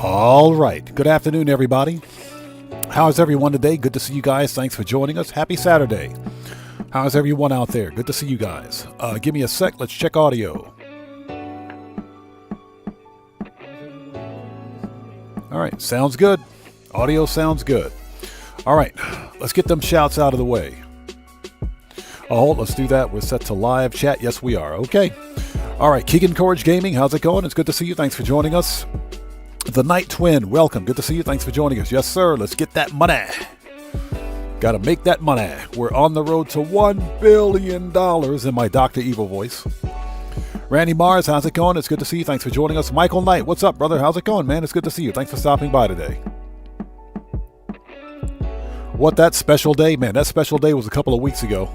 All right. Good afternoon, everybody. How's everyone today? Good to see you guys. Thanks for joining us. Happy Saturday. How's everyone out there? Good to see you guys. Give me a sec. Let's check audio. All right. Sounds good. Audio sounds good. All right. Let's get them shouts out of the way. Oh, let's do that. We're set to live chat. Yes, we are. Okay. All right. Keegan Courage Gaming. How's it going? It's good to see you. Thanks for joining us. The Night Twin, welcome. Good to see you. Thanks for joining us. Yes, sir. Let's get that money. Got to make that money. We're on the road to $1 billion in my Dr. Evil voice. Randy Mars, how's it going? It's good to see you. Thanks for joining us. Michael Knight, what's up, brother? How's it going, man? It's good to see you. Thanks for stopping by today. What, that special day? Man, that special day was a couple of weeks ago.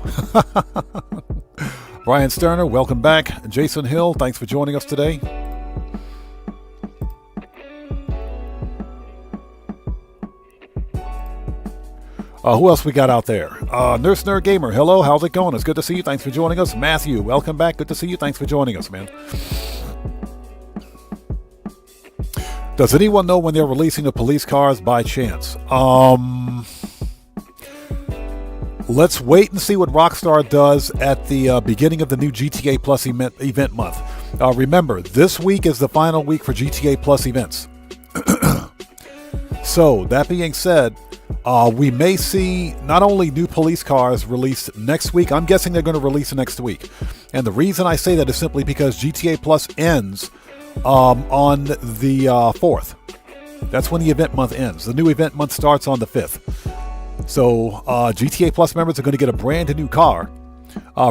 Brian Sterner, welcome back. Jason Hill, thanks for joining us today. Who else we got out there? Nurse Nerd Gamer, hello, how's it going? It's good to see you. Thanks for joining us. Matthew, welcome back. Good to see you. Thanks for joining us, man. Does anyone know when they're releasing the police cars by chance? Let's wait and see what Rockstar does at the beginning of the new GTA Plus event month. Remember, this week is the final week for GTA Plus events. So, that being said, we may see not only new police cars released next week, I'm guessing they're going to release next week. And the reason I say that is simply because GTA Plus ends on the 4th. That's when the event month ends. The new event month starts on the 5th. So GTA Plus members are going to get a brand new car,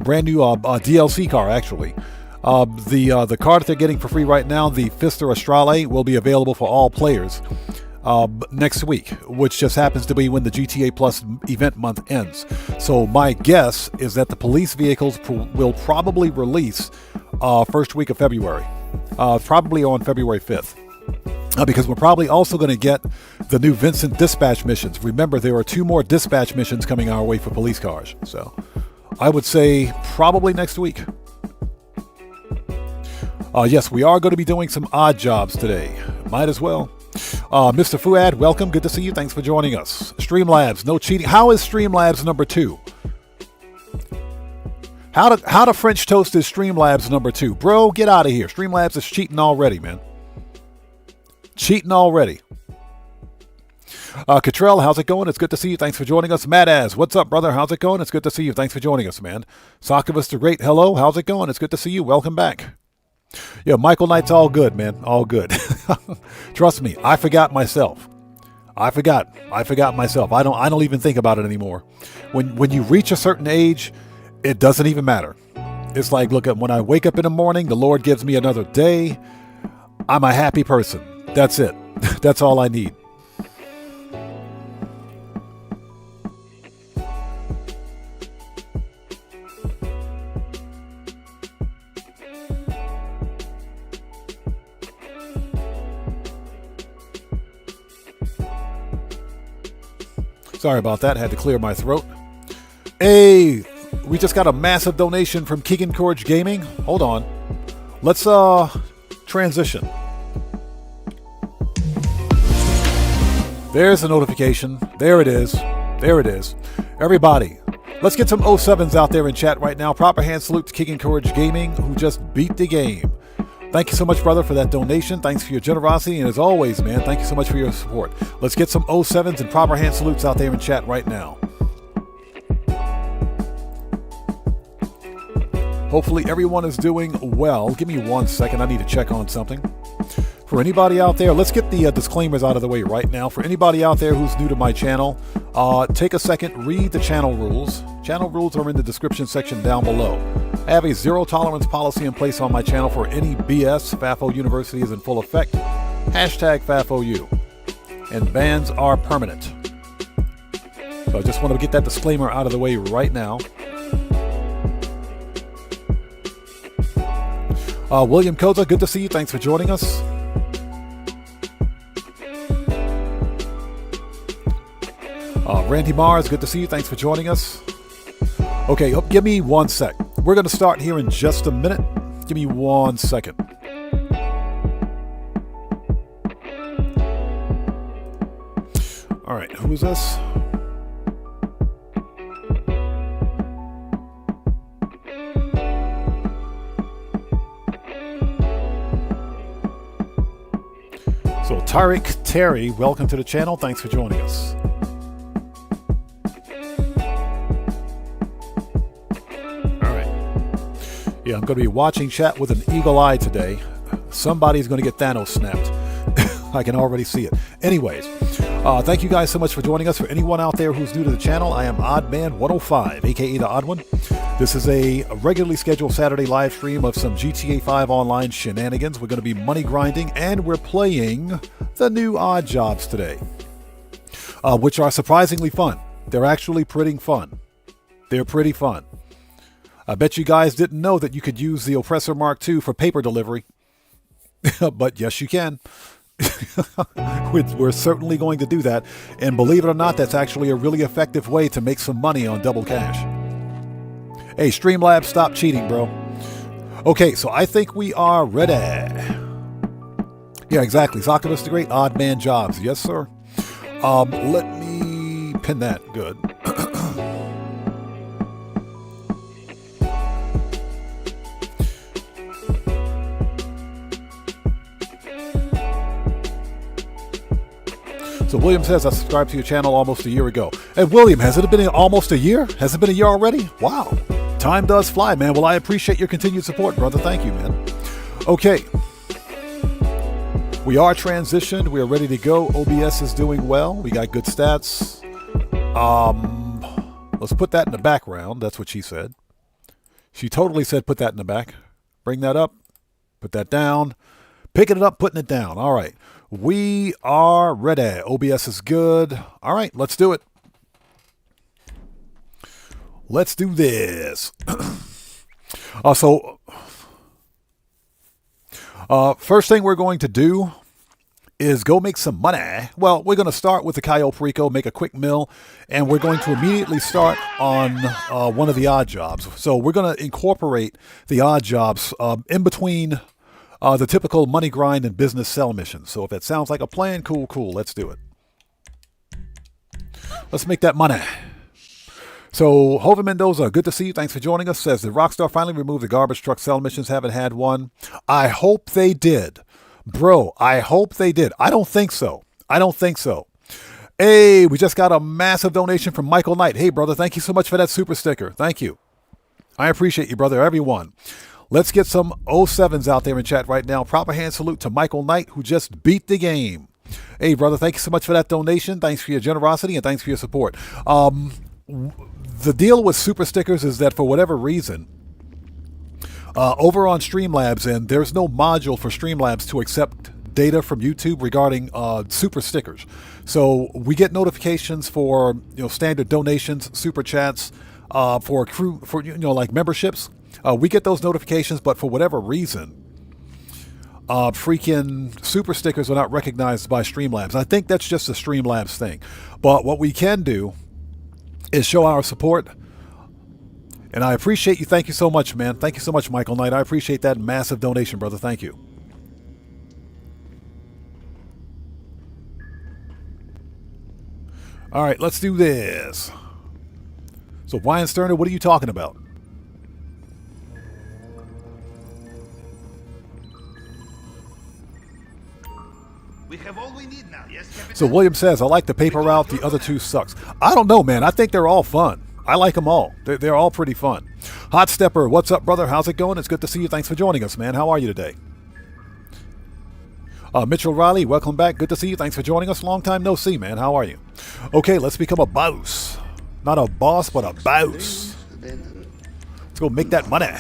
brand new DLC car actually. The car that they're getting for free right now, the Fister Astrale, will be available for all players next week, which just happens to be when the GTA Plus event month ends. So my guess is that the police vehicles will probably release first week of February, probably on February 5th. Because we're probably also going to get the new Vincent dispatch missions. Remember, there are 2 more dispatch missions coming our way for police cars. So I would say probably next week. Yes, we are going to be doing some odd jobs today. Might as well. Mr. Fuad, welcome. Good to see you. Thanks for joining us. Streamlabs, no cheating. How is Streamlabs number 2? How to French toast is Streamlabs number 2? Bro, get out of here. Streamlabs is cheating already, man. Cheating already. Cottrell, how's it going? It's good to see you. Thanks for joining us. Madaz, what's up, brother? How's it going? It's good to see you. Thanks for joining us, man. Sockivus the Great, hello. How's it going? It's good to see you. Welcome back. Yeah, Michael Knight's all good, man. All good. Trust me, I forgot myself. I forgot myself. I don't even think about it anymore. When you reach a certain age, it doesn't even matter. It's like, look, when I wake up in the morning, the Lord gives me another day. I'm a happy person. That's it. That's all I need. Sorry about that. Had to clear my throat. Hey, we just got a massive donation from Keegan Courage Gaming. Hold on. Let's transition. There's the notification. There it is. There it is. Everybody, let's get some 07s out there in chat right now. Proper hand salute to Keegan Courage Gaming, who just beat the game. Thank you so much, brother, for that donation. Thanks for your generosity. And as always, man, thank you so much for your support. Let's get some 07s and proper hand salutes out there in chat right now. Hopefully everyone is doing well. Give me 1 second. I need to check on something. For anybody out there, let's get the disclaimers out of the way right now. For anybody out there who's new to my channel, take a second, read the channel rules. Channel rules are in the description section down below. I have a zero tolerance policy in place on my channel for any BS. FAFO University is in full effect. Hashtag FAFOU. And bans are permanent. So I just want to get that disclaimer out of the way right now. William Koza, good to see you. Thanks for joining us. Randy Mars, good to see you. Thanks for joining us. Okay, give me 1 sec. We're going to start here in just a minute. Give me 1 second. All right, who is this? So Tariq Terry, welcome to the channel. Thanks for joining us. All right. Yeah, I'm going to be watching chat with an eagle eye today. Somebody's going to get Thanos snapped. I can already see it. Anyways, thank you guys so much for joining us. For anyone out there who's new to the channel, I am Oddman105, aka the Odd One. This is a regularly scheduled Saturday live stream of some GTA 5 online shenanigans. We're going to be money grinding, and we're playing the new odd jobs today, which are surprisingly fun. They're actually pretty fun. They're pretty fun. I bet you guys didn't know that you could use the Oppressor Mark II for paper delivery. But yes, you can. We're certainly going to do that. And believe it or not, that's actually a really effective way to make some money on double cash. Hey, Streamlabs, stop cheating, bro. Okay, so I think we are ready. Yeah, exactly. Zacchaeus the Great, Odd Man Jobs. Yes, sir. Let me pin that. Good. So William says, I subscribed to your channel almost a year ago. Hey, William, has it been almost a year? Has it been a year already? Wow. Time does fly, man. Well, I appreciate your continued support, brother. Thank you, man. Okay. We are transitioned. We are ready to go. OBS is doing well. We got good stats. Let's put that in the background. That's what she said. She totally said put that in the back. Bring that up. Put that down. Picking it up, putting it down. All right. We are ready. OBS is good. All right, let's do it. Let's do this. First thing we're going to do is go make some money. Well, we're going to start with the Cayo Perico, make a quick mill, and we're going to immediately start on one of the odd jobs. So we're going to incorporate the odd jobs in between the typical money grind and business sell missions. So if that sounds like a plan, cool. Let's do it. Let's make that money. So Hover Mendoza, good to see you. Thanks for joining us. Says, did Rockstar finally remove the garbage truck sell missions? Haven't had one. I hope they did. Bro, I hope they did. I don't think so. Hey, we just got a massive donation from Michael Knight. Hey, brother, thank you so much for that super sticker. Thank you. I appreciate you, brother. Everyone. Let's get some 07s out there in chat right now. Proper hand salute to Michael Knight, who just beat the game. Hey, brother, thank you so much for that donation. Thanks for your generosity and thanks for your support. The deal with super stickers is that for whatever reason, over on Streamlabs, and there's no module for Streamlabs to accept data from YouTube regarding super stickers. So we get notifications for standard donations, super chats, for crew, for like memberships. We get those notifications, but for whatever reason, freaking super stickers are not recognized by Streamlabs. I think that's just a Streamlabs thing. But what we can do is show our support. And I appreciate you. Thank you so much, man. Thank you so much, Michael Knight. I appreciate that massive donation, brother. Thank you. All right, let's do this. So, Brian Sterner, what are you talking about? We have all we need now, yes, Captain? So William says, I like the paper route, the other two sucks. I don't know, man. I think they're all fun. I like them all. They're all pretty fun. Hot Stepper, what's up, brother? How's it going? It's good to see you. Thanks for joining us, man. How are you today? Mitchell Riley, welcome back. Good to see you. Thanks for joining us. Long time no see, man. How are you? Okay, let's become a boss. Not a boss, but a boss. Let's go make that money.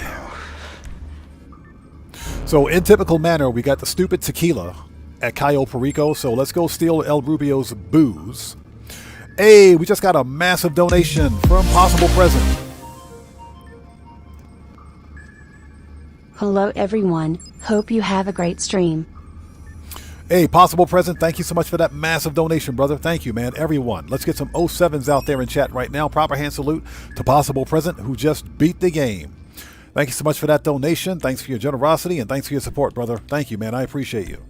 So in typical manner, we got the stupid tequila at Cayo Perico, so let's go steal El Rubio's booze. Hey, we just got a massive donation from Possible Present. Hello everyone, hope you have a great stream. Hey, Possible Present, thank you so much for that massive donation, brother. Thank you, man. Everyone, let's get some 07s out there in chat right now. Proper hand salute to Possible Present, who just beat the game. Thank you so much for that donation. Thanks for your generosity and thanks for your support, brother. Thank you, man. I appreciate you.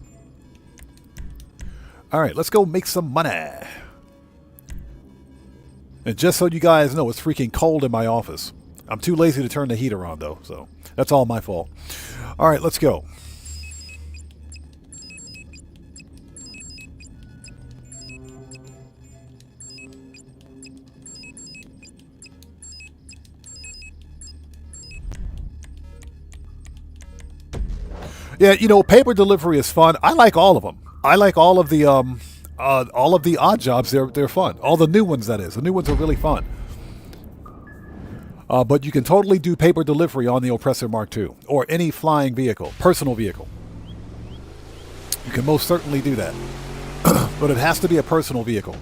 All right, let's go make some money. And just so you guys know, it's freaking cold in my office. I'm too lazy to turn the heater on, though, so that's all my fault. All right, let's go. Yeah, you know, paper delivery is fun. I like all of them. I like all of the odd jobs. They're fun. All the new ones, that is. The new ones are really fun. But you can totally do paper delivery on the Oppressor Mark II or any flying vehicle, personal vehicle. You can most certainly do that. But it has to be a personal vehicle.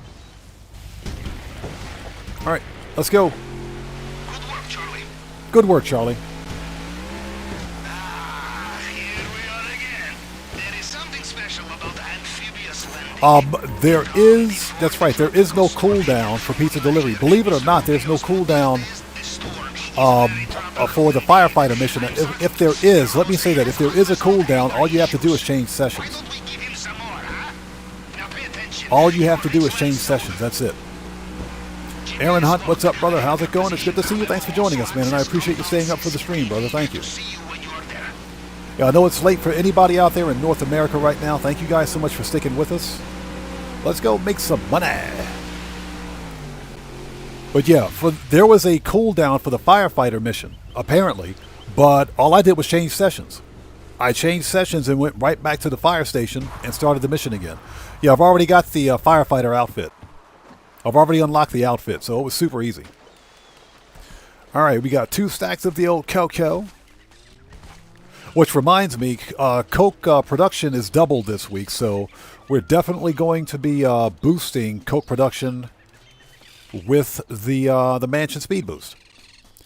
All right, let's go. Good work, Charlie. Good work, Charlie. Here we are again. There is something special about amphibious landing. There is, that's right, there is no cooldown for pizza delivery. Believe it or not, there's no cooldown for the firefighter mission. If there is, let me say that, if there is a cooldown, all you have to do is change sessions. All you have to do is change sessions, that's it. Aaron Hunt, what's up, brother? How's it going? It's good to see you. Thanks for joining us, man, and I appreciate you staying up for the stream, brother. Thank you. Yeah, I know it's late for anybody out there in North America right now. Thank you guys so much for sticking with us. Let's go make some money. But yeah, there was a cooldown for the firefighter mission, apparently, but all I did was change sessions. I changed sessions and went right back to the fire station and started the mission again. Yeah, I've already got the firefighter outfit. I've already unlocked the outfit, so it was super easy. All right, we got 2 stacks of the old cocoa. Which reminds me, Coke production is doubled this week, so we're definitely going to be boosting Coke production with the Mansion Speed Boost.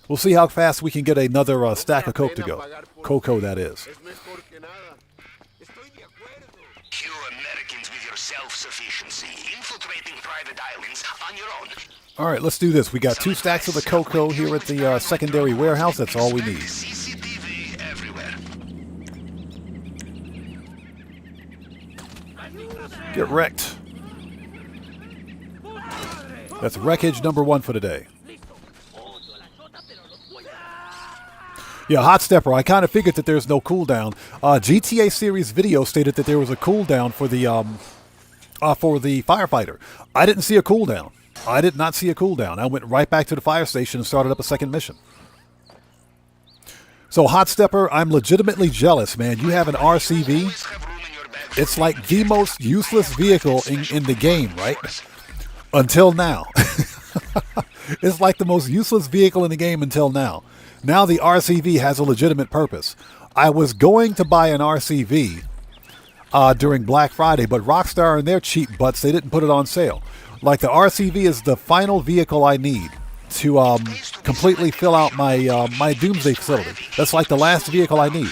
We'll see how fast we can get another stack of Coke to go. Cocoa, that is. You Americans with your self-sufficiency, infiltrating private islands on your own. All right, let's do this. We got 2 stacks of the cocoa here at the secondary warehouse. That's all we need. CCTV everywhere. Get wrecked. That's wreckage number 1 for today. Yeah, Hot Stepper, I kind of figured that there's no cooldown. GTA Series Video stated that there was a cooldown for the firefighter. I didn't see a cooldown. I did not see a cooldown. I went right back to the fire station and started up a second mission. So, Hot Stepper, I'm legitimately jealous, man. You have an RCV. It's like the most useless vehicle in the game, right? Until now. It's like the most useless vehicle in the game until now. Now the RCV has a legitimate purpose. I was going to buy an RCV during Black Friday, but Rockstar and their cheap butts, they didn't put it on sale. Like, the RCV is the final vehicle I need to completely fill out my Doomsday facility. That's like the last vehicle I need.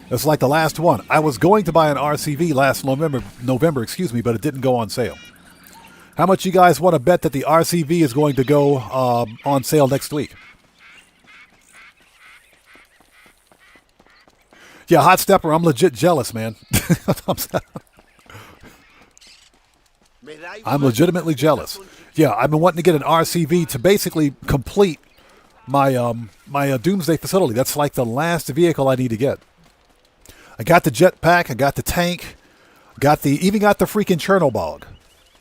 That's like the last one. I was going to buy an RCV last November, but it didn't go on sale. How much you guys want to bet that the RCV is going to go on sale next week? Yeah, Hot Stepper, I'm legit jealous, man. I'm legitimately jealous. Yeah, I've been wanting to get an RCV to basically complete my my Doomsday facility. That's like the last vehicle I need to get. I got the jetpack, I got the tank, even got the freaking Chernobog.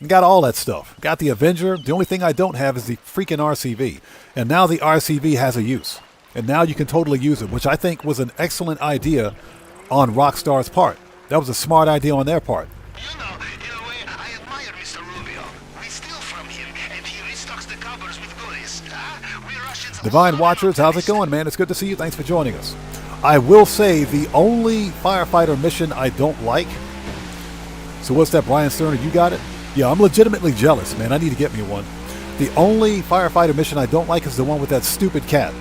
Got all that stuff. Got the Avenger. The only thing I don't have is the freaking RCV. And now the RCV has a use. And now you can totally use it, which I think was an excellent idea on Rockstar's part. That was a smart idea on their part. You know, in a way, I admire Mr. Rubio. We steal from him, and he restocks the cupboards with goodies. We Russians... Divine Watchers, how's it going, man? It's good to see you. Thanks for joining us. I will say the only firefighter mission I don't like... So what's that, Brian Sterner? You got it? Yeah, I'm legitimately jealous, man. I need to get me one. The only firefighter mission I don't like is the one with that stupid cat.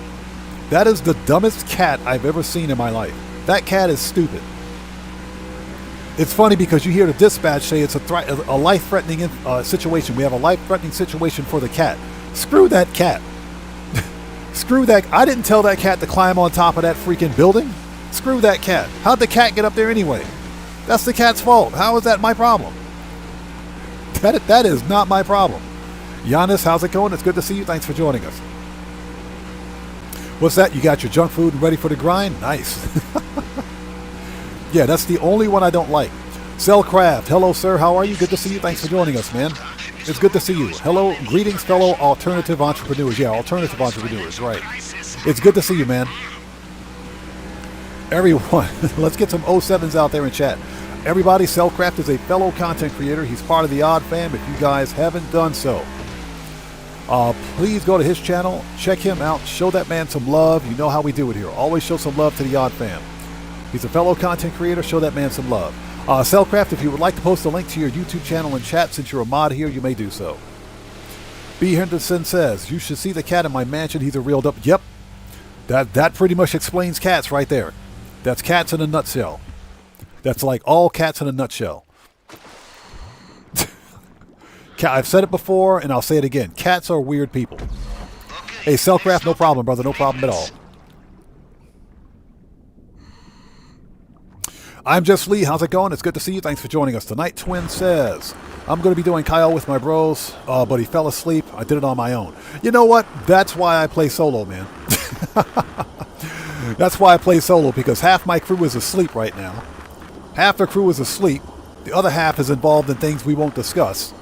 That is the dumbest cat I've ever seen in my life. That cat is stupid. It's funny because you hear the dispatch say it's a life-threatening situation. We have a life-threatening situation for the cat. Screw that cat. Screw that. I didn't tell that cat to climb on top of that freaking building. Screw that cat. How'd the cat get up there anyway? That's the cat's fault. How is that my problem? That is not my problem. Giannis, how's it going? It's good to see you. Thanks for joining us. What's that? You got your junk food ready for the grind? Nice. Yeah, that's the only one I don't like. Cellcraft, hello sir, how are you? Good to see you. Thanks for joining us, man. It's good to see you. Hello, greetings, fellow alternative entrepreneurs. Yeah, alternative entrepreneurs, right. It's good to see you, man. Everyone, let's get some 07s out there in chat. Everybody, Cellcraft is a fellow content creator. He's part of the Odd Fam. If you guys haven't done so, please go to his channel, check him out, show that man some love. You know how we do it here. Always show some love to the Odd Fam. He's a fellow content creator. Show that man some love. Cellcraft, if you would like to post a link to your YouTube channel in chat, since you're a mod here, you may do so. B. Henderson says, you should see the cat in my mansion. He's a real dope. Yep. That pretty much explains cats right there. That's cats in a nutshell. That's like all cats in a nutshell. I've said it before, and I'll say it again. Cats are weird people. Hey, Cellcraft, no problem, brother. No problem at all. I'm Just Lee. How's it going? It's good to see you. Thanks for joining us tonight. Twin says, I'm going to be doing Kyle with my bros, but he fell asleep. I did it on my own. You know what? That's why I play solo, man. That's why I play solo, because half my crew is asleep right now. Half the crew is asleep. The other half is involved in things we won't discuss.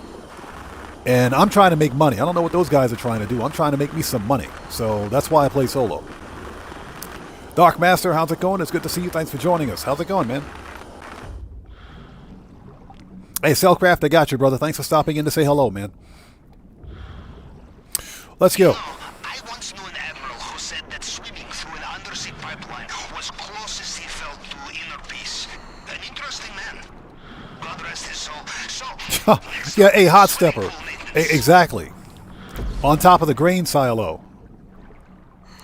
And I'm trying to make money. I don't know what those guys are trying to do. I'm trying to make me some money. So that's why I play solo. Dark Master, how's it going? It's good to see you. Thanks for joining us. How's it going, man? Hey, Cellcraft, I got you, brother. Thanks for stopping in to say hello, man. Let's go. I once knew an admiral who said that swimming through an undersea pipeline was closest he felt to inner peace. An interesting man. God rest his soul. So, yeah, a hot stepper. Exactly. On top of the grain silo.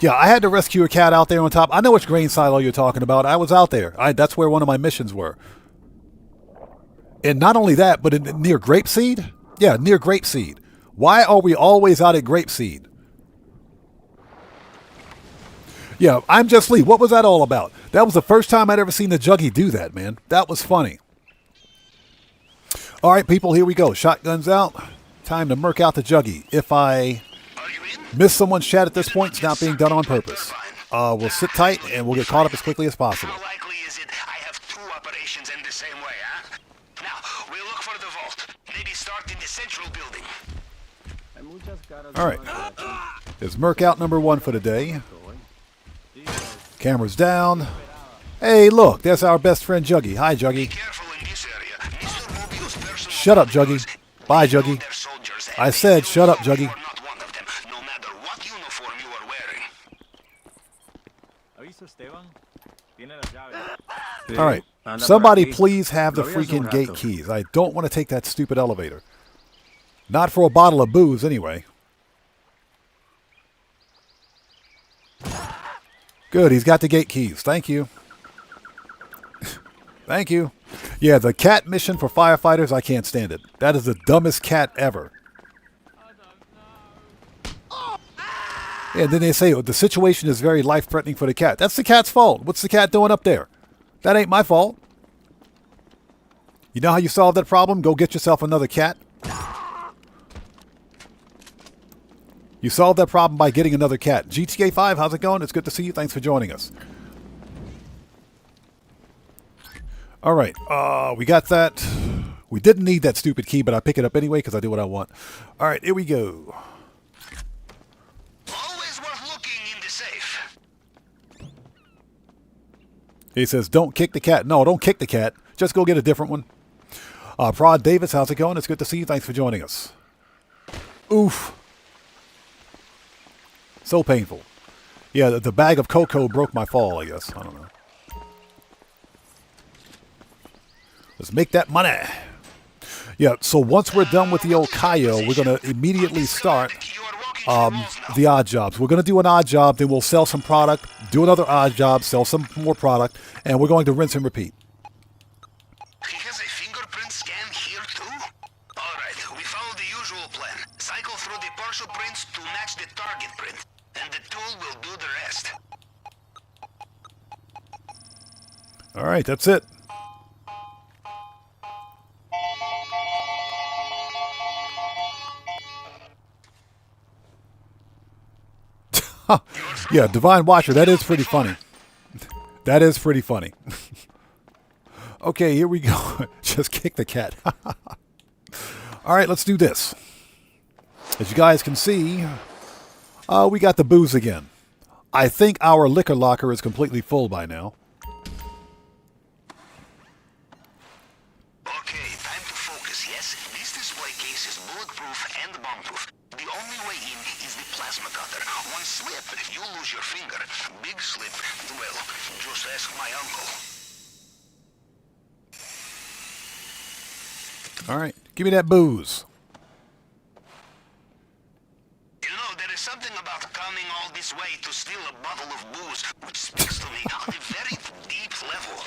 Yeah, I had to rescue a cat out there on top. I know which grain silo you're talking about. I was out there. That's where one of my missions were. And not only that, but near Grapeseed? Yeah, near Grapeseed. Why are we always out at Grapeseed? Yeah, I'm Just Lee. What was that all about? That was the first time I'd ever seen the Juggy do that, man. That was funny. All right, people, here we go. Shotguns out. Time to murk out the Juggy. If I miss someone's chat at this point, it's not being done on purpose. We'll sit tight and we'll get caught up as quickly as possible. How likely is it I have two operations in the same way, huh? Now, we'll look for the vault. Maybe start in the central building. All right. There's murk out number 1 for the day. Cameras down. Hey, look, there's our best friend Juggy. Hi, Juggy. Careful in this area. Mr. Rubio's personal Shut up, Juggy. Bye, Juggy. I said shut up, Juggy. No matter what uniform you are wearing. All right. Somebody please have the freaking gate keys. I don't want to take that stupid elevator. Not for a bottle of booze, anyway. Good, he's got the gate keys. Thank you. Thank you. Yeah, the cat mission for firefighters, I can't stand it. That is the dumbest cat ever. And then they say, oh, the situation is very life-threatening for the cat. That's the cat's fault. What's the cat doing up there? That ain't my fault. You know how you solve that problem? Go get yourself another cat. You solved that problem by getting another cat. GTA 5, how's it going? It's good to see you. Thanks for joining us. All right. We got that. We didn't need that stupid key, but I pick it up anyway because I do what I want. All right, here we go. Always worth looking in the safe. He says, don't kick the cat. No, don't kick the cat. Just go get a different one. Prod Davis, how's it going? It's good to see you. Thanks for joining us. Oof. So painful. Yeah, the bag of cocoa broke my fall, I guess. I don't know. Let's make that money. Yeah, so once we're done with the old Kaio, we're going to immediately start the odd jobs. We're going to do an odd job, then we'll sell some product, do another odd job, sell some more product, and we're going to rinse and repeat. He has a fingerprint scan here too? Alright, we follow the usual plan. Cycle through the partial prints to match the target print, and the tool will do the rest. Alright, that's it. Yeah, Divine Watcher, that is pretty funny. That is pretty funny. Okay, here we go. Just kick the cat. All right, let's do this. As you guys can see, we got the booze again. I think our liquor locker is completely full by now. Okay, time to focus, yes? This display case is bulletproof and bomb-proof. The only way in is the plasma cutter. One slip, you lose your finger. Big slip, well, just ask my uncle. All right, give me that booze. You know, there is something about coming all this way to steal a bottle of booze, which speaks to me on a very deep level.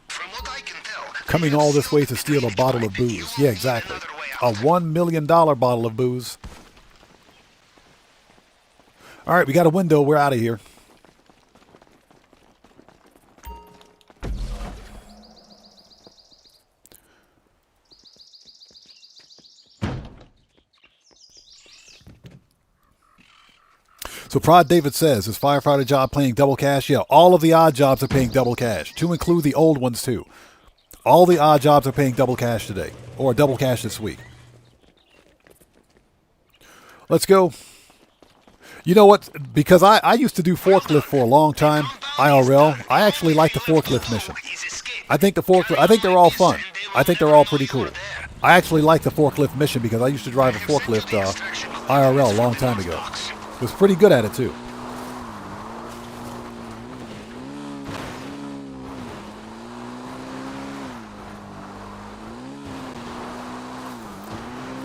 From what I can tell... Coming all this way to steal a bottle of booze. Yeah, exactly. A $1 million bottle of booze. All right, we got a window. We're out of here. So Prod David says, is firefighter job paying double cash? Yeah, all of the odd jobs are paying double cash, to include the old ones too. All the odd jobs are paying double cash today, or double cash this week. Let's go. You know what? Because I used to do forklift for a long time, IRL. I actually like the forklift mission. I think they're all fun. I think they're all pretty cool. I actually like the forklift mission because I used to drive a forklift IRL a long time ago. Was pretty good at it too.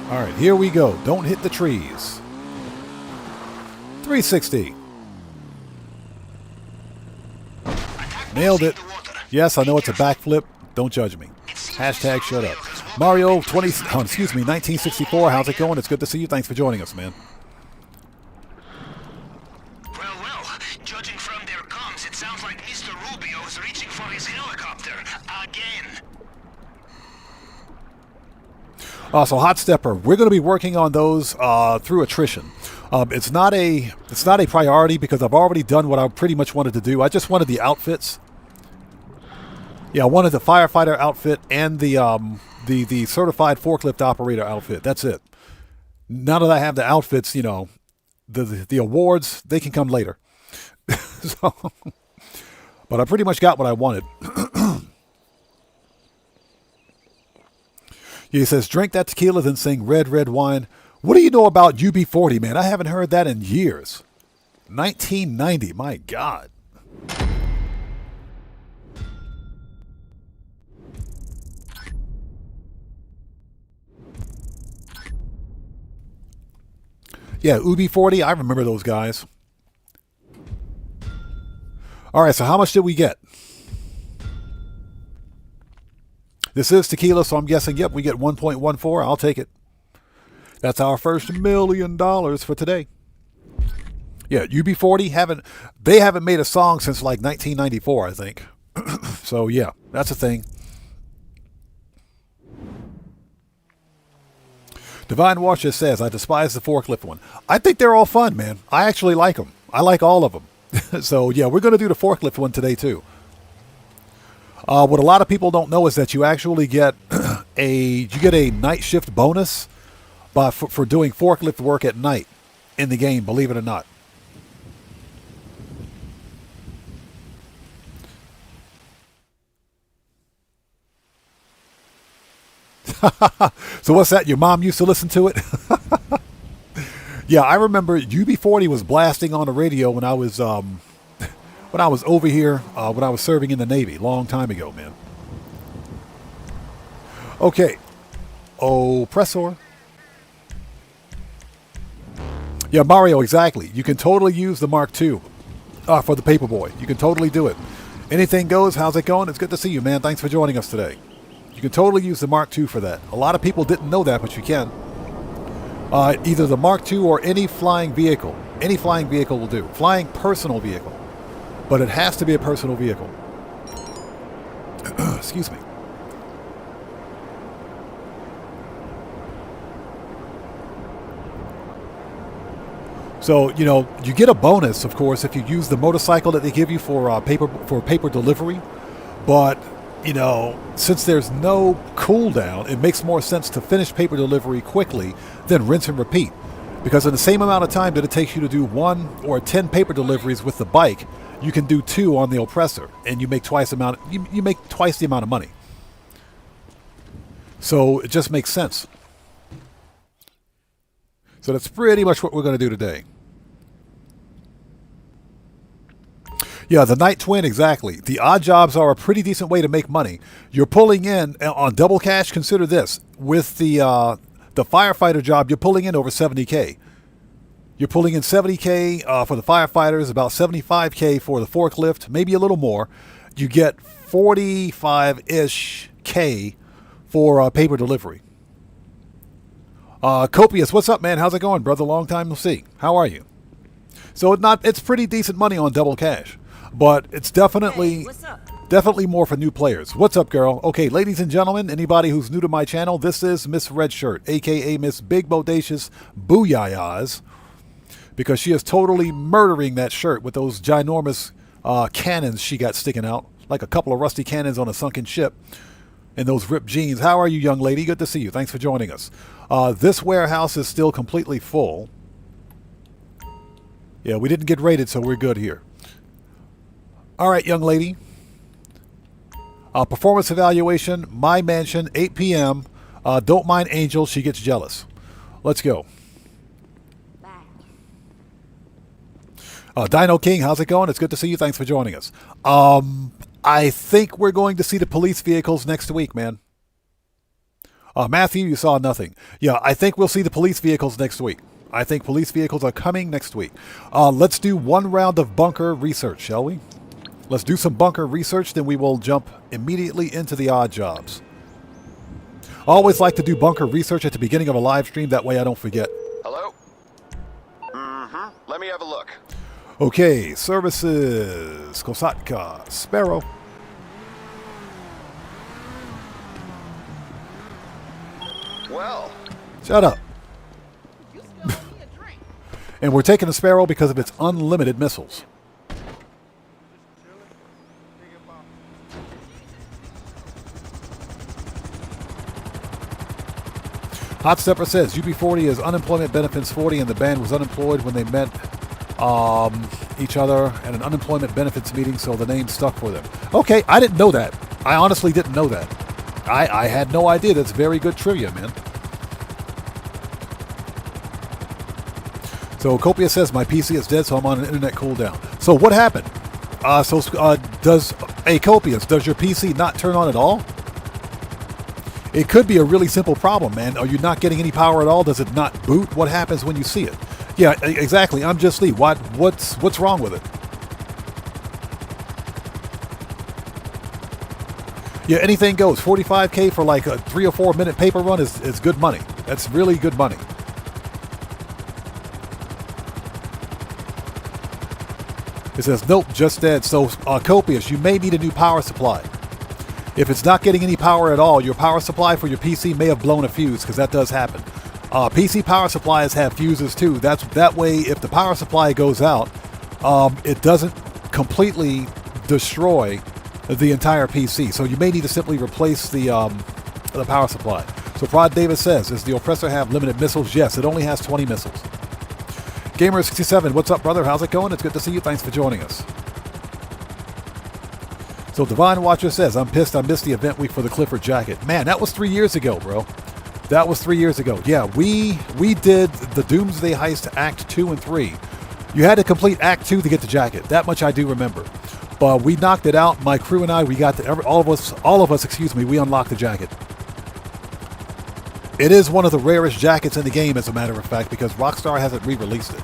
All right, here we go. Don't hit the trees. 360. Nailed it. Yes, I know it's a backflip. Don't judge me. Hashtag shut up. Mario 1964. How's it going? It's good to see you. Thanks for joining us, man. Judging from their comms, it sounds like Mr. Rubio is reaching for his helicopter again. So Hot Stepper, we're going to be working on those through attrition. It's not a priority because I've already done what I pretty much wanted to do. I just wanted the outfits. Yeah, I wanted the firefighter outfit and the certified forklift operator outfit. That's it. Now that I have the outfits, you know, the awards, they can come later. So, but I pretty much got what I wanted. He says, drink that tequila, then sing Red, Red Wine. What do you know about UB40, man? I haven't heard that in years. 1990, my God. Yeah, UB40, I remember those guys. All right, so how much did we get? This is tequila, so I'm guessing, yep, we get 1.14. I'll take it. That's our first $1 million for today. Yeah, UB40 haven't made a song since like 1994, I think. So yeah, that's a thing. Divine Watcher says, I despise the forklift one. I think they're all fun, man. I actually like them. I like all of them. So yeah, we're going to do the forklift one today too. What a lot of people don't know is that you actually get a night shift bonus for doing forklift work at night in the game, believe it or not. So what's that? Your mom used to listen to it? Yeah, I remember UB40 was blasting on the radio when I was over here, when I was serving in the Navy, long time ago, man. Okay. Oppressor. Yeah, Mario, exactly. You can totally use the Mark II for the Paperboy. You can totally do it. Anything goes. How's it going? It's good to see you, man. Thanks for joining us today. You can totally use the Mark II for that. A lot of people didn't know that, but you can. Either the Mark II or any flying vehicle. Any flying vehicle will do. Flying personal vehicle. But it has to be a personal vehicle. Excuse me. So, you know, you get a bonus, of course, if you use the motorcycle that they give you for paper delivery. But, you know, since there's no cooldown, it makes more sense to finish paper delivery quickly than rinse and repeat. Because in the same amount of time that it takes you to do 1 or 10 paper deliveries with the bike, you can do 2 on the oppressor, and you make twice the amount. You make twice the amount of money. So it just makes sense. So that's pretty much what we're going to do today. Yeah, the night twin, exactly. The odd jobs are a pretty decent way to make money. You're pulling in on double cash. Consider this: with the firefighter job, you're pulling in over 70K. You're pulling in 70K for the firefighters, about 75K for the forklift, maybe a little more. You get 45-ish K for paper delivery. Copious, what's up, man? How's it going, brother? Long time no see. How are you? So it's pretty decent money on double cash, but it's definitely more for new players. What's up, girl? Okay, ladies and gentlemen, anybody who's new to my channel, this is Miss Red Shirt, aka Miss Big Bodacious Booyayas, because she is totally murdering that shirt with those ginormous cannons she got sticking out, like a couple of rusty cannons on a sunken ship. And those ripped jeans. How are you, young lady? Good to see you. Thanks for joining us. This warehouse is still completely full. Yeah, we didn't get raided, so we're good here. All right, young lady. Performance evaluation, my mansion, 8 p.m. Don't mind Angel, she gets jealous. Let's go. Dino King, how's it going? It's good to see you. Thanks for joining us. I think we're going to see the police vehicles next week, man. Matthew, you saw nothing. Yeah, I think we'll see the police vehicles next week. I think police vehicles are coming next week. Let's do 1 round of bunker research, shall we? Let's do some bunker research, then we will jump immediately into the odd jobs. I always like to do bunker research at the beginning of a live stream. That way I don't forget. Hello? Mm-hmm. Let me have a look. Okay, services, Kosatka, Sparrow. Well. Shut up. And we're taking the Sparrow because of its unlimited missiles. Hot Stepper says UB40 is unemployment benefits 40 and the band was unemployed when they met each other at an unemployment benefits meeting, so the name stuck for them. Okay, I didn't know that. I honestly didn't know that. I had no idea. That's very good trivia, man. So Copia says my PC is dead, so I'm on an internet cooldown. So what happened? Does Copius, does your PC not turn on at all? It could be a really simple problem, man. Are you not getting any power at all? Does it not boot? What happens when you see it? Yeah, exactly. I'm just Lee. What's wrong with it? Yeah, anything goes. 45K for like a 3 or 4 minute paper run is good money. That's really good money. It says, nope, just dead. So, Copious, you may need a new power supply. If it's not getting any power at all, your power supply for your PC may have blown a fuse, because that does happen. PC power supplies have fuses too. That way, if the power supply goes out, it doesn't completely destroy the entire PC. So you may need to simply replace the power supply. So Prod Davis says, does the oppressor have limited missiles? Yes, it only has 20 missiles. Gamer67, what's up, brother? How's it going? It's good to see you. Thanks for joining us. So Divine Watcher says, I'm pissed I missed the event week for the Clifford jacket. Man, that was 3 years ago, bro. That was 3 years ago. Yeah, we did the Doomsday Heist Act 2 and 3. You had to complete Act 2 to get the jacket. That much I do remember. But we knocked it out. My crew and I, we got all of us, we unlocked the jacket. It is one of the rarest jackets in the game, as a matter of fact, because Rockstar hasn't re-released it.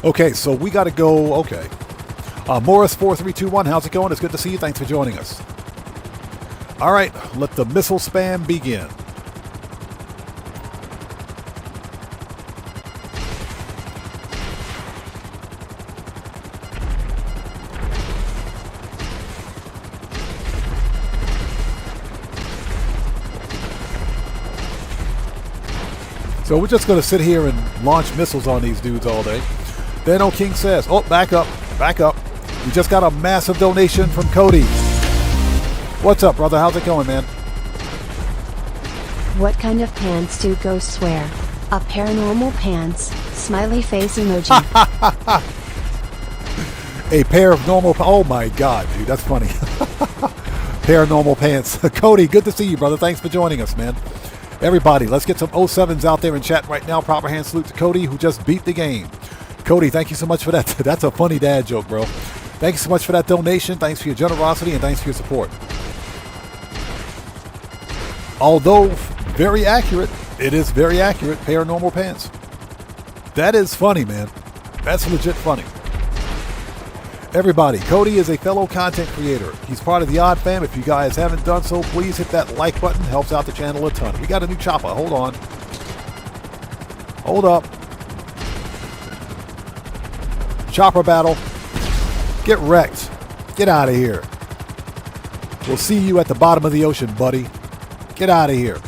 Okay, so we got to go. Okay. Morris4321, how's it going? It's good to see you. Thanks for joining us. All right, let the missile spam begin. So we're just going to sit here and launch missiles on these dudes all day. Then King says, oh, back up. We just got a massive donation from Cody. What's up, brother? How's it going, man? What kind of pants do ghosts wear? A paranormal pants, smiley face emoji. A pair of normal... Oh, my God, dude. That's funny. Paranormal pants. Cody, good to see you, brother. Thanks for joining us, man. Everybody, let's get some 07s out there in chat right now. Proper hand salute to Cody, who just beat the game. Cody, thank you so much for that. That's a funny dad joke, bro. Thank you so much for that donation. Thanks for your generosity and thanks for your support. Although very accurate, it is very accurate. Paranormal pants. That is funny, man. That's legit funny. Everybody, Cody is a fellow content creator. He's part of the Odd Fam. If you guys haven't done so, please hit that like button. Helps out the channel a ton. We got a new chopper. Hold on. Hold up. Chopper battle. Get wrecked. Get out of here. We'll see you at the bottom of the ocean, buddy. Get out of here.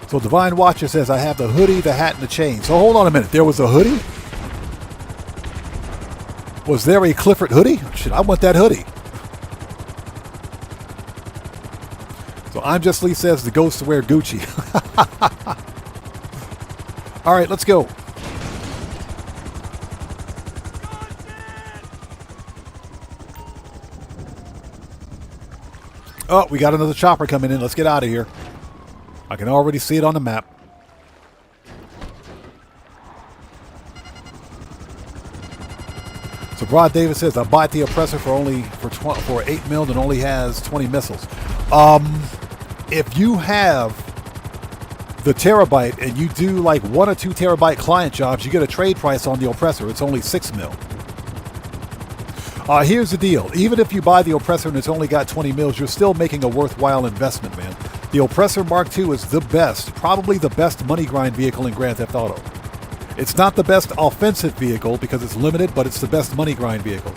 So Divine Watcher says, I have the hoodie, the hat, and the chain. So hold on a minute. There was a hoodie? Was there a Clifford hoodie? Shit, I want that hoodie. So I'm Just Lee says the ghosts wear Gucci. All right, let's go. Oh, we got another chopper coming in. Let's get out of here. I can already see it on the map. So Rod Davis says, I bought the oppressor for 8 mil and only has 20 missiles. If you have the terabyte and you do like 1 or 2 terabyte client jobs, you get a trade price on the oppressor. It's only 6 mil. Here's the deal. Even if you buy the oppressor and it's only got 20 mils, you're still making a worthwhile investment, man. The Oppressor Mark II is the best, probably the best money grind vehicle in Grand Theft Auto. It's not the best offensive vehicle because it's limited, but it's the best money grind vehicle.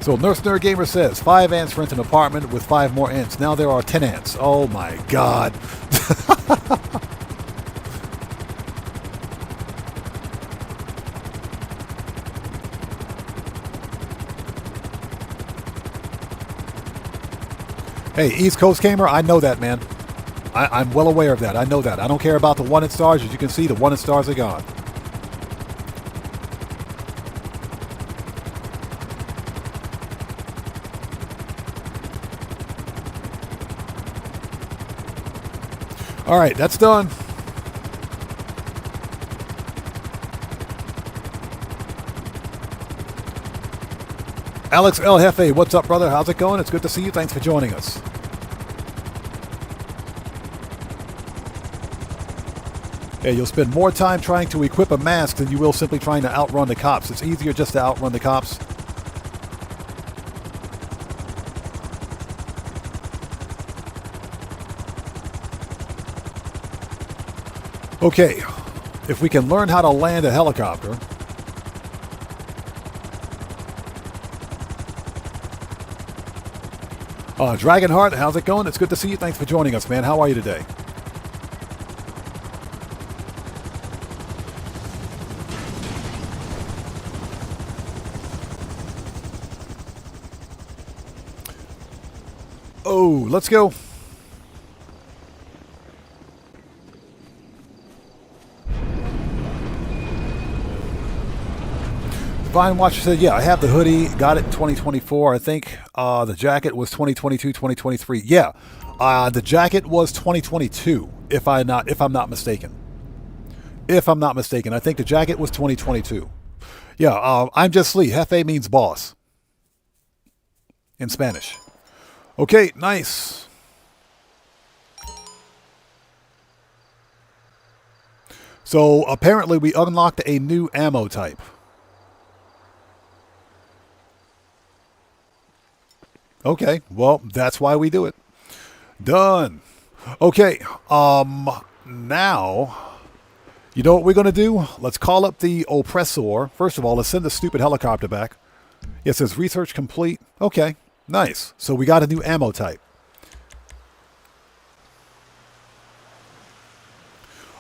So Nurse Nerd Gamer says, 5 ants rent an apartment with 5 more ants. Now there are 10 ants. Oh my God. Hey, East Coast Gamer, I know that, man. I'm well aware of that. I know that. I don't care about the 1 in stars. As you can see, the 1 in stars are gone. All right, that's done. Alex El Jefe, what's up, brother? How's it going? It's good to see you. Thanks for joining us. Hey, you'll spend more time trying to equip a mask than you will simply trying to outrun the cops. It's easier just to outrun the cops. Okay, if we can learn how to land a helicopter. Dragonheart, how's it going? It's good to see you. Thanks for joining us, man. How are you today? Oh, let's go. Divine Watcher said, yeah, I have the hoodie. Got it in 2024. I think the jacket was 2022, 2023. Yeah, the jacket was 2022, if I'm not mistaken. If I'm not mistaken. I think the jacket was 2022. Yeah, I'm Just Lee. Jefe means boss in Spanish. Okay, nice. So apparently we unlocked a new ammo type. Okay, well, that's why we do it. Done. Okay, now You know what we're going to do? Let's call up the oppressor. First of all, let's send the stupid helicopter back. It says research complete. Okay, nice. So we got a new ammo type.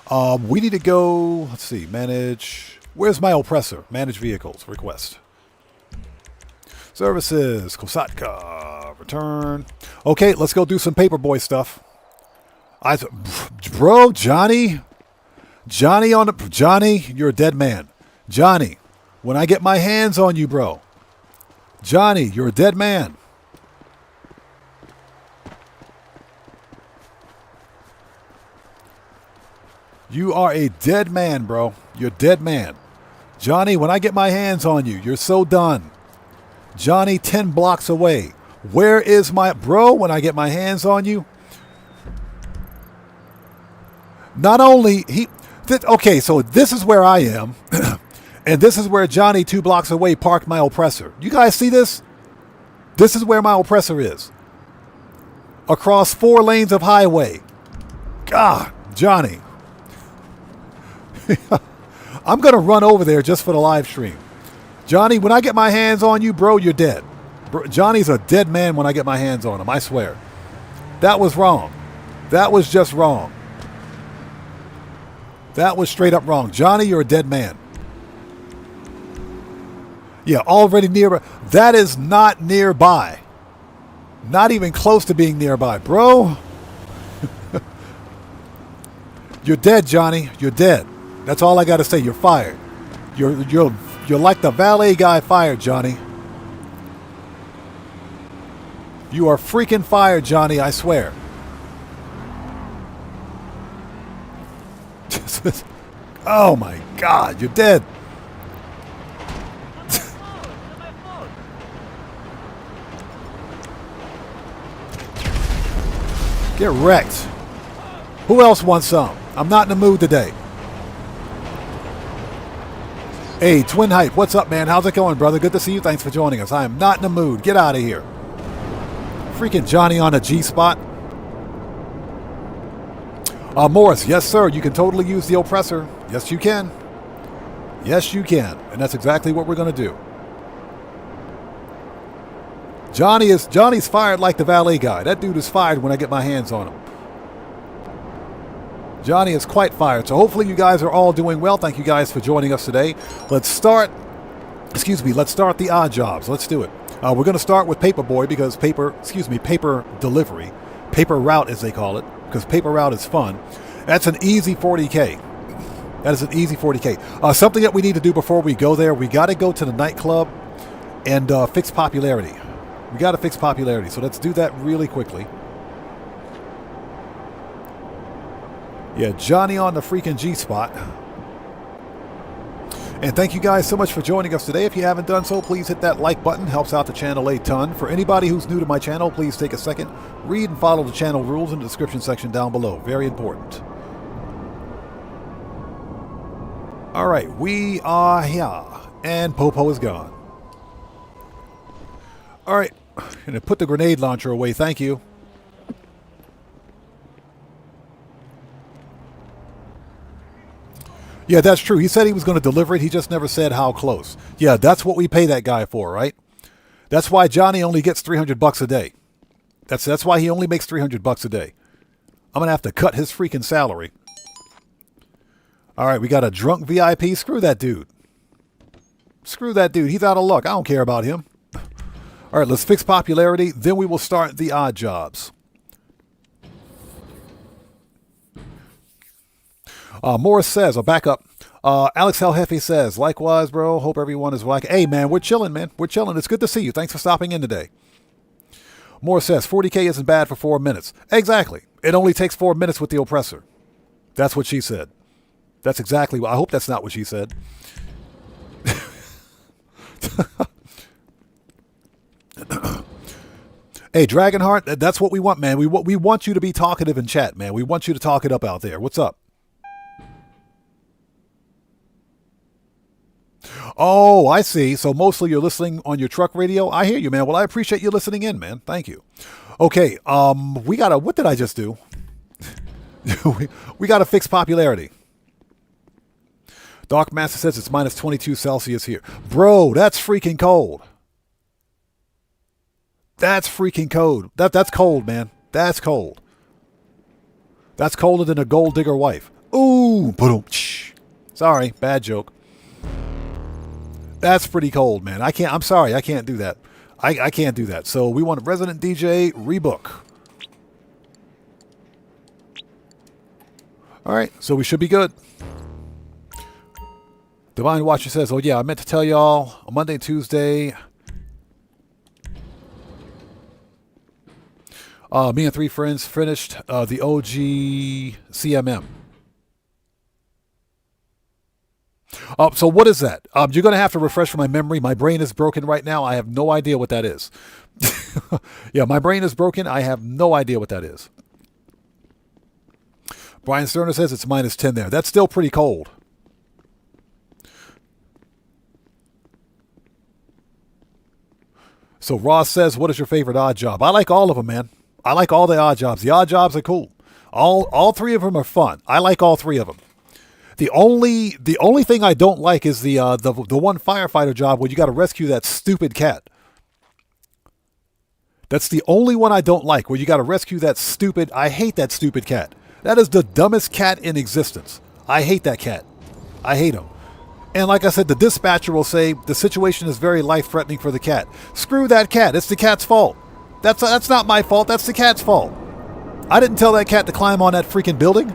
We need to go, let's see, manage. Where's my oppressor? Manage vehicles, request. Services, Kosatka, return. Okay, let's go do some paperboy stuff. Bro, Johnny, you're a dead man. Johnny, when I get my hands on you, bro. Johnny, you're a dead man. You are a dead man, bro. You're a dead man. Johnny, when I get my hands on you, you're so done. Johnny, 10 blocks away. Where is my... Bro, when I get my hands on you... Not only... Okay, so this is where I am. And this is where Johnny, 2 blocks away, parked my oppressor. You guys see this? This is where my oppressor is. Across 4 lanes of highway. God, Johnny. I'm going to run over there just for the live stream. Johnny, when I get my hands on you, bro, you're dead. Johnny's a dead man when I get my hands on him, I swear. That was wrong. That was just wrong. That was straight up wrong. Johnny, you're a dead man. Yeah, already nearby. That is not nearby. Not even close to being nearby. Bro. You're dead, Johnny. You're dead. That's all I got to say. You're fired. You're like the valet guy fired, Johnny. You are freaking fired, Johnny, I swear. Oh my God, you're dead. Get wrecked. Who else wants some? I'm not in the mood today. Hey, Twin Hype, what's up, man? How's it going, brother? Good to see you. Thanks for joining us. I am not in the mood. Get out of here. Freaking Johnny on a G-spot. Morris, yes, sir. You can totally use the oppressor. Yes, you can. Yes, you can. And that's exactly what we're going to do. Johnny's fired like the valet guy. That dude is fired when I get my hands on him. Johnny is quite fired. So hopefully you guys are all doing well. Thank you guys for joining us today. Let's start the odd jobs. Let's do it. We're going to start with Paperboy because paper delivery. Paper route, as they call it, because paper route is fun. That's an easy 40K. That is an easy 40K. Something that we need to do before we go there, we got to go to the nightclub and fix popularity. We got to fix popularity. So let's do that really quickly. Yeah, Johnny on the freaking G-spot. And thank you guys so much for joining us today. If you haven't done so, please hit that like button. Helps out the channel a ton. For anybody who's new to my channel, please take a second. Read and follow the channel rules in the description section down below. Very important. All right, we are here. And Popo is gone. All right, I'm going to put the grenade launcher away. Thank you. Yeah, that's true. He said he was going to deliver it. He just never said how close. Yeah, that's what we pay that guy for, right? That's why Johnny only gets $300 a day. That's why he only makes $300 a day. I'm going to have to cut his freaking salary. All right, we got a drunk VIP. Screw that dude. Screw that dude. He's out of luck. I don't care about him. All right, let's fix popularity. Then we will start the odd jobs. Morris says, I'll back up. Alex Halhefe says, likewise, bro. Hope everyone is like, hey, man, we're chilling, man. We're chilling. It's good to see you. Thanks for stopping in today. Morris says, 40K isn't bad for 4 minutes. Exactly. It only takes 4 minutes with the oppressor. That's what she said. That's exactly what. I hope that's not what she said. Hey, Dragonheart, that's what we want, man. We want you to be talkative in chat, man. We want you to talk it up out there. What's up? Oh, I see. So mostly you're listening on your truck radio. I hear you, man. Well, I appreciate you listening in, man. Thank you. Okay, we gotta. What did I just do? we gotta fix popularity. Dark Master says it's minus 22 Celsius here. Bro, that's freaking cold. That's freaking cold. That's cold, man. That's cold. That's colder than a gold digger wife. Ooh, boom. Sorry, bad joke. That's pretty cold, man. I'm sorry, I can't do that. I can't do that. So we want Resident DJ rebook. All right, so we should be good. Divine Watcher says, oh yeah, I meant to tell y'all on Monday and Tuesday. Me and 3 friends finished the OG CMM. So what is that? You're going to have to refresh my memory. My brain is broken right now. I have no idea what that is. Yeah, my brain is broken. I have no idea what that is. Brian Sterner says it's minus 10 there. That's still pretty cold. So Ross says, what is your favorite odd job? I like all of them, man. I like all the odd jobs. The odd jobs are cool. All 3 of them are fun. I like all 3 of them. The only thing I don't like is the one firefighter job where you got to rescue that stupid cat. That's the only one I don't like, where you got to rescue that stupid. I hate that stupid cat. That is the dumbest cat in existence. I hate that cat. I hate him. And like I said, the dispatcher will say the situation is very life-threatening for the cat. Screw that cat. It's the cat's fault. That's not my fault. That's the cat's fault. I didn't tell that cat to climb on that freaking building.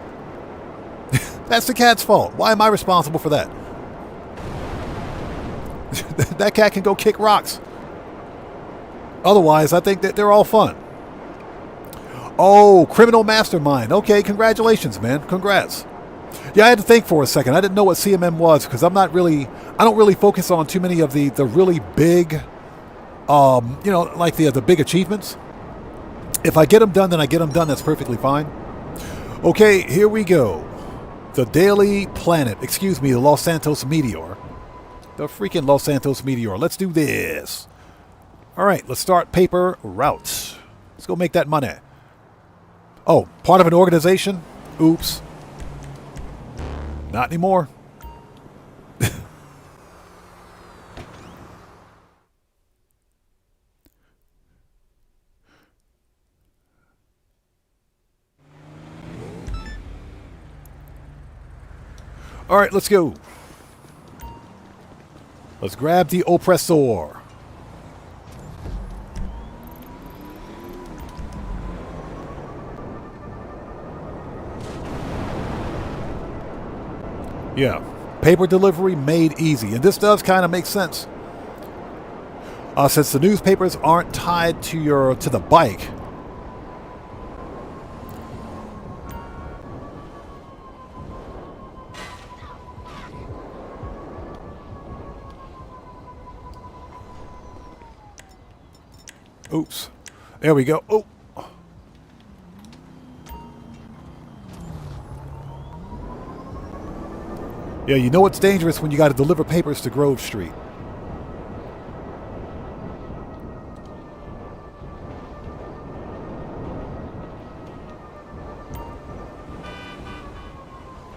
That's the cat's fault. Why am I responsible for that? That cat can go kick rocks. Otherwise, I think that they're all fun. Oh, criminal mastermind. Okay, congratulations, man. Congrats. Yeah, I had to think for a second. I didn't know what CMM was because I don't really focus on too many of the really big, like the big achievements. If I get them done, then I get them done. That's perfectly fine. Okay, here we go. The Daily Planet. Excuse me, the Los Santos Meteor. The freaking Los Santos Meteor. Let's do this. All right, let's start paper routes. Let's go make that money. Oh, part of an organization? Oops. Not anymore. All right, let's go. Let's grab the oppressor. Yeah, paper delivery made easy. And this does kind of make sense. Since the newspapers aren't tied to the bike. Oops. There we go. Oh. Yeah, you know it's dangerous when you got to deliver papers to Grove Street.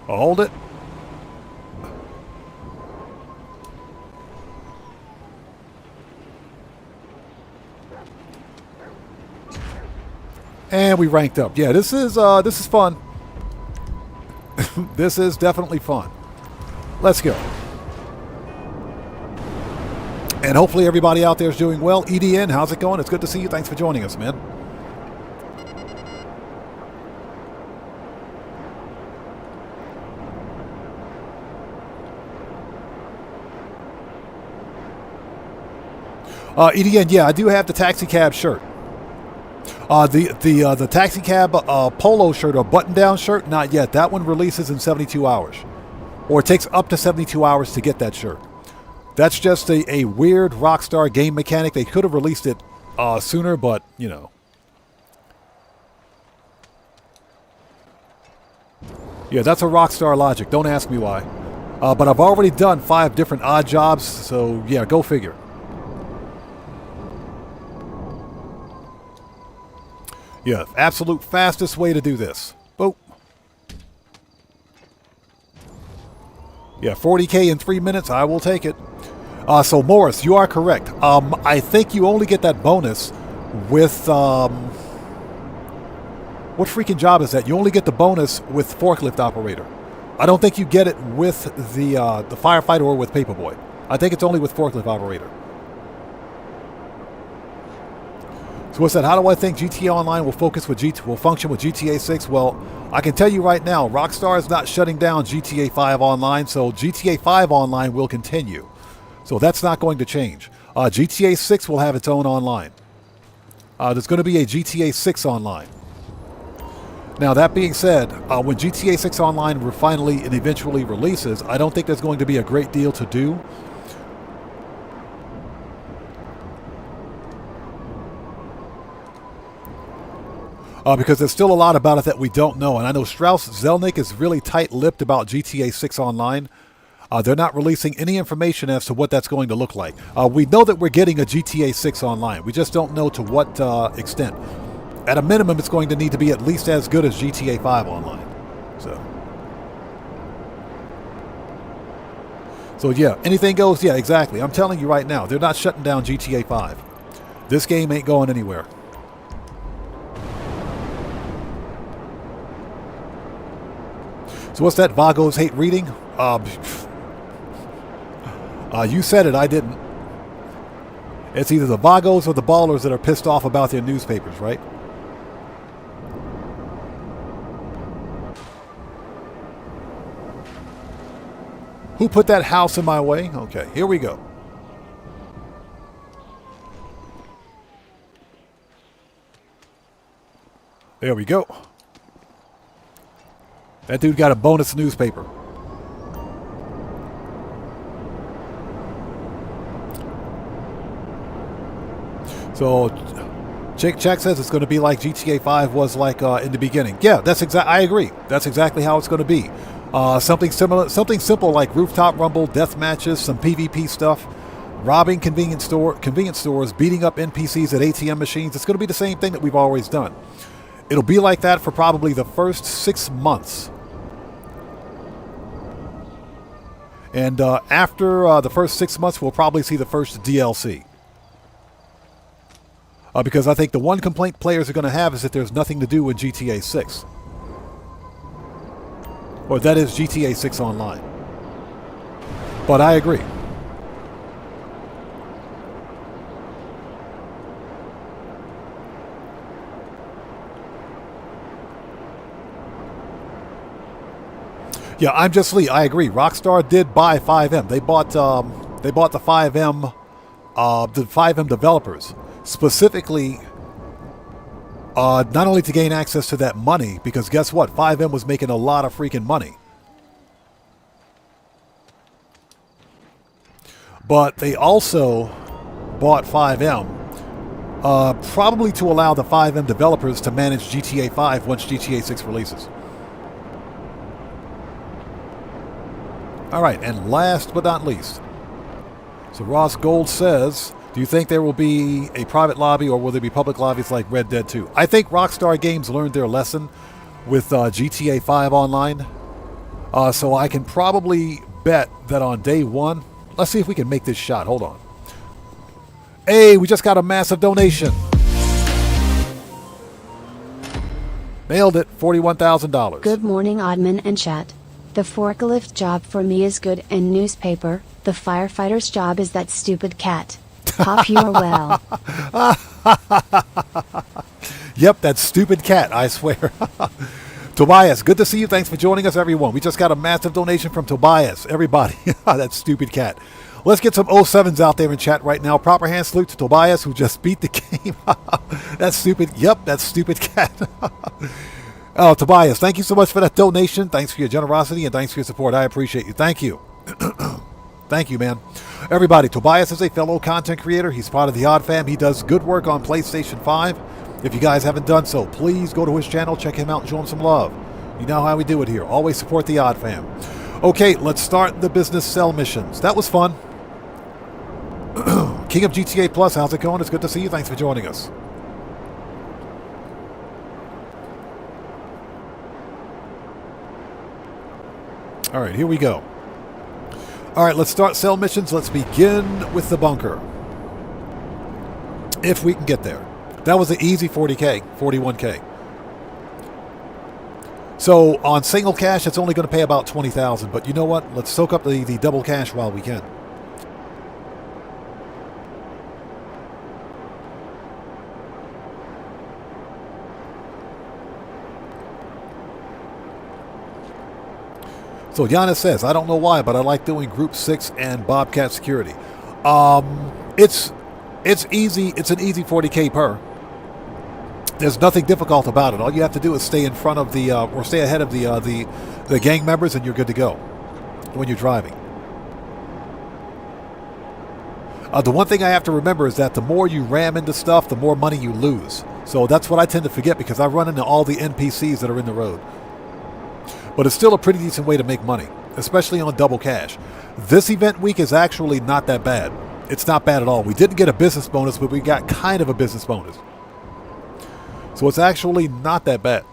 I'll hold it. And we ranked up. Yeah, this is fun. This is definitely fun. Let's go. And hopefully everybody out there is doing well. EDN, how's it going? It's good to see you. Thanks for joining us, man. EDN, yeah, I do have the taxi cab shirt. The taxi cab polo shirt or button-down shirt, not yet. That one releases in 72 hours. Or it takes up to 72 hours to get that shirt. That's just a weird Rockstar game mechanic. They could have released it sooner, but, you know. Yeah, that's a Rockstar logic. Don't ask me why. But I've already done 5 different odd jobs, so yeah, go figure. Yeah, absolute fastest way to do this. Boop. Yeah, 40K in 3 minutes. I will take it. So Morris, you are correct. I think you only get that bonus with what freaking job is that? You only get the bonus with forklift operator. I don't think you get it with the firefighter or with paperboy. I think it's only with forklift operator. So what's that? How do I think GTA Online will function with GTA 6? Well, I can tell you right now, Rockstar is not shutting down GTA 5 Online, so GTA 5 Online will continue. So that's not going to change. GTA 6 will have its own online. There's going to be a GTA 6 Online. Now, that being said, when GTA 6 Online finally and eventually releases, I don't think there's going to be a great deal to do. Because there's still a lot about it that we don't know. And I know Strauss Zelnick is really tight-lipped about GTA 6 Online. They're not releasing any information as to what that's going to look like. We know that we're getting a GTA 6 Online. We just don't know to what extent. At a minimum, it's going to need to be at least as good as GTA 5 Online. So yeah, anything goes. Yeah, exactly. I'm telling you right now, they're not shutting down GTA 5. This game ain't going anywhere. So what's that? Vagos hate reading? You said it, I didn't. It's either the Vagos or the ballers that are pissed off about their newspapers, right? Who put that house in my way? Okay, here we go. There we go. That dude got a bonus newspaper. So, Jake Check says it's going to be like GTA 5 was like in the beginning. Yeah, I agree. That's exactly how it's going to be. Something similar, something simple like rooftop rumble, death matches, some PvP stuff, robbing convenience stores, beating up NPCs at ATM machines. It's going to be the same thing that we've always done. It'll be like that for probably the first 6 months. And after the first 6 months, we'll probably see the first DLC. Because I think the one complaint players are going to have is that there's nothing to do in GTA 6. Or that is GTA 6 Online. But I agree. Yeah, I'm just Lee. I agree. Rockstar did buy 5M. They bought the 5M developers specifically, not only to gain access to that money, because guess what? 5M was making a lot of freaking money. But they also bought 5M probably to allow the 5M developers to manage GTA 5 once GTA 6 releases. All right, and last but not least, so Ross Gold says, do you think there will be a private lobby or will there be public lobbies like Red Dead 2? I think Rockstar Games learned their lesson with GTA 5 Online. So I can probably bet that on day one, let's see if we can make this shot. Hold on. Hey, we just got a massive donation. Nailed it, $41,000. Good morning, Oddman and chat. The forklift job for me is good and newspaper. The firefighter's job is that stupid cat. Hope you are well. Yep, that stupid cat, I swear. Tobias, good to see you. Thanks for joining us, everyone. We just got a massive donation from Tobias. Everybody, that stupid cat. Let's get some 07s out there in chat right now. Proper hand salute to Tobias, who just beat the game. That stupid, yep, that stupid cat. Oh, Tobias, thank you so much for that donation. Thanks for your generosity and thanks for your support. I appreciate you. Thank you. Thank you, man. Everybody, Tobias is a fellow content creator. He's part of the Odd Fam. He does good work on PlayStation 5. If you guys haven't done so, please go to his channel, check him out, and show him some love. You know how we do it here. Always support the Odd Fam. Okay, let's start the business sell missions. That was fun. King of GTA Plus, how's it going? It's good to see you. Thanks for joining us. All right, here we go. All right, let's start cell missions. Let's begin with the bunker. If we can get there. That was an easy 40K, 41K. So on single cash, it's only going to pay about 20,000. But you know what? Let's soak up the double cash while we can. So Giannis says, I don't know why, but I like doing Group 6 and Bobcat Security. It's easy. It's an easy 40K per. There's nothing difficult about it. All you have to do is stay in front of the or stay ahead of the gang members, and you're good to go when you're driving. The one thing I have to remember is that the more you ram into stuff, the more money you lose. So that's what I tend to forget because I run into all the NPCs that are in the road. But it's still a pretty decent way to make money, especially on double cash. This event week is actually not that bad. It's not bad at all. We didn't get a business bonus, but we got kind of a business bonus. So it's actually not that bad.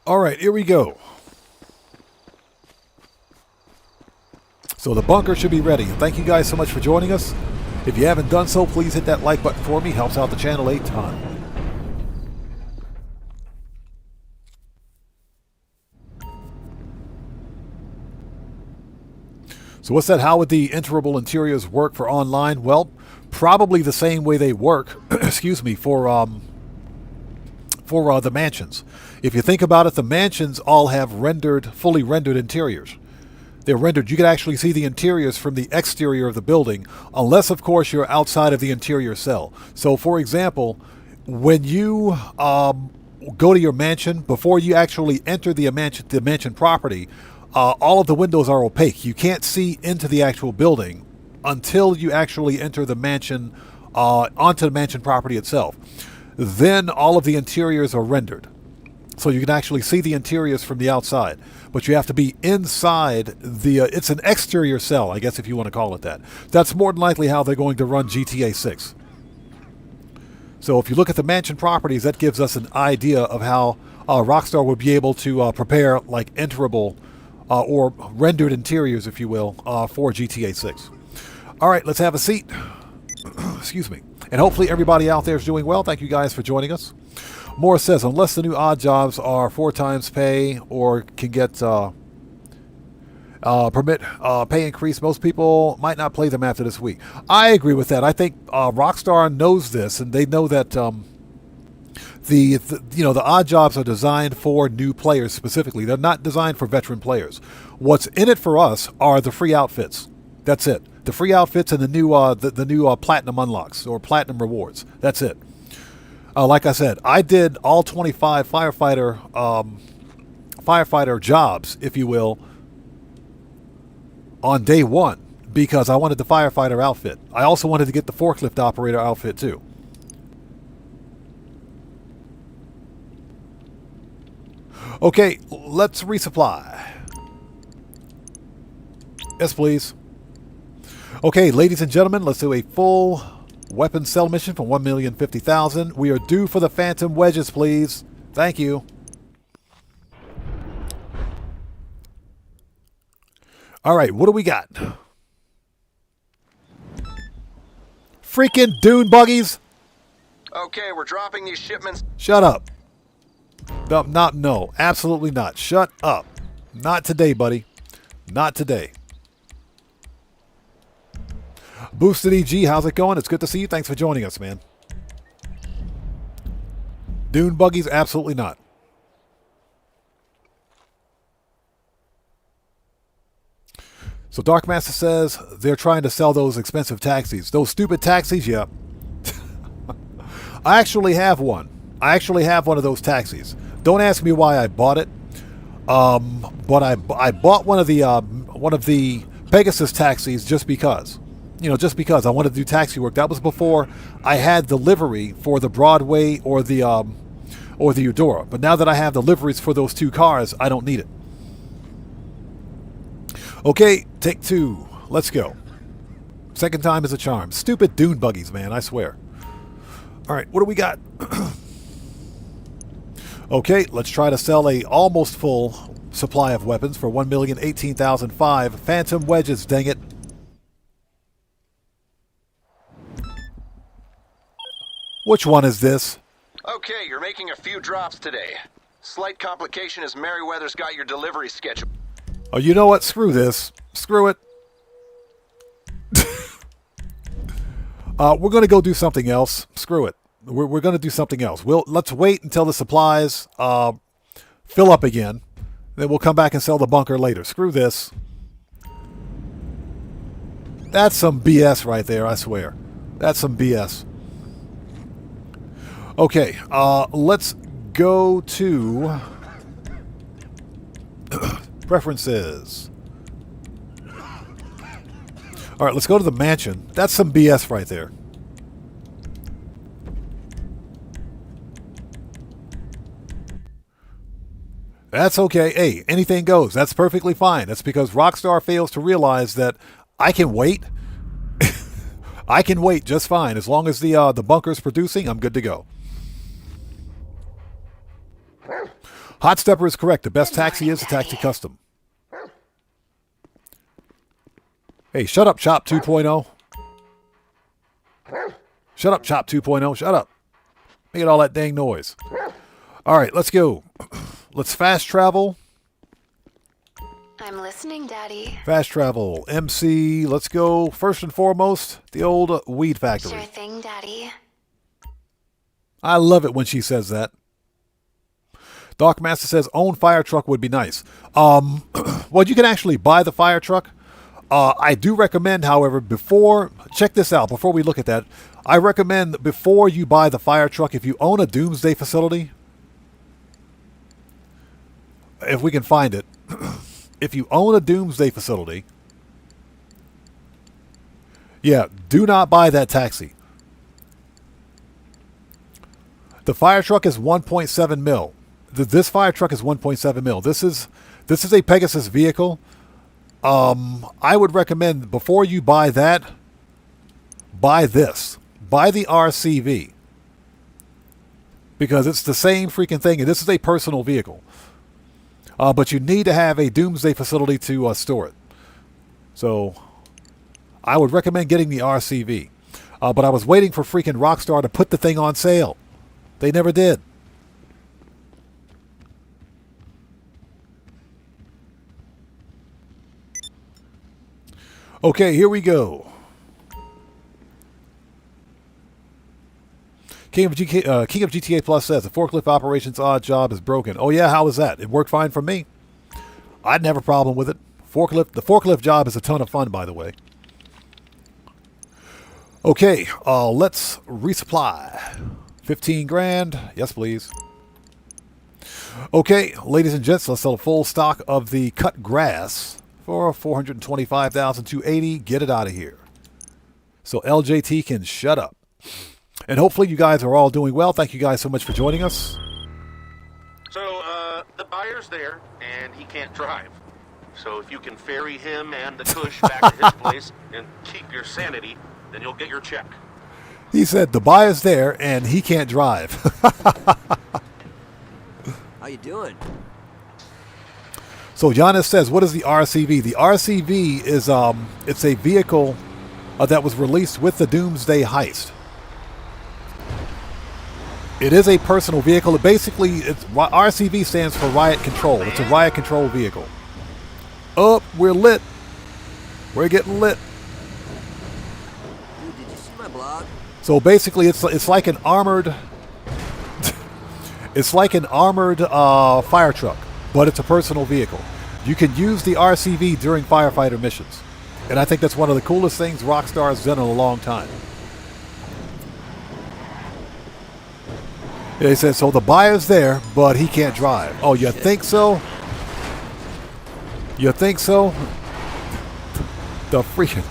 All right, here we go. So the bunker should be ready. And thank you guys so much for joining us. If you haven't done so, please hit that like button for me. Helps out the channel a ton. So what's that? How would the enterable interiors work for online? Well, probably the same way they work, excuse me, for the mansions. If you think about it, the mansions all have fully rendered interiors. They're rendered. You can actually see the interiors from the exterior of the building, unless, of course, you're outside of the interior cell. So, for example, when you go to your mansion, before you actually enter the mansion property, all of the windows are opaque. You can't see into the actual building until you actually enter the mansion, onto the mansion property itself. Then all of the interiors are rendered. So you can actually see the interiors from the outside. But you have to be inside it's an exterior cell, I guess, if you want to call it that. That's more than likely how they're going to run GTA 6. So if you look at the mansion properties, that gives us an idea of how Rockstar would be able to prepare like enterable or rendered interiors, if you will, for GTA 6. All right, let's have a seat. Excuse me. And hopefully everybody out there is doing well. Thank you guys for joining us. Morris says, unless the new odd jobs are 4 times pay or can get permit pay increase, most people might not play them after this week. I agree with that. I think Rockstar knows this, and they know that the odd jobs are designed for new players specifically. They're not designed for veteran players. What's in it for us are the free outfits. That's it. The free outfits and the new platinum unlocks or platinum rewards. That's it. Like I said, I did all 25 firefighter jobs, if you will, on day one because I wanted the firefighter outfit. I also wanted to get the forklift operator outfit too. Okay, let's resupply. Yes, please. Okay, ladies and gentlemen, let's do a full weapon sell mission for 1,050,000. We are due for the phantom wedges, please. Thank you. All right, what do we got? Freaking dune buggies. Okay, we're dropping these shipments. Shut up. No, absolutely not. Shut up. Not today, buddy. Not today. Boosted EG, how's it going? It's good to see you. Thanks for joining us, man. Dune buggies, absolutely not. So Dark Master says they're trying to sell those expensive taxis. Those stupid taxis, yeah. I actually have one. I actually have one of those taxis. Don't ask me why I bought it. But I bought one of the Pegasus taxis just because. Just because I wanted to do taxi work. That was before I had the livery for the Broadway or the Eudora. But now that I have the liveries for those two cars, I don't need it. Okay, take 2. Let's go. Second time is a charm. Stupid dune buggies, man, I swear. All right, what do we got? Okay, let's try to sell a almost full supply of weapons for 1,018,005 phantom wedges, dang it. Which one is this? Okay, you're making a few drops today. Slight complication is Merriweather's got your delivery schedule. Oh, you know what? Screw this. Screw it. We're going to go do something else. Screw it. We're going to do something else. Let's wait until the supplies fill up again. Then we'll come back and sell the bunker later. Screw this. That's some BS right there, I swear. That's some BS. Okay, let's go to preferences. All right, let's go to the mansion. That's some BS right there. That's okay. Hey, anything goes. That's perfectly fine. That's because Rockstar fails to realize that I can wait. I can wait just fine. As long as the bunker's producing, I'm good to go. Hot Stepper is correct. The best taxi is a taxi custom. Hey, shut up, Chop 2.0. Shut up, Chop 2.0. Shut up. Making all that dang noise. All right, let's go. Let's fast travel. I'm listening, Daddy. Fast travel. MC. Let's go. First and foremost, the old weed factory. Sure thing, Daddy. I love it when she says that. Darkmaster says own fire truck would be nice. Well, you can actually buy the fire truck. I do recommend, however, check this out, before we look at that, I recommend before you buy the fire truck, if you own a doomsday facility, if we can find it, if you own a doomsday facility, yeah, do not buy that taxi. The fire truck is 1.7 mil. This fire truck is 1.7 mil. This is a Pegasus vehicle. I would recommend before you buy that, buy this. Buy the RCV. Because it's the same freaking thing, and this is a personal vehicle. But you need to have a doomsday facility to store it. So, I would recommend getting the RCV. But I was waiting for freaking Rockstar to put the thing on sale. They never did. Okay, here we go. King of GTA Plus says the forklift operations odd job is broken. Oh yeah, how is that? It worked fine for me. I'd have a problem with it. The forklift job is a ton of fun, by the way. Okay, let's resupply. 15 grand. Yes, please. Okay, ladies and gents, let's sell a full stock of the cut grass for $425,280. Get it out of here. So LJT can shut up. And hopefully you guys are all doing well. Thank you guys so much for joining us. So, the buyer's there, and he can't drive. So if you can ferry him and the Kush back to his place and keep your sanity, then you'll get your check. He said the buyer's there, and he can't drive. How you doing? So Giannis says, what is the RCV? The RCV is it's a vehicle that was released with the Doomsday Heist. It is a personal vehicle. RCV stands for Riot Control. It's a Riot Control vehicle. Oh, we're lit. We're getting lit. Dude, did you see my blog? So basically, it's like an armored. It's like an armored fire truck, but it's a personal vehicle. You can use the RCV during firefighter missions, and I think that's one of the coolest things Rockstar has done in a long time. He says, so the buyer's there, but he can't drive. Oh, you think so? You think so? The freaking...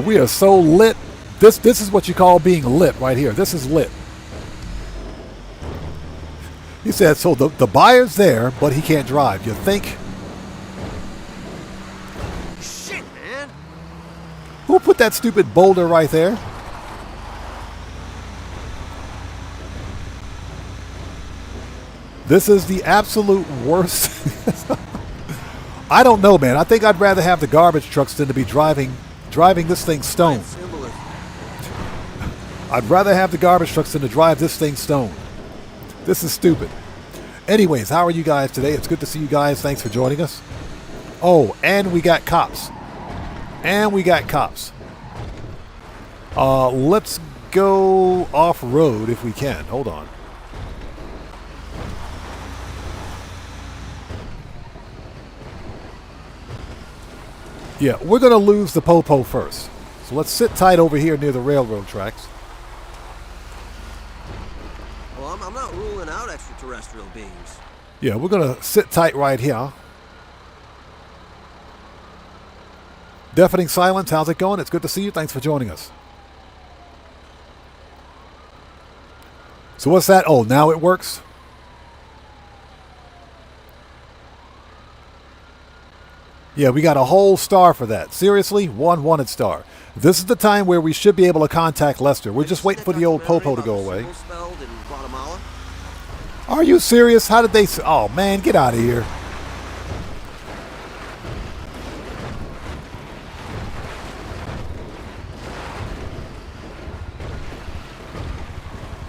We are so lit. This is what you call being lit right here. This is lit. He said, so the buyer's there, but he can't drive. You think? Shit, man. Who put that stupid boulder right there? This is the absolute worst. I don't know, man. I think I'd rather have the garbage trucks than to be driving this thing stone. I'd rather have the garbage trucks than to drive this thing stone. This is stupid. Anyways, how are you guys today? It's good to see you guys. Thanks for joining us. Oh, and we got cops. Let's go off-road if we can. Hold on. Yeah, we're going to lose the Popo first. So let's sit tight over here near the railroad tracks. Well, I'm not ruling out extraterrestrial beings. Yeah, we're going to sit tight right here. Deafening Silence, how's it going? It's good to see you. Thanks for joining us. So what's that? Oh, now it works? Yeah, we got a whole star for that. Seriously? One wanted star. This is the time where we should be able to contact Lester. We're just waiting for the old Popo to go away. Are you serious? How did they... Oh, man, get out of here.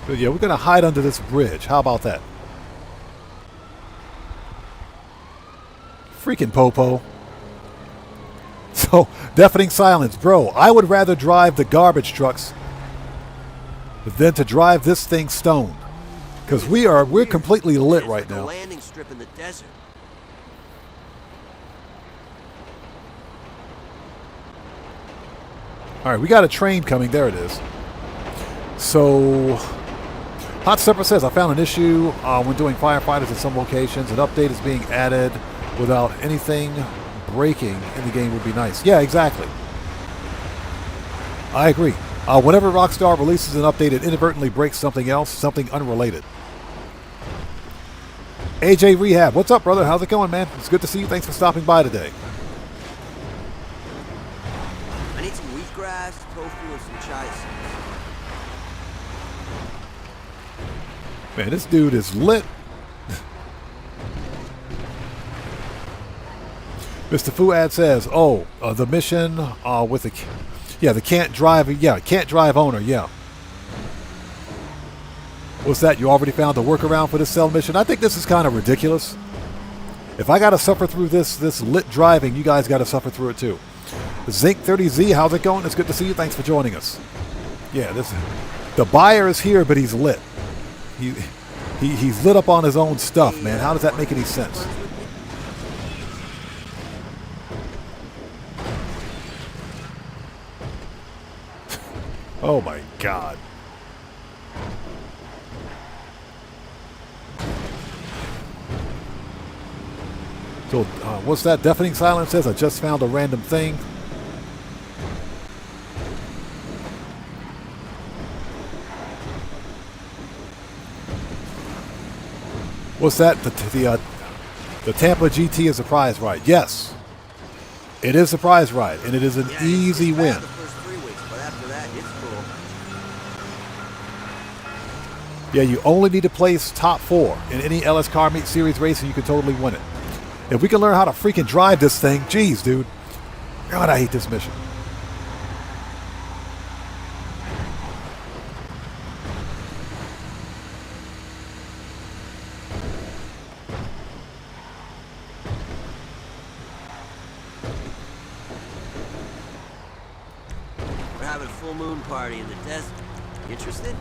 But yeah, we're going to hide under this bridge. How about that? Freaking Popo. So, Deafening Silence. Bro, I would rather drive the garbage trucks than to drive this thing stone. Because we're completely lit right now. Landing strip in the desert. Alright, we got a train coming. There it is. So, Hot Stepper says, I found an issue when doing firefighters at some locations. An update is being added without anything breaking in the game would be nice. Yeah, exactly. I agree. Whenever Rockstar releases an update, it inadvertently breaks something else, something unrelated. AJ Rehab, what's up, brother? How's it going, man? It's good to see you. Thanks for stopping by today. I need some wheatgrass, tofu, and some chives. Man, this dude is lit. Mr. Fuad says, oh, the mission with the... Yeah, the can't drive owner, yeah. What's that? You already found a workaround for this cell mission? I think this is kind of ridiculous. If I got to suffer through this lit driving, you guys got to suffer through it too. Zinc30Z, how's it going? It's good to see you. Thanks for joining us. Yeah, the buyer is here, but he's lit. He's lit up on his own stuff, man. How does that make any sense? Oh my God. So, what's that? Deafening Silence says, I just found a random thing. What's that? The Tampa GT is a prize ride. Yes. It is a prize ride, and it is an easy win. Yeah, you only need to place top 4 in any LS Car Meet Series race and you can totally win it. If we can learn how to freaking drive this thing, geez, dude. God, I hate this mission. We're having a full moon party in the desert. You interested?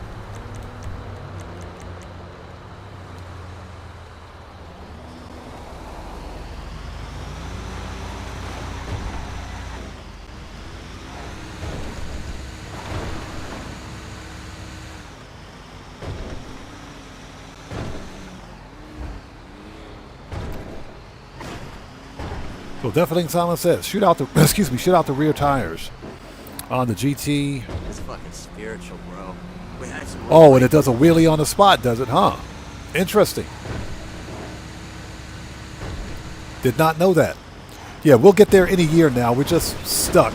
So Deafening Silence says, shoot out the rear tires on the GT. It's fucking spiritual, bro. We had some Oh, and it does a wheelie on the spot, does it? Huh? Interesting. Did not know that. Yeah, we'll get there in a year now. We're just stuck.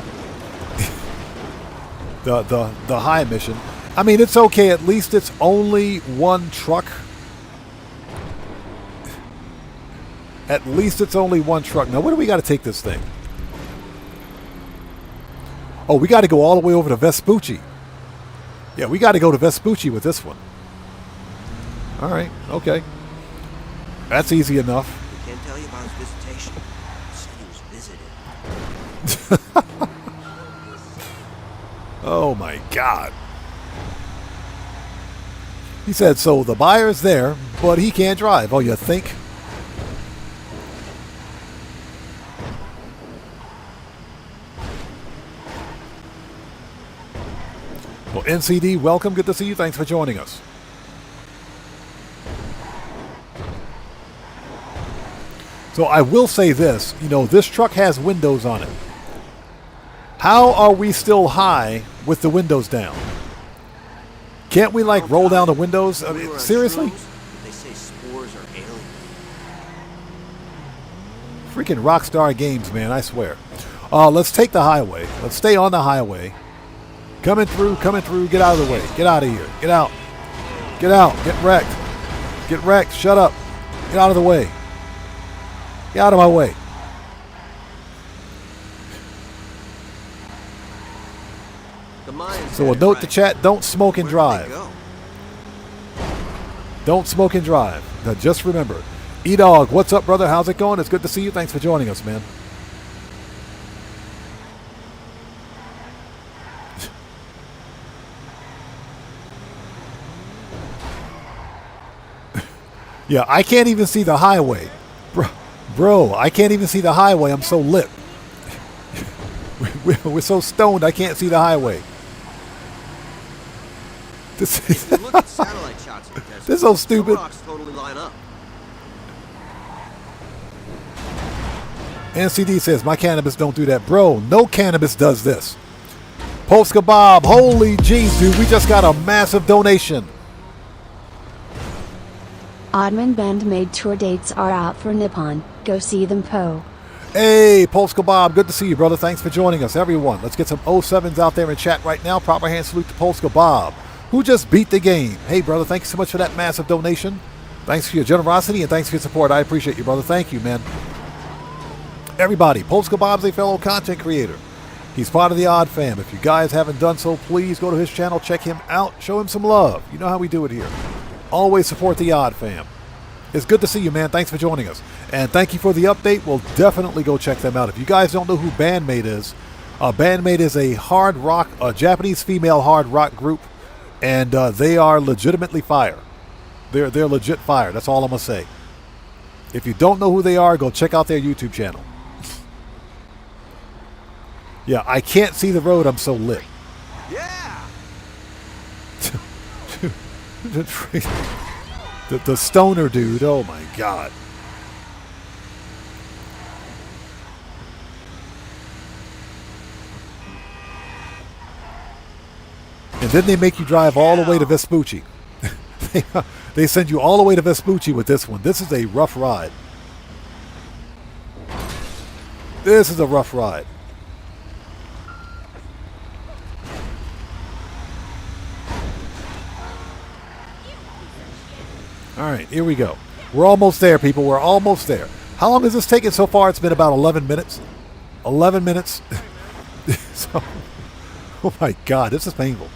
the high mission. I mean, it's okay. At least it's only one truck. At least it's only one truck. Now, where do we got to take this thing? Oh, we got to go all the way over to Vespucci. Yeah, we got to go to Vespucci with this one. All right, okay. That's easy enough. I can't tell you about his visitation. He said he was visited. Oh my God. He said, so the buyer's there, but he can't drive. Oh, you think? Well, NCD, welcome. Good to see you. Thanks for joining us. So I will say this, you know, this truck has windows on it. How are we still high with the windows down? Can't we like roll down the windows? I mean, seriously? They say spores are alien. Freaking Rockstar Games, man, I swear. Let's take the highway. Let's stay on the highway. Coming through, get out of the way. Get out of here. Get out. Get out. Get wrecked. Get wrecked. Shut up. Get out of the way. Get out of my way. So a note to chat, don't smoke and drive. Don't smoke and drive. Now just remember. E-Dog, what's up, brother? How's it going? It's good to see you. Thanks for joining us, man. Yeah, I can't even see the highway. Bro, I can't even see the highway. I'm so lit. We're so stoned, I can't see the highway. This Look at satellite shots of the desert. This is so stupid. The rocks totally line up. NCD says, my cannabis don't do that. Bro, no cannabis does this. Polska Bob, holy jeez, dude, we just got a massive donation. Oddman Band made tour dates are out for Nippon. Go see them, Po. Hey, Polska Bob, good to see you, brother. Thanks for joining us, everyone. Let's get some 07s out there in chat right now. Proper hand salute to Polska Bob, who just beat the game. Hey, brother, thanks so much for that massive donation. Thanks for your generosity and thanks for your support. I appreciate you, brother. Thank you, man. Everybody, Polska Bob's a fellow content creator. He's part of the Odd Fam. If you guys haven't done so, please go to his channel, check him out, show him some love. You know how we do it here. Always support the Odd Fam. It's good to see you, man. Thanks for joining us. And thank you for the update. We'll definitely go check them out. If you guys don't know who Bandmate is, Bandmate is a hard rock, a Japanese female hard rock group, and they are legitimately fire. They're legit fire. That's all I'm going to say. If you don't know who they are, go check out their YouTube channel. Yeah, I can't see the road. I'm so lit. Yeah. The stoner dude. Oh my God. And then they make you drive all the way to Vespucci. They send you all the way to Vespucci with this one. This is a rough ride. This is a rough ride. All right, here we go. We're almost there, people. We're almost there. How long has this taken so far? It's been about 11 minutes. 11 minutes. So, oh my God, this is painful.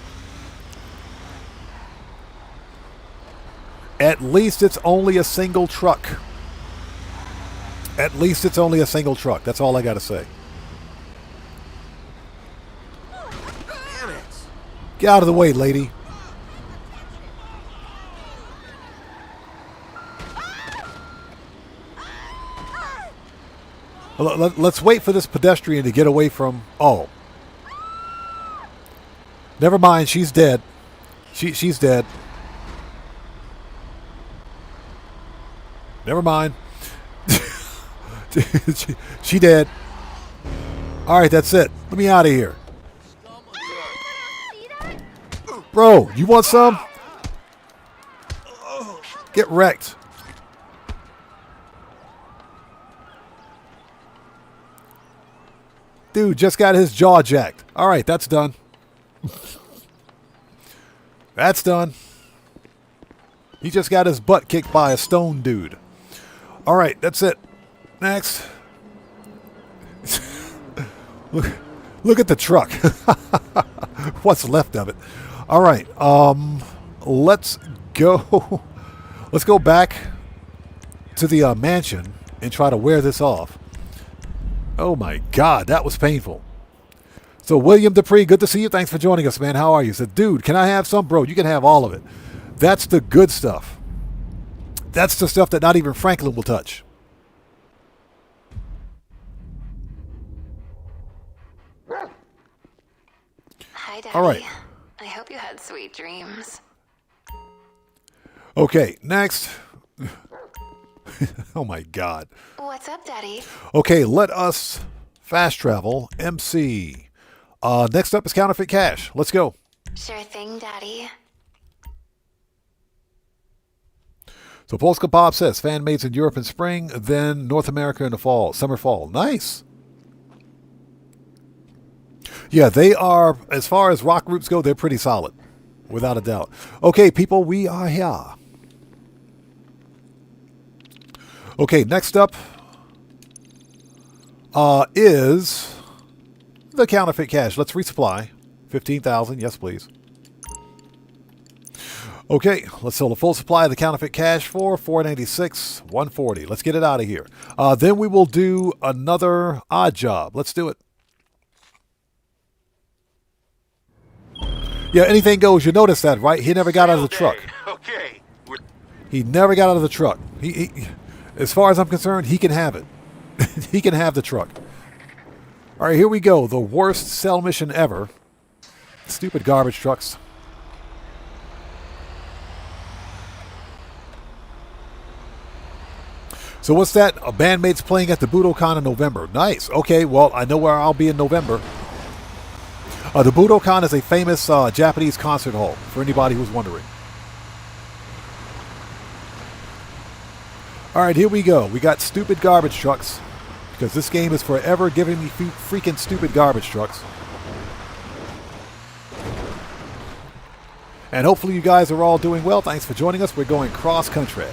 At least it's only a single truck. At least it's only a single truck. That's all I got to say. Damn it. Get out of the way, lady. Let's wait for this pedestrian to get away from... Oh. Never mind. She's dead. She's dead. Never mind. she dead. All right, that's it. Let me out of here. Bro, you want some? Get wrecked. Dude just got his jaw jacked. All right, that's done. That's done. He just got his butt kicked by a stone dude. All right, that's it. Next. Look at the truck. What's left of it. All right. Let's go. Let's go back to the mansion and try to wear this off. Oh my God, that was painful. So William Dupree, good to see you. Thanks for joining us, man. How are you? Said, dude, can I have some? Bro, you can have all of it. That's the good stuff. That's the stuff that not even Franklin will touch. Hi, Daddy. All right. I hope you had sweet dreams. Okay, next. Oh my God. What's up, Daddy? Okay, let us fast travel. MC. Next up is counterfeit cash. Let's go. Sure thing, Daddy. So Polska Pop says fan mates in Europe in spring, then North America in the fall, summer fall. Nice. Yeah, they are, as far as rock groups go, they're pretty solid, without a doubt. Okay, people, we are here. Okay, next up is the counterfeit cash. Let's resupply. 15,000, yes please. Okay, let's sell the full supply of the counterfeit cash for 496, 140. Let's get it out of here. Then we will do another odd job. Let's do it. Yeah, anything goes. You notice that, right? He never got out of the truck. Okay. He never got out of the truck. He, as far as I'm concerned, he can have it. He can have the truck. All right, here we go. The worst cell mission ever. Stupid garbage trucks. So what's that? A bandmate's playing at the Budokan in November. Nice. Okay, well, I know where I'll be in November. The Budokan is a famous Japanese concert hall, for anybody who's wondering. All right, here we go. We got stupid garbage trucks, because this game is forever giving me freaking stupid garbage trucks. And hopefully you guys are all doing well. Thanks for joining us. We're going cross-country.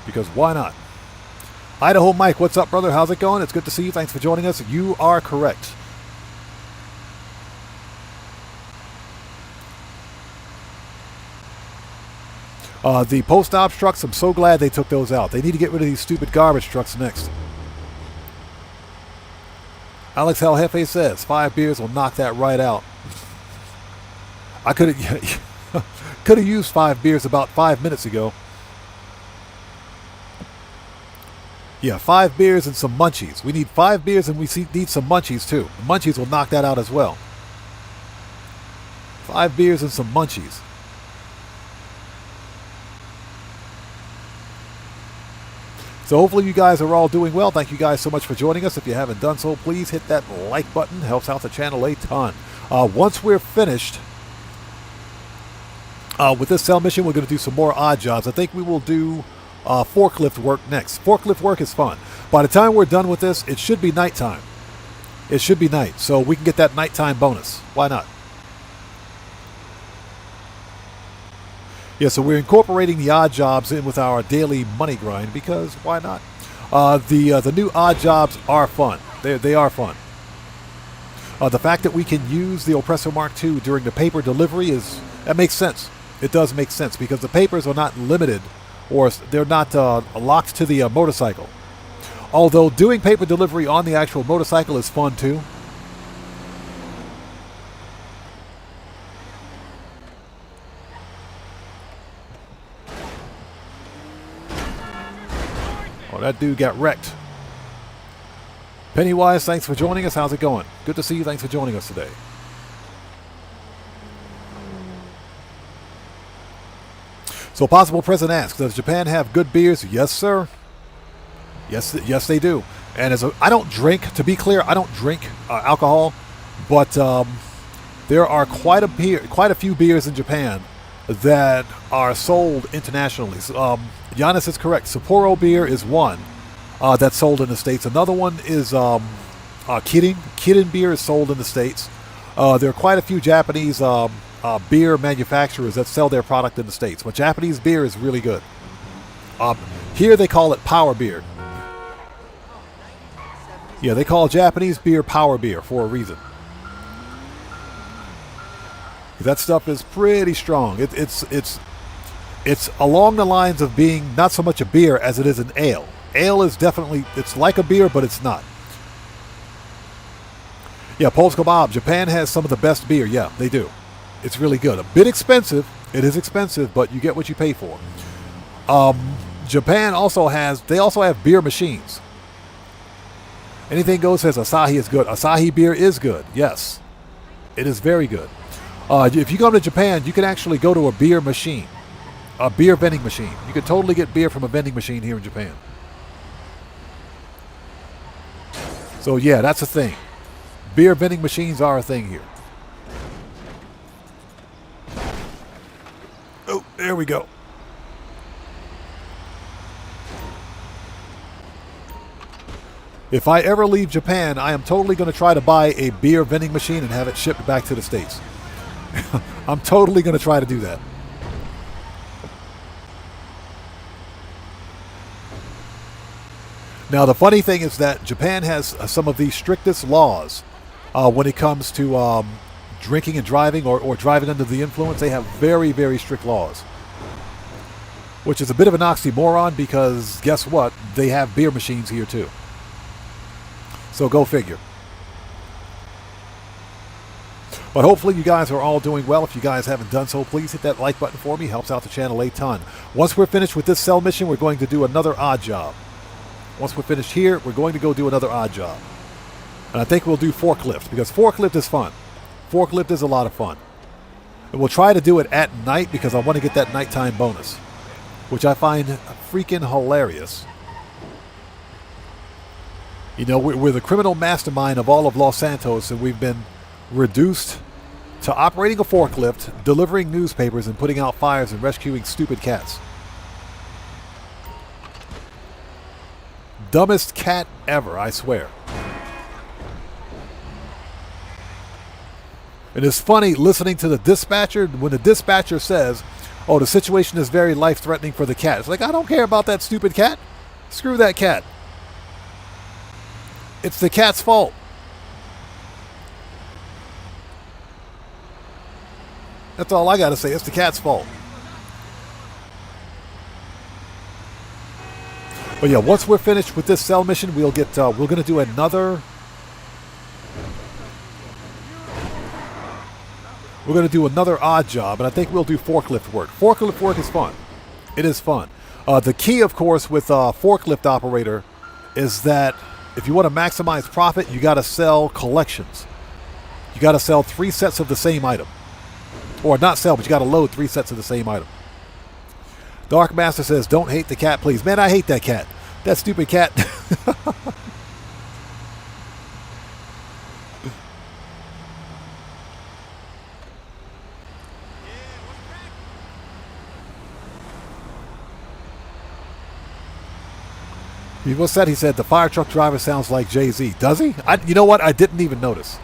Because why not? Idaho Mike, what's up, brother? How's it going? It's good to see you. Thanks for joining us. You are correct. The post-ops trucks, I'm so glad they took those out. They need to get rid of these stupid garbage trucks next. Alex El Jefe says, 5 beers will knock that right out. I could have used 5 beers about 5 minutes ago. Yeah, 5 beers and some munchies. We need 5 beers and we need some munchies too. The munchies will knock that out as well. 5 beers and some munchies. So hopefully you guys are all doing well. Thank you guys so much for joining us. If you haven't done so, please hit that like button. Helps out the channel a ton. Once we're finished with this cell mission, we're going to do some more odd jobs. I think we will do forklift work next. Forklift work is fun. By the time we're done with this, it should be nighttime. It should be night, so we can get that nighttime bonus. Why not? Yeah, so we're incorporating the odd jobs in with our daily money grind because why not? The new odd jobs are fun. They are fun. The fact that we can use the Oppressor Mark II during the paper delivery that makes sense. It does make sense because the papers are not limited or they're not locked to the motorcycle. Although doing paper delivery on the actual motorcycle is fun too. Oh, that dude got wrecked. Pennywise, thanks for joining us. How's it going? Good to see you. Thanks for joining us today. So Possible President asks, does Japan have good beers? Yes, sir. Yes, they do. And I don't drink, to be clear, I don't drink alcohol, but there are quite a few beers in Japan that are sold internationally. Giannis is correct. Sapporo beer is one that's sold in the States. Another one is Kirin. Kirin beer is sold in the States. There are quite a few Japanese beer manufacturers that sell their product in the States. But Japanese beer is really good. Here they call it power beer. Yeah, they call Japanese beer power beer for a reason. That stuff is pretty strong. It's along the lines of being not so much a beer as it is an ale. Ale is definitely, it's like a beer, but it's not. Yeah, Polska Bob, Japan has some of the best beer. Yeah, they do. It's really good. A bit expensive. It is expensive, but you get what you pay for. Japan also have beer machines. Anything Goes says Asahi is good. Asahi beer is good. Yes, it is very good. If you come to Japan, you can actually go to a beer machine, a beer vending machine. You can totally get beer from a vending machine here in Japan. So yeah, that's a thing. Beer vending machines are a thing here. Oh, there we go. If I ever leave Japan, I am totally going to try to buy a beer vending machine and have it shipped back to the States. I'm totally going to try to do that. Now, the funny thing is that Japan has some of the strictest laws when it comes to drinking and driving or driving under the influence. They have very, very strict laws. Which is a bit of an oxymoron because guess what? They have beer machines here too. So go figure. But hopefully you guys are all doing well. If you guys haven't done so, please hit that like button for me. Helps out the channel a ton. Once we're finished with this cell mission, we're going to do another odd job. Once we're finished here, we're going to go do another odd job. And I think we'll do forklift because forklift is fun. Forklift is a lot of fun. And we'll try to do it at night because I want to get that nighttime bonus, which I find freaking hilarious. You know, we're the criminal mastermind of all of Los Santos, and we've been reduced to operating a forklift, delivering newspapers, and putting out fires and rescuing stupid cats. Dumbest cat ever, I swear. It is funny listening to the dispatcher when the dispatcher says, oh, the situation is very life-threatening for the cat. It's like, I don't care about that stupid cat. Screw that cat. It's the cat's fault. That's all I got to say. It's the cat's fault. But yeah, once we're finished with this cell mission, we'll get. We're going to do another. We're going to do another odd job, and I think we'll do forklift work. Forklift work is fun. It is fun. The key, of course, with forklift operator is that if you want to maximize profit, you got to sell collections. You got to sell 3 sets of the same item. Or not sell, but you got to load 3 sets of the same item. Dark Master says, don't hate the cat, please. Man, I hate that cat. That stupid cat. What's that? He said, the fire truck driver sounds like Jay-Z. Does he? You know what? I didn't even notice.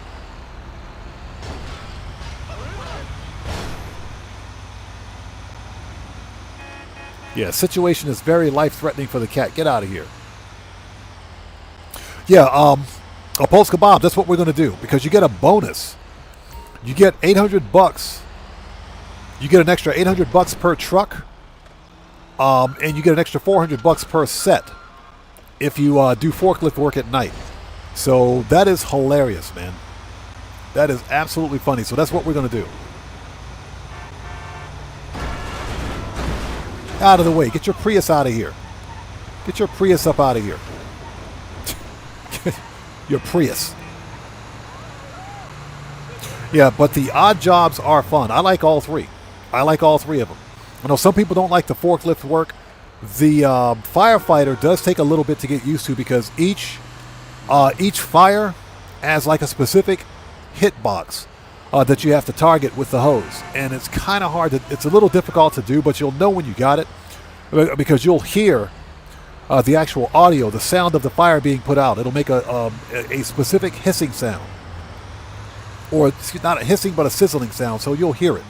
Yeah, situation is very life-threatening for the cat. Get out of here. Yeah, a Polska Bob, that's what we're going to do. Because you get a bonus. You get $800. You get an extra $800 per truck. And you get an extra $400 per set if you do forklift work at night. So that is hilarious, man. That is absolutely funny. So that's what we're going to do. Out of the way. Get your Prius out of here. Get your Prius up out of here. Your Prius. Yeah, but the odd jobs are fun. I like all 3. I like all 3 of them. I know some people don't like the forklift work. The firefighter does take a little bit to get used to because each fire has like a specific hitbox that you have to target with the hose, and it's kind of hard. It's a little difficult to do, but you'll know when you got it because you'll hear the actual audio, the sound of the fire being put out. It'll make a specific hissing sound. or it's not a hissing, but a sizzling sound, so you'll hear it.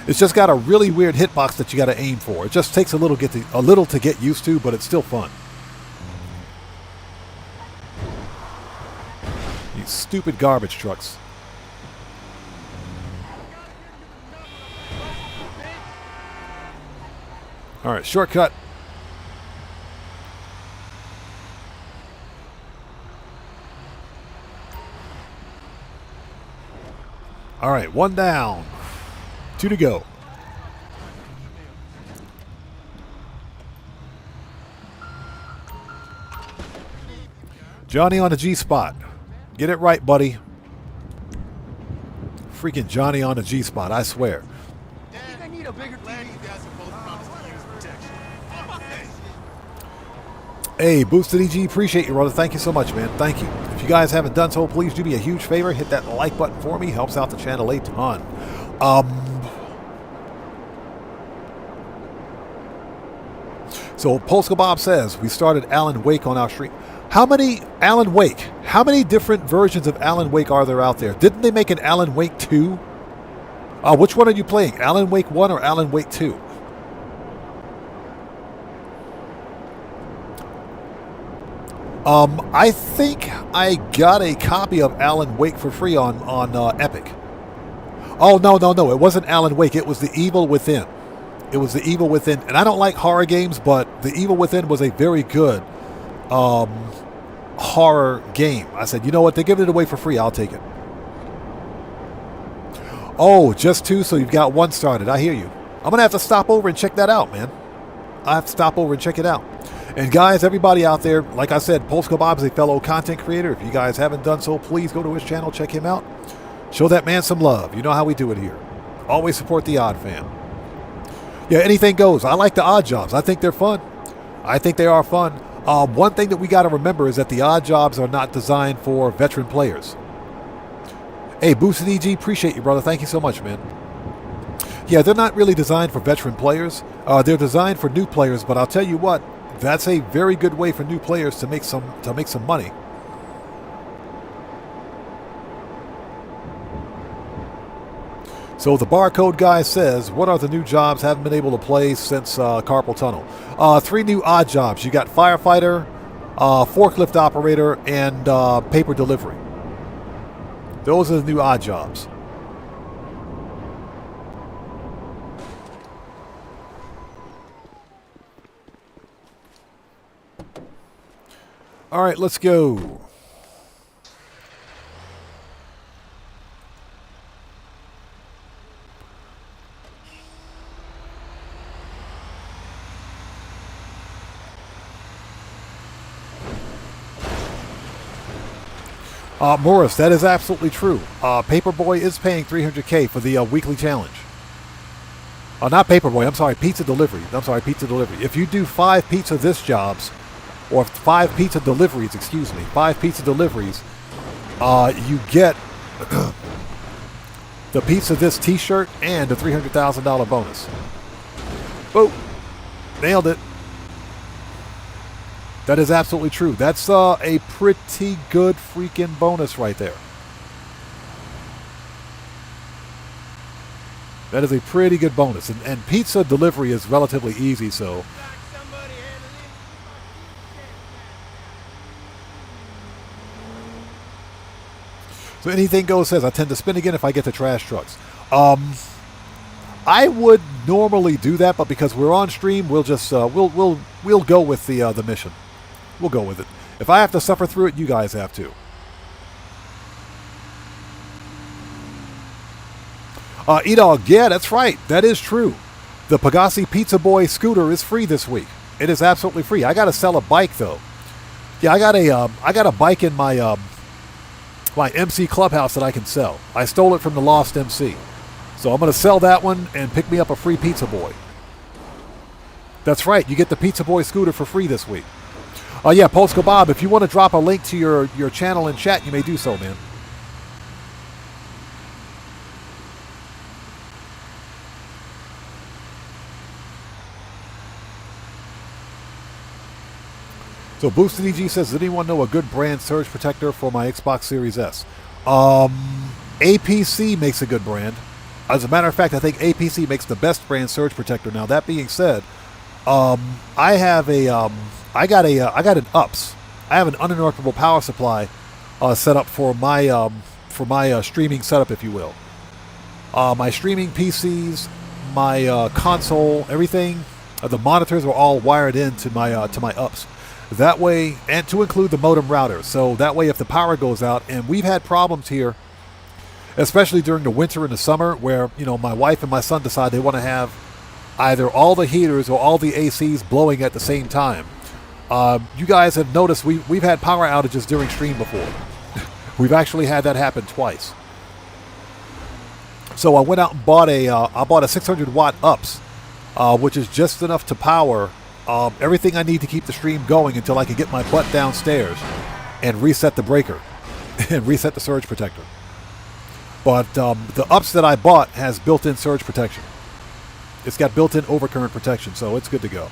It's just got a really weird hitbox that you got to aim for. It just takes a little to get used to, but it's still fun. These stupid garbage trucks. All right, shortcut. All right, 1 down. 2 to go. Johnny on the G spot. Get it right, buddy. Freaking Johnny on the G spot, I swear. Hey, Boosted EG, appreciate you, brother. Thank you so much, man. Thank you. If you guys haven't done so, please do me a huge favor. Hit that like button for me. Helps out the channel a ton. So Polska Bob says, we started Alan Wake on our stream. How many Alan Wake? How many different versions of Alan Wake are there out there? Didn't they make an Alan Wake 2? Which one are you playing? Alan Wake 1 or Alan Wake 2? I think I got a copy of Alan Wake for free on Epic. Oh, no. It wasn't Alan Wake. It was The Evil Within. It was The Evil Within. And I don't like horror games, but The Evil Within was a very good horror game. I said, you know what? They're giving it away for free. I'll take it. Oh, just 2, so you've got 1 started. I hear you. I'm going to have to stop over and check that out, man. I have to stop over and check it out. And guys, everybody out there, like I said, Polska Bob is a fellow content creator. If you guys haven't done so, please go to his channel, check him out. Show that man some love. You know how we do it here. Always support the Odd Fam. Yeah, anything goes. I like the odd jobs. I think they're fun. I think they are fun. One thing that we got to remember is that the odd jobs are not designed for veteran players. Hey, Boosted EG, appreciate you, brother. Thank you so much, man. Yeah, they're not really designed for veteran players. They're designed for new players, but I'll tell you what, that's a very good way for new players to make some money. So the barcode guy says, what are the new jobs haven't been able to play since Carpal Tunnel? 3 new odd jobs. You got firefighter, forklift operator, and paper delivery. Those are the new odd jobs. All right, let's go. Morris, that is absolutely true. Paperboy is paying $300K for the weekly challenge. Not Paperboy, I'm sorry, Pizza Delivery. If you do 5 pizza this jobs, or 5 pizza deliveries, 5 pizza deliveries, you get the Pizza This t-shirt and a $300,000 bonus. Boom. Nailed it. That is absolutely true. That's a pretty good freaking bonus right there. That is a pretty good bonus. And pizza delivery is relatively easy, so... So anything goes says, I tend to spin again if I get the trash trucks. I would normally do that, but because we're on stream, we'll just we'll go with the mission. We'll go with it. If I have to suffer through it, you guys have to. E-Dog, yeah, that's right. That is true. The Pagasi Pizza Boy scooter is free this week. It is absolutely free. I got to sell a bike though. Yeah, I got a bike in my my MC Clubhouse that I can sell. I stole it from the Lost MC. So I'm going to sell that one and pick me up a free Pizza Boy. That's right. You get the Pizza Boy scooter for free this week. Yeah, Polska Bob, if you want to drop a link to your channel in chat, you may do so, man. So Boosted EG says, does anyone know a good brand surge protector for my Xbox Series S? APC makes a good brand. As a matter of fact, I think APC makes the best brand surge protector. Now that being said, I have I got an UPS. I have an uninterruptible power supply set up for my streaming setup, if you will. My streaming PCs, my console, everything, the monitors are all wired into my UPS. That way, and to include the modem router. So that way, if the power goes out, and we've had problems here, especially during the winter and the summer, where my wife and my son decide they want to have either all the heaters or all the ACs blowing at the same time. You guys have noticed we've had power outages during stream before. We've actually had that happen twice. So I went out and bought a 600 watt UPS, which is just enough to power everything I need to keep the stream going until I can get my butt downstairs and reset the breaker and reset the surge protector. But the UPS that I bought has built-in surge protection. It's got built-in overcurrent protection, so it's good to go.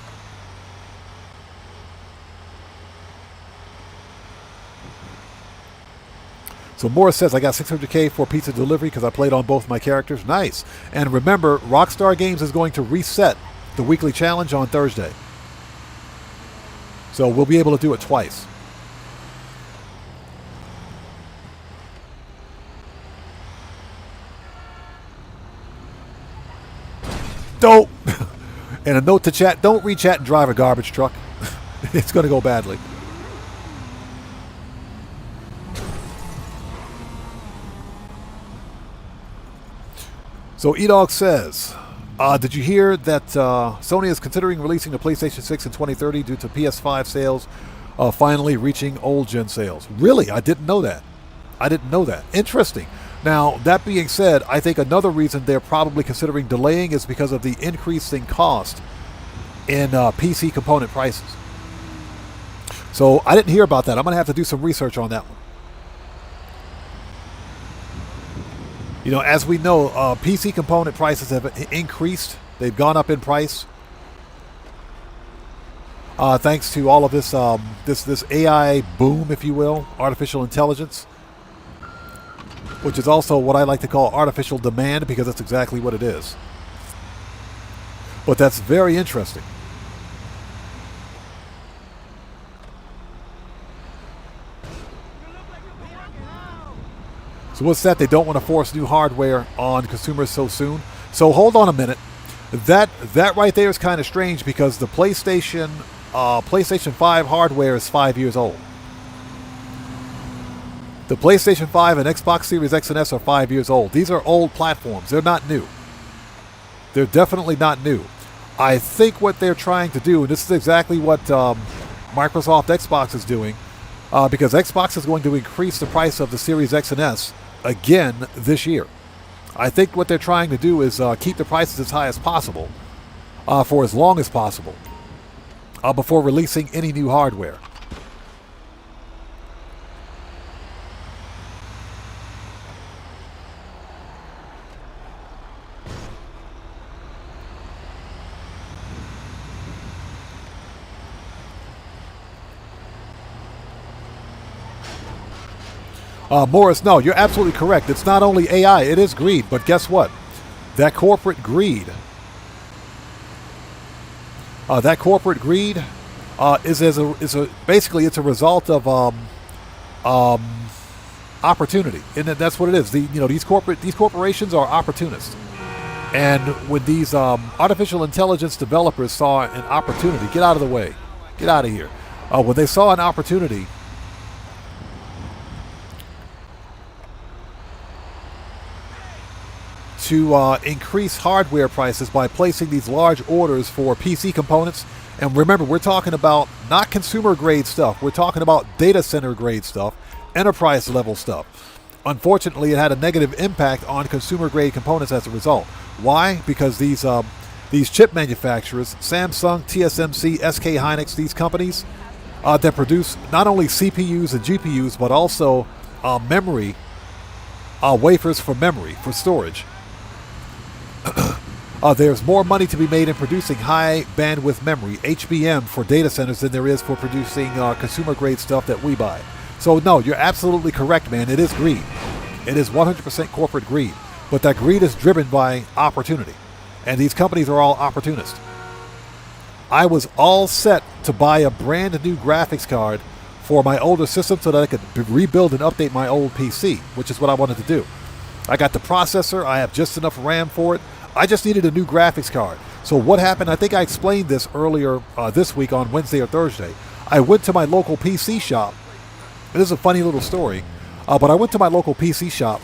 So Morris says, I got 600K for pizza delivery because I played on both my characters. Nice. And remember, Rockstar Games is going to reset the weekly challenge on Thursday. So we'll be able to do it twice. Don't. And a note to chat, don't re-chat and drive a garbage truck. It's going to go badly. So Edog says, did you hear that Sony is considering releasing the PlayStation 6 in 2030 due to PS5 sales finally reaching old-gen sales? Really? I didn't know that. Interesting. Now, that being said, I think another reason they're probably considering delaying is because of the increasing cost in PC component prices. So I didn't hear about that. I'm going to have to do some research on that one. As we know, PC component prices have increased. They've gone up in price. Thanks to all of this this AI boom, if you will, artificial intelligence, which is also what I like to call artificial demand, because that's exactly what it is. But that's very interesting. So what's that? They don't want to force new hardware on consumers so soon. So hold on a minute. That right there is kind of strange, because the PlayStation 5 hardware is 5 years old. The PlayStation 5 and Xbox Series X and S are 5 years old. These are old platforms. They're not new. They're definitely not new. I think what they're trying to do, and this is exactly what Microsoft Xbox is doing, because Xbox is going to increase the price of the Series X and S again this year. I think what they're trying to do is keep the prices as high as possible for as long as possible before releasing any new hardware. Morris, no, you're absolutely correct. It's not only AI, it is greed. But guess what? That corporate greed is basically it's a result of opportunity, and that's what it is. These corporations are opportunists, and when these artificial intelligence developers saw an opportunity, get out of the way, get out of here. When they saw an opportunity to increase hardware prices by placing these large orders for PC components. And remember, we're talking about not consumer grade stuff. We're talking about data center grade stuff, enterprise level stuff. Unfortunately, it had a negative impact on consumer grade components as a result. Why? Because these chip manufacturers, Samsung, TSMC, SK Hynix, these companies that produce not only CPUs and GPUs, but also memory, wafers for memory, for storage. There's more money to be made in producing high bandwidth memory, HBM, for data centers than there is for producing consumer grade stuff that we buy. So no, you're absolutely correct, man. It is greed. It is 100% corporate greed. But that greed is driven by opportunity. And these companies are all opportunists. I was all set to buy a brand new graphics card for my older system so that I could rebuild and update my old PC, which is what I wanted to do. I got the processor. I have just enough RAM for it. I just needed a new graphics card. So what happened, I think I explained this earlier this week on Wednesday or Thursday. I went to my local PC shop. This is a funny little story, but I went to my local PC shop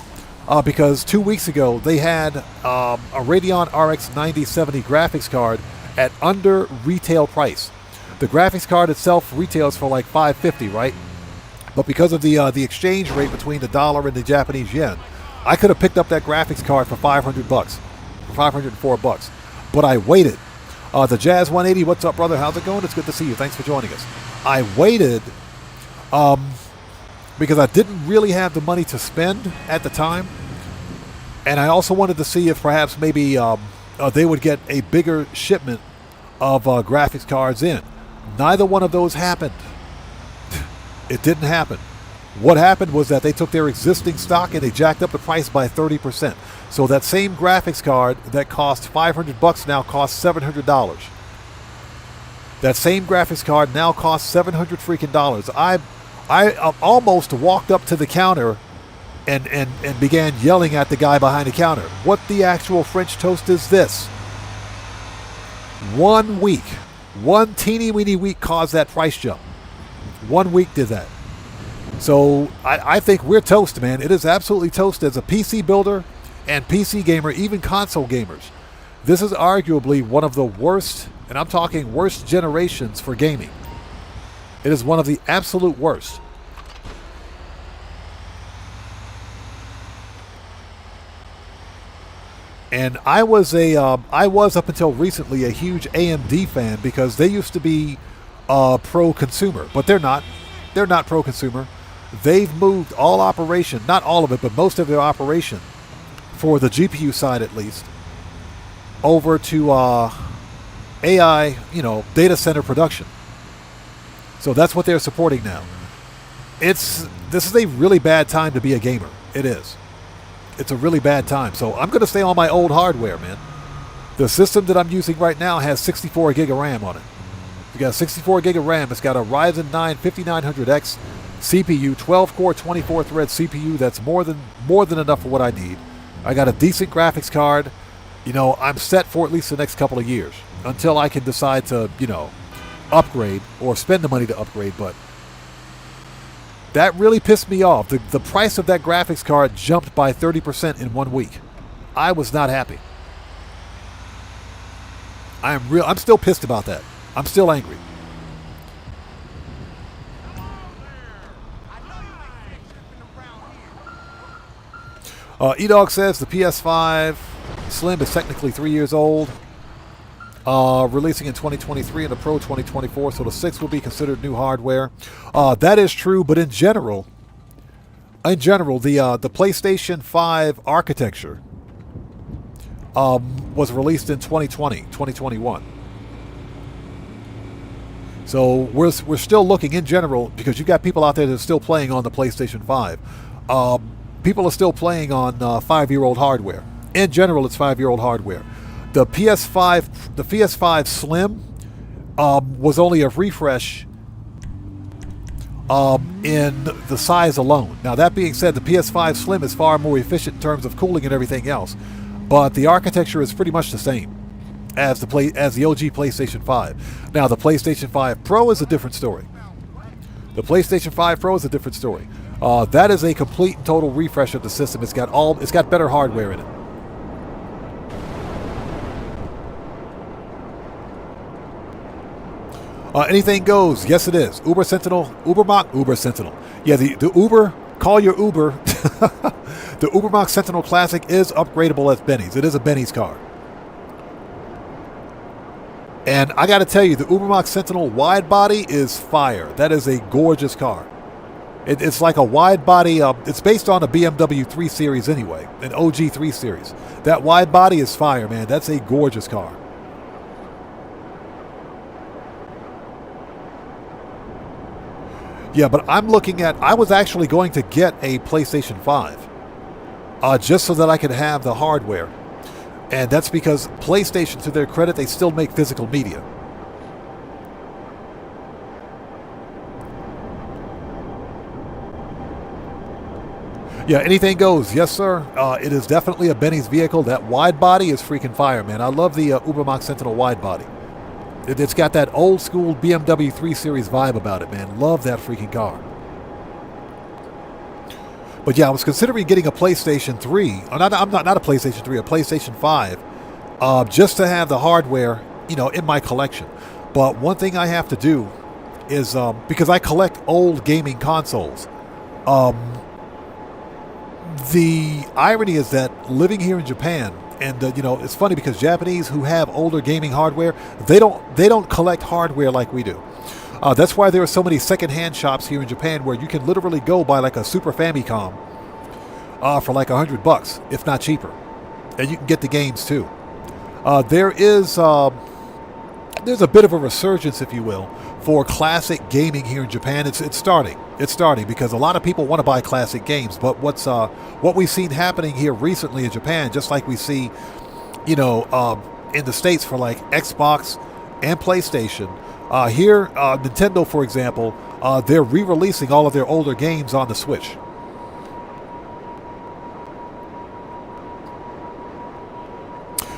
because 2 weeks ago they had a Radeon RX 9070 graphics card at under retail price. The graphics card itself retails for like $550, right? But because of the exchange rate between the dollar and the Japanese yen, I could have picked up that graphics card for $500, for $504. But I waited. The Jazz 180, what's up, brother? How's it going? It's good to see you. Thanks for joining us. I waited because I didn't really have the money to spend at the time, and I also wanted to see if perhaps maybe they would get a bigger shipment of graphics cards in. Neither one of those happened. It didn't happen. What happened was that they took their existing stock and they jacked up the price by 30%. So that same graphics card that cost $500 now costs $700. That same graphics card now costs $700 freaking dollars. I almost walked up to the counter and began yelling at the guy behind the counter. What the actual French toast is this? 1 week. One teeny weeny week caused that price jump. 1 week did that. So I think we're toast, man. It is absolutely toast as a PC builder and PC gamer, even console gamers. This is arguably one of the worst, and I'm talking worst generations for gaming. It is one of the absolute worst. And I was up until recently a huge AMD fan because they used to be pro-consumer, but they're not. They're not pro-consumer. They've moved all operation, not all of it, but most of their operation, for the GPU side at least, over to AI, data center production. So that's what they're supporting now. This is a really bad time to be a gamer. It is. It's a really bad time. So I'm going to stay on my old hardware, man. The system that I'm using right now has 64 gig of RAM on it. It's got 64 gig of RAM. It's got a Ryzen 9 5900X CPU, 12-core, 24-thread CPU. That's more than enough for what I need. I got a decent graphics card. I'm set for at least the next couple of years until I can decide to, upgrade or spend the money to upgrade. But that really pissed me off. The price of that graphics card jumped by 30% in 1 week. I was not happy. I'm still pissed about that. I'm still angry. E-Dog says the PS5 Slim is technically 3 years old. Releasing in 2023 and the Pro 2024, so the 6 will be considered new hardware. That is true, but in general, the PlayStation 5 architecture was released in 2021. So we're still looking in general, because you've got people out there that are still playing on the PlayStation 5. People are still playing on 5-year-old hardware. In general, it's 5-year-old hardware. The PS5 Slim was only a refresh in the size alone. Now, that being said, the PS5 Slim is far more efficient in terms of cooling and everything else, but the architecture is pretty much the same as the OG PlayStation 5. Now, the PlayStation 5 Pro is a different story. The PlayStation 5 Pro is a different story. That is a complete and total refresh of the system. It's got better hardware in it. Anything goes. Yes, it is. Uber Sentinel. Uber Sentinel. Yeah, the Uber. Call your Uber. The Ubermax Sentinel Classic is upgradable at Benny's. It is a Benny's car. And I got to tell you, the Ubermax Sentinel wide body is fire. That is a gorgeous car. It's like a wide body. It's based on a BMW 3 Series anyway, an OG 3 Series. That wide body is fire, man. That's a gorgeous car. Yeah, but I was actually going to get a PlayStation 5. just so that I can have the hardware. And that's because PlayStation, to their credit, they still make physical media. Yeah, anything goes. Yes, sir. It is definitely a Benny's vehicle. That wide body is freaking fire, man. I love the Ubermax Sentinel wide body. It's got that old school BMW 3 Series vibe about it, man. Love that freaking car. But yeah, I was considering getting a PlayStation 3. Not a PlayStation 3, a PlayStation 5, just to have the hardware, in my collection. But one thing I have to do is, because I collect old gaming consoles, the irony is that living here in Japan, and it's funny because Japanese who have older gaming hardware, they don't collect hardware like we do. That's why there are so many secondhand shops here in Japan where you can literally go buy like a Super Famicom for like $100, if not cheaper, and you can get the games too. There's a bit of a resurgence, if you will, for classic gaming here in Japan. It's starting because a lot of people want to buy classic games. But what we've seen happening here recently in Japan, just like we see, in the States for like Xbox and PlayStation, here Nintendo, for example, they're re-releasing all of their older games on the Switch.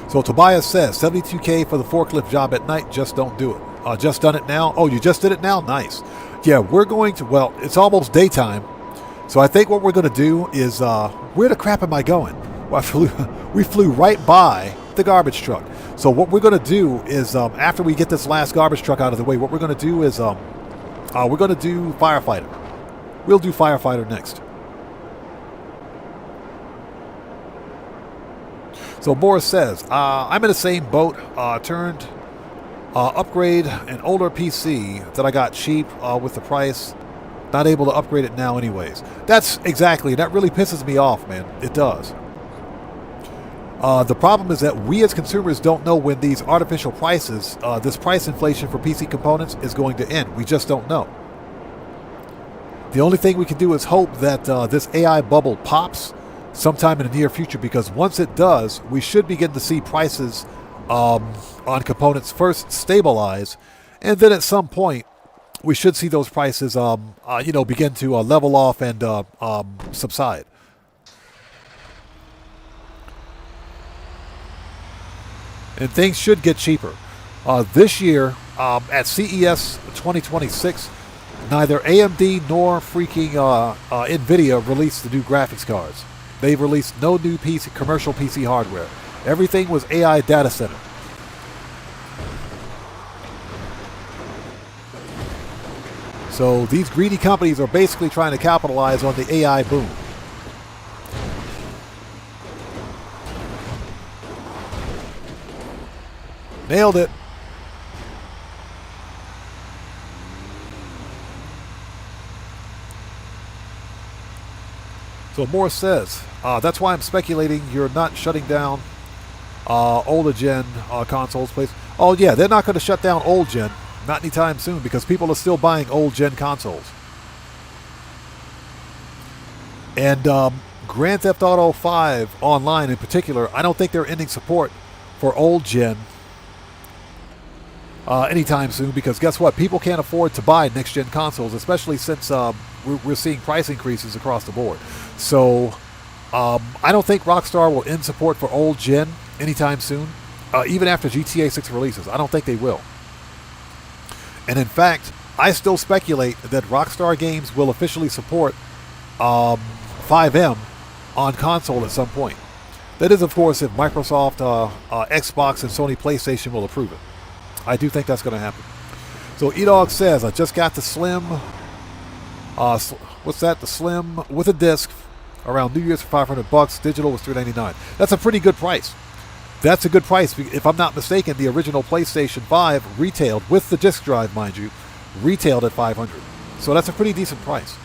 So Tobias says, $72K for the forklift job at night, just don't do it. Just done it now? Oh, you just did it now? Nice. Yeah, we're going to, well, it's almost daytime. So I think what we're going to do is, where the crap am I going? Well, we flew right by the garbage truck. So what we're going to do is, after we get this last garbage truck out of the way, what we're going to do is, we're going to do firefighter. We'll do firefighter next. So Morris says, I'm in the same boat, upgrade an older PC that I got cheap with the price. Not able to upgrade it now anyways. That really pisses me off, man. It does. The problem is that we as consumers don't know when these artificial prices, this price inflation for PC components is going to end. We just don't know. The only thing we can do is hope that this AI bubble pops sometime in the near future, because once it does, we should begin to see prices on components first stabilize, and then at some point we should see those prices begin to level off and subside. And things should get cheaper. This year at CES 2026, neither AMD nor freaking NVIDIA released the new graphics cards. They've released no new commercial PC hardware. Everything was AI data center. So these greedy companies are basically trying to capitalize on the AI boom. Nailed it. So Morris says, that's why I'm speculating you're not shutting down older gen consoles, please. Oh yeah, they're not going to shut down old gen, not anytime soon, because people are still buying old gen consoles. And Grand Theft Auto 5 Online in particular, I don't think they're ending support for old gen anytime soon, because guess what? People can't afford to buy next gen consoles, especially since we're seeing price increases across the board. So I don't think Rockstar will end support for old gen anytime soon, even after GTA 6 releases. I don't think they will. And in fact, I still speculate that Rockstar Games will officially support FiveM on console at some point. That is, of course, if Microsoft, Xbox, and Sony PlayStation will approve it. I do think that's going to happen. So E-Dog says, I just got the Slim, what's that? The Slim with a disc around New Year's for $500. Digital was $399. That's a pretty good price. That's a good price. If I'm not mistaken, the original PlayStation 5 retailed, with the disc drive, mind you, retailed at $500. So that's a pretty decent price.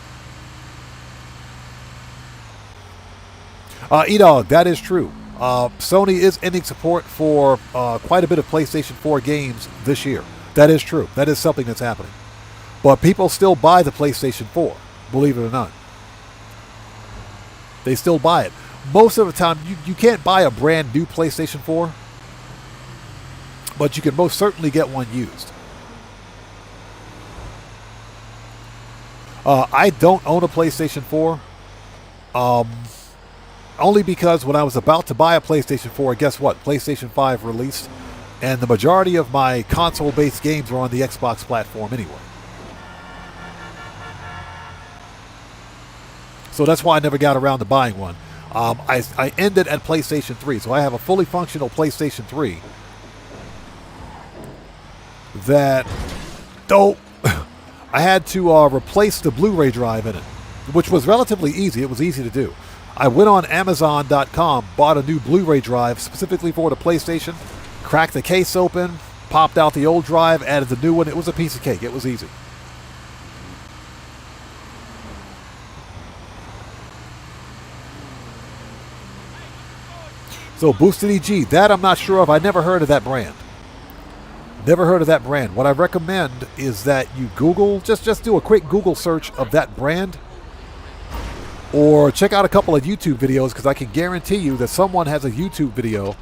E-Dog, that is true. Sony is ending support for quite a bit of PlayStation 4 games this year. That is true. That is something that's happening. But people still buy the PlayStation 4, believe it or not. They still buy it. most of the time, you can't buy a brand new PlayStation 4, but you can most certainly get one used. I don't own a PlayStation 4, only because when I was about to buy a PlayStation 4, guess what? PlayStation 5 released, and the majority of my console-based games are on the Xbox platform anyway. So that's why I never got around to buying one. I ended at PlayStation 3, so I have a fully functional PlayStation 3 that, though, I had to replace the Blu-ray drive in it, which was relatively easy. It was easy to do. I went on Amazon.com, bought a new Blu-ray drive specifically for the PlayStation, cracked the case open, popped out the old drive, added the new one. It was a piece of cake. It was easy. So Boosted EG, that I'm not sure of. I never heard of that brand. Never heard of that brand. What I recommend is that you Google, just do a quick Google search of that brand, or check out a couple of YouTube videos, because I can guarantee you that someone has a YouTube video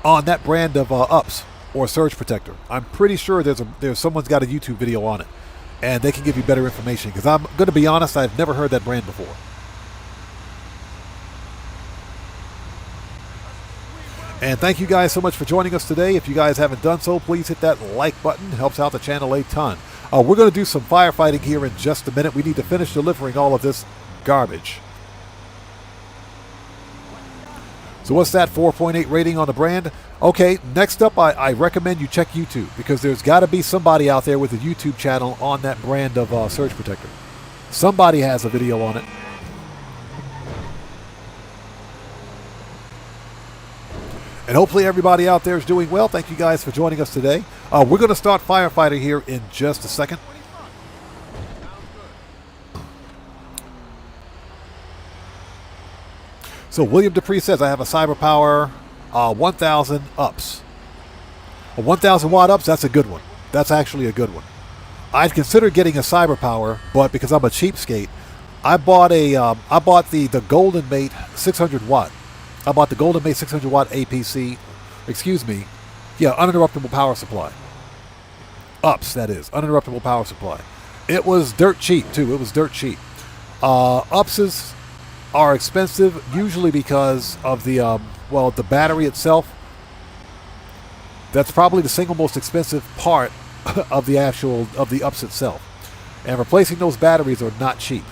on that brand of ups or surge protector. I'm pretty sure there's someone's got a YouTube video on it, and they can give you better information, because I'm going to be honest, I've never heard that brand before. And thank you guys so much for joining us today. If you guys haven't done so, please hit that like button. It helps out the channel a ton. We're going to do some firefighting here in just a minute. We need to finish delivering all of this garbage. So what's that, 4.8 rating on the brand? Okay, next up, I recommend you check YouTube, because there's got to be somebody out there with a YouTube channel on that brand of surge protector. Somebody has a video on it. And hopefully everybody out there is doing well. Thank you guys for joining us today. We're going to start firefighting here in just a second. So William Dupree says, I have a Cyber Power 1000 ups. A 1000 watt ups, that's a good one. That's actually a good one. I'd consider getting a Cyber Power, but because I'm a cheapskate, I bought the Golden Mate 600 watt. I bought the Golden Mate 600 watt APC, uninterruptible power supply. Ups, that is, uninterruptible power supply. It was dirt cheap, too. It was dirt cheap. Upses are expensive, usually because of the battery itself. That's probably the single most expensive part of the ups itself. And replacing those batteries are not cheap.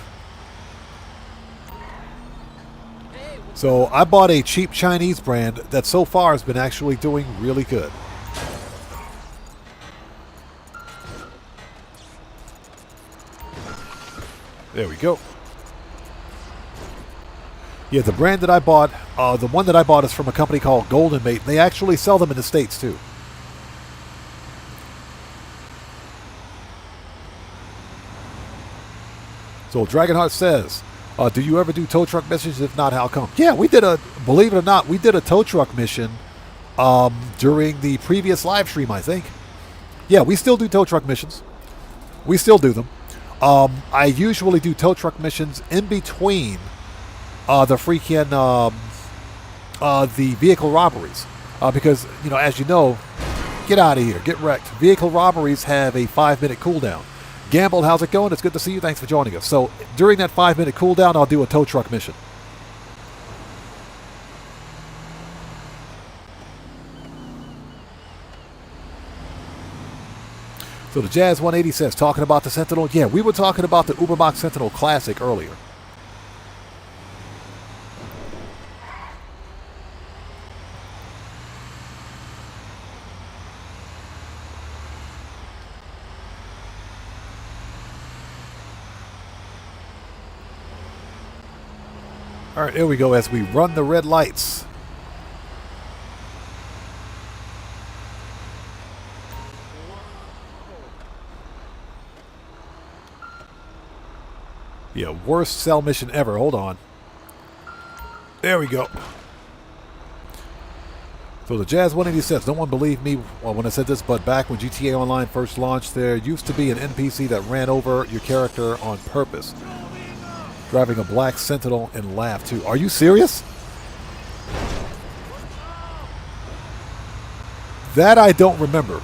So I bought a cheap Chinese brand that so far has been actually doing really good. There we go. Yeah, the brand that I bought, the one that I bought is from a company called Golden Mate. They actually sell them in the States too. So Dragonheart says, do you ever do tow truck missions? If not, how come? Yeah, believe it or not, we did a tow truck mission during the previous live stream, I think. Yeah, we still do tow truck missions. We still do them. I usually do tow truck missions in between the vehicle robberies. Because, as you know, get out of here, get wrecked. Vehicle robberies have a 5-minute cooldown. Gamble, how's it going? It's good to see you. Thanks for joining us. So during that 5-minute cooldown, I'll do a tow truck mission. So the Jazz 180 says, talking about the Sentinel. Yeah, we were talking about the Ubermax Sentinel Classic earlier. All right, here we go as we run the red lights. Yeah, worst cell mission ever. Hold on. There we go. So the Jazz 180 says, no one believed me when I said this, but back when GTA Online first launched, there used to be an NPC that ran over your character on purpose. driving a black Sentinel and laugh too. Are you serious? That I don't remember.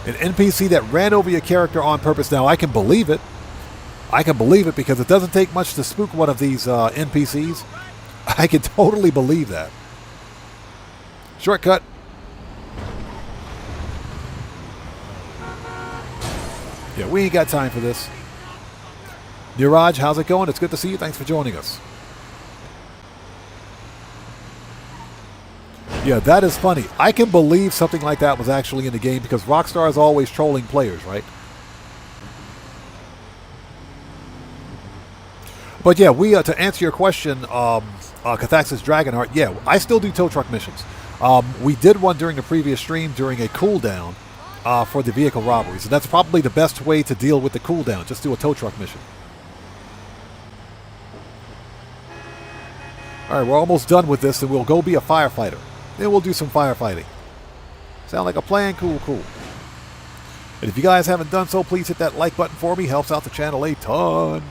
An NPC that ran over your character on purpose. Now, I can believe it. I can believe it because it doesn't take much to spook one of these NPCs. I can totally believe that. Shortcut. Yeah, we ain't got time for this. Niraj, how's it going? It's good to see you. Thanks for joining us. Yeah, that is funny. I can believe something like that was actually in the game because Rockstar is always trolling players, right? But yeah, we to answer your question, Cathaxis Dragonheart, yeah, I still do tow truck missions. We did one during the previous stream during a cooldown for the vehicle robberies, and that's probably the best way to deal with the cooldown. Just do a tow truck mission. All right, we're almost done with this, and we'll go be a firefighter. Then we'll do some firefighting. Sound like a plan? Cool, cool. And if you guys haven't done so, please hit that like button for me. Helps out the channel a ton.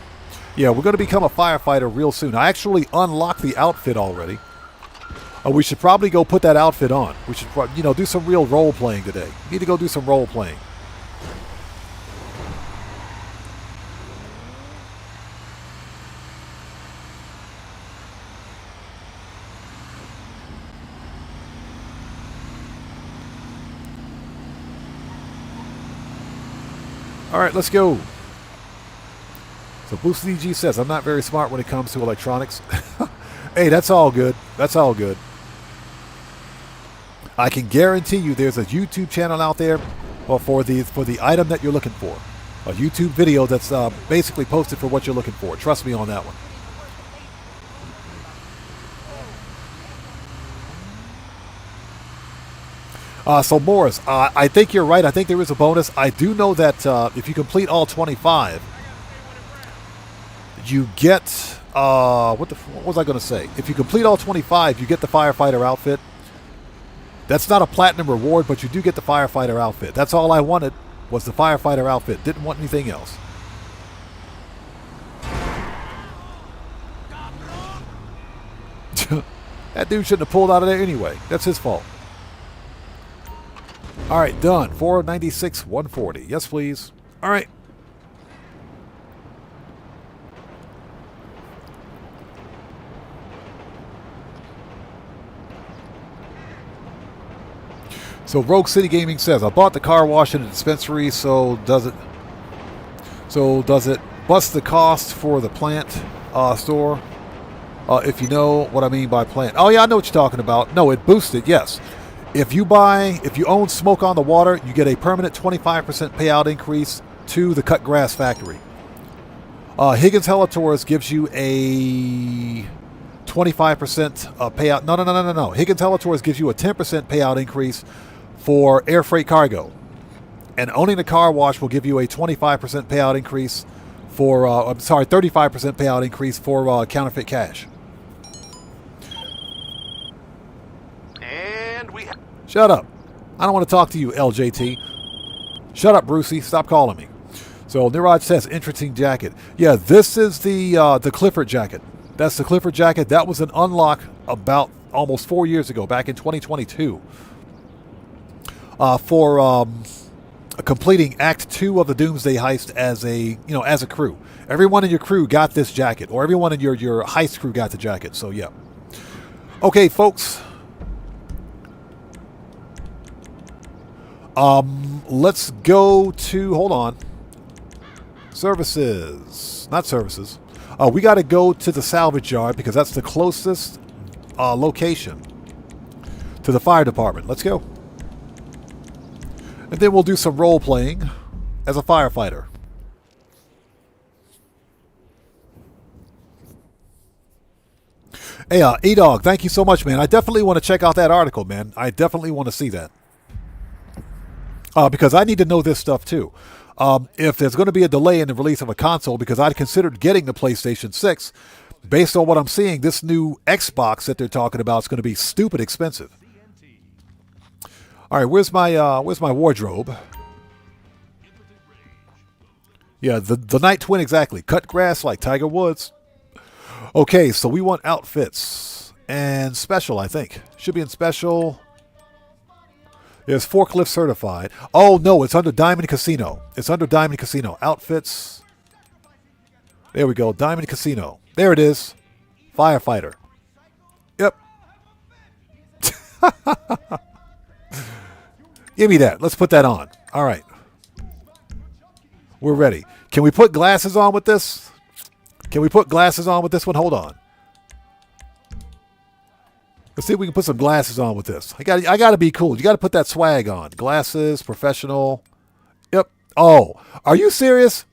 Yeah, we're going to become a firefighter real soon. I actually unlocked the outfit already. We should probably go put that outfit on. We should, do some real role playing today. Need to go do some role playing. All right, let's go. So Boosted EG says, I'm not very smart when it comes to electronics. Hey, that's all good. That's all good. I can guarantee you there's a YouTube channel out there for the item that you're looking for. A YouTube video that's basically posted for what you're looking for. Trust me on that one. So Morris, I think you're right. I think there is a bonus. I do know that if you complete all 25, you get what was I going to say? If you complete all 25, you get the firefighter outfit. That's not a platinum reward, but you do get the firefighter outfit. That's all I wanted was the firefighter outfit. Didn't want anything else. That dude shouldn't have pulled out of there anyway. That's his fault. All right, done. 496, 140. Yes, please. All right. So Rogue City Gaming says, I bought the car wash in the dispensary, so does it bust the cost for the plant store? If you know what I mean by plant. Oh yeah, I know what you're talking about. No, it boosted, yes. If you own Smoke on the Water, you get a permanent 25% payout increase to the cut grass factory. Higgins Helitours gives you a 25% payout. No. Higgins Helitours gives you a 10% payout increase for air freight cargo. And owning a car wash will give you a 25% payout increase for, 35% payout increase for counterfeit cash. Shut up. I don't want to talk to you, LJT. Shut up, Brucey. Stop calling me. So Niraj says, interesting jacket. Yeah, this is the Clifford jacket. That's the Clifford jacket. That was an unlock about almost 4 years ago, back in 2022. For completing Act 2 of the Doomsday Heist as a crew. Everyone in your crew got this jacket, or everyone in your heist crew got the jacket. So yeah. Okay, folks. Let's go to, hold on. Services. Not services. We got to go to the salvage yard because that's the closest location to the fire department. Let's go. And then we'll do some role playing as a firefighter. Hey, E-Dog, thank you so much, man. I definitely want to check out that article, man. I definitely want to see that. Because I need to know this stuff too. If there's going to be a delay in the release of a console, because I'd considered getting the PlayStation 6, based on what I'm seeing, this new Xbox that they're talking about is going to be stupid expensive. All right, where's my wardrobe? Yeah, the Night Twin, exactly. Cut grass like Tiger Woods. Okay, so we want outfits. And special, I think. Should be in special. There's forklift certified. Oh, no, it's under Diamond Casino. It's under Diamond Casino. Outfits. There we go. Diamond Casino. There it is. Firefighter. Yep. Give me that. Let's put that on. All right. We're ready. Can we put glasses on with this? Can we put glasses on with this one? Hold on. Let's see if we can put some glasses on with this. I got to be cool. You got to put that swag on. Glasses, professional. Yep. Oh, are you serious?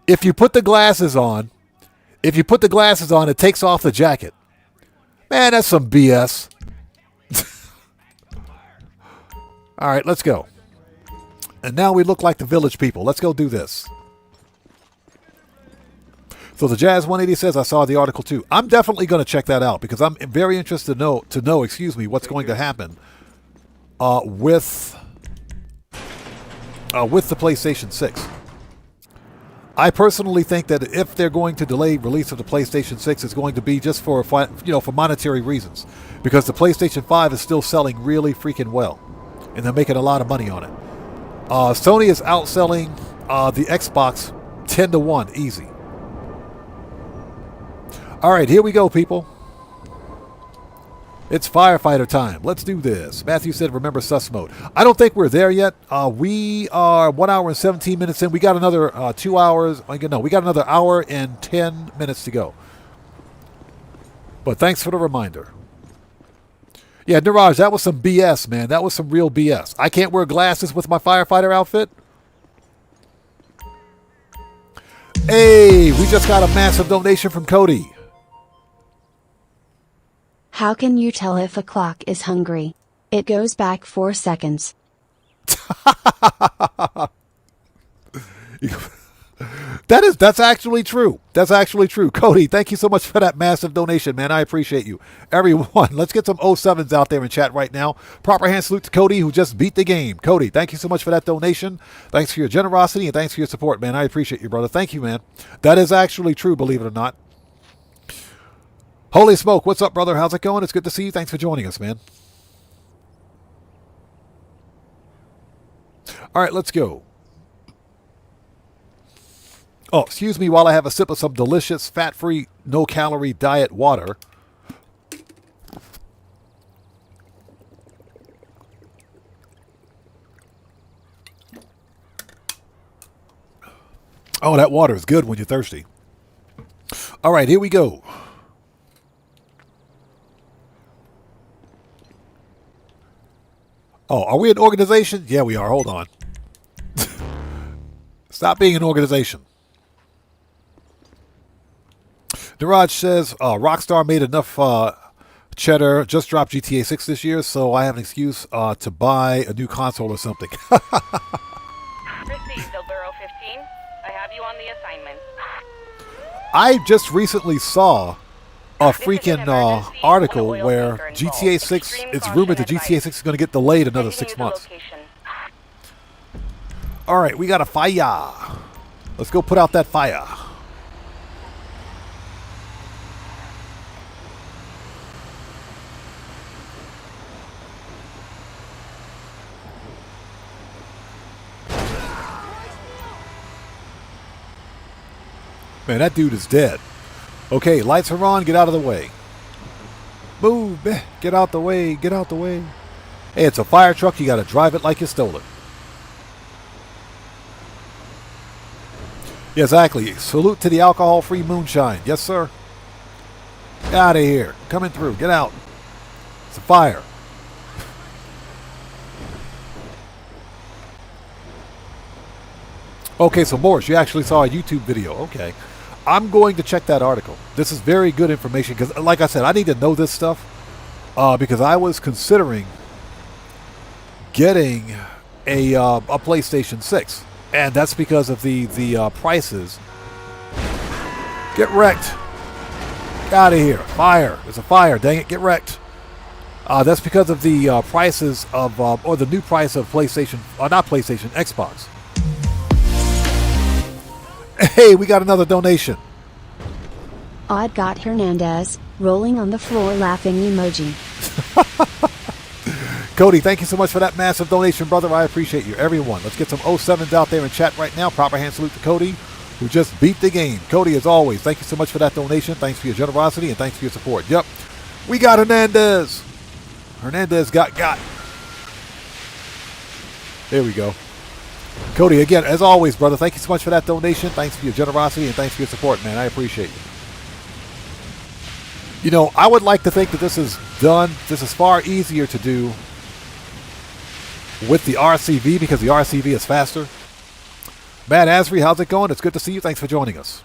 If you put the glasses on, it takes off the jacket. Man, that's some BS. All right, let's go. And now we look like the village people. Let's go do this. So the Jazz 180 says, I saw the article too. I'm definitely going to check that out because I'm very interested to know, what's going to happen with the PlayStation 6. I personally think that if they're going to delay release of the PlayStation 6, it's going to be just for monetary reasons, because the PlayStation 5 is still selling really freaking well, and they're making a lot of money on it. Sony is outselling the Xbox 10-1 easy. All right, here we go, people. It's firefighter time. Let's do this. Matthew said, remember sus mode. I don't think we're there yet. We are 1 hour and 17 minutes in. We got another 2 hours. No, we got another hour and 10 minutes to go. But thanks for the reminder. Yeah, Niraj, that was some BS, man. That was some real BS. I can't wear glasses with my firefighter outfit? Hey, we just got a massive donation from Cody. How can you tell if a clock is hungry? It goes back 4 seconds. That's actually true. That's actually true. Cody, thank you so much for that massive donation, man. I appreciate you. Everyone, let's get some 07s out there in chat right now. Proper hand salute to Cody, who just beat the game. Cody, thank you so much for that donation. Thanks for your generosity and thanks for your support, man. I appreciate you, brother. Thank you, man. That is actually true, believe it or not. Holy smoke, what's up, brother? How's it going? It's good to see you. Thanks for joining us, man. All right, let's go. Oh, excuse me while I have a sip of some delicious, fat-free, no-calorie diet water. Oh, that water is good when you're thirsty. All right, here we go. Oh, are we an organization? Yeah, we are. Hold on. Stop being an organization. Niraj says, Rockstar made enough cheddar, just dropped GTA 6 this year, so I have an excuse to buy a new console or something. Received, Silvero 15. I have you on the assignment. I just recently saw a freaking article where GTA 6, it's rumored that GTA 6 is going to get delayed another 6 months. All right, we got a fire. Let's go put out that fire. Man, that dude is dead. Okay, lights are on. Get out of the way. Move. Get out the way. Get out the way. Hey, it's a fire truck. You got to drive it like you stole it. Yeah, exactly. Salute to the alcohol-free moonshine. Yes, sir. Get out of here. Coming through. Get out. It's a fire. Okay, so Morris, you actually saw a YouTube video. Okay. I'm going to check that article. This is very good information because, like I said, I need to know this stuff because I was considering getting a PlayStation 6, and that's because of the prices. Get wrecked. Get out of here. Fire. There's a fire. Dang it. Get wrecked. That's because of the prices of, or the new price of PlayStation, not PlayStation, Xbox. Hey, we got another donation. Odd got Hernandez, rolling on the floor laughing emoji. Cody, thank you so much for that massive donation, brother. I appreciate you. Everyone, let's get some 07s out there in chat right now. Proper hand salute to Cody, who just beat the game. Cody, as always, thank you so much for that donation. Thanks for your generosity and thanks for your support. Yep, we got Hernandez. Hernandez got. There we go. Cody, again, as always, brother, thank you so much for that donation. Thanks for your generosity and thanks for your support, man. I appreciate you. You know, I would like to think that this is done. This is far easier to do with the RCV because the RCV is faster. Matt Asri, how's it going? It's good to see you. Thanks for joining us.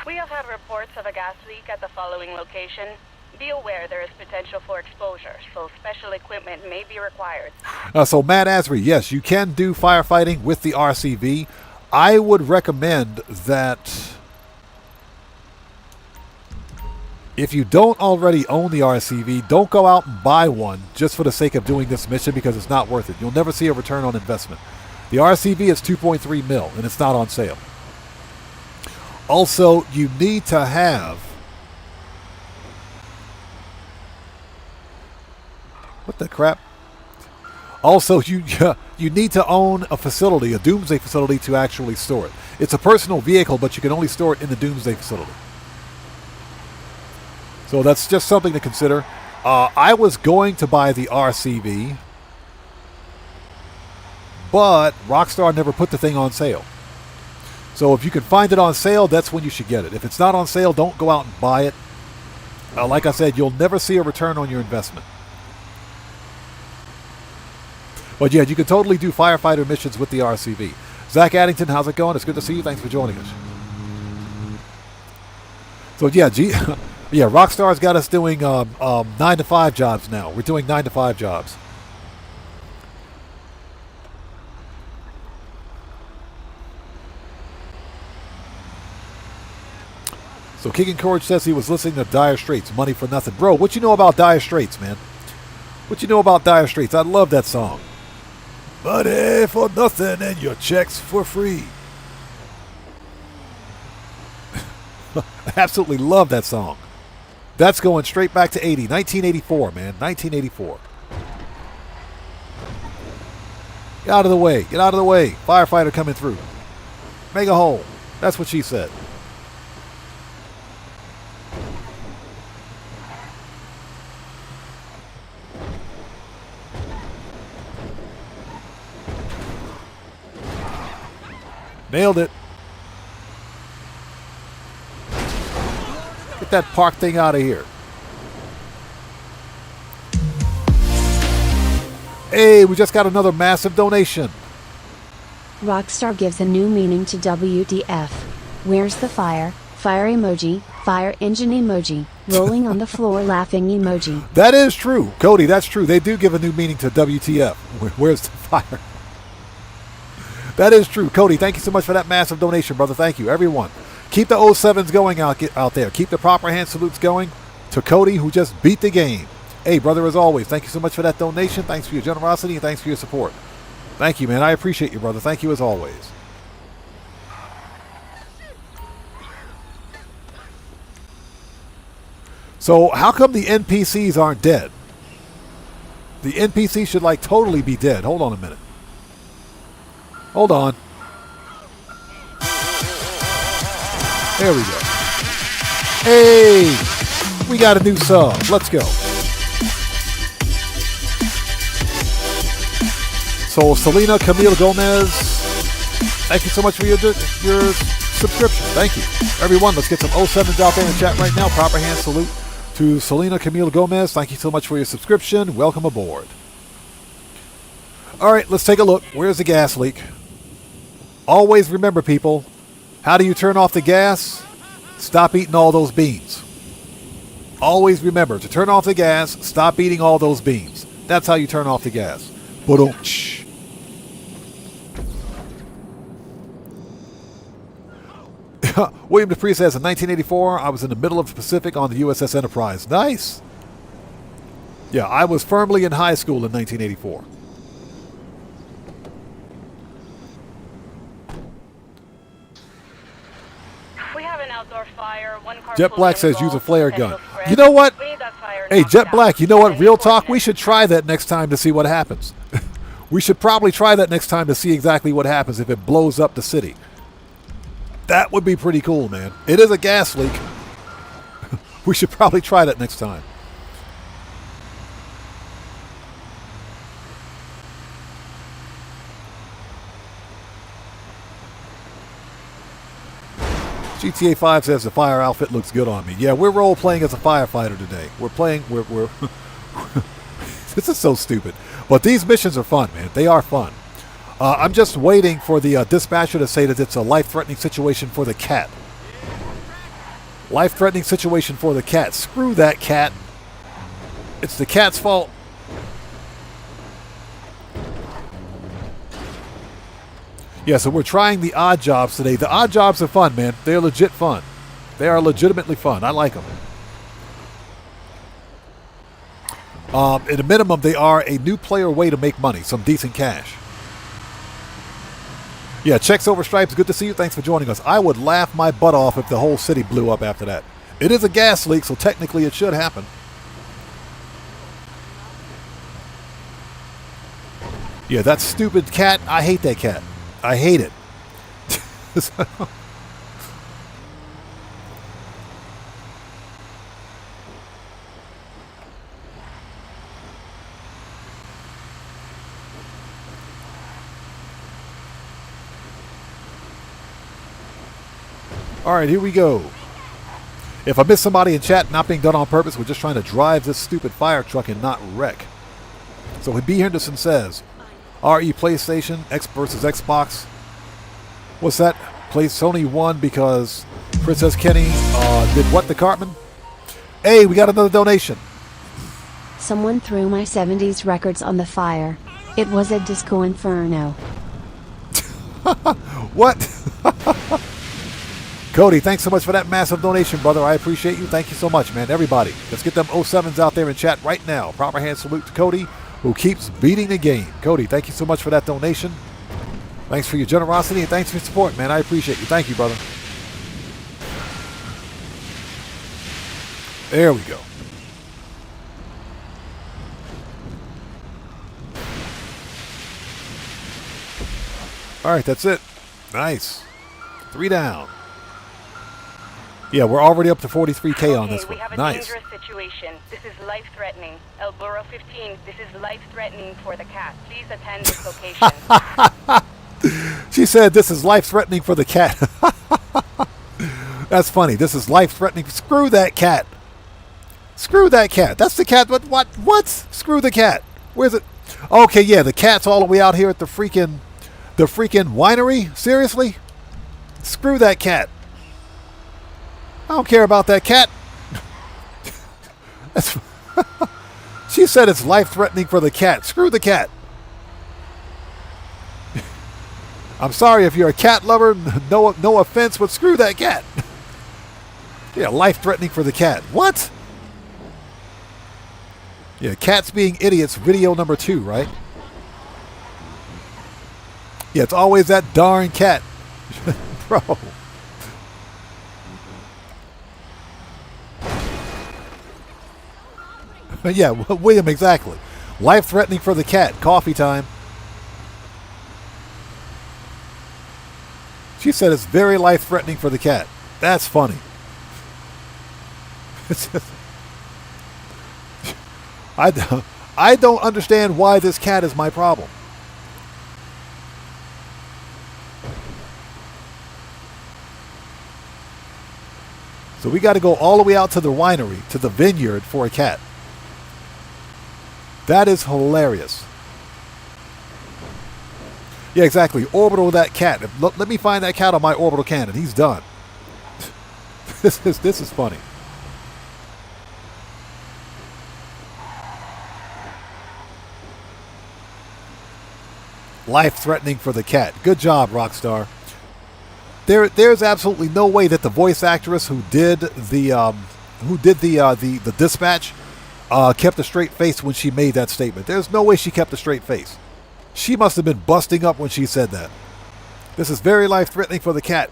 We have had reports of a gas leak at the following location. Be aware there is potential for exposure, so special equipment may be required. So Matt Asri, yes, you can do firefighting with the RCV. I would recommend that if you don't already own the RCV, don't go out and buy one just for the sake of doing this mission because it's not worth it. You'll never see a return on investment. The RCV is 2.3 mil and it's not on sale. Also, you need to have... What the crap? Also, you need to own a facility, a doomsday facility, to actually store it. It's a personal vehicle, but you can only store it in the doomsday facility. So that's just something to consider. I was going to buy the RCV, but Rockstar never put the thing on sale. So if you can find it on sale, that's when you should get it. If it's not on sale, don't go out and buy it. Like I said, you'll never see a return on your investment. But yeah, you can totally do firefighter missions with the RCV. Zach Addington, how's it going? It's good to see you. Thanks for joining us. So yeah, yeah, Rockstar's got us doing 9 to 5 jobs now. We're doing 9 to 5 jobs. So Keegan Courage says he was listening to Dire Straits, Money for Nothing. Bro, what you know about Dire Straits, man? What you know about Dire Straits? I love that song. Money for nothing and your checks for free. I absolutely love that song. That's going straight back to 1984, man. 1984. Get out of the way. Get out of the way. Firefighter coming through. Make a hole. That's what she said. Nailed it. Get that park thing out of here. Hey, we just got another massive donation. Rockstar gives a new meaning to WTF. Where's the fire? Fire emoji, fire engine emoji, rolling on the floor laughing emoji. That is true. Cody, that's true. They do give a new meaning to WTF. Where's the fire? That is true. Cody, thank you so much for that massive donation, brother. Thank you, everyone. Keep the 07s going out there. Keep the proper hand salutes going to Cody, who just beat the game. Hey, brother, as always, thank you so much for that donation. Thanks for your generosity and thanks for your support. Thank you, man. I appreciate you, brother. Thank you as always. So how come the NPCs aren't dead? The NPC should like totally be dead. Hold on a minute. Hold on. There we go. Hey, we got a new sub. Let's go. So Selena Camille Gomez, thank you so much for your subscription. Thank you. Everyone, let's get some 07s out there in chat right now. Proper hand salute to Selena Camille Gomez. Thank you so much for your subscription. Welcome aboard. All right, let's take a look. Where's the gas leak? Always remember, people, how do you turn off the gas? Stop eating all those beans. Always remember, to turn off the gas, stop eating all those beans. That's how you turn off the gas. Ba-dum-tsh. William Dupree says, in 1984, I was in the middle of the Pacific on the USS Enterprise. Nice. Yeah, I was firmly in high school in 1984. have an outdoor fire. One car Jet fully Black says use a involved, flare potential gun. spread. You know what? We need that fire Hey, knocked Jet out. Black, you know what? Any Real talk, we coordinates? should try that next time to see what happens. We should probably try that next time to see exactly what happens if it blows up the city. That would be pretty cool, man. It is a gas leak. We should probably try that next time. GTA 5 says the fire outfit looks good on me. Yeah, we're role playing as a firefighter today. We're This is so stupid. But these missions are fun, man. They are fun. I'm just waiting for the dispatcher to say that it's a life-threatening situation for the cat. Life-threatening situation for the cat. Screw that cat. It's the cat's fault. Yeah, so we're trying the odd jobs today. The odd jobs are fun, man. They're legit fun. They are legitimately fun. I like them. At a minimum, they are a new player way to make money. Some decent cash. Yeah, Checks Over Stripes, good to see you. Thanks for joining us. I would laugh my butt off if the whole city blew up after that. It is a gas leak, so technically it should happen. Yeah, that stupid cat. I hate that cat. I hate it. All right, here we go. If I miss somebody in chat, not being done on purpose, we're just trying to drive this stupid fire truck and not wreck. So B. Henderson says, RE PlayStation, X versus Xbox. What's that? Sony won because Princess Kenny did what to Cartman? Hey, we got another donation. Someone threw my 70s records on the fire. It was a disco inferno. What? Cody, thanks so much for that massive donation, brother. I appreciate you. Thank you so much, man. Everybody, let's get them 07s out there in chat right now. Proper hand salute to Cody, who keeps beating the game. Cody, thank you so much for that donation. Thanks for your generosity and thanks for your support, man. I appreciate you. Thank you, brother. There we go. All right, that's it. Nice. 3 down. Yeah, we're already up to 43K on this one. We have a Nice. dangerous situation. This is life-threatening. El Burro 15, this is life-threatening for the cat. Please attend this location. She said this is life-threatening for the cat. That's funny. This is life-threatening. Screw that cat. Screw that cat. That's the cat. What? Screw the cat. Where's it? Okay, yeah, the cat's all the way out here at the freaking winery? Seriously? Screw that cat. I don't care about that cat. She said it's life-threatening for the cat. Screw the cat. I'm sorry if you're a cat lover. No offense, but screw that cat. Yeah, life-threatening for the cat. What? Yeah, cats being idiots, video number 2, right? Yeah, it's always that darn cat. Bro. Yeah, William, exactly. Life-threatening for the cat. Coffee time. She said it's very life-threatening for the cat. That's funny. It's just, I don't understand why this cat is my problem. So we got to go all the way out to the winery, to the vineyard for a cat. That is hilarious. Yeah, exactly. Orbital that cat. Let me find that cat on my orbital cannon. He's done. This is funny. Life-threatening for the cat. Good job, Rockstar. There's absolutely no way that the voice actress who did the dispatch kept a straight face when she made that statement. There's no way she kept a straight face. She must have been busting up when she said that. This is very life-threatening for the cat.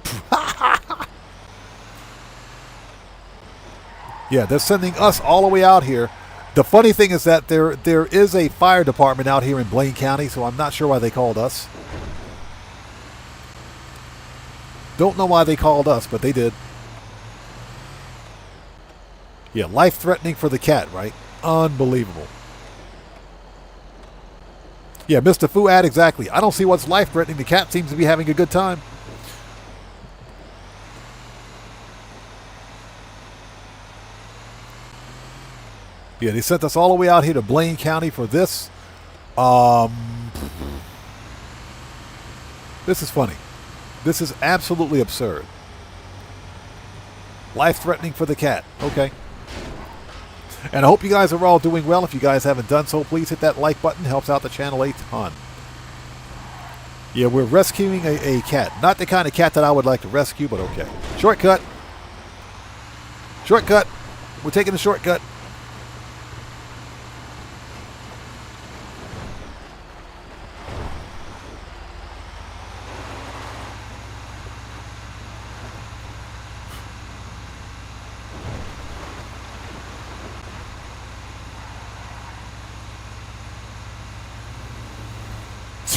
Yeah, they're sending us all the way out here. The funny thing is that there is a fire department out here in Blaine County, so I'm not sure why they called us. Don't know why they called us, but they did. Yeah, life-threatening for the cat, right? Unbelievable. Yeah, Mr. Fuad, exactly. I don't see what's life-threatening. The cat seems to be having a good time. Yeah, they sent us all the way out here to Blaine County for this. This is funny. This is absolutely absurd. Life-threatening for the cat. Okay. And I hope you guys are all doing well. If you guys haven't done so, please hit that like button. Helps out the channel a ton. Yeah, we're rescuing a cat. Not the kind of cat that I would like to rescue, but okay. Shortcut. Shortcut. We're taking the shortcut.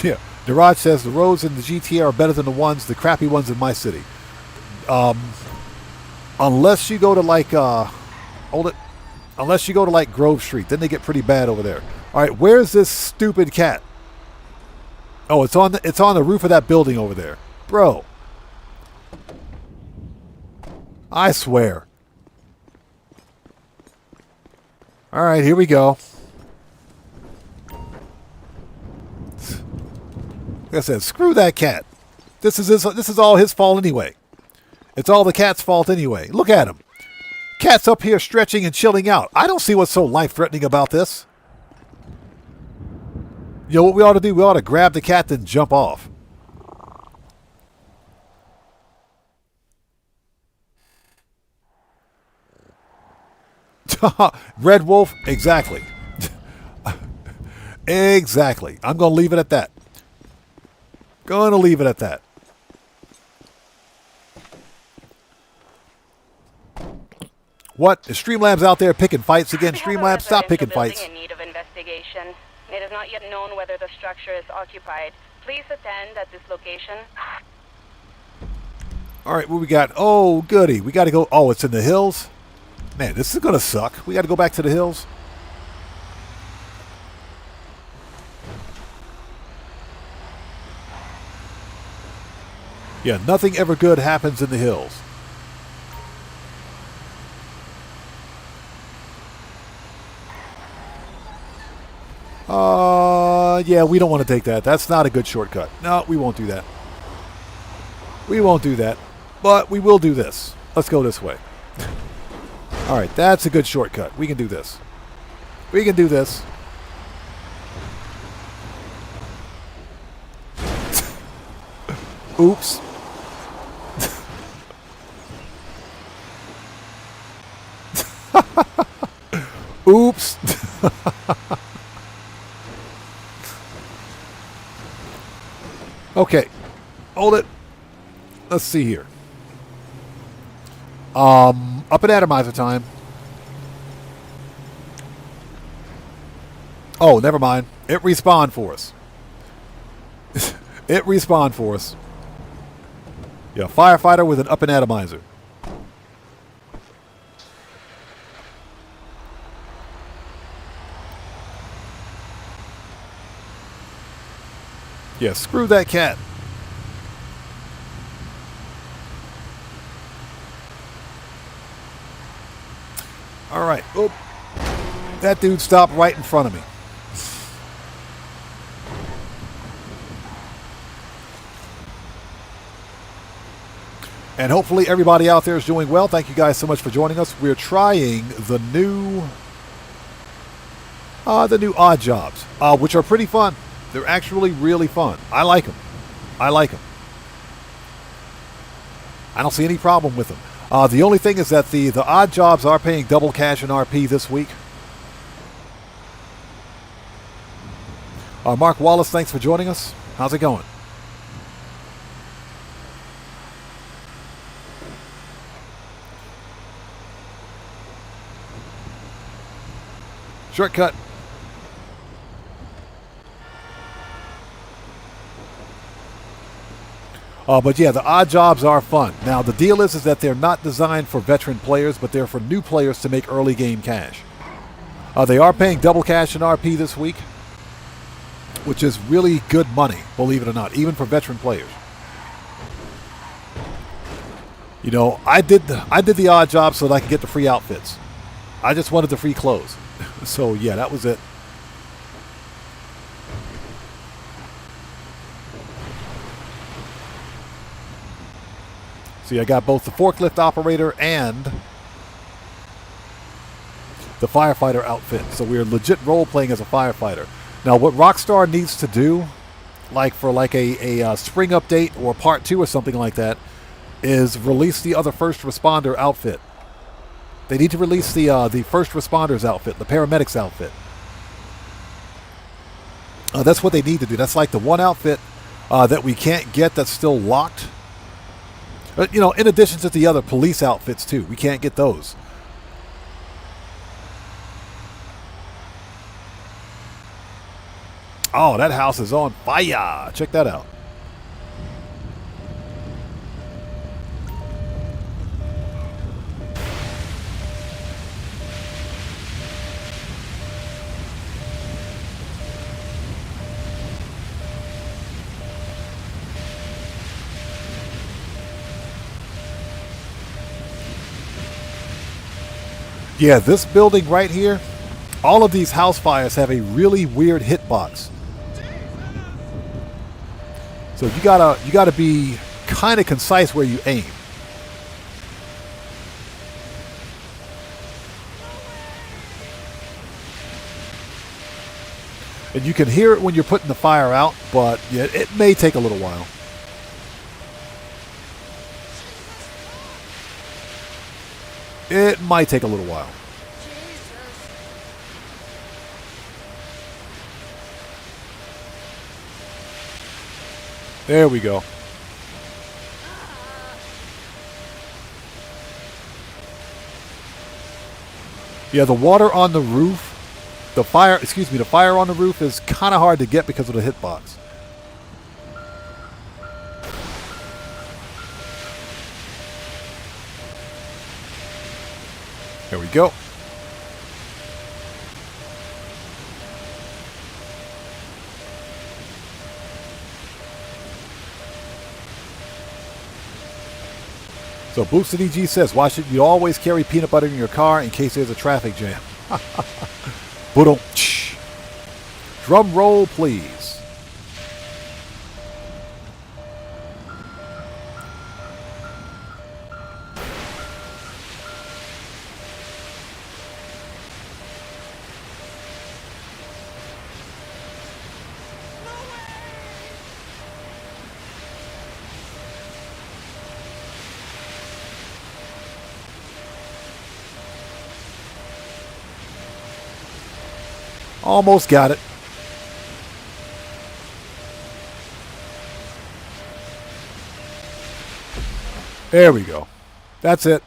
Yeah, Niraj says the roads in the GTA are better than the crappy ones in my city. Unless you go to like, unless you go to like Grove Street, then they get pretty bad over there. All right, where's this stupid cat? Oh, it's on the roof of that building over there, bro. I swear. All right, here we go. Like I said, screw that cat. This is all his fault anyway. It's all the cat's fault anyway. Look at him. Cat's up here stretching and chilling out. I don't see what's so life-threatening about this. You know what we ought to do? We ought to grab the cat and jump off. Red Wolf, exactly. Exactly. I'm going to leave it at that. Going to leave it at that. What? Is Streamlabs out there picking fights again? Streamlabs, stop picking fights. In need of investigation. It is not yet known whether the structure is occupied. Please attend at this location. All right, what we got? Oh, goody. We got to go. Oh, it's in the hills? Man, this is going to suck. We got to go back to the hills. Yeah, nothing ever good happens in the hills. Yeah, we don't want to take that. That's not a good shortcut. No, we won't do that. We won't do that. But we will do this. Let's go this way. All right, that's a good shortcut. We can do this. We can do this. Oops. Oops. Okay. Hold it. Let's see here. Up and atomizer time. Oh, never mind. It respawned for us. It respawned for us. Yeah, firefighter with an up and atomizer. Yeah, screw that cat. All right. Oh, that dude stopped right in front of me. And hopefully everybody out there is doing well. Thank you guys so much for joining us. We're trying the new odd jobs, which are pretty fun. They're actually really fun. I like them. I like them. I don't see any problem with them. The only thing is that the odd jobs are paying double cash in RP this week. Mark Wallace, thanks for joining us. How's it going? Shortcut. But yeah, the odd jobs are fun. Now, the deal is that they're not designed for veteran players, but they're for new players to make early game cash. They are paying double cash in RP this week, which is really good money, believe it or not, even for veteran players. You know, I did the odd job so that I could get the free outfits. I just wanted the free clothes. So yeah, that was it. See, I got both the forklift operator and the firefighter outfit. So we're legit role-playing as a firefighter. Now, what Rockstar needs to do, like for like a spring update or part 2 or something like that, is release the other first responder outfit. They need to release the first responders outfit, the paramedics outfit. That's what they need to do. That's like the one outfit that we can't get that's still locked. You know, in addition to the other police outfits too. We can't get those. Oh, that house is on fire. Check that out. Yeah, this building right here, all of these house fires have a really weird hitbox. So you gotta be kind of concise where you aim. And you can hear it when you're putting the fire out, but yeah, it may take a little while. It might take a little while. There we go. Yeah, the water on the roof, the fire on the roof is kind of hard to get because of the hitbox. There we go. So Boosted EG says, why should you always carry peanut butter in your car in case there's a traffic jam? Boom. Drum roll, please. Almost got it. There we go. That's it.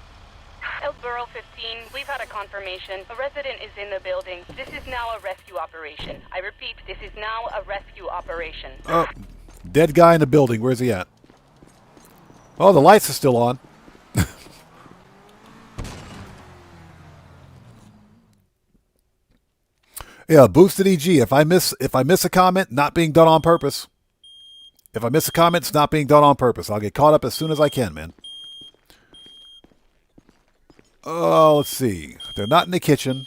Elborough 15, we've had a confirmation. A resident is in the building. This is now a rescue operation. I repeat, this is now a rescue operation. Dead guy in the building. Where's he at? Oh, the lights are still on. Yeah, Boosted EG. If I miss a comment, not being done on purpose. If I miss a comment, it's not being done on purpose. I'll get caught up as soon as I can, man. Oh, let's see. They're not in the kitchen.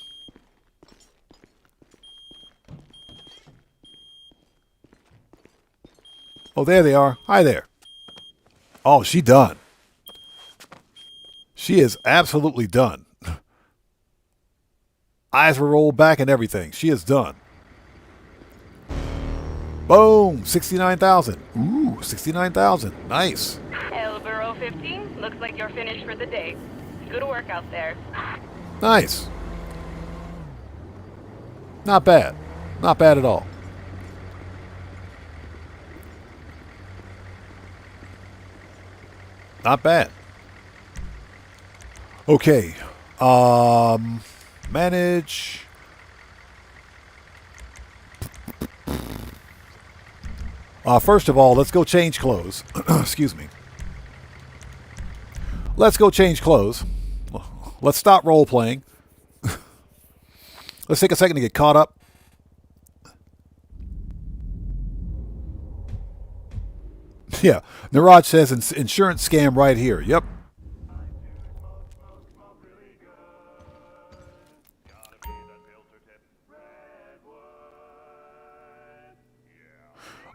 Oh, there they are. Hi there. Oh, she done. She is absolutely done. Eyes were rolled back and everything. She is done. Boom! 69,000. Ooh, 69,000. Nice. Elborough 15, looks like you're finished for the day. Good work out there. Nice. Not bad. Not bad at all. Not bad. Okay. Manage. First of all, let's go change clothes. Excuse me. Let's go change clothes. Let's stop role playing. Let's take a second to get caught up. Yeah, Niraj says insurance scam right here. Yep.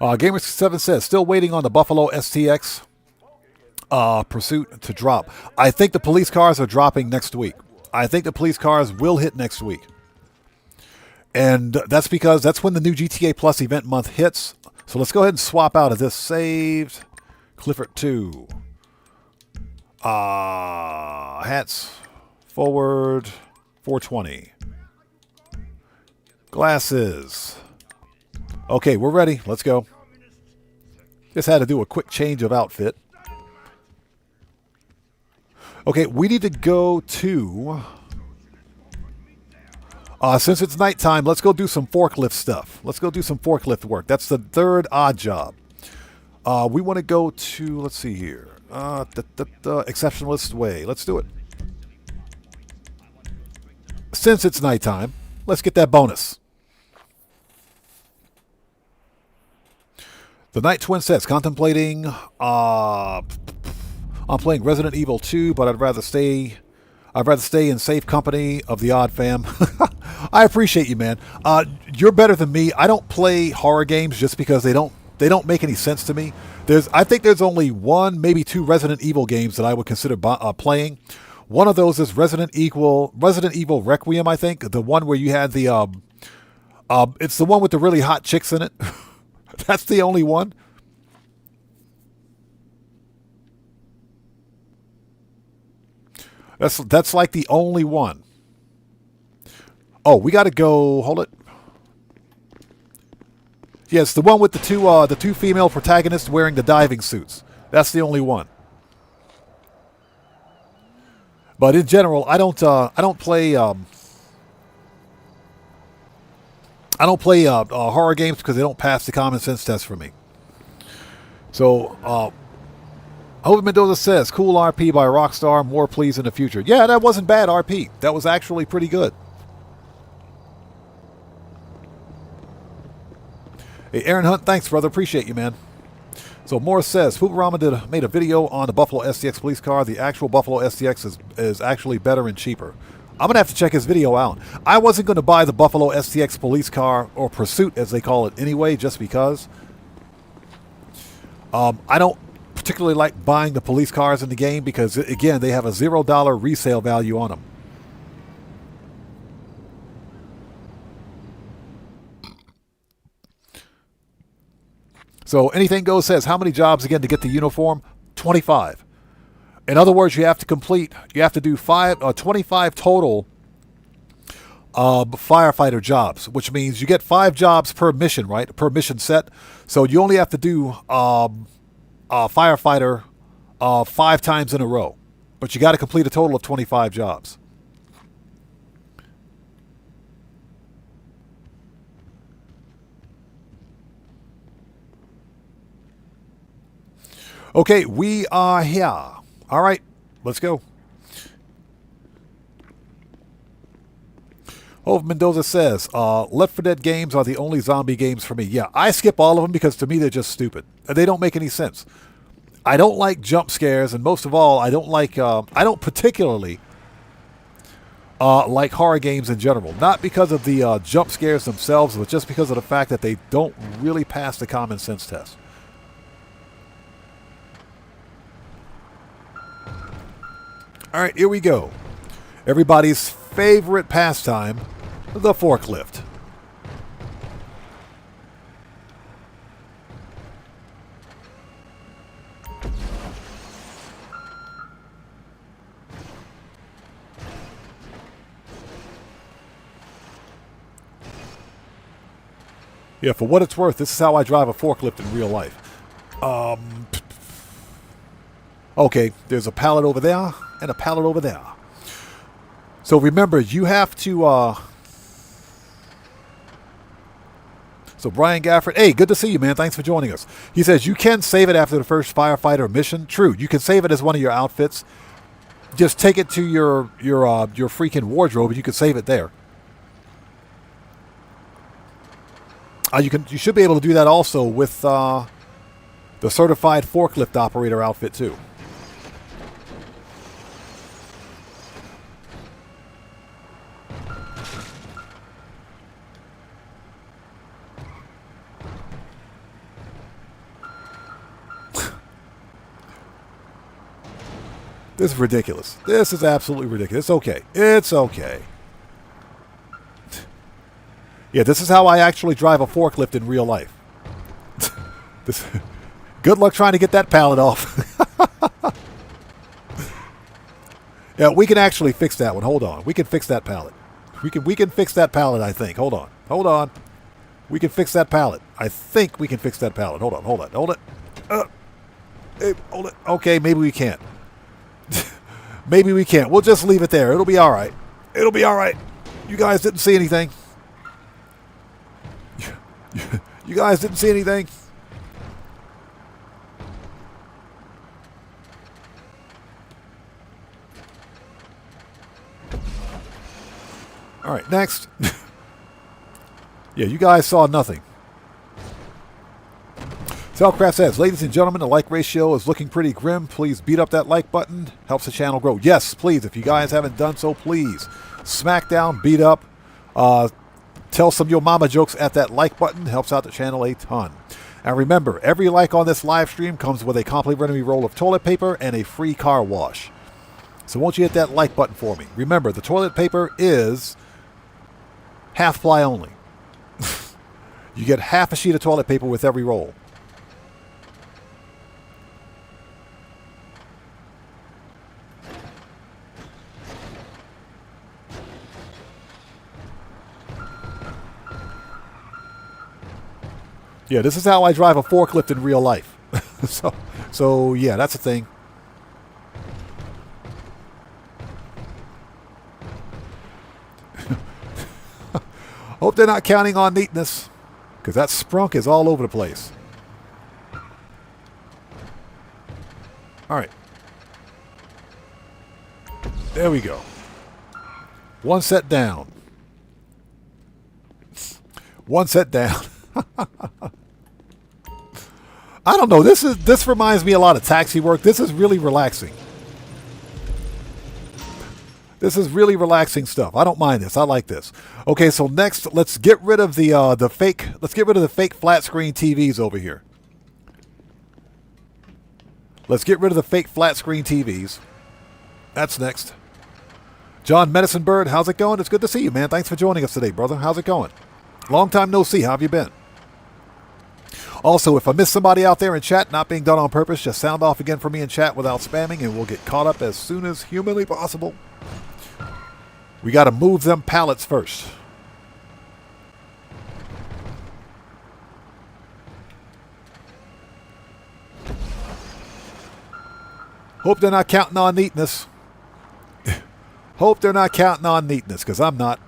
Gamer7 says still waiting on the Buffalo STX pursuit to drop. I think the police cars are dropping next week. I think the police cars will hit next week. And that's because that's when the new GTA Plus event month hits. So let's go ahead and swap out of this saved. Clifford 2. Hats. Forward. 420. Glasses. Okay, we're ready. Let's go. Just had to do a quick change of outfit. Okay, we need to go to... since it's nighttime, let's go do some forklift stuff. Let's go do some forklift work. That's the third odd job. We want to go to, let's see here, exceptionalist way. Let's do it. Since it's nighttime, let's get that bonus. The Night Twin says, contemplating, I'm playing Resident Evil 2, but I'd rather stay in safe company of the odd fam. I appreciate you, man. You're better than me. I don't play horror games just because they don't make any sense to me. I think there's only one, maybe two Resident Evil games that I would consider playing. One of those is Resident Evil Requiem, I think. The one where you had the it's the one with the really hot chicks in it. That's the only one. That's like the only one. Oh, we got to go. Hold it. Yes, the one with the two female protagonists wearing the diving suits. That's the only one. But in general, I don't play horror games because they don't pass the common sense test for me. So, Hope Mendoza says, cool RP by Rockstar, more please in the future. Yeah, that wasn't bad RP. That was actually pretty good. Hey, Aaron Hunt, thanks, brother. Appreciate you, man. So Morris says, Futurama made a video on the Buffalo STX police car. The actual Buffalo STX is actually better and cheaper. I'm going to have to check his video out. I wasn't going to buy the Buffalo STX police car, or Pursuit as they call it anyway, just because. I don't particularly like buying the police cars in the game because, again, they have a $0 resale value on them. So Anything Goes says, how many jobs again to get the uniform? 25. In other words, you have to do 25 total firefighter jobs, which means you get 5 jobs per mission, right? Per mission set. So you only have to do firefighter 5 times in a row. But you got to complete a total of 25 jobs. Okay, we are here. All right, let's go. Oh, Mendoza says, Left 4 Dead games are the only zombie games for me. Yeah, I skip all of them because to me they're just stupid. They don't make any sense. I don't like jump scares, and most of all, I don't particularly like horror games in general. Not because of the jump scares themselves, but just because of the fact that they don't really pass the common sense test. All right, here we go. Everybody's favorite pastime, the forklift. Yeah, for what it's worth, this is how I drive a forklift in real life. Okay, there's a pallet over there and a pallet over there. So remember, you have to... So Brian Gafford, hey, good to see you, man. Thanks for joining us. He says you can save it after the first firefighter mission. True, you can save it as one of your outfits. Just take it to your freaking wardrobe, and you can save it there. You should be able to do that also with the certified forklift operator outfit too. This is ridiculous. This is absolutely ridiculous. It's okay. It's okay. Yeah, this is how I actually drive a forklift in real life. Good luck trying to get that pallet off. Yeah, we can actually fix that one. Hold on. We can fix that pallet. We can fix that pallet, I think. Hold on. Hold on. We can fix that pallet. I think we can fix that pallet. Hold on. Hold on. Hold it. Hey, hold it. Okay, maybe we can't. Maybe we can't. We'll just leave it there. It'll be all right. It'll be all right. You guys didn't see anything. You guys didn't see anything. All right, next. Yeah, you guys saw nothing. Salcraft says, ladies and gentlemen, the like ratio is looking pretty grim. Please beat up that like button. Helps the channel grow. Yes, please. If you guys haven't done so, please. Smack down, beat up. Tell some Yo Mama jokes at that like button. Helps out the channel a ton. And remember, every like on this live stream comes with a complimentary roll of toilet paper and a free car wash. So won't you hit that like button for me? Remember, the toilet paper is half ply only. You get half a sheet of toilet paper with every roll. Yeah, this is how I drive a forklift in real life. So yeah, that's a thing. Hope they're not counting on neatness, because that sprunk is all over the place. All right. There we go. One set down. One set down. I don't know. This reminds me a lot of taxi work. This is really relaxing. This is really relaxing stuff. I don't mind this. I like this. Okay, so next, let's get rid of the fake. Let's get rid of the fake flat screen TVs over here. Let's get rid of the fake flat screen TVs. That's next. John Medicine Bird, how's it going? It's good to see you, man. Thanks for joining us today, brother. How's it going? Long time no see. How have you been? Also, if I miss somebody out there in chat, not being done on purpose, just sound off again for me in chat without spamming, and we'll get caught up as soon as humanly possible. We got to move them pallets first. Hope they're not counting on neatness. Hope they're not counting on neatness, because I'm not.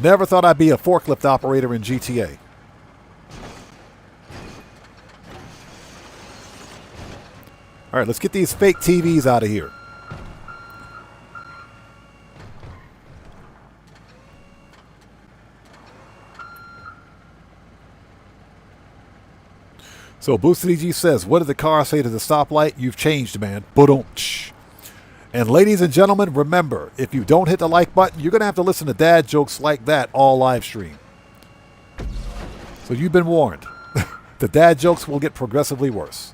Never thought I'd be a forklift operator in GTA. All right, let's get these fake TVs out of here. So Boosted EG says, what did the car say to the stoplight? You've changed, man. Ba-dum-tsh. And ladies and gentlemen, remember, if you don't hit the like button, you're going to have to listen to dad jokes like that all live stream. So you've been warned. The dad jokes will get progressively worse.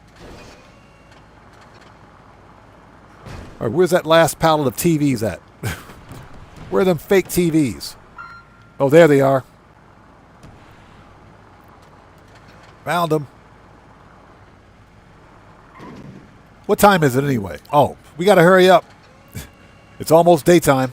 All right, where's that last pallet of TVs at? Where are them fake TVs? Oh, there they are. Found them. What time is it anyway? Oh, we got to hurry up. It's almost daytime.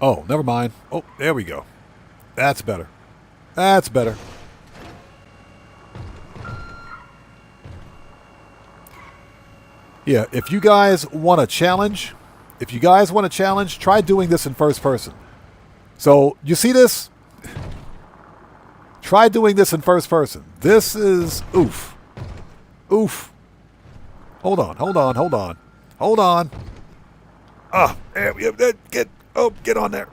Oh, never mind. Oh, there we go. That's better. That's better. Yeah, if you guys want a challenge, try doing this in first person. So, you see this? Try doing this in first person. This is oof. Oof. Hold on. Ah, get on there.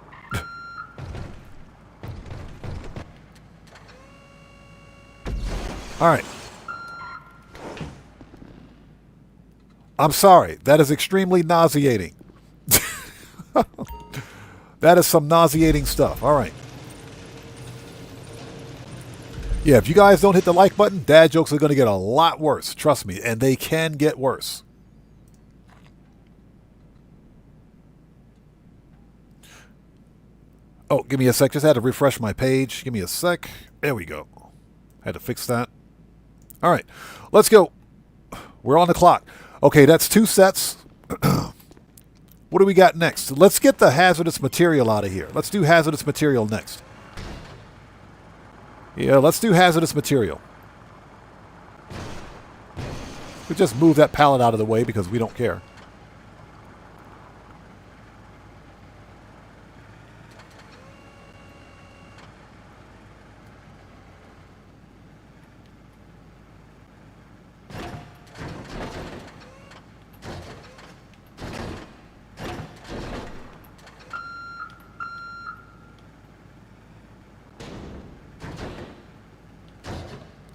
All right. I'm sorry. That is extremely nauseating. That is some nauseating stuff. All right. Yeah, if you guys don't hit the like button, dad jokes are going to get a lot worse. Trust me. And they can get worse. Oh, give me a sec. Just had to refresh my page. Give me a sec. There we go. Had to fix that. All right. Let's go. We're on the clock. Okay, that's 2 sets. What do we got next? Let's get the hazardous material out of here. Let's do hazardous material next. Yeah, let's do hazardous material. We just move that pallet out of the way because we don't care.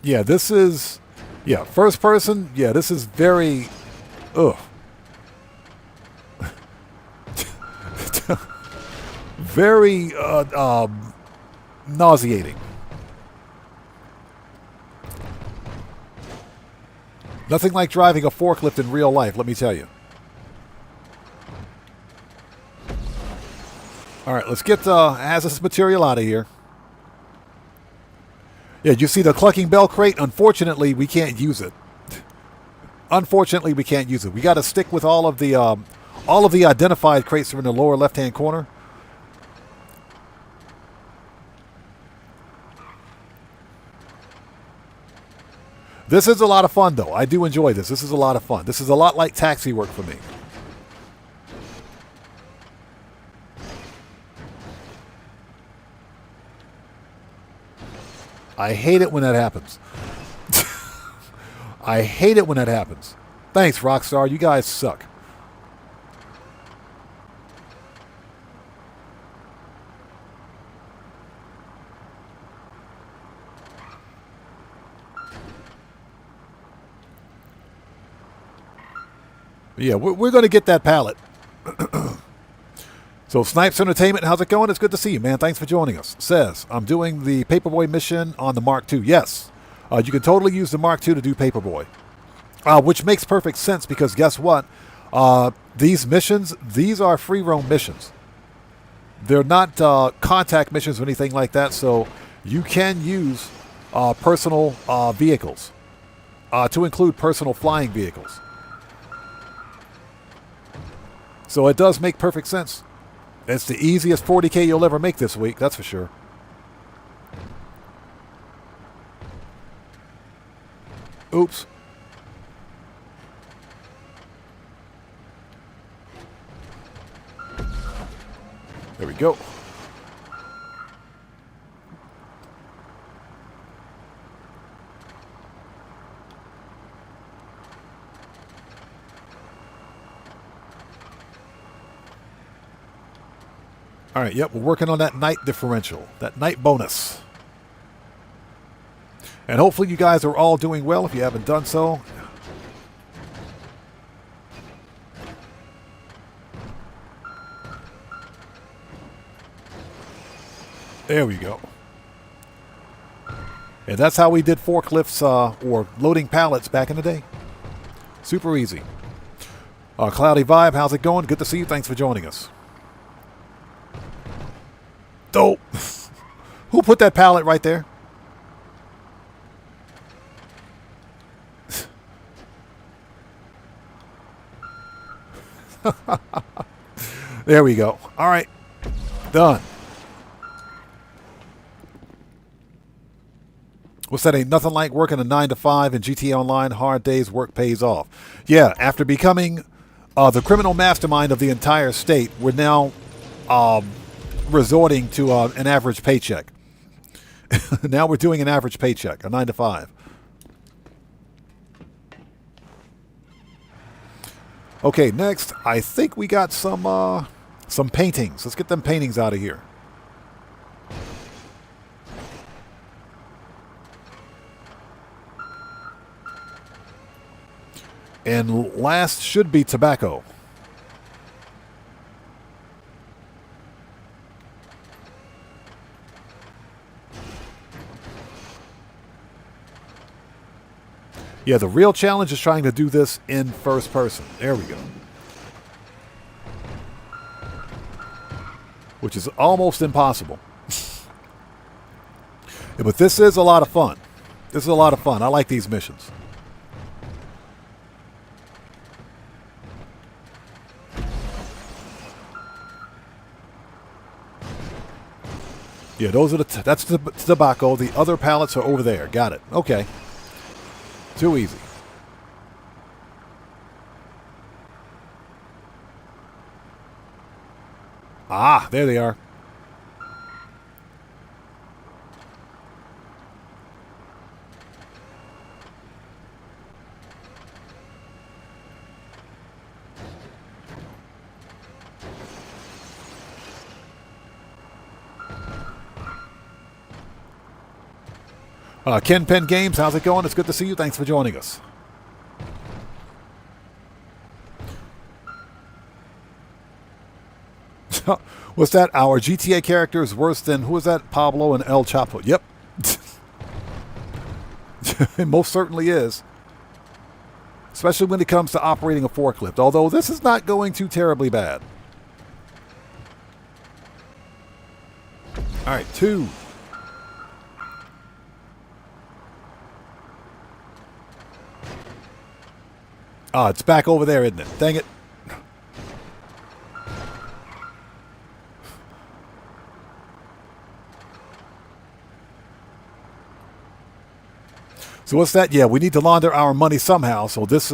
Yeah, this is... Yeah, first person. Yeah, this is very... Ugh. Very nauseating. Nothing like driving a forklift in real life, let me tell you. All right, let's get hazardous material out of here. Yeah, you see the clucking bell crate? Unfortunately, we can't use it. Unfortunately, we can't use it. We got to stick with all of the identified crates that are in the lower left-hand corner. This is a lot of fun, though. I do enjoy this. This is a lot of fun. This is a lot like taxi work for me. I hate it when that happens. I hate it when that happens. Thanks, Rockstar. You guys suck. Yeah, we're going to get that pallet. So, Snipes Entertainment, how's it going? It's good to see you, man. Thanks for joining us. Says, I'm doing the Paperboy mission on the Mark II. Yes, you can totally use the Mark II to do Paperboy. Which makes perfect sense because guess what? These missions, these are free roam missions. They're not contact missions or anything like that, so you can use personal vehicles to include personal flying vehicles. So it does make perfect sense. It's the easiest 40K you'll ever make this week, that's for sure. Oops. There we go. All right, yep, we're working on that night differential, that night bonus. And hopefully you guys are all doing well if you haven't done so. There we go. And that's how we did forklifts or loading pallets back in the day. Super easy. Cloudy Vibe, how's it going? Good to see you. Thanks for joining us. Dope. Who put that pallet right there? There we go. All right. Done. What's that? Ain't nothing like working a 9 to 5 in GTA Online. Hard days, work pays off. Yeah, after becoming the criminal mastermind of the entire state, we're now resorting to an average paycheck. Now we're doing an average paycheck, a 9 to 5. Okay, next, I think we got some paintings. Let's get them paintings out of here. And last should be tobacco. Yeah, the real challenge is trying to do this in first person. There we go. Which is almost impossible. Yeah, but this is a lot of fun. This is a lot of fun. I like these missions. Yeah, those are that's the tobacco. The other pallets are over there. Got it. Okay. Too easy. Ah, there they are. Ken Penn Games, how's it going? It's good to see you. Thanks for joining us. What's that? Our GTA character is worse than, who is that? Pablo and El Chapo. Yep. It most certainly is. Especially when it comes to operating a forklift. Although this is not going too terribly bad. All right, 2. Ah, it's back over there, isn't it? Dang it. So what's that? Yeah, we need to launder our money somehow. So this,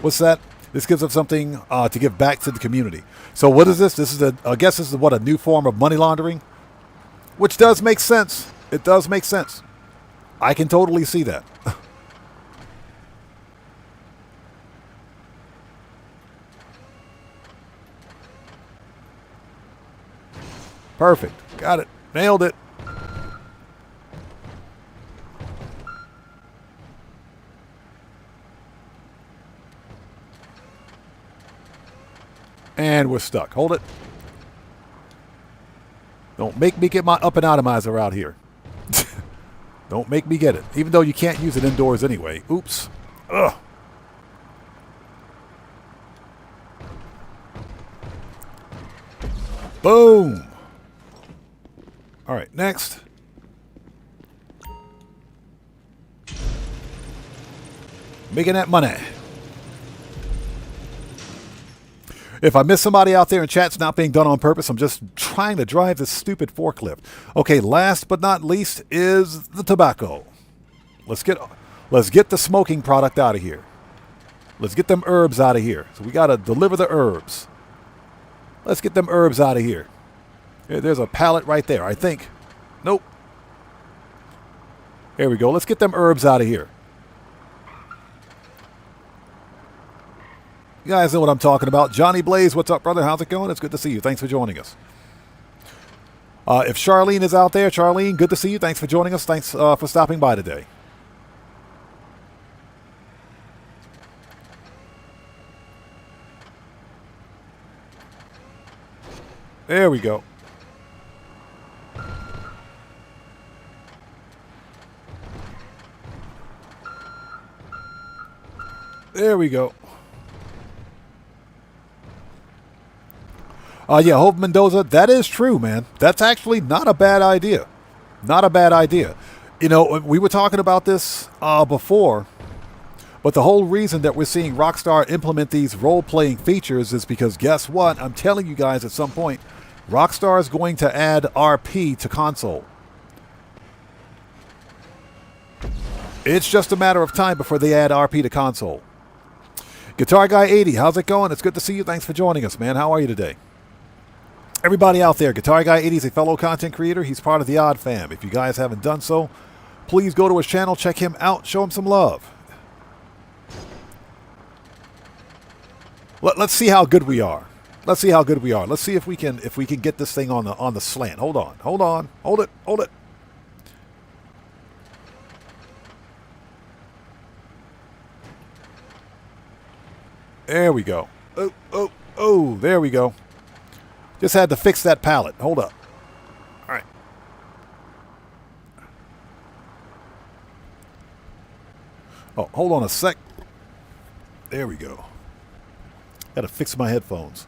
what's that? This gives us something to give back to the community. So what is this? This is I guess this is what, a new form of money laundering? Which does make sense. It does make sense. I can totally see that. Perfect. Got it. Nailed it. And we're stuck. Hold it. Don't make me get my up and atomizer out here. Don't make me get it. Even though you can't use it indoors anyway. Oops. Ugh. Boom. All right, next. Making that money. If I miss somebody out there in chat, it's not being done on purpose. I'm just trying to drive this stupid forklift. Okay, last but not least is the tobacco. Let's get the smoking product out of here. Let's get them herbs out of here. So we got to deliver the herbs. Let's get them herbs out of here. There's a pallet right there, I think. Nope. Here we go. Let's get them herbs out of here. You guys know what I'm talking about. Johnny Blaze, what's up, brother? How's it going? It's good to see you. Thanks for joining us. If Charlene is out there, Charlene, good to see you. Thanks for joining us. Thanks for stopping by today. There we go. There we go. Yeah, Hope Mendoza, that is true, man. That's actually not a bad idea. Not a bad idea. You know, we were talking about this before, but the whole reason that we're seeing Rockstar implement these role-playing features is because guess what? I'm telling you guys at some point, Rockstar is going to add RP to console. It's just a matter of time before they add RP to console. Guitar Guy 80, how's it going? It's good to see you. Thanks for joining us, man. How are you today? Everybody out there, Guitar Guy 80 is a fellow content creator. He's part of the Odd Fam. If you guys haven't done so, please go to his channel, check him out, show him some love. Let's see how good we are. Let's see how good we are. Let's see if we can get this thing on the slant. Hold on. Hold it. There we go. Oh, there we go. Just had to fix that palette. Hold up. All right. Oh, hold on a sec. There we go. Got to fix my headphones.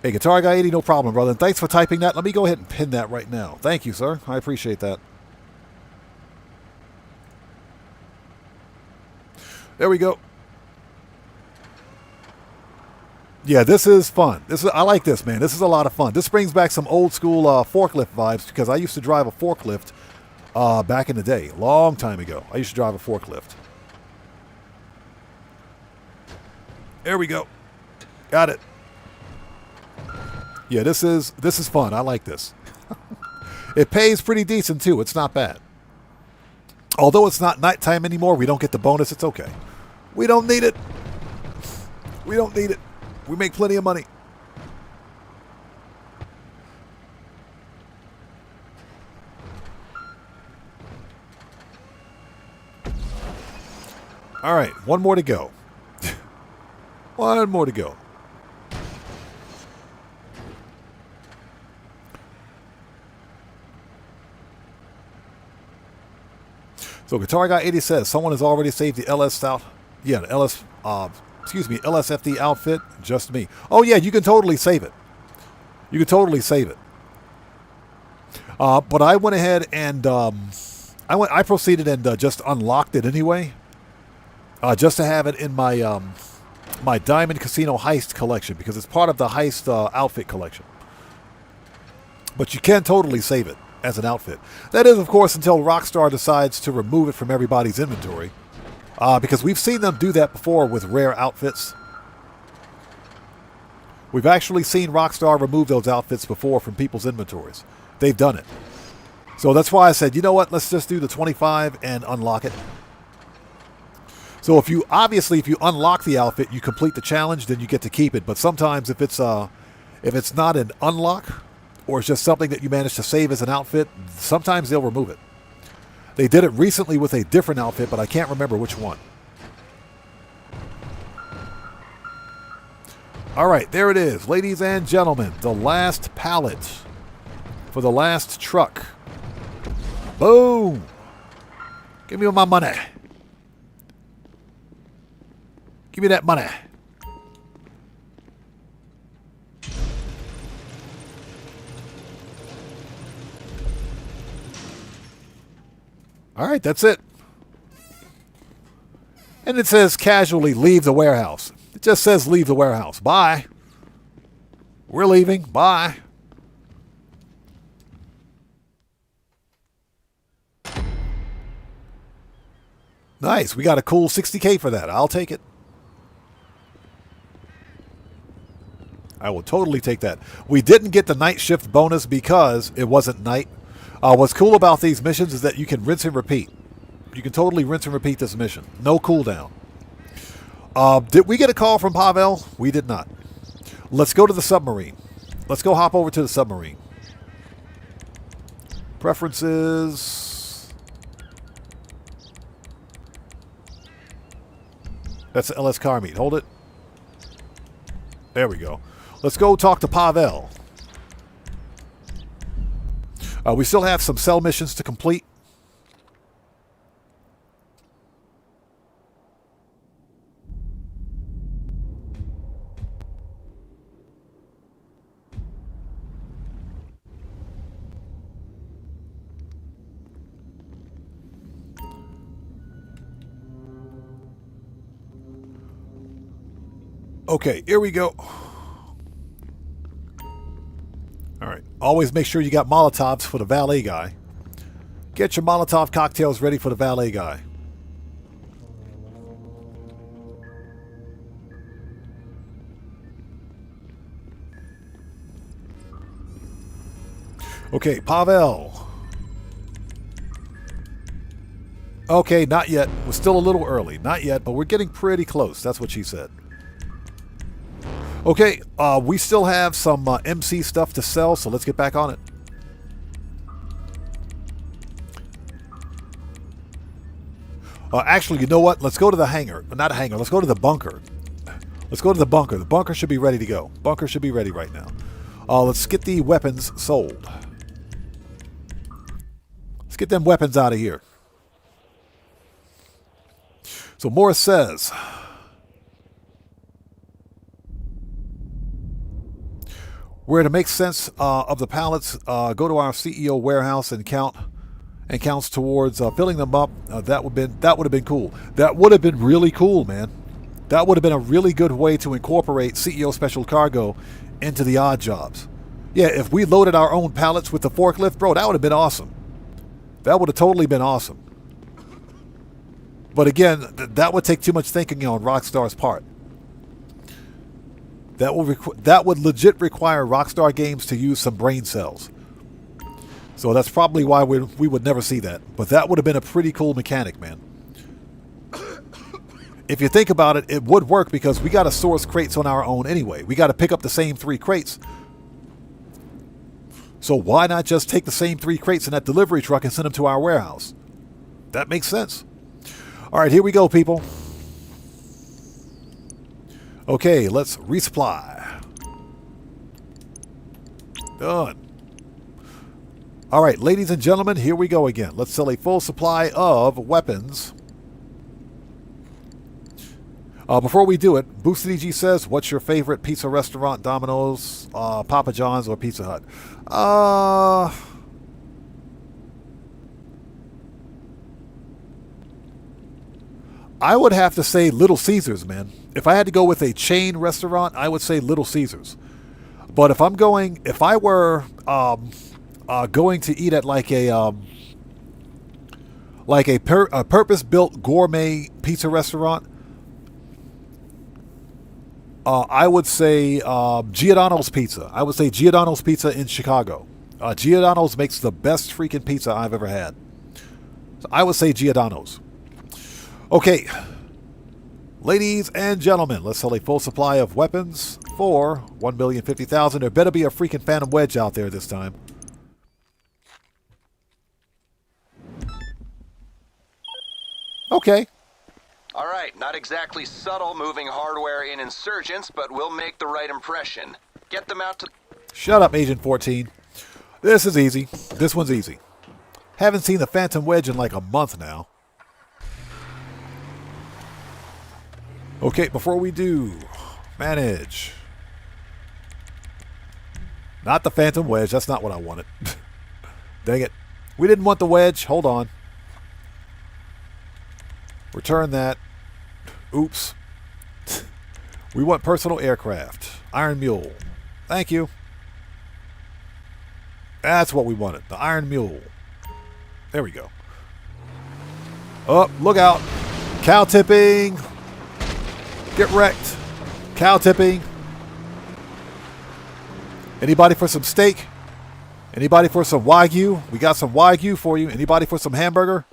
Hey, Guitar Guy 80, no problem, brother. And thanks for typing that. Let me go ahead and pin that right now. Thank you, sir. I appreciate that. There we go. Yeah, this is fun. I like this, man. This is a lot of fun. This brings back some old school forklift vibes because I used to drive a forklift back in the day, long time ago. I used to drive a forklift. There we go. Got it. Yeah, this is fun. I like this. It pays pretty decent too. It's not bad. Although it's not nighttime anymore, we don't get the bonus. It's okay. We don't need it. We don't need it. We make plenty of money. All right, one more to go. One more to go. So Guitar Guy 80 says someone has already saved the LS South. Yeah, the LS. LSFD outfit. Just me. Oh yeah, you can totally save it. You can totally save it. But I went ahead and I proceeded and just unlocked it anyway, just to have it in my my Diamond Casino Heist collection because it's part of the Heist outfit collection. But you can totally save it as an outfit. That is, of course, until Rockstar decides to remove it from everybody's inventory. Because we've seen them do that before with rare outfits. We've actually seen Rockstar remove those outfits before from people's inventories. They've done it. So that's why I said, you know what, let's just do the 25 and unlock it. So if you unlock the outfit, you complete the challenge, then you get to keep it. But sometimes if it's not an unlock or it's just something that you manage to save as an outfit, sometimes they'll remove it. They did it recently with a different outfit, but I can't remember which one. All right, there it is. Ladies and gentlemen, the last pallet for the last truck. Boom. Give me my money. Give me that money. All right, that's it. And it says casually, leave the warehouse. It just says leave the warehouse. Bye. We're leaving. Bye. Nice. We got a cool 60K for that. I'll take it. I will totally take that. We didn't get the night shift bonus because it wasn't night. What's cool about these missions is that you can rinse and repeat. You can totally rinse and repeat this mission. No cooldown. Did we get a call from Pavel? We did not. Let's go to the submarine. Let's go hop over to the submarine. Preferences. That's the LS car meet. Hold it. There we go. Let's go talk to Pavel. We still have some cell missions to complete. Okay, here we go. Always make sure you got Molotovs for the valet guy. Get your Molotov cocktails ready for the valet guy. Okay, Pavel. Okay, not yet. We're still a little early. Not yet, but we're getting pretty close. That's what she said. Okay, we still have some MC stuff to sell, so let's get back on it. Actually, you know what? Let's go to the hangar. Not a hangar. Let's go to the bunker. Let's go to the bunker. The bunker should be ready to go. Bunker should be ready right now. Let's get the weapons sold. Let's get them weapons out of here. So Morris says, where to make sense of the pallets, go to our CEO warehouse and counts towards filling them up. That would have been cool. That would have been really cool, man. That would have been a really good way to incorporate CEO Special Cargo into the odd jobs. Yeah, if we loaded our own pallets with the forklift, bro, that would have been awesome. That would have totally been awesome. But again, that would take too much thinking on Rockstar's part. That would legit require Rockstar Games to use some brain cells. So that's probably why we would never see that. But that would have been a pretty cool mechanic, man. If you think about it, it would work because we got to source crates on our own anyway. We got to pick up the same 3 crates. So why not just take the same 3 crates in that delivery truck and send them to our warehouse? That makes sense. All right, here we go, people. Okay, let's resupply. Done. All right, ladies and gentlemen, here we go again. Let's sell a full supply of weapons. Before we do it, Boosted EG says, what's your favorite pizza restaurant? Domino's, Papa John's, or Pizza Hut? I would have to say Little Caesars, man. If I had to go with a chain restaurant, I would say Little Caesars. But if I were going to eat at like a purpose-built gourmet pizza restaurant, I would say Giordano's Pizza. I would say Giordano's Pizza in Chicago. Giordano's makes the best freaking pizza I've ever had. So I would say Giordano's. Okay, ladies and gentlemen, let's sell a full supply of weapons for $1,050,000. There better be a freaking Phantom Wedge out there this time. Okay. All right, not exactly subtle moving hardware in insurgents, but we'll make the right impression. Get them out to... Shut up, Agent 14. This is easy. This one's easy. Haven't seen the Phantom Wedge in like a month now. Okay, before we do, manage. Not the Phantom Wedge. That's not what I wanted. Dang it. We didn't want the wedge. Hold on. Return that. Oops. We want personal aircraft. Iron Mule. Thank you. That's what we wanted. The Iron Mule. There we go. Oh, look out. Cow tipping. Get wrecked. Cow tipping. Anybody for some steak? Anybody for some Wagyu? We got some Wagyu for you. Anybody for some hamburger?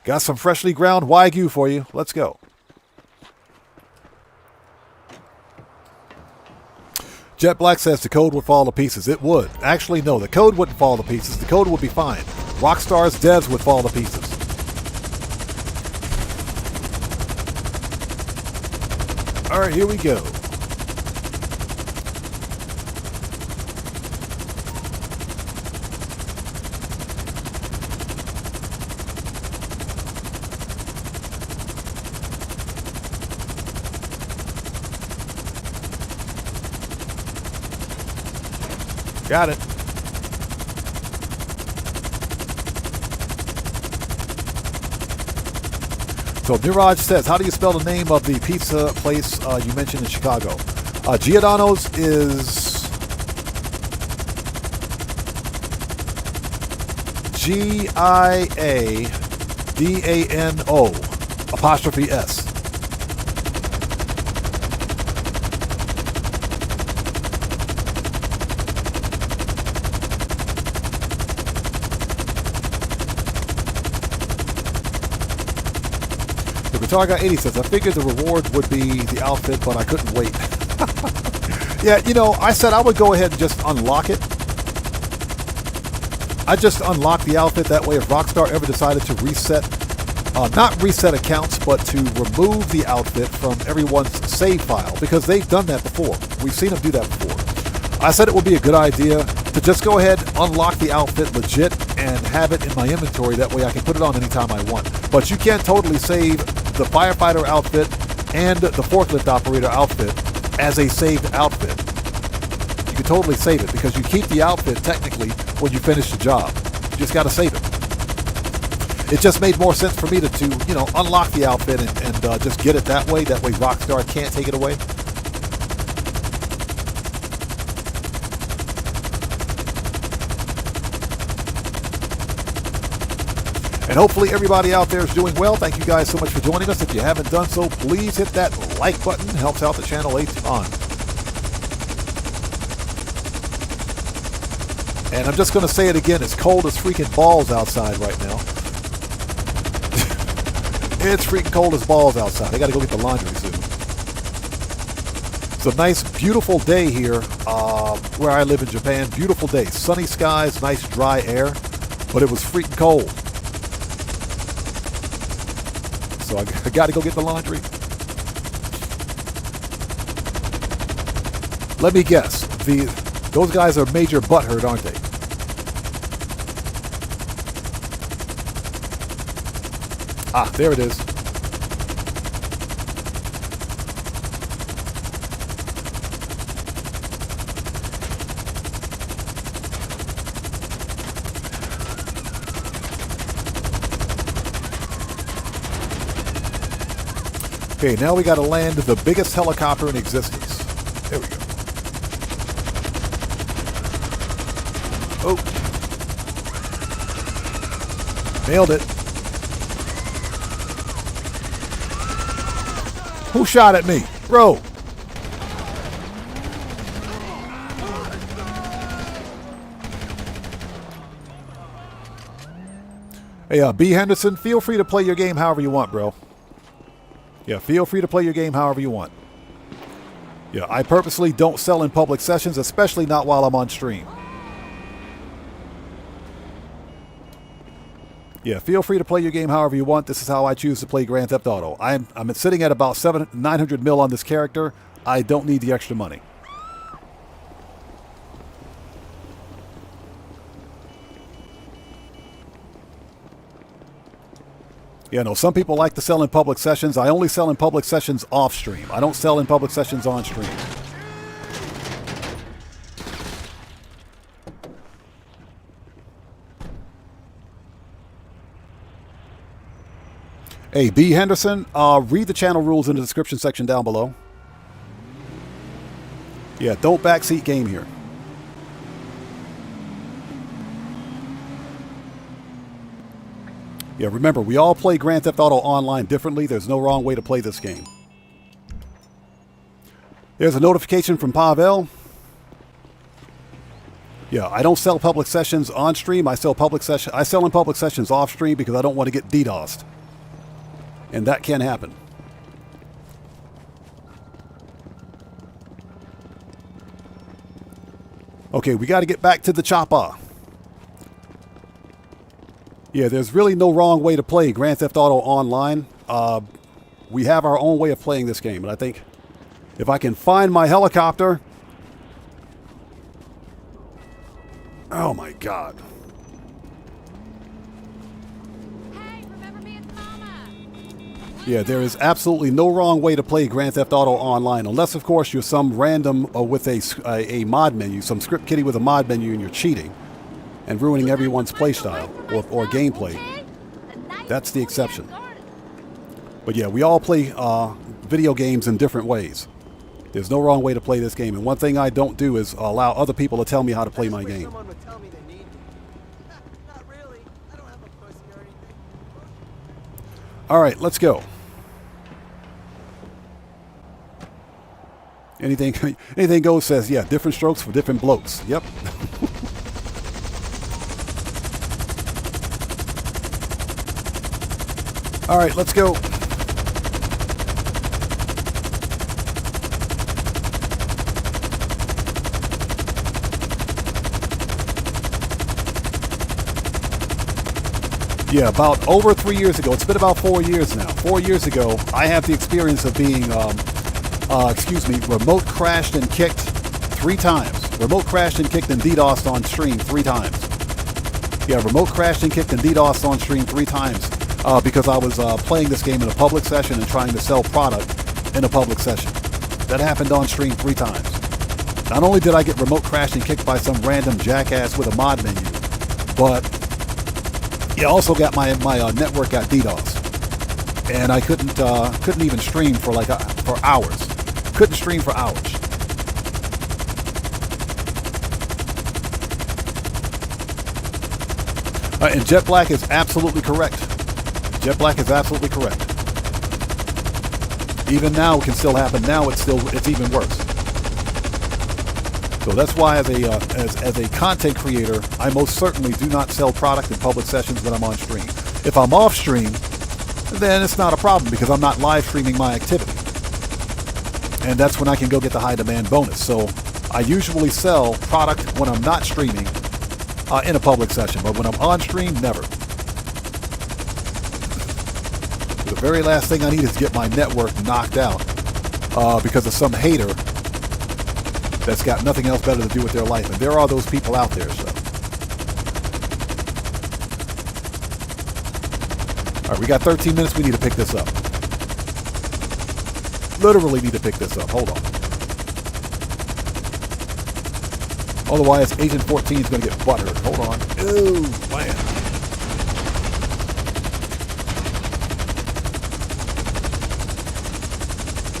Got some freshly ground Wagyu for you. Let's go. Jet Black says the code would fall to pieces. It would. Actually, no. The code wouldn't fall to pieces. The code would be fine. Rockstar's devs would fall to pieces. All right, here we go. Got it. So Niraj says, how do you spell the name of the pizza place you mentioned in Chicago? Giordano's is Giadano''S. The Guitar Guy 80 says, I figured the reward would be the outfit, but I couldn't wait. Yeah, you know, I said I would go ahead and just unlock it. I just unlocked the outfit. That way, if Rockstar ever decided to reset, not reset accounts, but to remove the outfit from everyone's save file, because they've done that before. We've seen them do that before. I said it would be a good idea to just go ahead, unlock the outfit legit, and have it in my inventory. That way I can put it on anytime I want. But you can't totally save the firefighter outfit and the forklift operator outfit as a saved outfit. You can totally save it because you keep the outfit technically when you finish the job. You just got to save it. It just made more sense for me to you know, unlock the outfit and just get it that way. That way Rockstar can't take it away. And hopefully everybody out there is doing well. Thank you guys so much for joining us. If you haven't done so, please hit that like button. It helps out the channel a ton. And I'm just going to say it again. It's cold as freaking balls outside right now. It's freaking cold as balls outside. I got to go get the laundry soon. It's a nice, beautiful day here where I live in Japan. Beautiful day. Sunny skies, nice dry air. But it was freaking cold. So I got to go get the laundry. Let me guess. Those guys are major butthurt, aren't they? Ah, there it is. Okay, now we got to land the biggest helicopter in existence. There we go. Oh. Nailed it. Who shot at me? Bro. Hey, B. Henderson, feel free to play your game however you want, bro. Yeah, feel free to play your game however you want. Yeah, I purposely don't sell in public sessions, especially not while I'm on stream. Yeah, feel free to play your game however you want. This is how I choose to play Grand Theft Auto. I'm sitting at about 900 mil on this character. I don't need the extra money. Yeah, no, some people like to sell in public sessions. I only sell in public sessions off stream. I don't sell in public sessions on stream. Hey, B. Henderson, read the channel rules in the description section down below. Yeah, don't backseat game here. Yeah, remember, we all play Grand Theft Auto Online differently. There's no wrong way to play this game. There's a notification from Pavel. Yeah, I don't sell public sessions on stream. I sell in public sessions off stream because I don't want to get DDoSed. And that can happen. Okay, we got to get back to the chopper. Yeah, there's really no wrong way to play Grand Theft Auto Online. We have our own way of playing this game. And I think if I can find my helicopter... Oh my God. Yeah, there is absolutely no wrong way to play Grand Theft Auto Online, unless, of course, you're some random with a mod menu, some script kiddie with a mod menu, and you're cheating and ruining everyone's playstyle or gameplay. That's the exception. But yeah, we all play video games in different ways. There's no wrong way to play this game, and one thing I don't do is allow other people to tell me how to play my game. All right, let's go. Anything goes says, yeah, different strokes for different blokes. Yep. All right, let's go. Yeah, about over 3 years ago. It's been about 4 years now. 4 years ago, I have the experience of being, remote crashed and kicked 3 times. Remote crashed and kicked and DDoSed on stream 3 times. Yeah, remote crashed and kicked and DDoSed on stream 3 times because I was playing this game in a public session and trying to sell product in a public session. That happened on stream 3 times. Not only did I get remote crashed and kicked by some random jackass with a mod menu, but it also got my network got DDoS, and I couldn't even stream for hours. Couldn't stream for hours. And Jet Black is absolutely correct. Jet Black is absolutely correct. Even now, it can still happen. Now it's even worse. So that's why, as a content creator, I most certainly do not sell product in public sessions when I'm on stream. If I'm off stream, then it's not a problem because I'm not live streaming my activity. And that's when I can go get the high demand bonus. So I usually sell product when I'm not streaming in a public session, but when I'm on stream, never. The very last thing I need is to get my network knocked out because of some hater that's got nothing else better to do with their life. And there are those people out there, so. All right, we got 13 minutes. We need to pick this up. Literally need to pick this up. Hold on. Otherwise, Agent 14 is going to get butthurt. Hold on. Ooh, man.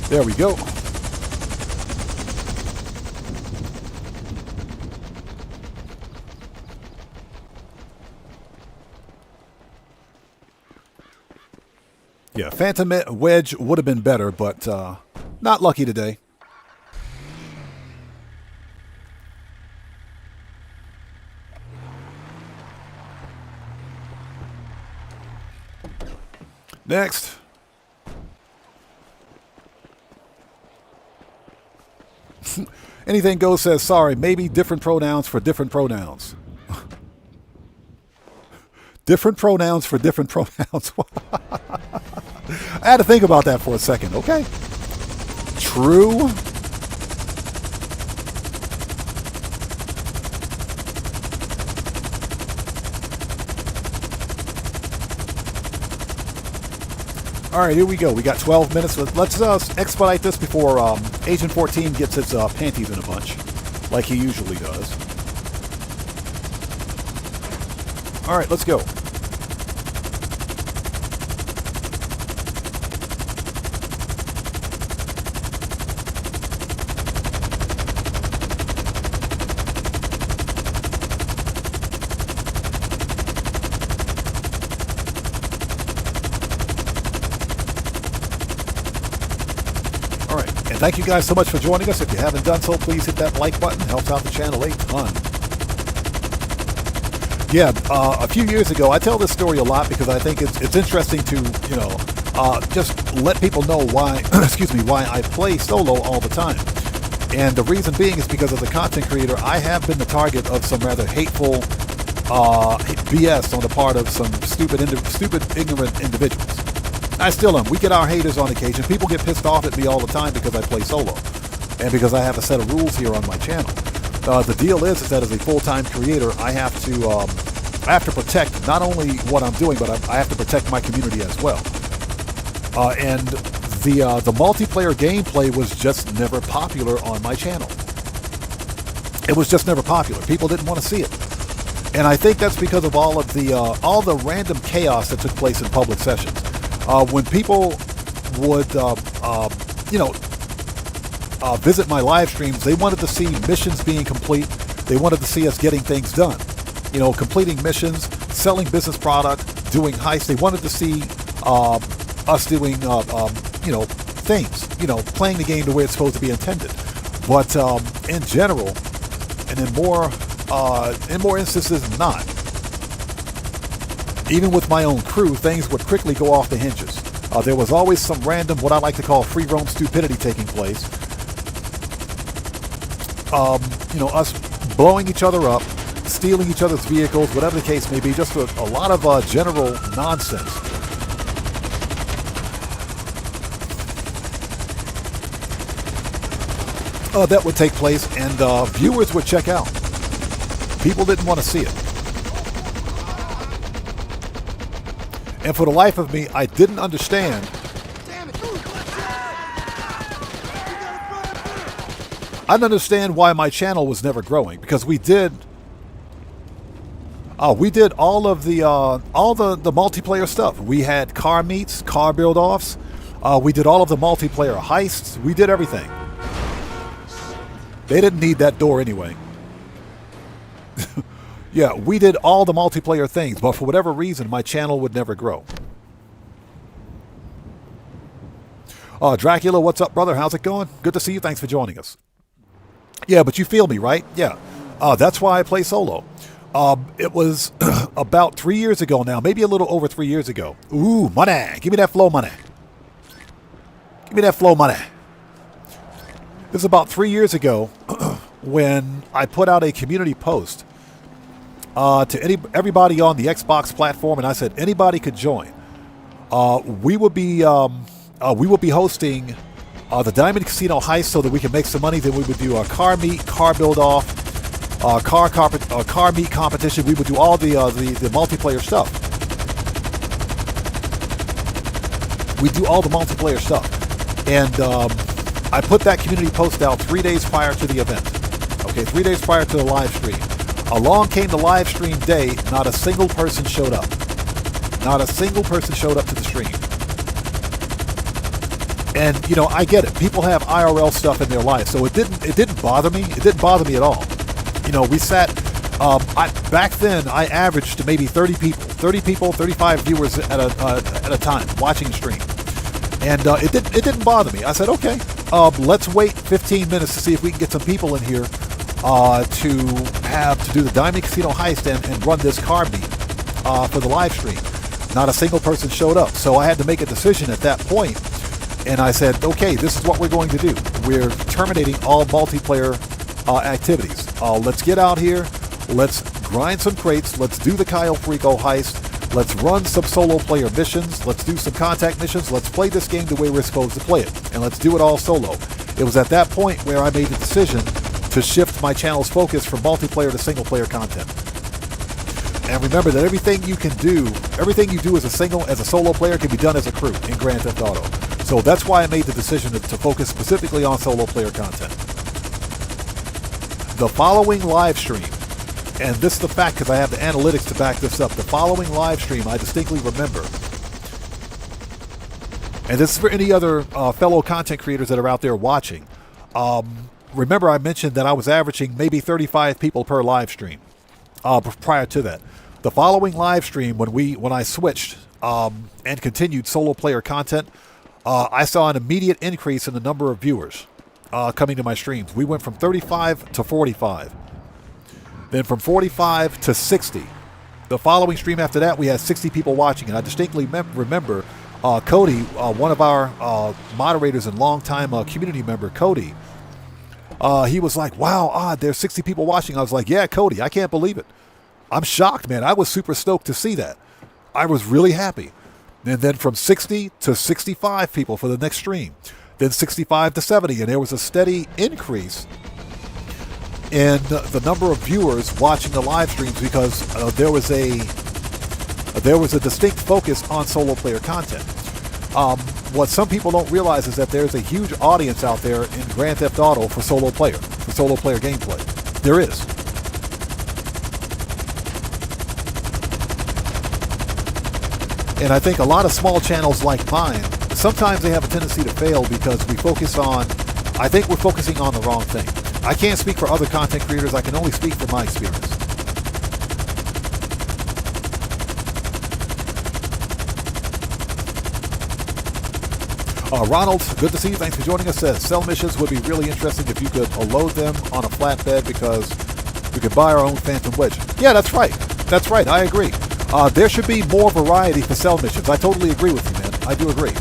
There we go. Yeah, Phantom Wedge would have been better, but not lucky today. Next. Anything Goes says, sorry, maybe different pronouns for different pronouns. Different pronouns for different pronouns. I had to think about that for a second, okay? True. All right, here we go. We got 12 minutes. Let's expedite this before Agent 14 gets his panties in a bunch, like he usually does. All right, let's go. Thank you guys so much for joining us. If you haven't done so, please hit that like button. It helps out the channel a ton. Yeah, a few years ago, I tell this story a lot because I think it's interesting to, just let people know why, why I play solo all the time. And the reason being is because as a content creator, I have been the target of some rather hateful BS on the part of some stupid, ignorant individuals. I still am. We get our haters on occasion. People get pissed off at me all the time because I play solo and because I have a set of rules here on my channel. The deal is that as a full-time creator, I have to protect not only what I'm doing, but I have to protect my community as well. And the multiplayer gameplay was just never popular on my channel. It was just never popular. People didn't want to see it. And I think that's because of all the random chaos that took place in public sessions. When people would, visit my live streams, they wanted to see missions being complete. They wanted to see us getting things done. Completing missions, selling business product, doing heists. They wanted to see us doing, things, playing the game the way it's supposed to be intended. But in general, and in more instances than not, even with my own crew, things would quickly go off the hinges. There was always some random, what I like to call free roam stupidity taking place. Us blowing each other up, stealing each other's vehicles, whatever the case may be, just a lot of general nonsense. That would take place, and viewers would check out. People didn't want to see it. And for the life of me, I didn't understand why my channel was never growing, because we did all of the multiplayer stuff. We had car meets, car build-offs. We did all of the multiplayer heists. We did everything. They didn't need that door anyway. Yeah, we did all the multiplayer things, but for whatever reason, my channel would never grow. Dracula, what's up, brother? How's it going? Good to see you. Thanks for joining us. Yeah, but you feel me, right? Yeah. That's why I play solo. It was about 3 years ago now, maybe a little over 3 years ago. Ooh, money. Give me that flow money. Give me that flow money. This is about 3 years ago when I put out a community post to everybody on the Xbox platform, and I said anybody could join. We would be hosting the Diamond Casino heist so that we can make some money. Then we would do a car meet, car build off, car meet competition. We would do all the multiplayer stuff. We do all the multiplayer stuff, and I put that community post out 3 days prior to the event. Okay, 3 days prior to the live stream. Along came the live stream day. Not a single person showed up. Not a single person showed up to the stream. And I get it. People have IRL stuff in their life, so it didn't bother me. It didn't bother me at all. We sat. Back then, I averaged maybe 30 people, 35 viewers at a time watching the stream, and it didn't bother me. I said, okay, let's wait 15 minutes to see if we can get some people in here to do the Diamond Casino heist and run this car meet for the live stream. Not a single person showed up, so I had to make a decision at that point. And I said, okay, this is what we're going to do. We're terminating all multiplayer activities. Let's get out here. Let's grind some crates. Let's do the Kyle Frico heist. Let's run some solo player missions. Let's do some contact missions. Let's play this game the way we're supposed to play it. And let's do it all solo. It was at that point where I made the decision to shift my channel's focus from multiplayer to single player content. And remember that everything you do as a solo player can be done as a crew in Grand Theft Auto. So that's why I made the decision to focus specifically on solo player content. The following live stream, and this is the fact because I have the analytics to back this up, the following live stream I distinctly remember, and this is for any other fellow content creators that are out there watching. Remember I mentioned that I was averaging maybe 35 people per live stream prior to that. The following live stream, when I switched and continued solo player content, I saw an immediate increase in the number of viewers coming to my streams. We went from 35 to 45. Then from 45 to 60. The following stream after that, we had 60 people watching. And I distinctly remember Cody, one of our moderators and longtime community member, Cody, he was like, wow, there's 60 people watching. I was like, yeah, Cody, I can't believe it. I'm shocked, man. I was super stoked to see that. I was really happy. And then from 60 to 65 people for the next stream. Then 65 to 70. And there was a steady increase in the number of viewers watching the live streams because there was a distinct focus on solo player content. What some people don't realize is that there's a huge audience out there in Grand Theft Auto for solo player gameplay. There is. And I think a lot of small channels like mine, sometimes they have a tendency to fail because we're focusing on the wrong thing. I can't speak for other content creators. I can only speak from my experience. Ronald, good to see you. Thanks for joining us. Says cell missions would be really interesting if you could load them on a flatbed because we could buy our own Phantom Wedge. Yeah, that's right. That's right. I agree. There should be more variety for cell missions. I totally agree with you, man. I do agree.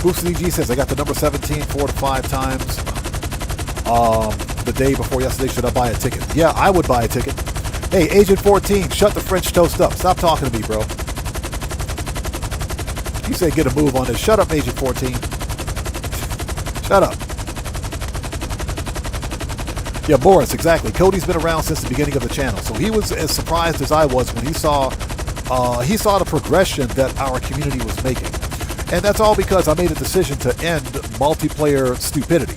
Boost DG says I got the number 17 4 to 5 times the day before yesterday. Should I buy a ticket? Yeah, I would buy a ticket. Hey, Agent 14, shut the French toast up. Stop talking to me, bro. You say get a move on this. Shut up, Agent 14. Shut up. Yeah, Boris, exactly. Cody's been around since the beginning of the channel, so he was as surprised as I was when he saw the progression that our community was making. And that's all because I made a decision to end multiplayer stupidity,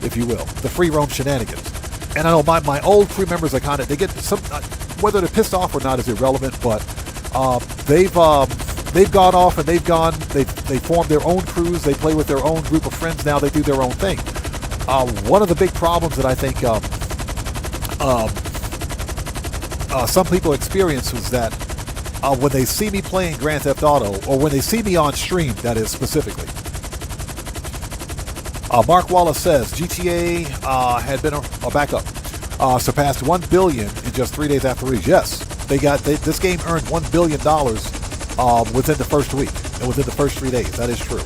if you will, the free roam shenanigans. And I know my old crew members are kind of, they get some, whether they're pissed off or not is irrelevant, but they've gone off and they formed their own crews. They play with their own group of friends now. They do their own thing. One of the big problems that I think some people experience was that when they see me playing Grand Theft Auto, or when they see me on stream, that is specifically. Mark Wallace says GTA had been a backup, surpassed 1 billion in just 3 days after release. Yes, this game earned $1 billion within the first week and within the first 3 days. That is true.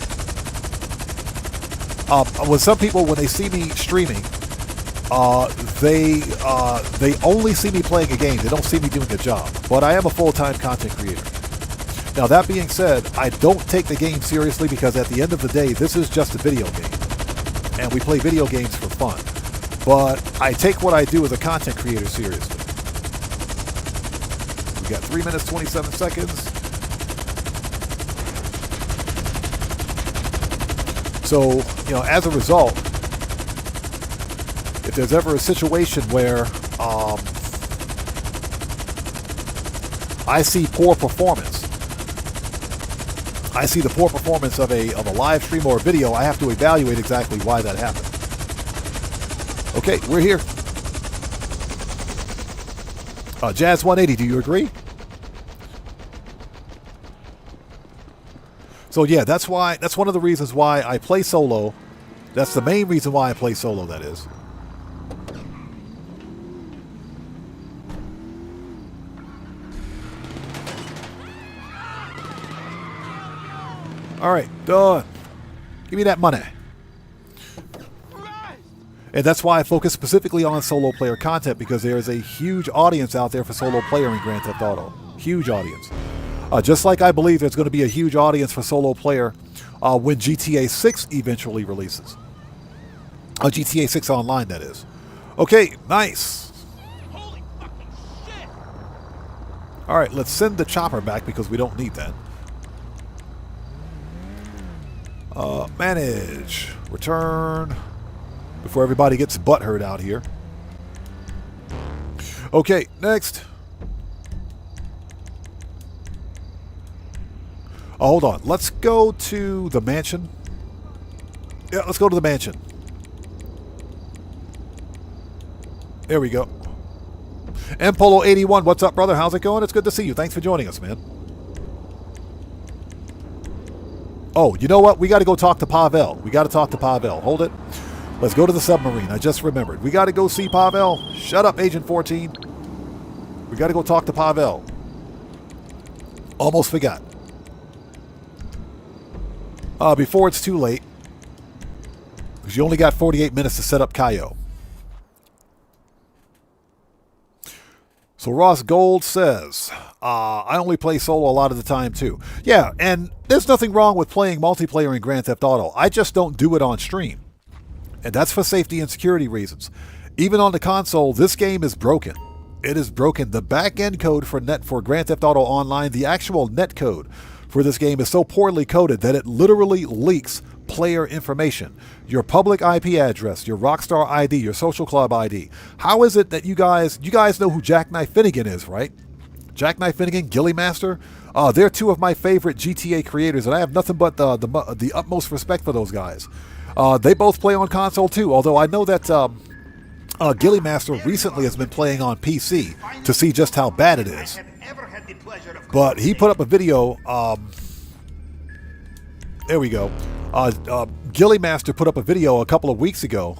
With some people, when they see me streaming, they only see me playing a game. They don't see me doing a job. But I am a full-time content creator. Now, that being said, I don't take the game seriously because at the end of the day, this is just a video game. And we play video games for fun. But I take what I do as a content creator seriously. We got 3 minutes, 27 seconds. So, you know, as a result, if there's ever a situation where I see poor performance, I see the poor performance of a live stream or a video, I have to evaluate exactly why that happened. Okay, we're here. Jazz 180, do you agree? So yeah, that's one of the reasons why I play solo. That's the main reason why I play solo, that is. All right, done. Give me that money. And that's why I focus specifically on solo player content, because there is a huge audience out there for solo player in Grand Theft Auto. Huge audience. Just like I believe there's going to be a huge audience for solo player when GTA 6 eventually releases. GTA 6 Online, that is. Okay, nice. Holy fucking shit! All right, let's send the chopper back because we don't need that. Manage. Return. Before everybody gets butthurt out here. Okay, next. Oh, hold on. Let's go to the mansion. Yeah, let's go to the mansion. There we go. Mpolo81, what's up, brother? How's it going? It's good to see you. Thanks for joining us, man. Oh, you know what? We got to go talk to Pavel. We got to talk to Pavel. Hold it. Let's go to the submarine. I just remembered. We got to go see Pavel. Shut up, Agent 14. We got to go talk to Pavel. Almost forgot. Before it's too late. Because you only got 48 minutes to set up Kaio. So Ross Gold says, I only play solo a lot of the time too. Yeah, and there's nothing wrong with playing multiplayer in Grand Theft Auto. I just don't do it on stream. And that's for safety and security reasons. Even on the console, this game is broken. It is broken. The back-end code for Grand Theft Auto Online, the actual net code for this game is so poorly coded that it literally leaks player information. Your public IP address, your Rockstar ID, your Social Club ID. How is it that you guys know who Jackknife Finnegan is, right? Jackknife Finnegan, Gilly Master. They're two of my favorite GTA creators, and I have nothing but the utmost respect for those guys. They both play on console too, although I know that Gilly Master recently has been playing on PC to see just how bad it is. But he put up a video. There we go. Gilly Master put up a video a couple of weeks ago.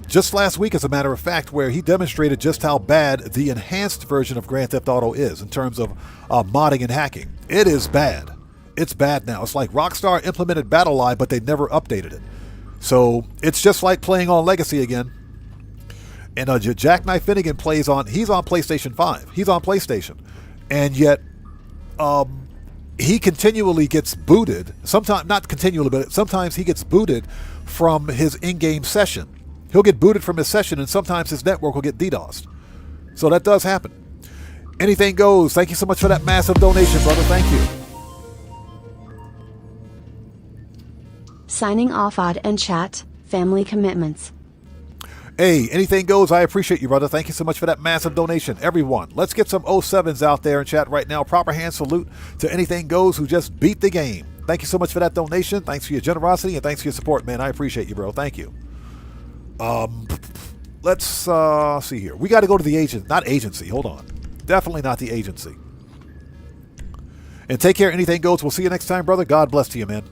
Just last week, as a matter of fact, where he demonstrated just how bad the enhanced version of Grand Theft Auto is in terms of modding and hacking. It is bad. It's bad now. It's like Rockstar implemented BattleLine, but they never updated it. So it's just like playing on Legacy again. And Jackknife Finnegan he's on PlayStation 5. He's on PlayStation. And yet, he continually gets booted. Sometimes, not continually, but sometimes he gets booted from his in-game session. He'll get booted from his session, and sometimes his network will get DDoSed. So that does happen. Anything goes. Thank you so much for that massive donation, brother. Thank you. Signing off odd and chat, family commitments. Hey, anything goes. I appreciate you, brother. Thank you so much for that massive donation. Everyone, let's get some 07s out there in chat right now. Proper hand salute to Anything Goes who just beat the game. Thank you so much for that donation. Thanks for your generosity and thanks for your support, man. I appreciate you, bro. Thank you. Let's see here. We got to go to the agency. Hold on. Definitely not the agency. And take care. Anything Goes. We'll see you next time, brother. God bless to you, man.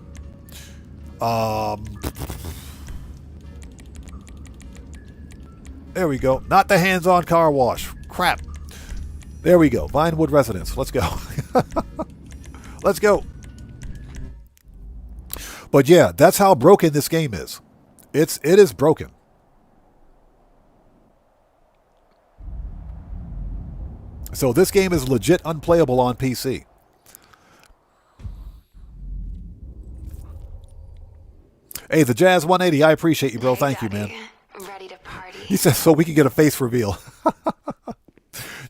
There we go. Not the hands-on car wash. Crap. There we go. Vinewood Residence. Let's go. Let's go. But yeah, that's how broken this game is. It is broken. So this game is legit unplayable on PC. Hey, the Jazz 180, I appreciate you, bro. Thank you, man. Ready to party. He says so we can get a face reveal.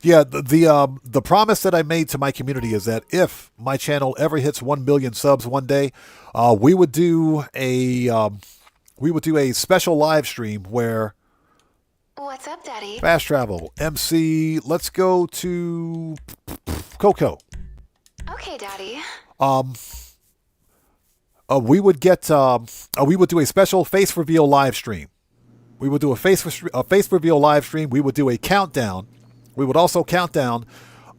Yeah, the promise that I made to my community is that if my channel ever hits 1 million subs one day, we would do a special live stream where What's up, Daddy? fast travel, MC, let's go to Coco. Okay, Daddy. We would do a special face reveal live stream. We would do a face reveal live stream. We would do a countdown. We would also count down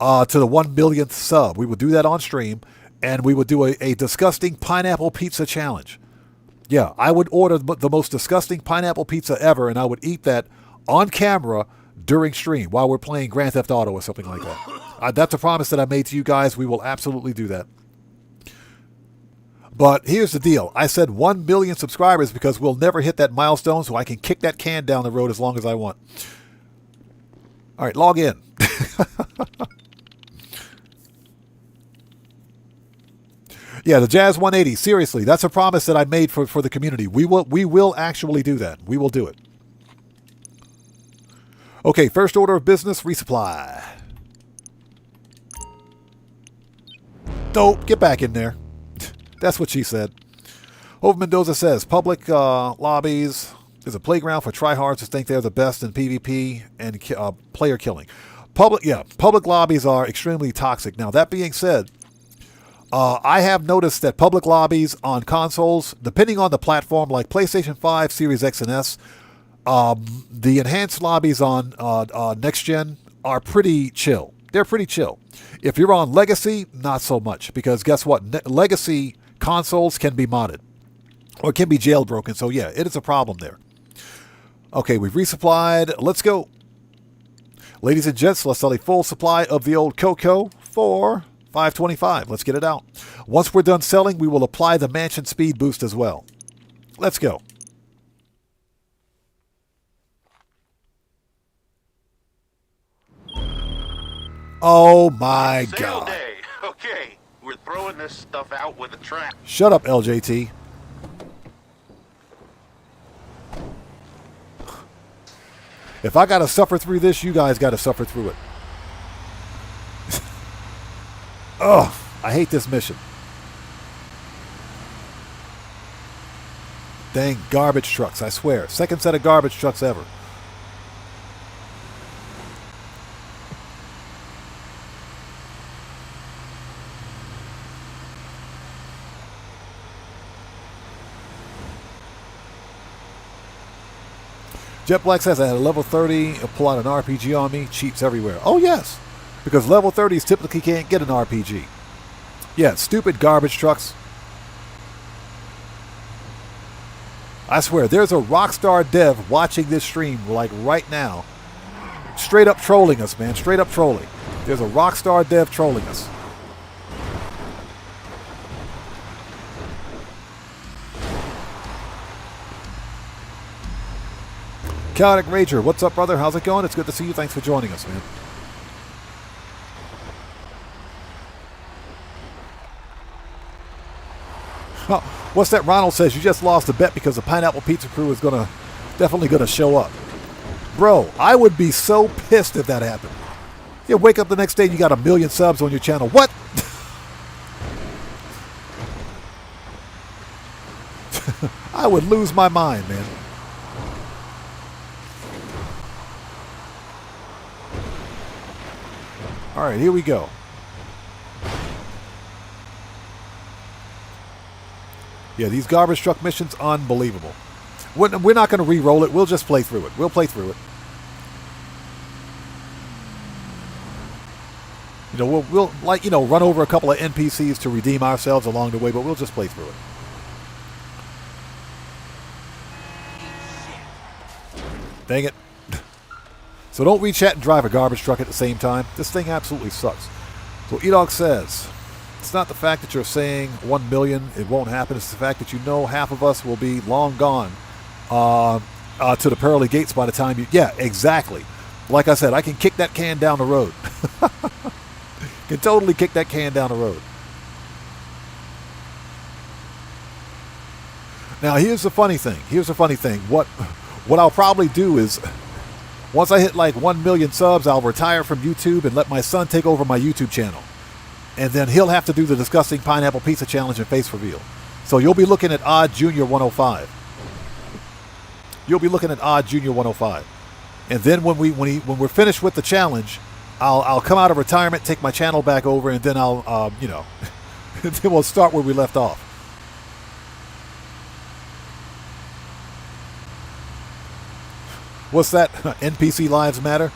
to the 1 millionth sub. We would do that on stream, and we would do a disgusting pineapple pizza challenge. Yeah, I would order the most disgusting pineapple pizza ever, and I would eat that on camera during stream while we're playing Grand Theft Auto or something like that. That's a promise that I made to you guys. We will absolutely do that. But here's the deal. I said 1 million subscribers because we'll never hit that milestone, so I can kick that can down the road as long as I want. All right, log in. Yeah, the Jazz 180. Seriously, that's a promise that I made for the community. We will actually do that. We will do it. Okay, first order of business, resupply. Dope, get back in there. That's what she said. Hove Mendoza says, public lobbies is a playground for tryhards who think they're the best in PvP and player killing. Public lobbies are extremely toxic. Now, that being said, I have noticed that public lobbies on consoles, depending on the platform, like PlayStation 5, Series X and S, the enhanced lobbies on next gen are pretty chill. They're pretty chill. If you're on Legacy, not so much, because guess what? Legacy consoles can be modded or can be jailbroken. So yeah, it is a problem there. Okay, we've resupplied. Let's go. Ladies and gents, let's sell a full supply of the old Coco for $5.25. Let's get it out. Once we're done selling, we will apply the mansion speed boost as well. Let's go. Oh my Sale God. day. Okay, we're throwing this stuff out with a trap. Shut up, LJT. If I got to suffer through this, you guys got to suffer through it. Ugh, I hate this mission. Dang garbage trucks, I swear. Second set of garbage trucks ever. Jet Black says I had a level 30, pull out an RPG on me, cheats everywhere. Oh yes. Because level 30s typically can't get an RPG. Yeah, stupid garbage trucks. I swear, there's a Rockstar dev watching this stream like right now. Straight up trolling us, man. Straight up trolling. There's a Rockstar dev trolling us. Chaotic Rager, what's up, brother? How's it going? It's good to see you. Thanks for joining us, man. Oh, what's that? Ronald says you just lost a bet because the Pineapple Pizza Crew is definitely gonna show up. Bro, I would be so pissed if that happened. You wake up the next day and you got 1 million subs on your channel. What? I would lose my mind, man. All right, here we go. Yeah, these garbage truck missions, unbelievable. We're not going to re-roll it. We'll just play through it. We'll play through it. You know, we'll like, you know, run over a couple of NPCs to redeem ourselves along the way, but we'll just play through it. Dang it. So don't re-chat and drive a garbage truck at the same time. This thing absolutely sucks. So E-Dog says, it's not the fact that you're saying 1 million, it won't happen. It's the fact that you know half of us will be long gone to the pearly gates by the time you... Yeah, exactly. Like I said, I can kick that can down the road. Can totally kick that can down the road. Now, here's the funny thing. What I'll probably do is... Once I hit like 1 million subs, I'll retire from YouTube and let my son take over my YouTube channel. And then he'll have to do the disgusting pineapple pizza challenge and face reveal. So you'll be looking at Odd Junior 105. You'll be looking at Odd Junior 105. And then when we're finished with the challenge, I'll come out of retirement, take my channel back over, and then I'll you know, then we'll start where we left off. What's that? NPC lives matter?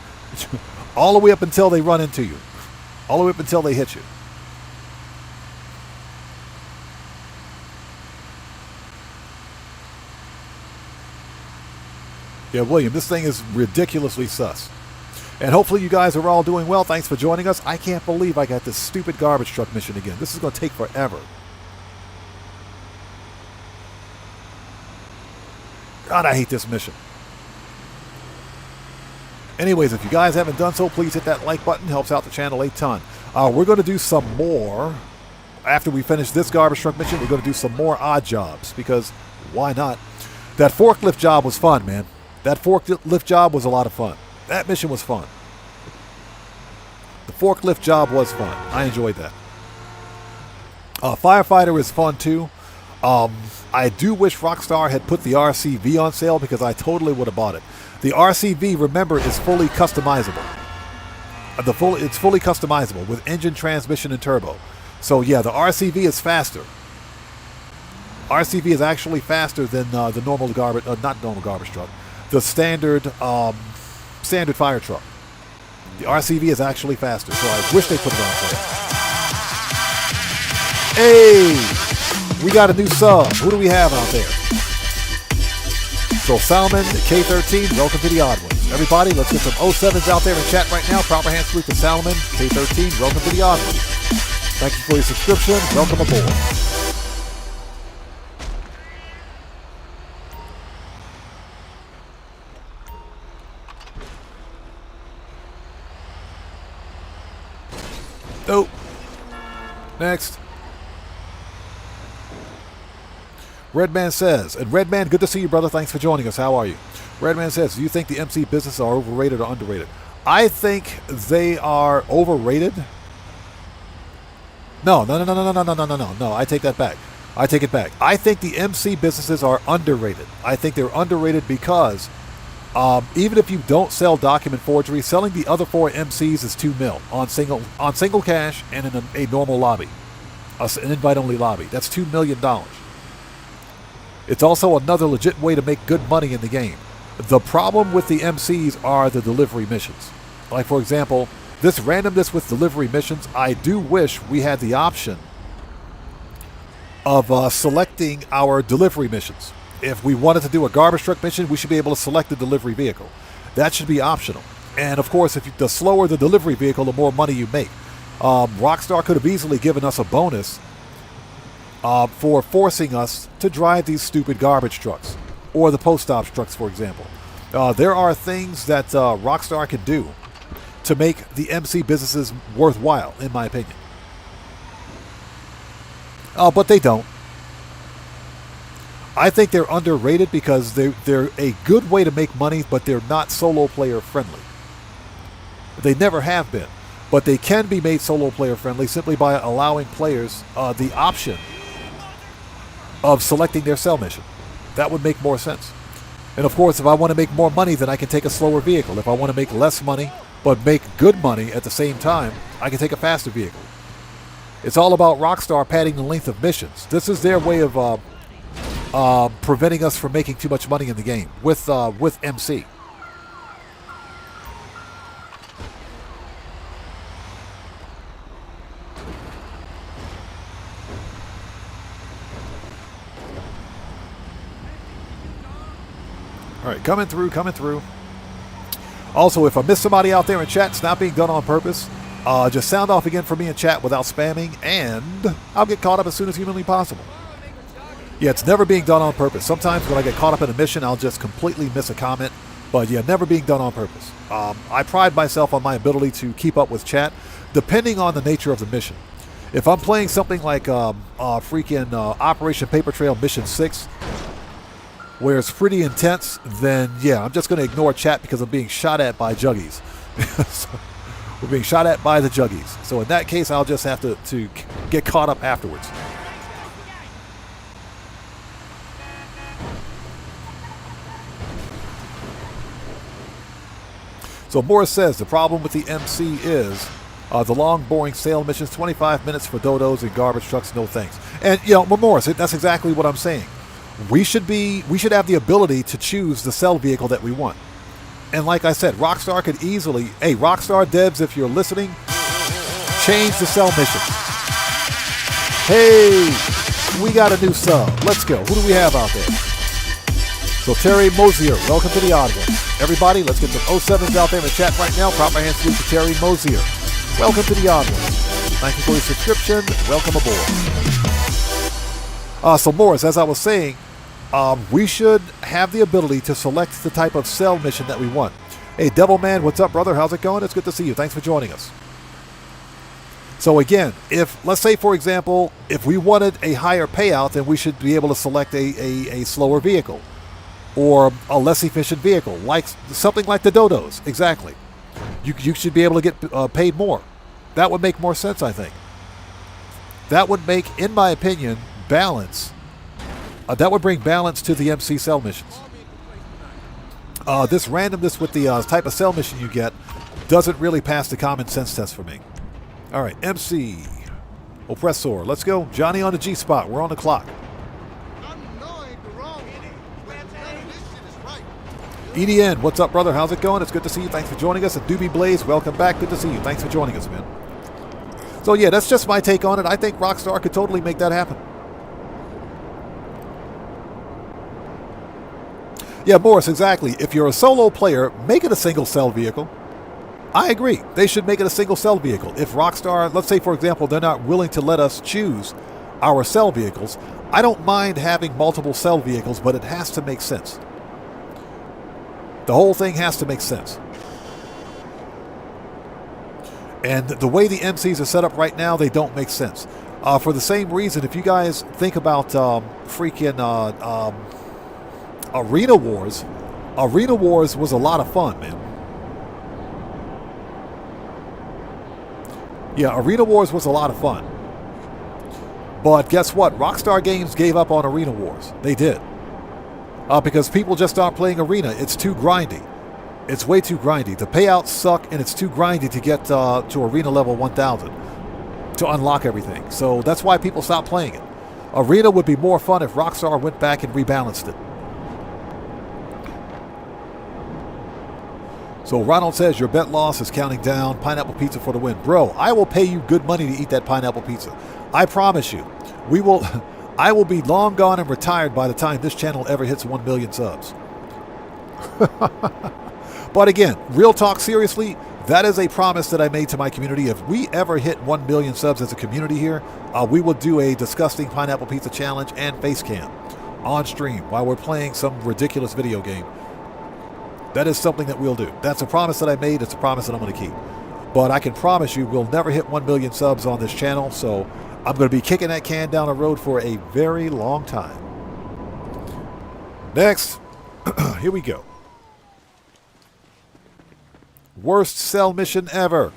All the way up until they run into you. All the way up until they hit you. Yeah, William, this thing is ridiculously sus. And hopefully you guys are all doing well. Thanks for joining us. I can't believe I got this stupid garbage truck mission again. This is going to take forever. God, I hate this mission. Anyways, if you guys haven't done so, please hit that like button. Helps out the channel a ton. We're going to do some more. After we finish this garbage truck mission, we're going to do some more odd jobs. Because why not? That forklift job was fun, man. That forklift job was a lot of fun. That mission was fun. The forklift job was fun. I enjoyed that. Firefighter is fun too. I do wish Rockstar had put the RCV on sale because I totally would have bought it. The RCV, remember, is fully customizable. It's fully customizable with engine, transmission, and turbo. So yeah, the RCV is faster. RCV is actually faster than the normal garbage, not normal garbage truck, the standard fire truck. The RCV is actually faster, so I wish they put it on sale. Hey, we got a new sub. Who do we have out there? So Salmon, K13, welcome to the Odd Ones. Everybody, let's get some 07s out there in chat right now. Proper hand salute to Salmon, K13, welcome to the Odd Ones. Thank you for your subscription. Welcome aboard. Nope. Next. Redman says, and Redman, good to see you, brother. Thanks for joining us. How are you? Redman says, do you think the MC businesses are overrated or underrated? I think they are overrated. No. I take that back. I take it back. I think the MC businesses are underrated. I think they're underrated because even if you don't sell document forgery, selling the other 4 MCs is $2 million on single cash and in a normal lobby, an invite-only lobby. That's $2 million. It's also another legit way to make good money in the game. The problem with the MCs are the delivery missions. Like, for example, this randomness with delivery missions, I do wish we had the option of selecting our delivery missions. If we wanted to do a garbage truck mission, we should be able to select the delivery vehicle. That should be optional. And of course, the slower the delivery vehicle, the more money you make. Rockstar could have easily given us a bonus for forcing us to drive these stupid garbage trucks, or the post ops trucks, for example. There are things that Rockstar can do to make the MC businesses worthwhile, in my opinion. But they don't. I think they're underrated because they're a good way to make money, but they're not solo player friendly. They never have been. But they can be made solo player friendly simply by allowing players the option of selecting their cell mission. That would make more sense. And of course, if I want to make more money, then I can take a slower vehicle. If I want to make less money, but make good money at the same time, I can take a faster vehicle. It's all about Rockstar padding the length of missions. This is their way of preventing us from making too much money in the game with MC. All right, coming through. Also, if I miss somebody out there in chat, it's not being done on purpose. Just sound off again for me in chat without spamming, and I'll get caught up as soon as humanly possible. Yeah, it's never being done on purpose. Sometimes when I get caught up in a mission, I'll just completely miss a comment. But yeah, never being done on purpose. I pride myself on my ability to keep up with chat, depending on the nature of the mission. If I'm playing something like Operation Paper Trail Mission 6, where it's pretty intense, then yeah, I'm just going to ignore chat because I'm being shot at by juggies. So, we're being shot at by the juggies. So in that case, I'll just have to get caught up afterwards. So Morris says the problem with the MC is the long, boring sale missions, 25 minutes for dodos and garbage trucks, no thanks. And you know, Morris, that's exactly what I'm saying. We should have the ability to choose the cell vehicle that we want. And like I said, Rockstar could easily, hey, Rockstar devs, if you're listening, change the cell mission. Hey, we got a new sub. Let's go. Who do we have out there? So Terry Mosier, welcome to the Odd Ones. Everybody, let's get some 07s out there in the chat right now. Proper hand salute to Terry Mosier. Welcome to the Odd Ones. Thank you for your subscription. Welcome aboard. So Morris, as I was saying, we should have the ability to select the type of cell mission that we want. Hey, Devilman, what's up, brother? How's it going? It's good to see you. Thanks for joining us. So again, if, let's say, for example, if we wanted a higher payout, then we should be able to select a slower vehicle or a less efficient vehicle, like something like the Dodos. Exactly. You should be able to get paid more. That would make more sense, I think. That would make, in my opinion, balance. That would bring balance to the MC cell missions. This randomness with the type of cell mission you get doesn't really pass the common sense test for me. All right, MC. Oppressor. Let's go. Johnny on the G-spot. We're on the clock. EDN, what's up, brother? How's it going? It's good to see you. Thanks for joining us. And Doobie Blaze, welcome back. Good to see you. Thanks for joining us, man. So yeah, that's just my take on it. I think Rockstar could totally make that happen. Yeah, Morris, exactly. If you're a solo player, make it a single cell vehicle. I agree. They should make it a single cell vehicle. If Rockstar, let's say, for example, they're not willing to let us choose our cell vehicles, I don't mind having multiple cell vehicles, but it has to make sense. The whole thing has to make sense. And the way the MCs are set up right now, they don't make sense. For the same reason, if you guys think about Arena Wars was a lot of fun, man. Yeah, Arena Wars was a lot of fun. But guess what? Rockstar Games gave up on Arena Wars. They did. Because people just aren't playing Arena. It's too grindy. It's way too grindy. The payouts suck, and it's too grindy to get to Arena level 1000 to unlock everything. So that's why people stopped playing it. Arena would be more fun if Rockstar went back and rebalanced it. So Ronald says your bet loss is counting down. Pineapple pizza for the win. Bro, I will pay you good money to eat that pineapple pizza. I promise you. I will be long gone and retired by the time this channel ever hits 1 million subs. But again, real talk, seriously, that is a promise that I made to my community. If we ever hit 1 million subs as a community here, we will do a disgusting pineapple pizza challenge and face cam on stream while we're playing some ridiculous video game. That is something that we'll do. That's a promise that I made. It's a promise that I'm going to keep. But I can promise you we'll never hit 1 million subs on this channel, so I'm going to be kicking that can down the road for a very long time. Next, here we go. Worst cell mission ever.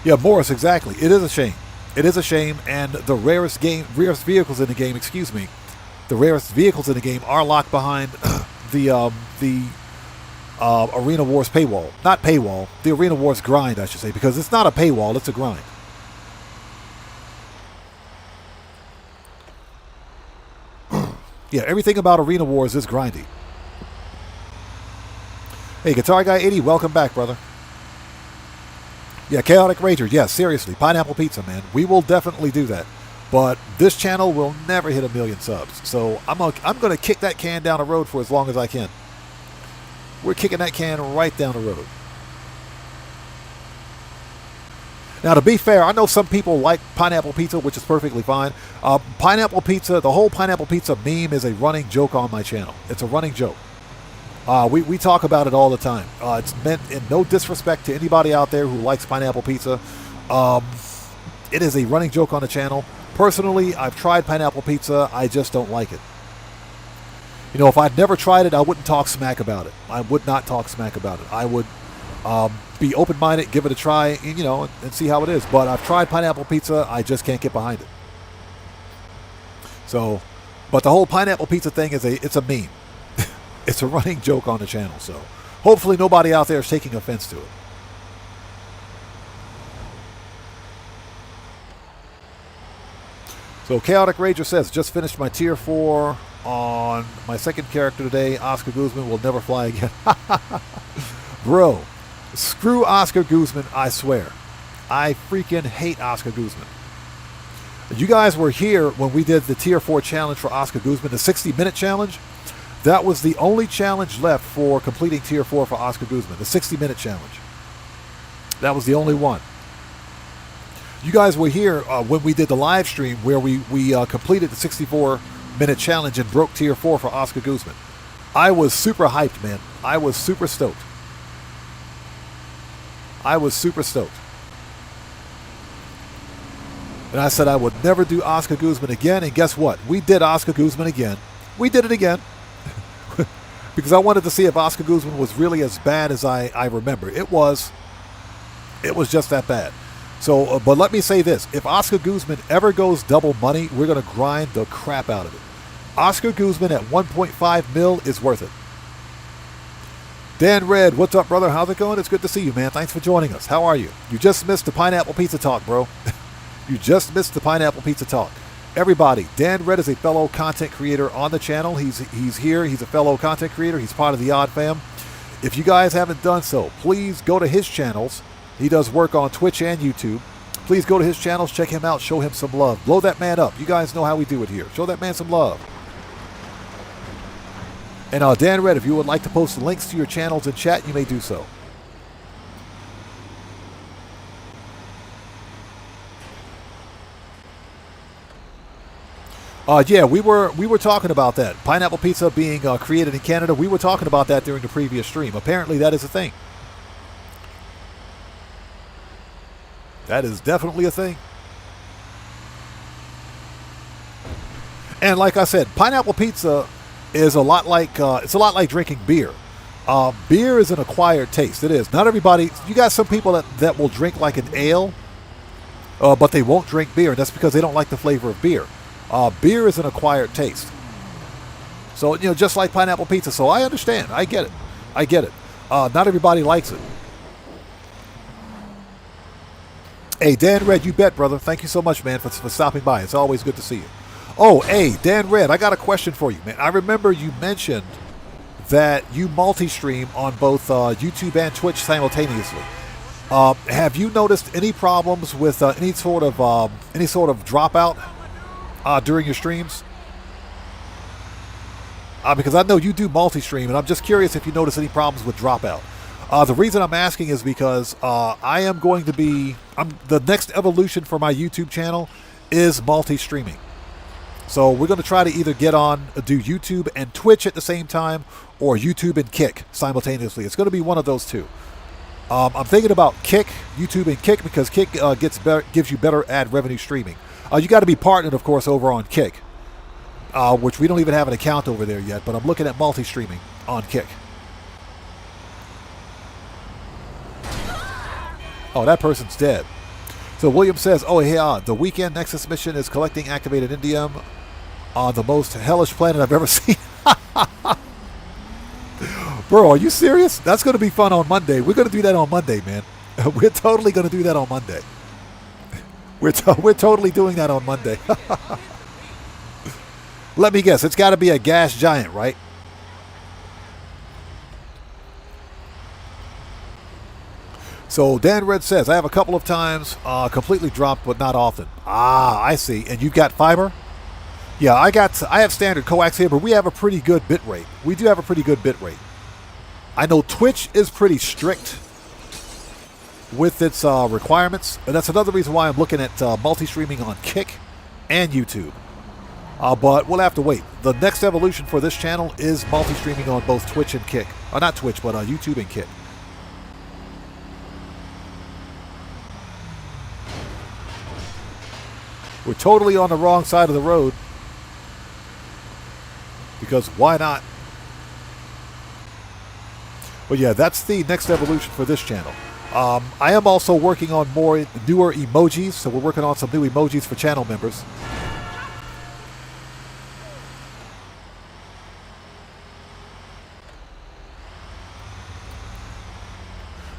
Yeah, Morris, exactly. It is a shame. It is a shame, and the rarest vehicles in the game, the rarest vehicles in the game are locked behind the Arena Wars paywall. Not paywall, the Arena Wars grind, I should say, because it's not a paywall, it's a grind. Yeah, everything about Arena Wars is grindy. Hey, Guitar Guy 80, welcome back, brother. Yeah, Chaotic Rager, yeah, seriously, pineapple pizza, man. We will definitely do that. But this channel will never hit 1 million subs. So I'm going to kick that can down the road for as long as I can. We're kicking that can right down the road. Now, to be fair, I know some people like pineapple pizza, which is perfectly fine. Pineapple pizza, the whole pineapple pizza meme is a running joke on my channel. It's a running joke. We talk about it all the time. It's meant in no disrespect to anybody out there who likes pineapple pizza. It is a running joke on the channel. Personally, I've tried pineapple pizza. I just don't like it. You know, if I'd never tried it, I wouldn't talk smack about it. I would not talk smack about it. I would be open-minded, give it a try, and, you know, and see how it is. But I've tried pineapple pizza. I just can't get behind it. So, but the whole pineapple pizza thing it's a meme. It's a running joke on the channel. So hopefully nobody out there is taking offense to it. So Chaotic Rager says, just finished my tier 4 on my second character today. Oscar Guzman will never fly again. Bro, screw Oscar Guzman, I swear. I freaking hate Oscar Guzman. You guys were here when we did the tier 4 challenge for Oscar Guzman, the 60-minute challenge. That was the only challenge left for completing tier 4 for Oscar Guzman, the 60-minute challenge. That was the only one. You guys were here when we did the live stream where we completed the 64-minute challenge and broke tier 4 for Oscar Guzman. I was super hyped, man. I was super stoked. I was super stoked. And I said I would never do Oscar Guzman again, and guess what? We did Oscar Guzman again. We did it again. Because I wanted to see if Oscar Guzman was really as bad as I remember. It was just that bad. So, but let me say this. If Oscar Guzman ever goes double money, we're going to grind the crap out of it. Oscar Guzman at 1.5 mil is worth it. Dan Red, what's up, brother? How's it going? It's good to see you, man. Thanks for joining us. How are you? You just missed the pineapple pizza talk, bro. You just missed the pineapple pizza talk. Everybody, Dan Red is a fellow content creator on the channel. He's here. He's a fellow content creator. He's part of the Odd Fam. If you guys haven't done so, please go to his channels. He does work on Twitch and YouTube. Please go to his channels, check him out, show him some love. Blow that man up. You guys know how we do it here. Show that man some love. And Dan Red, if you would like to post links to your channels in chat, you may do so. Yeah, we were talking about that. Pineapple pizza being created in Canada. We were talking about that during the previous stream. Apparently that is a thing. That is definitely a thing. And like I said, pineapple pizza is a lot like drinking beer. Beer is an acquired taste. It is. Not everybody. You got some people that will drink like an ale, but they won't drink beer. That's because they don't like the flavor of beer. Beer is an acquired taste. So, you know, just like pineapple pizza. So I understand. I get it. I get it. Not everybody likes it. Hey, Dan Red, you bet, brother. Thank you so much, man, for stopping by. It's always good to see you. Oh, hey, Dan Red, I got a question for you, man. I remember you mentioned that you multi-stream on both YouTube and Twitch simultaneously. Have you noticed any problems with any sort of dropout during your streams? Because I know you do multi-stream, and I'm just curious if you notice any problems with dropout. The reason I'm asking is because I am going to be... the next evolution for my YouTube channel is multi-streaming. So we're going to try to either do YouTube and Twitch at the same time, or YouTube and Kick simultaneously. It's going to be one of those two. I'm thinking about Kick, YouTube and Kick, because Kick gives you better ad revenue streaming. You got to be partnered, of course, over on Kick, which we don't even have an account over there yet, but I'm looking at multi-streaming on Kick. Oh, that person's dead. So William says, oh, hey, the weekend Nexus mission is collecting activated indium on the most hellish planet I've ever seen. Bro, are you serious? That's going to be fun on Monday. We're going to do that on Monday, man. We're totally going to do that on Monday. We're totally doing that on Monday. Let me guess. It's got to be a gas giant, right? So Dan Red says, I have a couple of times completely dropped, but not often. Ah, I see. And you've got fiber? Yeah, I have standard coax here, but we have a pretty good bit rate. We do have a pretty good bit rate. I know Twitch is pretty strict with its requirements, and that's another reason why I'm looking at multi-streaming on Kick and YouTube. But we'll have to wait. The next evolution for this channel is multi-streaming on both Twitch and Kick. Not Twitch, but YouTube and Kick. We're totally on the wrong side of the road. Because why not? But yeah, that's the next evolution for this channel. I am also working on newer emojis. So we're working on some new emojis for channel members.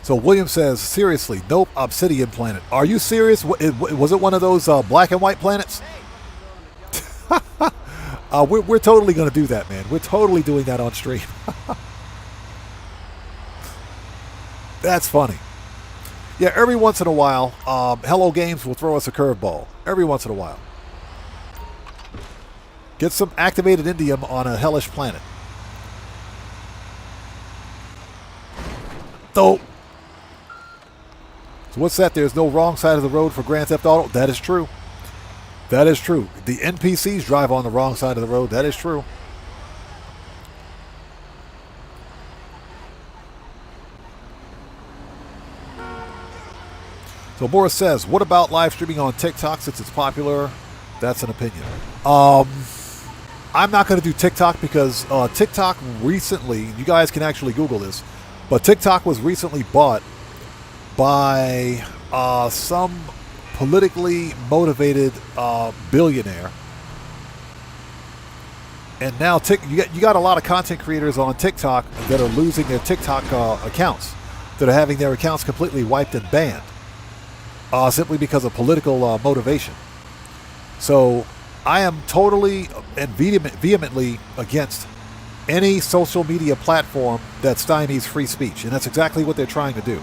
So William says, seriously, nope, Obsidian planet. Are you serious? Was it one of those black and white planets? We're totally going to do that, man. We're totally doing that on stream. That's funny. Yeah, every once in a while, Hello Games will throw us a curveball. Every once in a while. Get some activated indium on a hellish planet. So what's that? There's no wrong side of the road for Grand Theft Auto? That is true. That is true. The NPCs drive on the wrong side of the road. That is true. So Boris says, what about live streaming on TikTok since it's popular? That's an opinion. I'm not going to do TikTok because TikTok recently, you guys can actually Google this, but TikTok was recently bought by some politically motivated billionaire. And now you got a lot of content creators on TikTok that are losing their TikTok accounts, that are having their accounts completely wiped and banned, simply because of political motivation. So I am totally and vehemently against any social media platform that stymies free speech, and that's exactly what they're trying to do.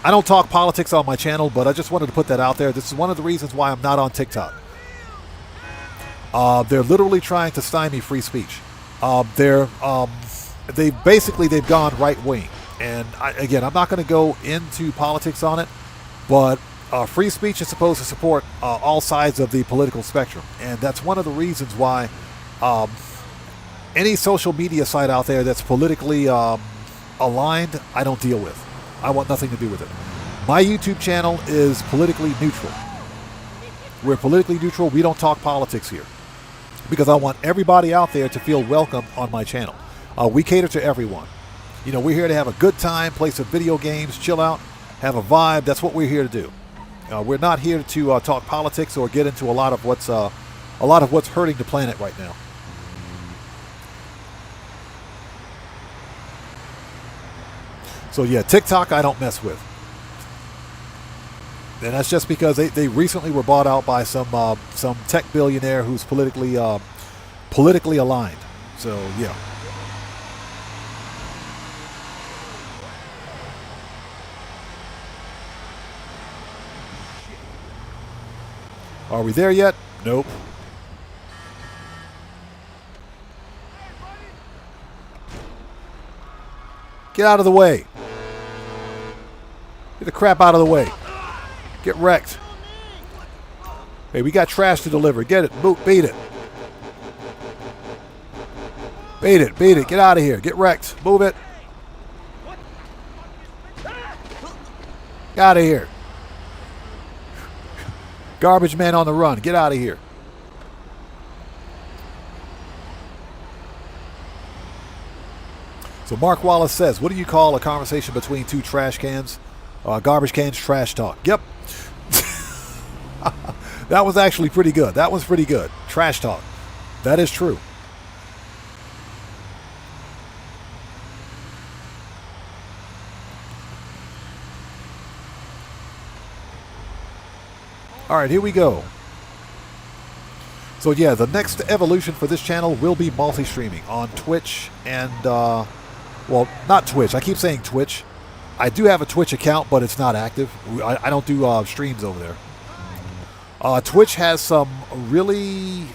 I don't talk politics on my channel, but I just wanted to put that out there. This is one of the reasons why I'm not on TikTok. They're literally trying to stymie free speech. They've gone right wing, and again, I'm not going to go into politics on it, but free speech is supposed to support all sides of the political spectrum, and that's one of the reasons why any social media site out there that's politically aligned, I don't deal with. I want nothing to do with it. My YouTube channel is politically neutral. We're politically neutral. We don't talk politics here because I want everybody out there to feel welcome on my channel. We cater to everyone. You know, we're here to have a good time, play some video games, chill out, have a vibe. That's what we're here to do. We're not here to talk politics or get into a lot of what's hurting the planet right now. So yeah, TikTok I don't mess with. And that's just because they recently were bought out by some tech billionaire who's politically aligned. So yeah. Are we there yet? Nope. Get out of the way. Get the crap out of the way. Get wrecked. Hey, we got trash to deliver. Get it. Beat it. Beat it. Beat it. Get out of here. Get wrecked. Move it. Get out of here. Garbage man on the run. Get out of here. So Mark Wallace says, what do you call a conversation between two trash cans? Garbage cans, trash talk. Yep. That was actually pretty good. That was pretty good. Trash talk. That is true. All right, here we go. So yeah, the next evolution for this channel will be multi-streaming on Twitch and, well, not Twitch. I keep saying Twitch. I do have a Twitch account, but it's not active. I don't do streams over there. Twitch has some really,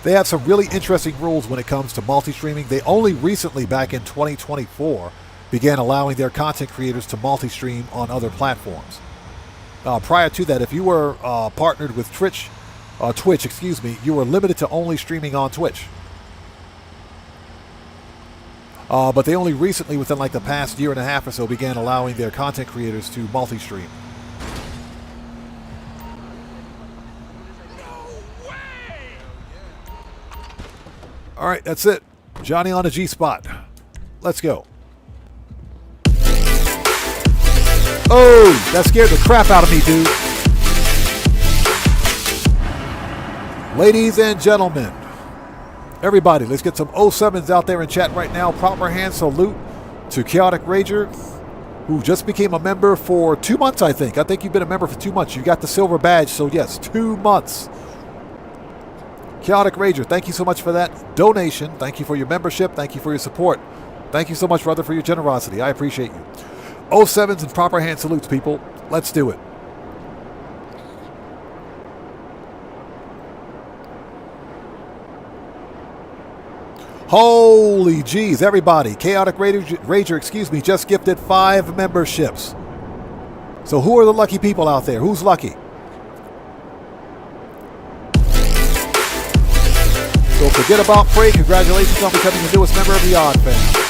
they have some really interesting rules when it comes to multi-streaming. They only recently, back in 2024, began allowing their content creators to multi-stream on other platforms. Prior to that, if you were partnered with Twitch, you were limited to only streaming on Twitch. But they only recently, within like the past year and a half or so, began allowing their content creators to multi-stream. All right, that's it. Johnny on the G-spot. Let's go. Oh, that scared the crap out of me, dude. Ladies and gentlemen, everybody, let's get some 07s out there in chat right now. Proper hand salute to Chaotic Rager, who just became a member for 2 months, I think. I think you've been a member for 2 months. You got the silver badge, so yes, 2 months. Chaotic Rager, thank you so much for that donation. Thank you for your membership. Thank you for your support. Thank you so much, brother, for your generosity. I appreciate you. 07s and proper hand salutes, people. Let's do it. Holy jeez, everybody. Chaotic Rager, just gifted 5 memberships. So who are the lucky people out there? Who's lucky? So forget about Prey. Congratulations on becoming the newest member of the Odd Fam.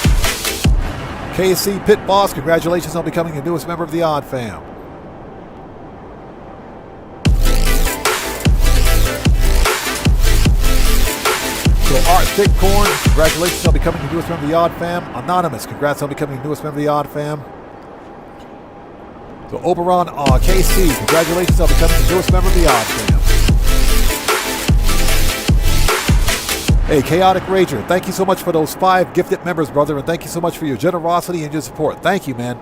KC Pit Boss, congratulations on becoming the newest member of the Odd Fam. So Art Thick Corn, congratulations on becoming the newest member of the Odd Fam. Anonymous, congrats on becoming the newest member of the Odd Fam. So Oberon KC, congratulations on becoming the newest member of the Odd Fam. Hey, Chaotic Rager, thank you so much for those 5 gifted members, brother, and thank you so much for your generosity and your support. Thank you, man.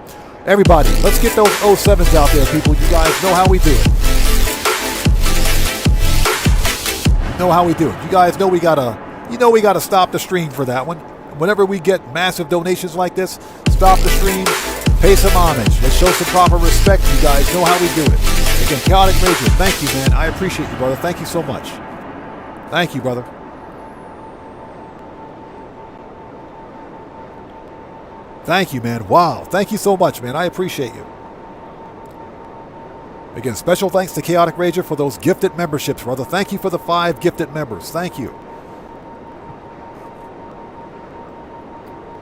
Everybody, let's get those 07s out there, people. You guys know how we do it. You know how we do it. You guys know we gotta stop the stream for that one. Whenever we get massive donations like this, stop the stream, pay some homage. Let's show some proper respect. You guys know how we do it. Again, Chaotic Rager, thank you, man. I appreciate you, brother. Thank you so much. Thank you, brother. Thank you, man. Wow. Thank you so much, man. I appreciate you. Again, special thanks to Chaotic Rager for those gifted memberships, brother. Thank you for the 5 gifted members. Thank you.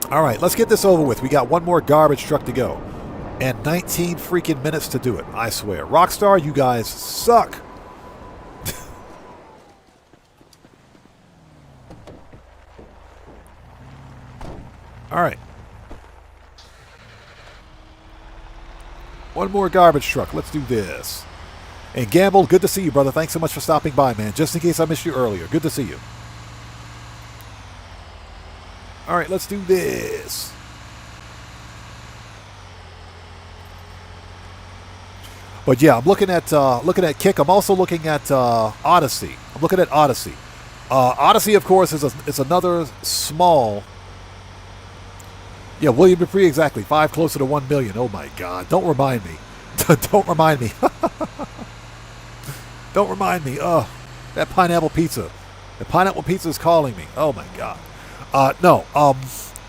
All right, let's get this over with. We got one more garbage truck to go. And 19 freaking minutes to do it, I swear. Rockstar, you guys suck. All right. One more garbage truck. Let's do this. And Gamble, good to see you, brother. Thanks so much for stopping by, man. Just in case I missed you earlier. Good to see you. All right, let's do this. But yeah, I'm looking at Kick. I'm also looking at Odyssey. I'm looking at Odyssey. Odyssey, of course, is another small. Yeah, William Dupree, exactly. 5 closer to 1 million. Oh my God! Don't remind me. Don't remind me. Don't remind me. Oh, that pineapple pizza. The pineapple pizza is calling me. Oh my God. No.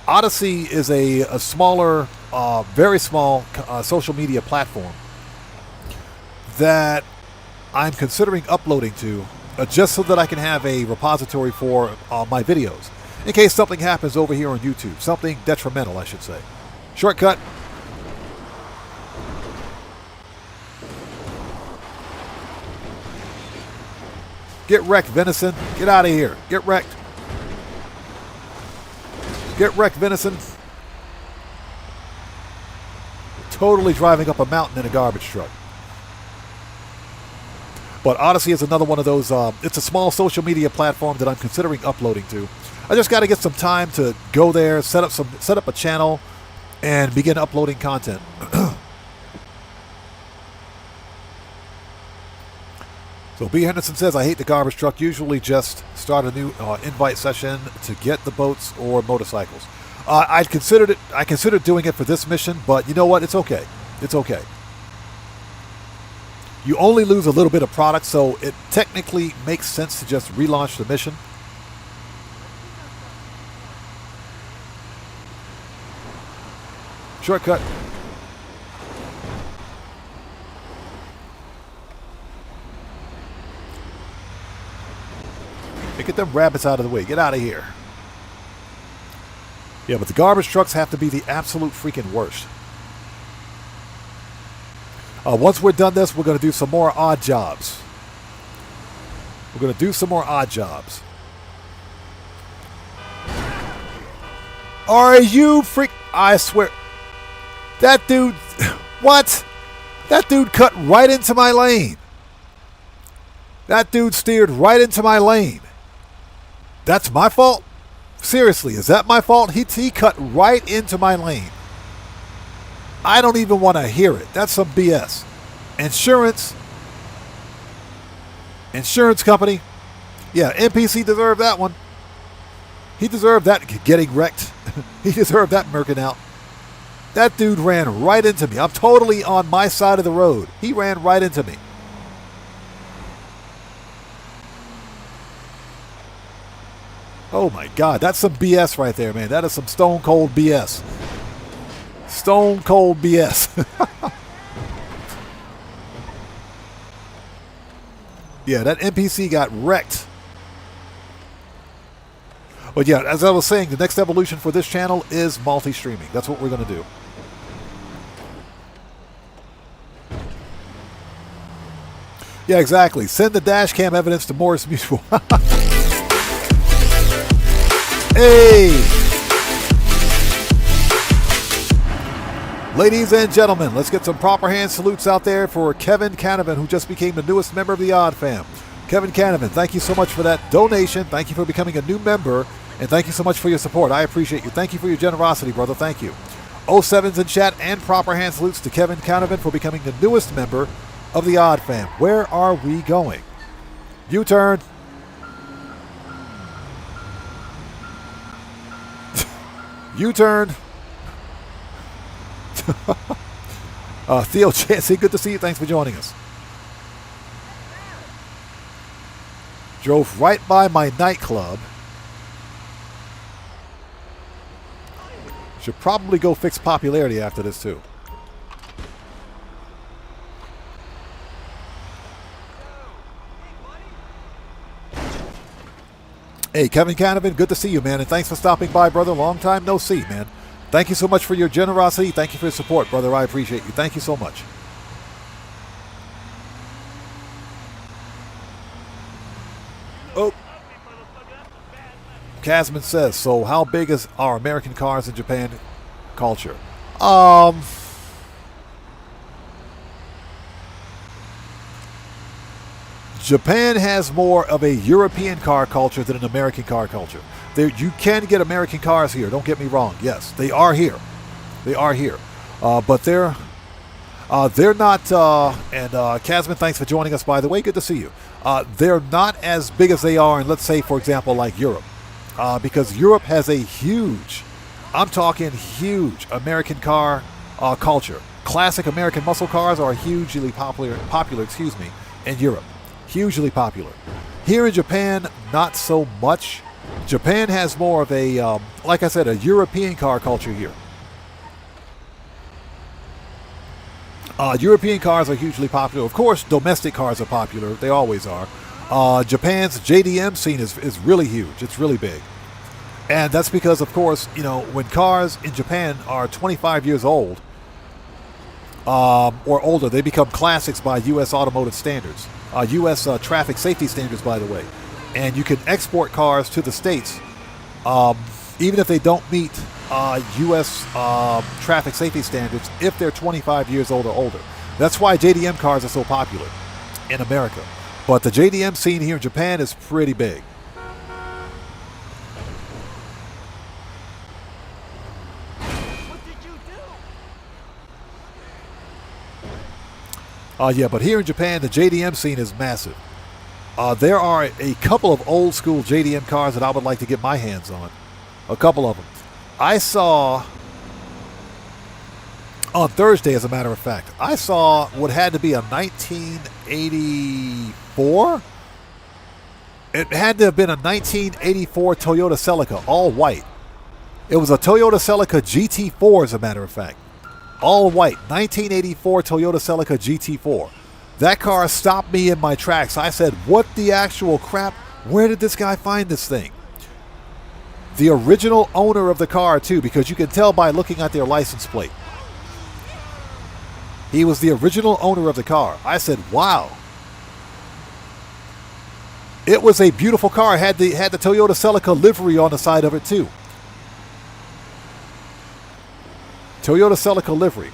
Odyssey is a smaller, very small social media platform that I'm considering uploading to, just so that I can have a repository for my videos, in case something happens over here on YouTube. Something detrimental, I should say. Shortcut. Get wrecked, Venison. Get out of here. Get wrecked. Get wrecked, Venison. Totally driving up a mountain in a garbage truck. But Odyssey is another one of those. It's a small social media platform that I'm considering uploading to. I just got to get some time to go there, set up a channel, and begin uploading content. So B. Henderson says, I hate the garbage truck. Usually just start a new invite session to get the boats or motorcycles. I considered doing it for this mission, but you know what? It's okay. It's okay. You only lose a little bit of product, so it technically makes sense to just relaunch the mission. Shortcut. Hey, get them rabbits out of the way. Get out of here. Yeah, but the garbage trucks have to be the absolute freaking worst. Once we're done this, we're going to do some more odd jobs. We're going to do some more odd jobs. Are you freak? I swear. That dude. What? That dude cut right into my lane. That dude steered right into my lane. That's my fault? Seriously, is that my fault? He cut right into my lane. I don't even want to hear it. That's some BS. Insurance company. Yeah, NPC deserved that one. He deserved that getting wrecked. He deserved that murking out. That dude ran right into me. I'm totally on my side of the road. He ran right into me. Oh my God, that's some BS right there, man. That is some stone cold BS. Stone cold BS. Yeah, that NPC got wrecked. But yeah, as I was saying, the next evolution for this channel is multi-streaming. That's what we're going to do. Yeah, exactly. Send the dash cam evidence to Morris Mutual. Hey! Ladies and gentlemen, let's get some proper hand salutes out there for Kevin Canavan, who just became the newest member of the Odd Fam. Kevin Canavan, thank you so much for that donation. Thank you for becoming a new member. And thank you so much for your support. I appreciate you. Thank you for your generosity, brother. Thank you. 07s in chat and proper hand salutes to Kevin Canavan for becoming the newest member of the Odd Fam. Where are we going? U-turn. U-turn. Theo Chansey, good to see you. Thanks for joining us. Drove right by my nightclub. Should probably go fix popularity after this too. Hey, Kevin Canavan, good to see you, man, and thanks for stopping by, brother. Long time no see, man. Thank you so much for your generosity. Thank you for your support, brother. I appreciate you. Thank you so much. Oh. Casman says, so how big is our American cars in Japan culture? Japan has more of a European car culture than an American car culture. You can get American cars here, don't get me wrong. Yes, they are here. They are here. But They're not, and Casman, thanks for joining us, by the way. Good to see you. They're not as big as they are in, let's say, for example, like Europe. Because Europe has a huge, I'm talking huge, American car culture. Classic American muscle cars are hugely popular, in Europe. Hugely popular. Here in Japan, not so much. Japan has more of a, like I said, a European car culture here. European cars are hugely popular. Of course, domestic cars are popular. They always are. Japan's JDM scene is really huge. It's really big. And that's because, of course, you know, when cars in Japan are 25 years old or older, they become classics by U.S. automotive standards. U.S. Traffic safety standards, by the way. And you can export cars to the States even if they don't meet U.S. traffic safety standards if they're 25 years old or older. That's why JDM cars are so popular in America. But the JDM scene here in Japan is pretty big. What did you do? Yeah, but here in Japan, the JDM scene is massive. There are a couple of old school JDM cars that I would like to get my hands on. A couple of them. I saw on Thursday, as a matter of fact, I saw what had to be a 1984. It had to have been a 1984 Toyota Celica, all white. It was a Toyota Celica GT4, as a matter of fact. All white, 1984 Toyota Celica GT4. That car stopped me in my tracks. I said, what the actual crap? Where did this guy find this thing? The original owner of the car, too, because you can tell by looking at their license plate. He was the original owner of the car. I said, wow. It was a beautiful car. It had the Toyota Celica livery on the side of it, too. Toyota Celica livery.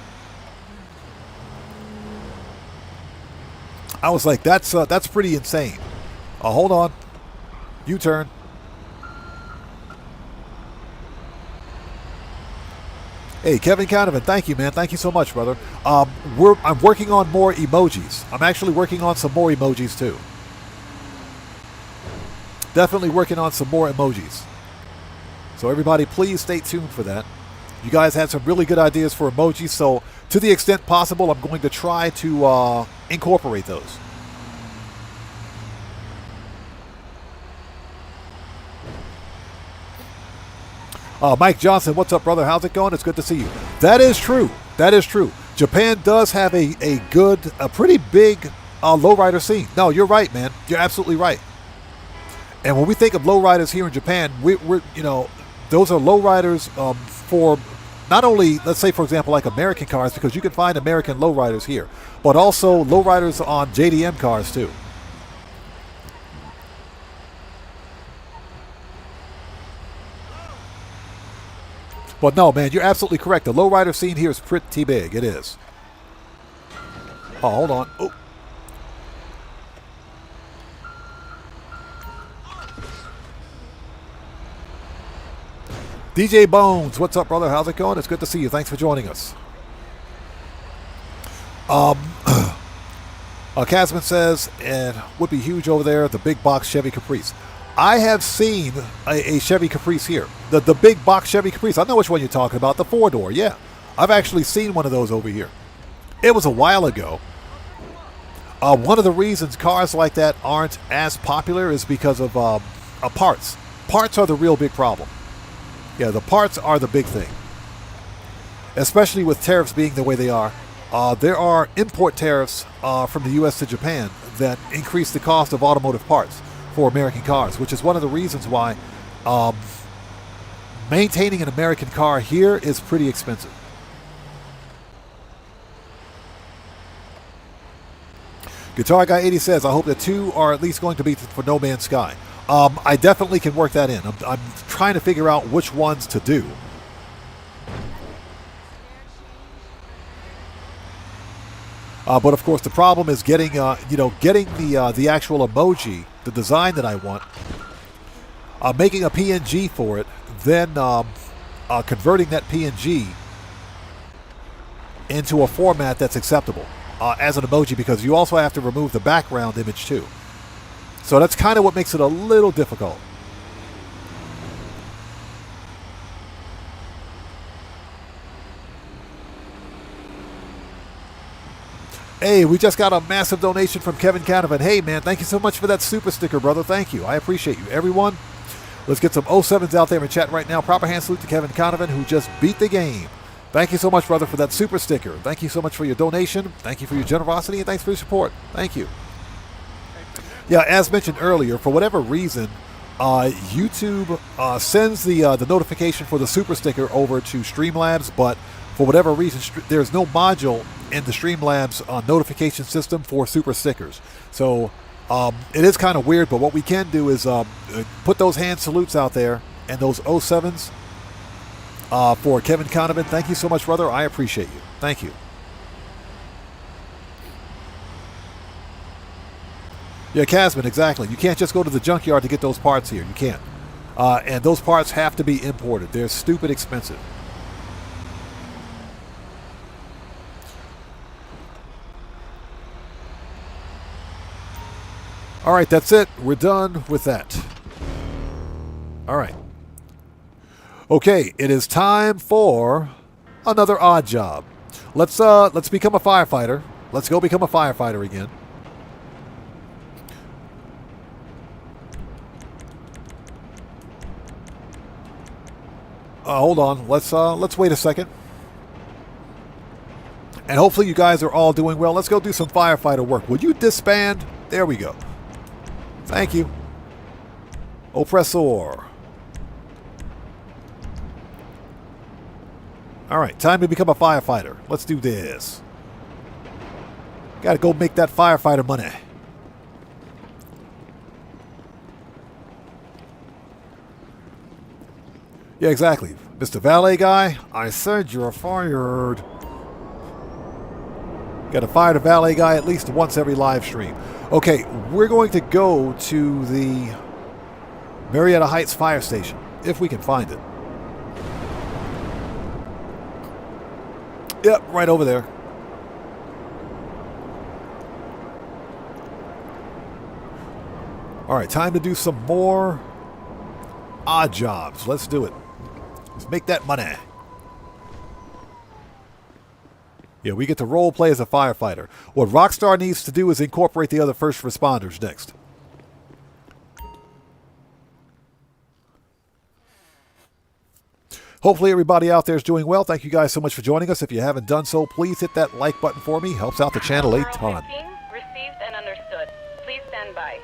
I was like, that's pretty insane. Hold on. U-turn. Hey, Kevin Canavan, thank you, man. Thank you so much, brother. I'm working on more emojis. I'm actually working on some more emojis, too. Definitely working on some more emojis. So everybody, please stay tuned for that. You guys had some really good ideas for emojis, so to the extent possible, I'm going to try to incorporate those. Mike Johnson, what's up, brother? How's it going? It's good to see you. That is true. That is true. Japan does have a pretty big lowrider scene. No, you're right, man. You're absolutely right. And when we think of lowriders here in Japan, we're those are lowriders for not only, let's say, for example, like American cars, because you can find American lowriders here, but also lowriders on JDM cars, too. But no, man, you're absolutely correct. The lowrider scene here is pretty big. It is. Oh, hold on. Oh. DJ Bones, what's up, brother? How's it going? It's good to see you. Thanks for joining us. Casman says, and would be huge over there, the big box Chevy Caprice. I have seen a Chevy Caprice here. The big box Chevy Caprice. I know which one you're talking about. The 4-door, yeah. I've actually seen one of those over here. It was a while ago. One of the reasons cars like that aren't as popular is because of parts. Parts are the real big problem. Yeah, the parts are the big thing. Especially with tariffs being the way they are. There are import tariffs from the U.S. to Japan that increase the cost of automotive parts for American cars, which is one of the reasons why maintaining an American car here is pretty expensive. Guitar Guy 80 says, I hope the two are at least going to be for No Man's Sky. I definitely can work that in. I'm trying to figure out which ones to do. But of course, the problem is getting the actual emoji, the design that I want, making a PNG for it, then converting that PNG into a format that's acceptable as an emoji, because you also have to remove the background image too. So that's kind of what makes it a little difficult. Hey, we just got a massive donation from Kevin Canavan. Hey, man, thank you so much for that super sticker, brother. Thank you. I appreciate you. Everyone, let's get some 07s out there in chat right now. Proper hand salute to Kevin Canavan, who just beat the game. Thank you so much, brother, for that super sticker. Thank you so much for your donation. Thank you for your generosity, and thanks for your support. Thank you. Yeah, as mentioned earlier, for whatever reason, YouTube sends the notification for the super sticker over to Streamlabs, but for whatever reason, there's no module in the Streamlabs notification system for super stickers. So it is kind of weird, but what we can do is put those hand salutes out there and those 07s for Kevin Canavan. Thank you so much, brother. I appreciate you. Thank you. Yeah, Casman, exactly. You can't just go to the junkyard to get those parts here. You can't. And those parts have to be imported. They're stupid expensive. All right, that's it. We're done with that. All right. Okay, it is time for another odd job. Let's become a firefighter. Let's go become a firefighter again. Hold on. Let's wait a second. And hopefully you guys are all doing well. Let's go do some firefighter work. Will you disband? There we go. Thank you. Oppressor. All right, time to become a firefighter. Let's do this. Gotta go make that firefighter money. Yeah, exactly. Mr. Valet guy, I said you're fired. Gotta fire the valet guy at least once every live stream. Okay, we're going to go to the Marietta Heights Fire Station, if we can find it. Yep, right over there. All right, time to do some more odd jobs. Let's do it. Let's make that money. Yeah, we get to role play as a firefighter. What Rockstar needs to do is incorporate the other first responders next. Hopefully everybody out there is doing well. Thank you guys so much for joining us. If you haven't done so, please hit that like button for me. Helps out the channel a ton. 15, received and understood. Please stand by.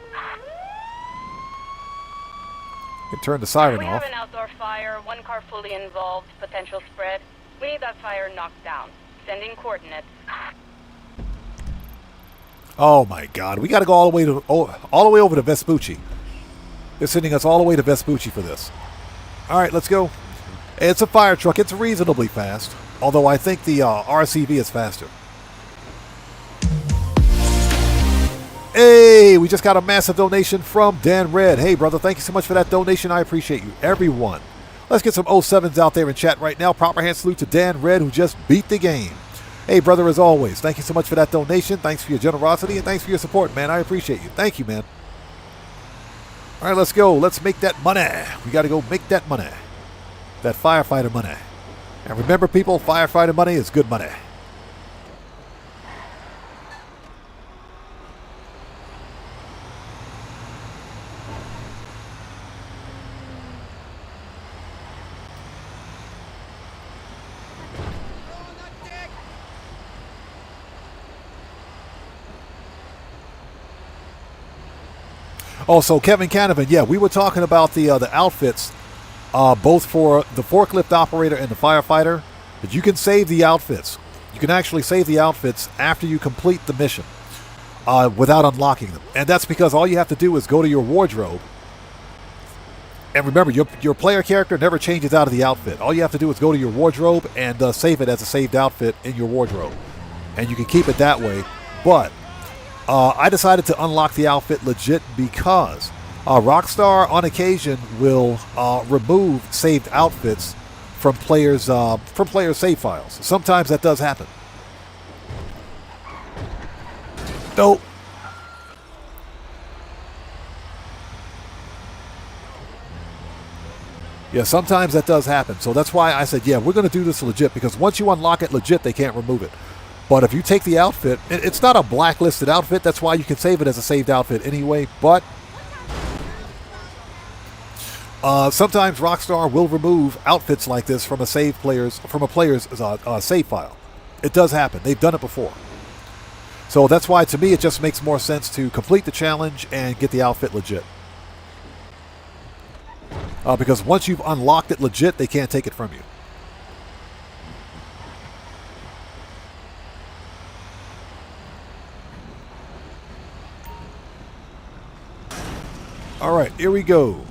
You can turn the siren We off. have an outdoor fire, one car fully involved, potential spread. We need that fire knocked down. Sending coordinates. Oh my God, we got to go all the way over to Vespucci. They're sending us all the way to Vespucci for this. All right, let's go. It's a fire truck. It's reasonably fast, although I think the RCV is faster. Hey, we just got a massive donation from Dan Red. Hey, brother, thank you so much for that donation. I appreciate you, everyone. Let's get some 07s out there in chat right now. Proper hand salute to Dan Red, who just beat the game. Hey, brother, as always, thank you so much for that donation. Thanks for your generosity, and thanks for your support, man. I appreciate you. Thank you, man. All right, let's go. Let's make that money. We got to go make that money. That firefighter money. And remember, people, firefighter money is good money. Also, Kevin Canavan, yeah, we were talking about the outfits, both for the forklift operator and the firefighter, but you can save the outfits. You can actually save the outfits after you complete the mission without unlocking them. And that's because all you have to do is go to your wardrobe. And remember, your player character never changes out of the outfit. All you have to do is go to your wardrobe and save it as a saved outfit in your wardrobe. And you can keep it that way. But I decided to unlock the outfit legit because Rockstar on occasion will remove saved outfits from players' save files. Sometimes that does happen. Nope. Yeah, sometimes that does happen. So that's why I said, yeah, we're going to do this legit, because once you unlock it legit, they can't remove it. But if you take the outfit, it's not a blacklisted outfit. That's why you can save it as a saved outfit anyway. But sometimes Rockstar will remove outfits like this from a player's save file. It does happen. They've done it before. So that's why, to me, it just makes more sense to complete the challenge and get the outfit legit. Because once you've unlocked it legit, they can't take it from you. All right, here we go.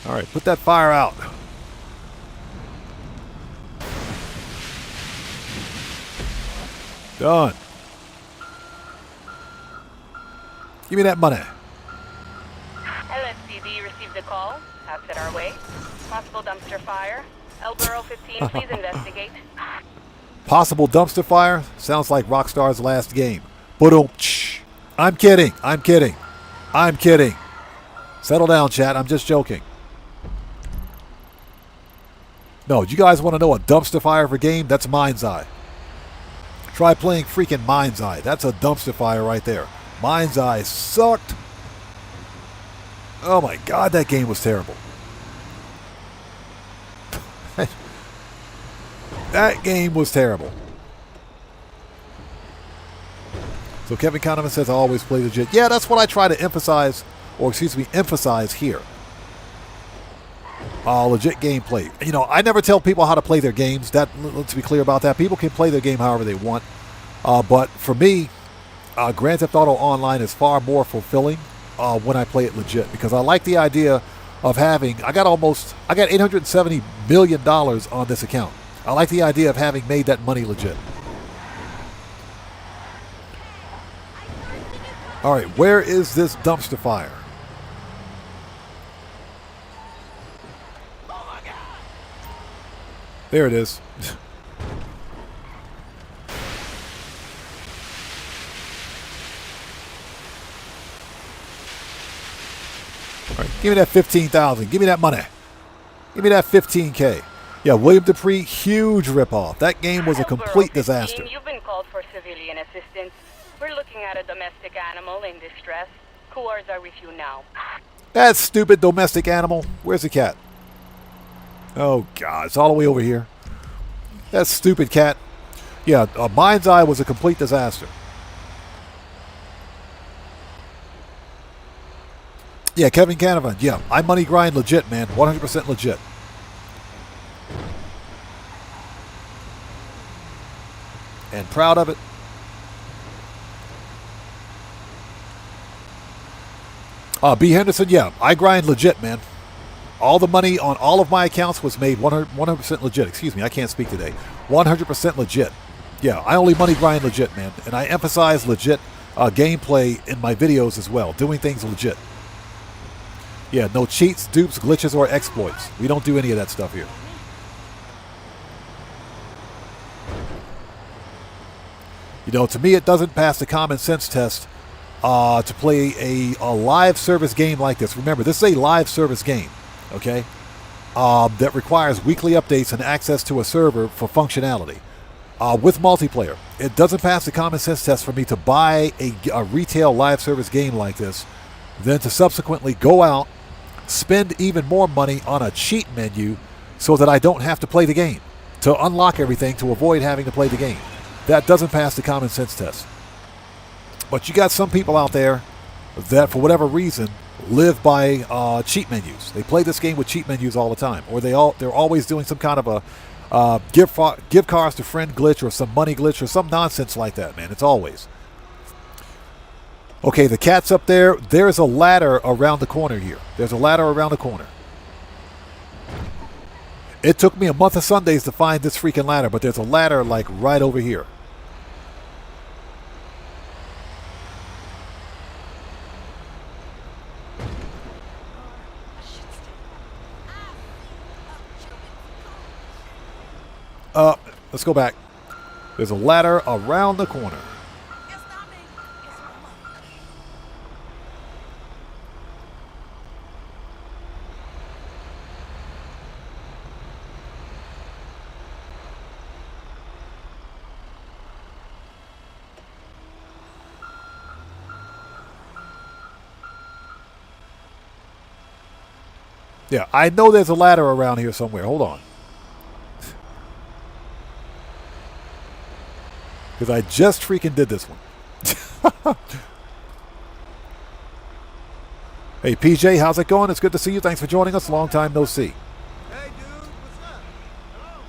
All right, put that fire out. Done. Give me that money. LSPD received a call. Pass it our way. Possible dumpster fire. El Burro 15, please investigate. Possible dumpster fire? Sounds like Rockstar's last game. I'm kidding. I'm kidding. I'm kidding. Settle down, chat. I'm just joking. No, you guys want to know a dumpster fire for game? That's Mind's Eye. Try playing freaking Mind's Eye. That's a dumpster fire right there. Mind's Eye sucked. Oh my god, that game was terrible. That game was terrible. So Kevin Kahneman says I always play legit. Yeah, that's what I try to emphasize, emphasize here. Legit gameplay. You know, I never tell people how to play their games. Let's be clear about that. People can play their game however they want. But for me, Grand Theft Auto Online is far more fulfilling when I play it legit, because I like the idea of having. I got $870 million on this account. I like the idea of having made that money legit. All right, where is this dumpster fire? There it is. All right, give me that 15,000. Give me that money. Give me that 15K. Yeah, William Dupree, huge ripoff. That game was a complete disaster. You've been called for civilian assistance. We're looking at a domestic animal in distress. Coors are with you now. That stupid domestic animal. Where's the cat? Oh, God. It's all the way over here. That stupid cat. Yeah, Mind's Eye was a complete disaster. Yeah, Kevin Canavan. Yeah, I money grind legit, man. 100% legit. And proud of it. B. Henderson, yeah, I grind legit, man. All the money on all of my accounts was made 100% legit. Excuse me, I can't speak today. 100% legit. Yeah, I only money grind legit, man. And I emphasize legit gameplay in my videos as well. Doing things legit. Yeah, no cheats, dupes, glitches, or exploits. We don't do any of that stuff here. You know, to me, it doesn't pass the common sense test to play a live service game like this. Remember, this is a live service game, okay, that requires weekly updates and access to a server for functionality. With multiplayer, it doesn't pass the common sense test for me to buy a retail live service game like this, then to subsequently go out, spend even more money on a cheat menu so that I don't have to play the game, to unlock everything to avoid having to play the game. That doesn't pass the common sense test. But you got some people out there that, for whatever reason, live by cheat menus. They play this game with cheat menus all the time, or they're always doing some kind of a give cars to friend glitch, or some money glitch, or some nonsense like that, man. It's always. Okay, the cat's up there. There's a ladder around the corner here. There's a ladder around the corner. It took me a month of Sundays to find this freaking ladder, but there's a ladder like right over here. Let's go back. There's a ladder around the corner. Yeah, I know there's a ladder around here somewhere. Hold on. Because I just freaking did this one. Hey, PJ, how's it going? It's good to see you. Thanks for joining us. Long time no see. Hey, dude, what's up? Hello?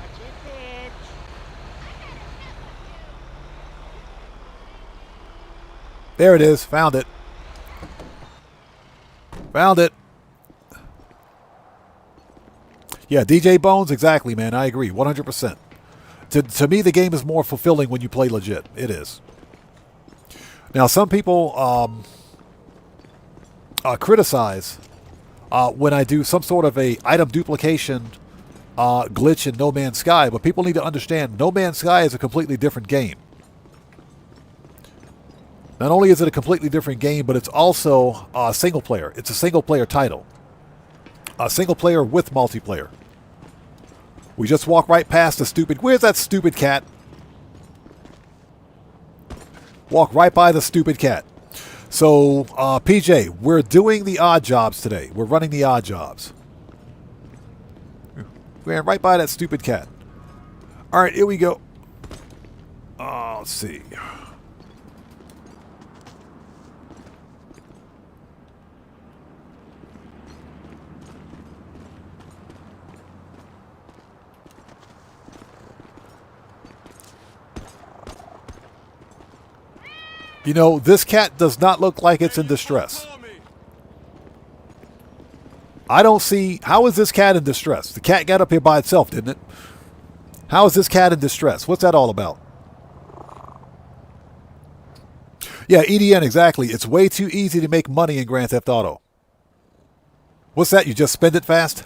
Watch it, bitch. There it is. Found it. Found it. Yeah, DJ Bones, exactly, man. I agree, 100%. To me, the game is more fulfilling when you play legit. It is. Now, some people criticize when I do some sort of a item duplication glitch in No Man's Sky, but people need to understand No Man's Sky is a completely different game. Not only is it a completely different game, but it's also single player. It's a single player title. A single player with multiplayer. We just walk right past the stupid... Where's that stupid cat? Walk right by the stupid cat. So, PJ, we're doing the odd jobs today. We're running the odd jobs. We ran right by that stupid cat. All right, here we go. Let's see. You know, this cat does not look like it's in distress. I don't see... How is this cat in distress? The cat got up here by itself, didn't it? How is this cat in distress? What's that all about? Yeah, EDN, exactly. It's way too easy to make money in Grand Theft Auto. What's that? You just spend it fast?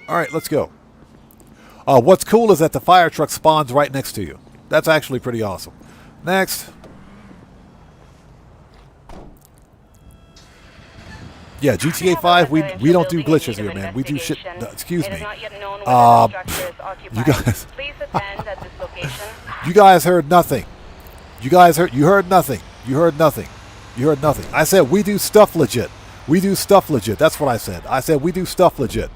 All right, let's go. What's cool is that the fire truck spawns right next to you. That's actually pretty awesome. Next. Yeah, GTA 5, we don't do glitches here, man. We do shit... excuse me. You guys... You guys heard nothing. You heard nothing. You heard nothing. You heard nothing. I said we do stuff legit. We do stuff legit. That's what I said. I said we do stuff legit.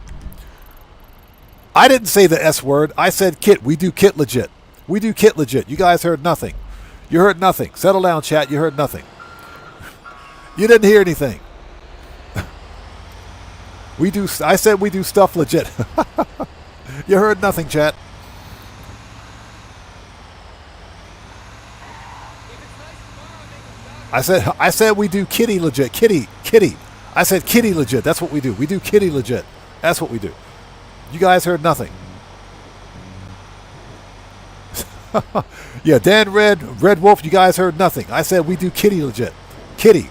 I didn't say the S word. I said kit. We do kit legit. We do kit legit. You guys heard nothing. You heard nothing. Settle down, chat. You heard nothing. You didn't hear anything. We do. I said we do stuff legit. You heard nothing, chat. I said we do kitty legit. Kitty. I said kitty legit. That's what we do. We do kitty legit. That's what we do. You guys heard nothing. Yeah, Dan Red Wolf, you guys heard nothing. I said we do kitty legit. Kitty.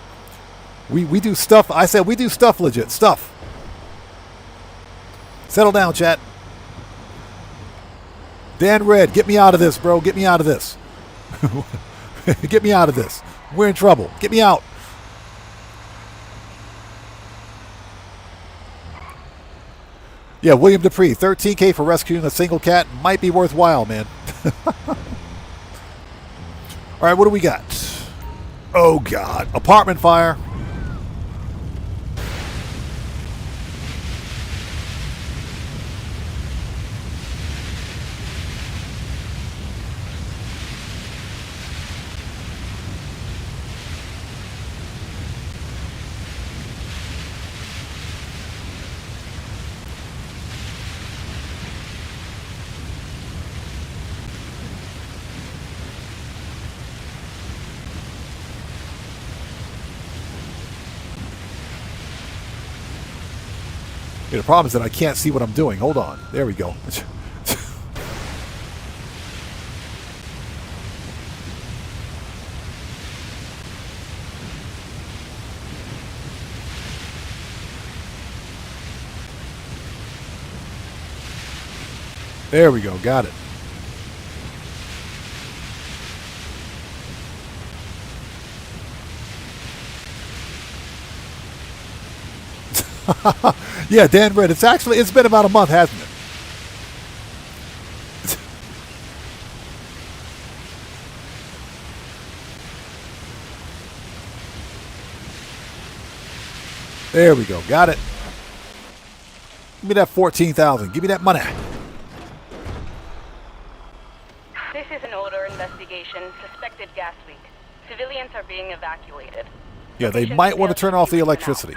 We do stuff. I said we do stuff legit. Stuff. Settle down, chat. Dan Red, get me out of this, bro. Get me out of this. Get me out of this. We're in trouble. Get me out. Yeah, William Dupree, 13K for rescuing a single cat might be worthwhile, man. All right, what do we got? Oh, God. Apartment fire. Yeah, the problem is that I can't see what I'm doing. Hold on. There we go. There we go. Got it. Yeah, Dan Red. It's been about a month, hasn't it? There we go. Got it. Give me that 14,000. Give me that money. This is an odor investigation. Suspected gas leak. Civilians are being evacuated. Yeah, they might want to turn off the electricity.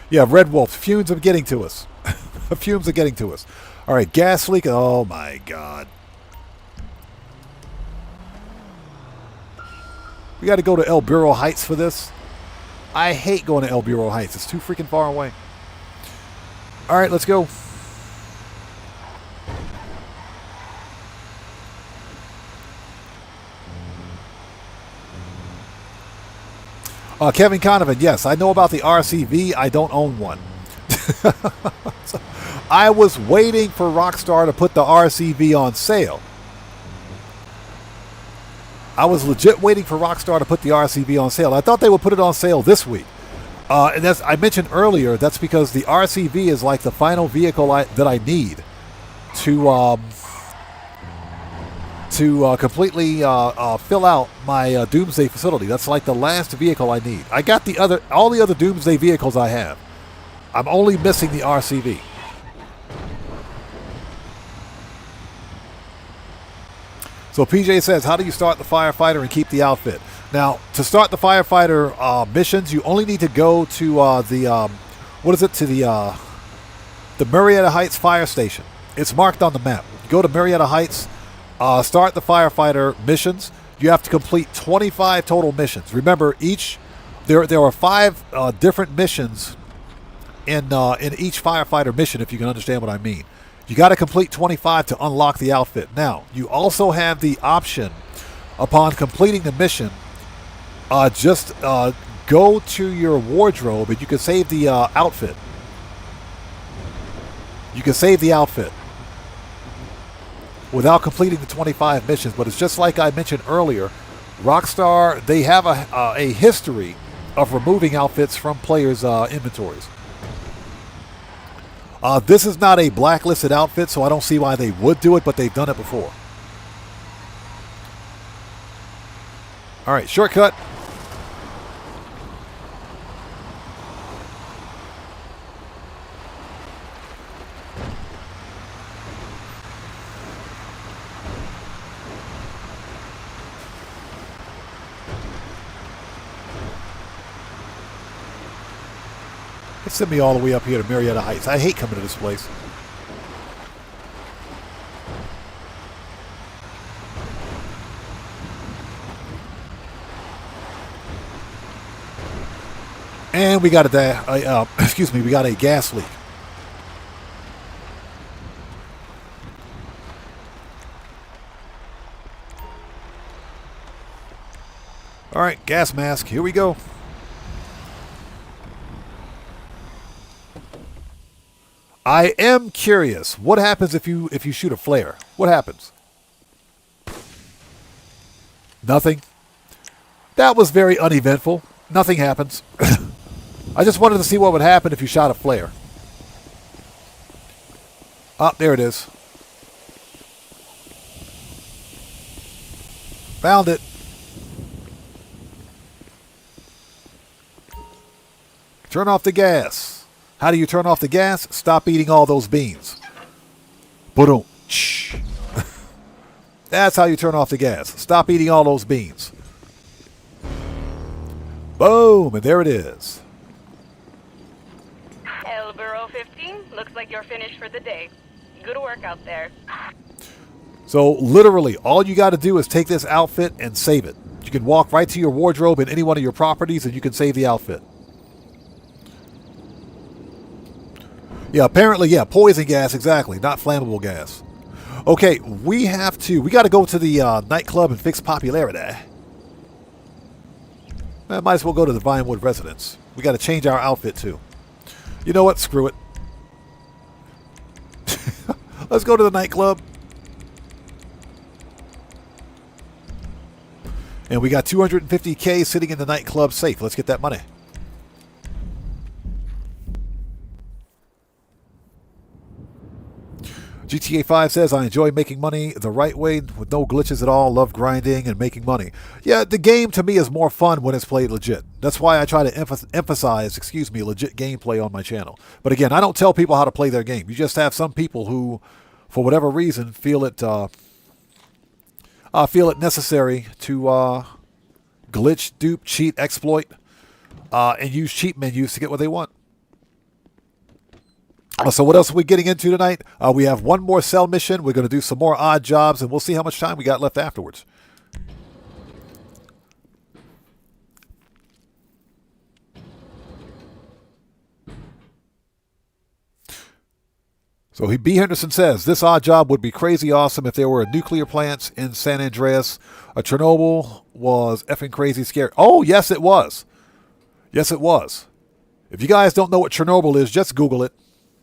Yeah, Red Wolf. Fumes are getting to us. Fumes are getting to us. All right, gas leak. Oh, my God. We got to go to El Burro Heights for this. I hate going to El Burro Heights. It's too freaking far away. All right, let's go. Kevin Conovan, yes, I know about the RCV. I don't own one. So, I was waiting for Rockstar to put the RCV on sale. I was legit waiting for Rockstar to put the RCV on sale. I thought they would put it on sale this week. And as I mentioned earlier, that's because the RCV is like the final vehicle that I need to completely fill out my Doomsday facility. That's like the last vehicle I need. I got all the other Doomsday vehicles I have. I'm only missing the RCV. So PJ says, how do you start the firefighter and keep the outfit? Now, to start the firefighter missions, you only need to go to the Marietta Heights Fire Station. It's marked on the map. You go to Marietta Heights, start the firefighter missions. You have to complete 25 total missions. Remember, there are 5 different missions in each firefighter mission, if you can understand what I mean. You got to complete 25 to unlock the outfit. Now, you also have the option, upon completing the mission, just go to your wardrobe and you can save the outfit. You can save the outfit without completing the 25 missions. But it's just like I mentioned earlier, Rockstar, they have a history of removing outfits from players' inventories. This is not a blacklisted outfit, so I don't see why they would do it, but they've done it before. All right, shortcut. It sent me all the way up here to Marietta Heights. I hate coming to this place. And we got we got a gas leak. All right, gas mask. Here we go. I am curious. What happens if you shoot a flare? What happens? Nothing. That was very uneventful. Nothing happens. I just wanted to see what would happen if you shot a flare. Ah, there it is. Found it. Turn off the gas. How do you turn off the gas? Stop eating all those beans. Boom. That's how you turn off the gas. Stop eating all those beans. Boom, and there it is. El Burro 15, looks like you're finished for the day. Good work out there. So literally, all you got to do is take this outfit and save it. You can walk right to your wardrobe in any one of your properties and you can save the outfit. Yeah, apparently, yeah, poison gas, exactly, not flammable gas. Okay, we got to go to the nightclub and fix popularity. Might as well go to the Vinewood residence. We got to change our outfit, too. You know what? Screw it. Let's go to the nightclub. And we got $250K sitting in the nightclub safe. Let's get that money. GTA 5 says, I enjoy making money the right way with no glitches at all. Love grinding and making money. Yeah, the game to me is more fun when it's played legit. That's why I try to emphasize, legit gameplay on my channel. But again, I don't tell people how to play their game. You just have some people who, for whatever reason, feel it necessary to glitch, dupe, cheat, exploit, and use cheat menus to get what they want. So what else are we getting into tonight? We have one more cell mission. We're going to do some more odd jobs, and we'll see how much time we got left afterwards. So B. Henderson says, this odd job would be crazy awesome if there were nuclear plants in San Andreas. Chernobyl was effing crazy scary. Oh, yes, it was. Yes, it was. If you guys don't know what Chernobyl is, just Google it.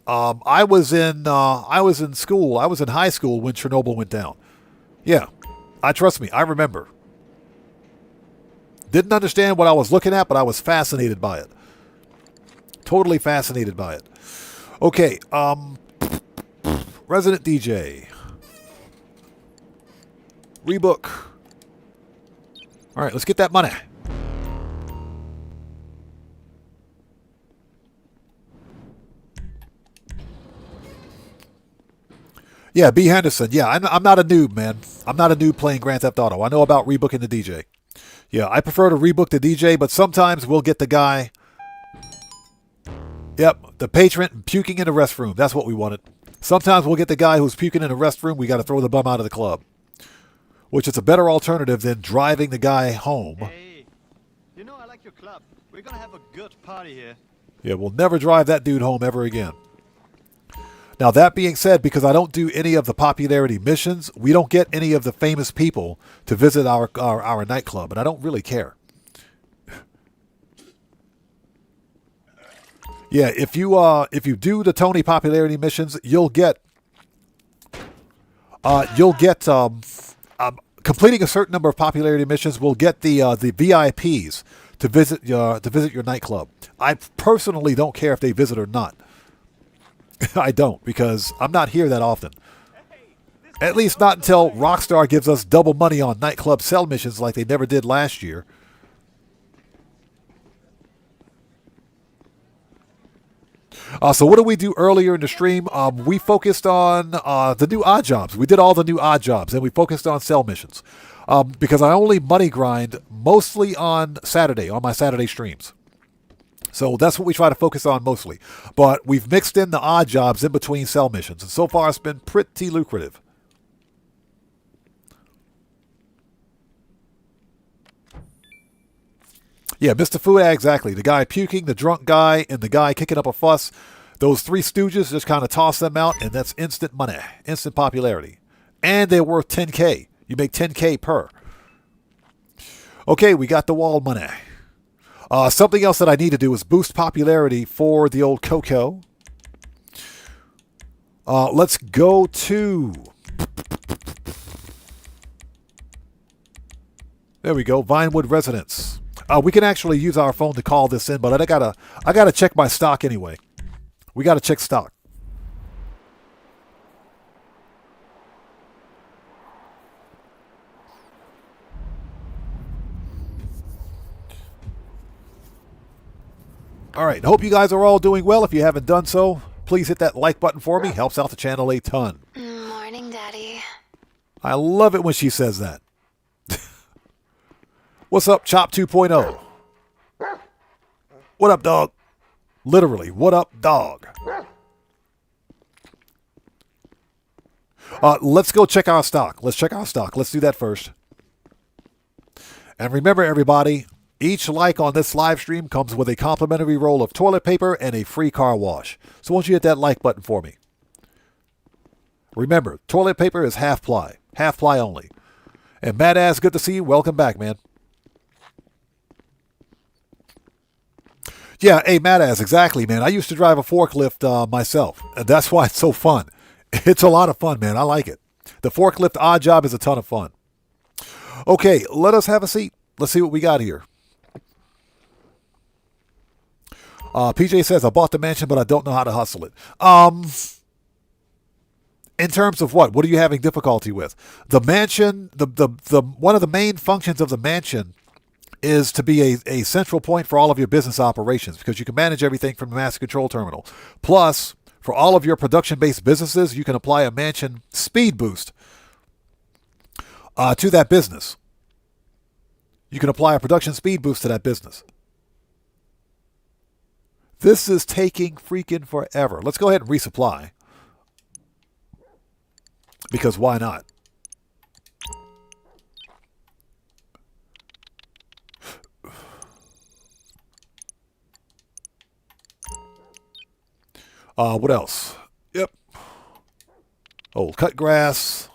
I was in school. I was in high school when Chernobyl went down. Yeah, trust me, I remember. Didn't understand what I was looking at, but I was fascinated by it. Totally fascinated by it. Okay, Resident DJ. Rebook. All right, let's get that money. Yeah, B. Henderson. Yeah, I'm not a noob, man. I'm not a noob playing Grand Theft Auto. I know about rebooking the DJ. Yeah, I prefer to rebook the DJ, but sometimes we'll get the guy. Yep, the patron puking in the restroom. That's what we wanted. Sometimes we'll get the guy who's puking in the restroom. We got to throw the bum out of the club, which is a better alternative than driving the guy home. Hey, you know I like your club. We're gonna have a good party here. Yeah, we'll never drive that dude home ever again. Now, that being said, because I don't do any of the popularity missions, we don't get any of the famous people to visit our nightclub, and I don't really care. Yeah, if you do the Tony popularity missions, you'll get completing a certain number of popularity missions will get the VIPs to visit your nightclub. I personally don't care if they visit or not. I don't, because I'm not here that often. At least not until Rockstar gives us double money on nightclub cell missions like they never did last year. So what did we do earlier in the stream? We focused on the new odd jobs. We did all the new odd jobs, and we focused on cell missions. Because I only money grind mostly on Saturday, on my Saturday streams. So that's what we try to focus on mostly. But we've mixed in the odd jobs in between cell missions. And so far it's been pretty lucrative. Yeah, Mr. Fuad, exactly. The guy puking, the drunk guy, and the guy kicking up a fuss. Those three stooges, just kind of toss them out, and that's instant money, instant popularity. And they're worth 10K. You make 10K per. Okay, we got the wall money. Something else that I need to do is boost popularity for the old Coco. Let's go to... There we go, Vinewood Residence. We can actually use our phone to call this in, but I gotta check my stock anyway. We gotta check stock. All right, hope you guys are all doing well. If you haven't done so, please hit that like button for me. Helps out the channel a ton. Morning, Daddy. I love it when she says that. What's up, Chop 2.0? What up, dog? Literally, what up, dog? Let's go check our stock. Let's check our stock. Let's do that first. And remember, everybody, each like on this live stream comes with a complimentary roll of toilet paper and a free car wash. So won't you hit that like button for me? Remember, toilet paper is half ply only. And Mad Ass, good to see you. Welcome back, man. Yeah, hey, Mad Ass, exactly, man. I used to drive a forklift myself, and that's why it's so fun. It's a lot of fun, man. I like it. The forklift odd job is a ton of fun. Okay, let us have a seat. Let's see what we got here. PJ says, I bought the mansion, but I don't know how to hustle it. In terms of what? What are you having difficulty with? The mansion, the one of the main functions of the mansion is to be a central point for all of your business operations, because you can manage everything from the master control terminal. Plus, for all of your production-based businesses, you can apply a mansion speed boost to that business. You can apply a production speed boost to that business. This is taking freaking forever. Let's go ahead and resupply. Because why not? What else? Yep. Oh, cut grass.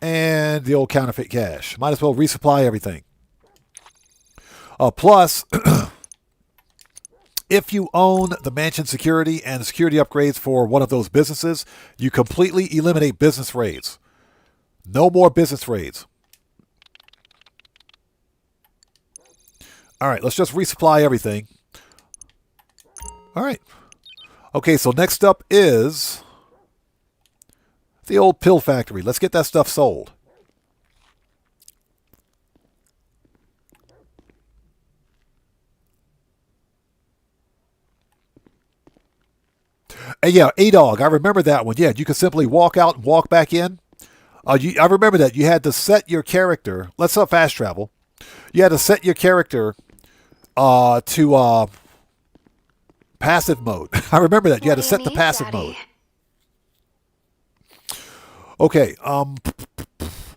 And the old counterfeit cash. Might as well resupply everything. Plus, if you own the mansion security and security upgrades for one of those businesses, you completely eliminate business raids. No more business raids. All right, let's just resupply everything. All right. Okay, so next up is the old pill factory. Let's get that stuff sold. And yeah, A-Dog, I remember that one. Yeah, you could simply walk out and walk back in. I remember that. You had to set your character. Let's fast travel. You had to set your character to passive mode. I remember that. You had to set the passive mode. Okay,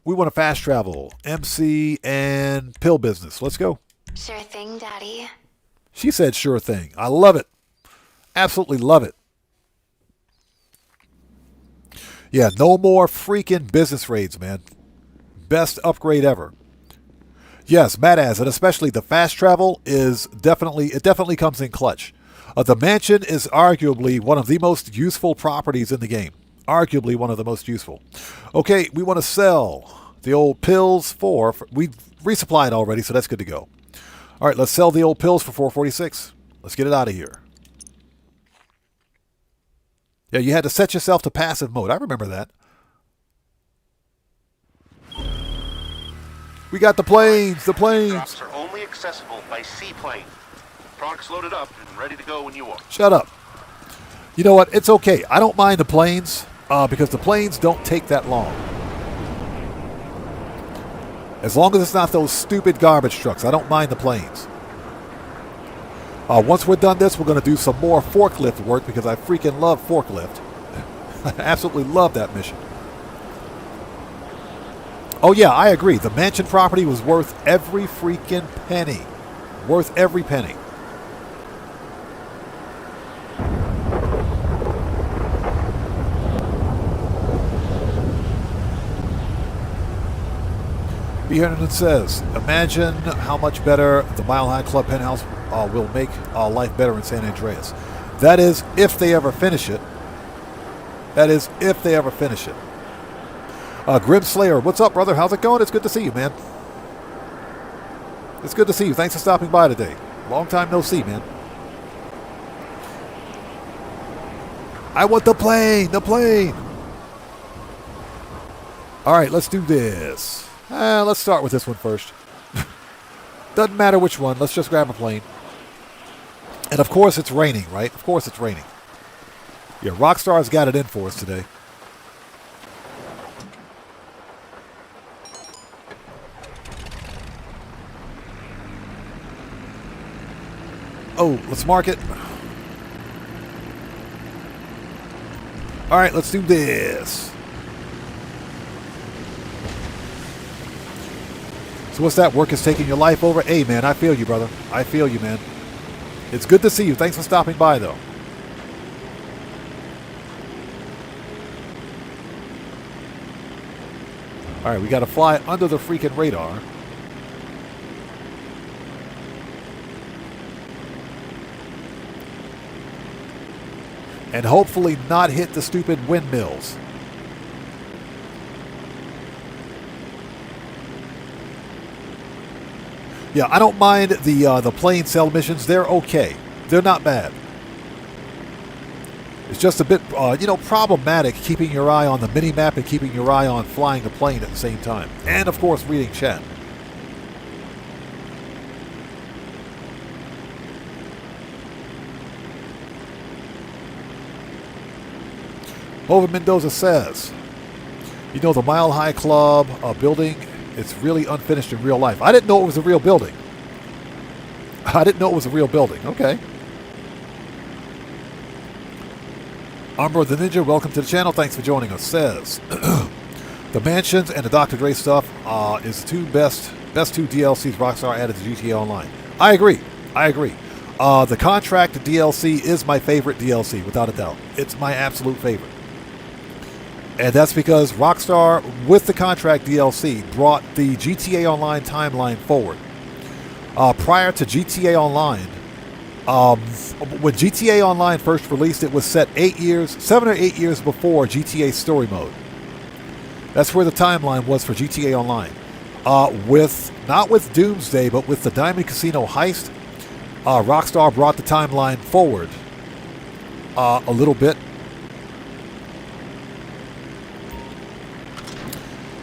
we want to fast travel. MC and pill business. Let's go. Sure thing, Daddy. She said sure thing. I love it. Absolutely love it. Yeah, no more freaking business raids, man. Best upgrade ever. Yes, Madaz, and especially the fast travel is definitely comes in clutch. The mansion is arguably one of the most useful properties in the game. Arguably one of the most useful. Okay, we want to sell the old pills for we resupplied already, so that's good to go. All right, let's sell the old pills for $4.46. Let's get it out of here. Yeah, you had to set yourself to passive mode. I remember that. We got the planes, the planes. Drops are only accessible by seaplane. Products loaded up and ready to go when you are. Shut up. You know what? It's okay. I don't mind the planes because the planes don't take that long. As long as it's not those stupid garbage trucks, I don't mind the planes. Once we're done this, we're going to do some more forklift work because I freaking love forklift. I absolutely love that mission. Oh yeah, I agree. The mansion property was worth every freaking penny. Worth every penny. B. Herndon says, imagine how much better the Mile High Club penthouse will make life better in San Andreas. That is, if they ever finish it. That is, if they ever finish it. Grim Slayer, what's up, brother? How's it going? It's good to see you, man. It's good to see you. Thanks for stopping by today. Long time no see, man. I want the plane, the plane. All right, let's do this. Let's start with this one first. Doesn't matter which one. Let's just grab a plane. And of course it's raining, right? Of course it's raining. Yeah, Rockstar's got it in for us today. Oh, let's mark it. All right, let's do this. So what's that? Work is taking your life over? Hey, man, I feel you, brother. I feel you, man. It's good to see you. Thanks for stopping by, though. All right, we got to fly under the freaking radar. and hopefully not hit the stupid windmills. Yeah, I don't mind the plane cell missions. They're okay. They're not bad. It's just a bit, problematic keeping your eye on the mini-map and keeping your eye on flying the plane at the same time. And, of course, reading chat. Over Mendoza says, the Mile High Club building, it's really unfinished in real life. I didn't know it was a real building. Okay. Umbro the Ninja, welcome to the channel. Thanks for joining us. Says, the mansions and the Dr. Dre stuff is the two best two DLCs Rockstar added to GTA Online. I agree. The contract DLC is my favorite DLC, without a doubt. It's my absolute favorite. And that's because Rockstar, with the contract DLC, brought the GTA Online timeline forward. Prior to GTA Online, when GTA Online first released, it was set 7 or 8 years before GTA Story Mode. That's where the timeline was for GTA Online. Not with Doomsday, but with the Diamond Casino heist, Rockstar brought the timeline forward a little bit.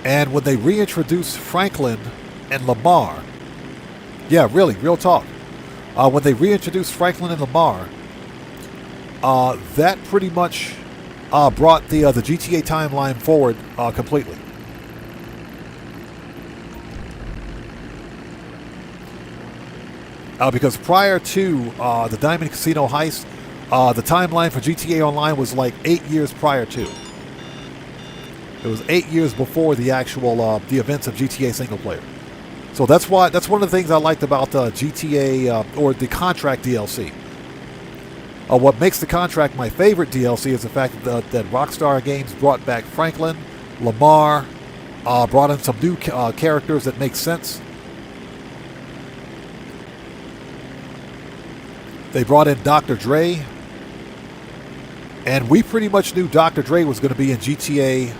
And when they reintroduced Franklin and Lamar, yeah, really, real talk. When they reintroduced Franklin and Lamar, that pretty much brought the GTA timeline forward completely. Because prior to the Diamond Casino heist, the timeline for GTA Online was like 8 years prior to. It was 8 years before the actual the events of GTA single player. So that's one of the things I liked about GTA or the contract DLC. What makes the contract my favorite DLC is the fact that Rockstar Games brought back Franklin, Lamar, brought in some new characters that make sense. They brought in Dr. Dre, and we pretty much knew Dr. Dre was going to be in GTA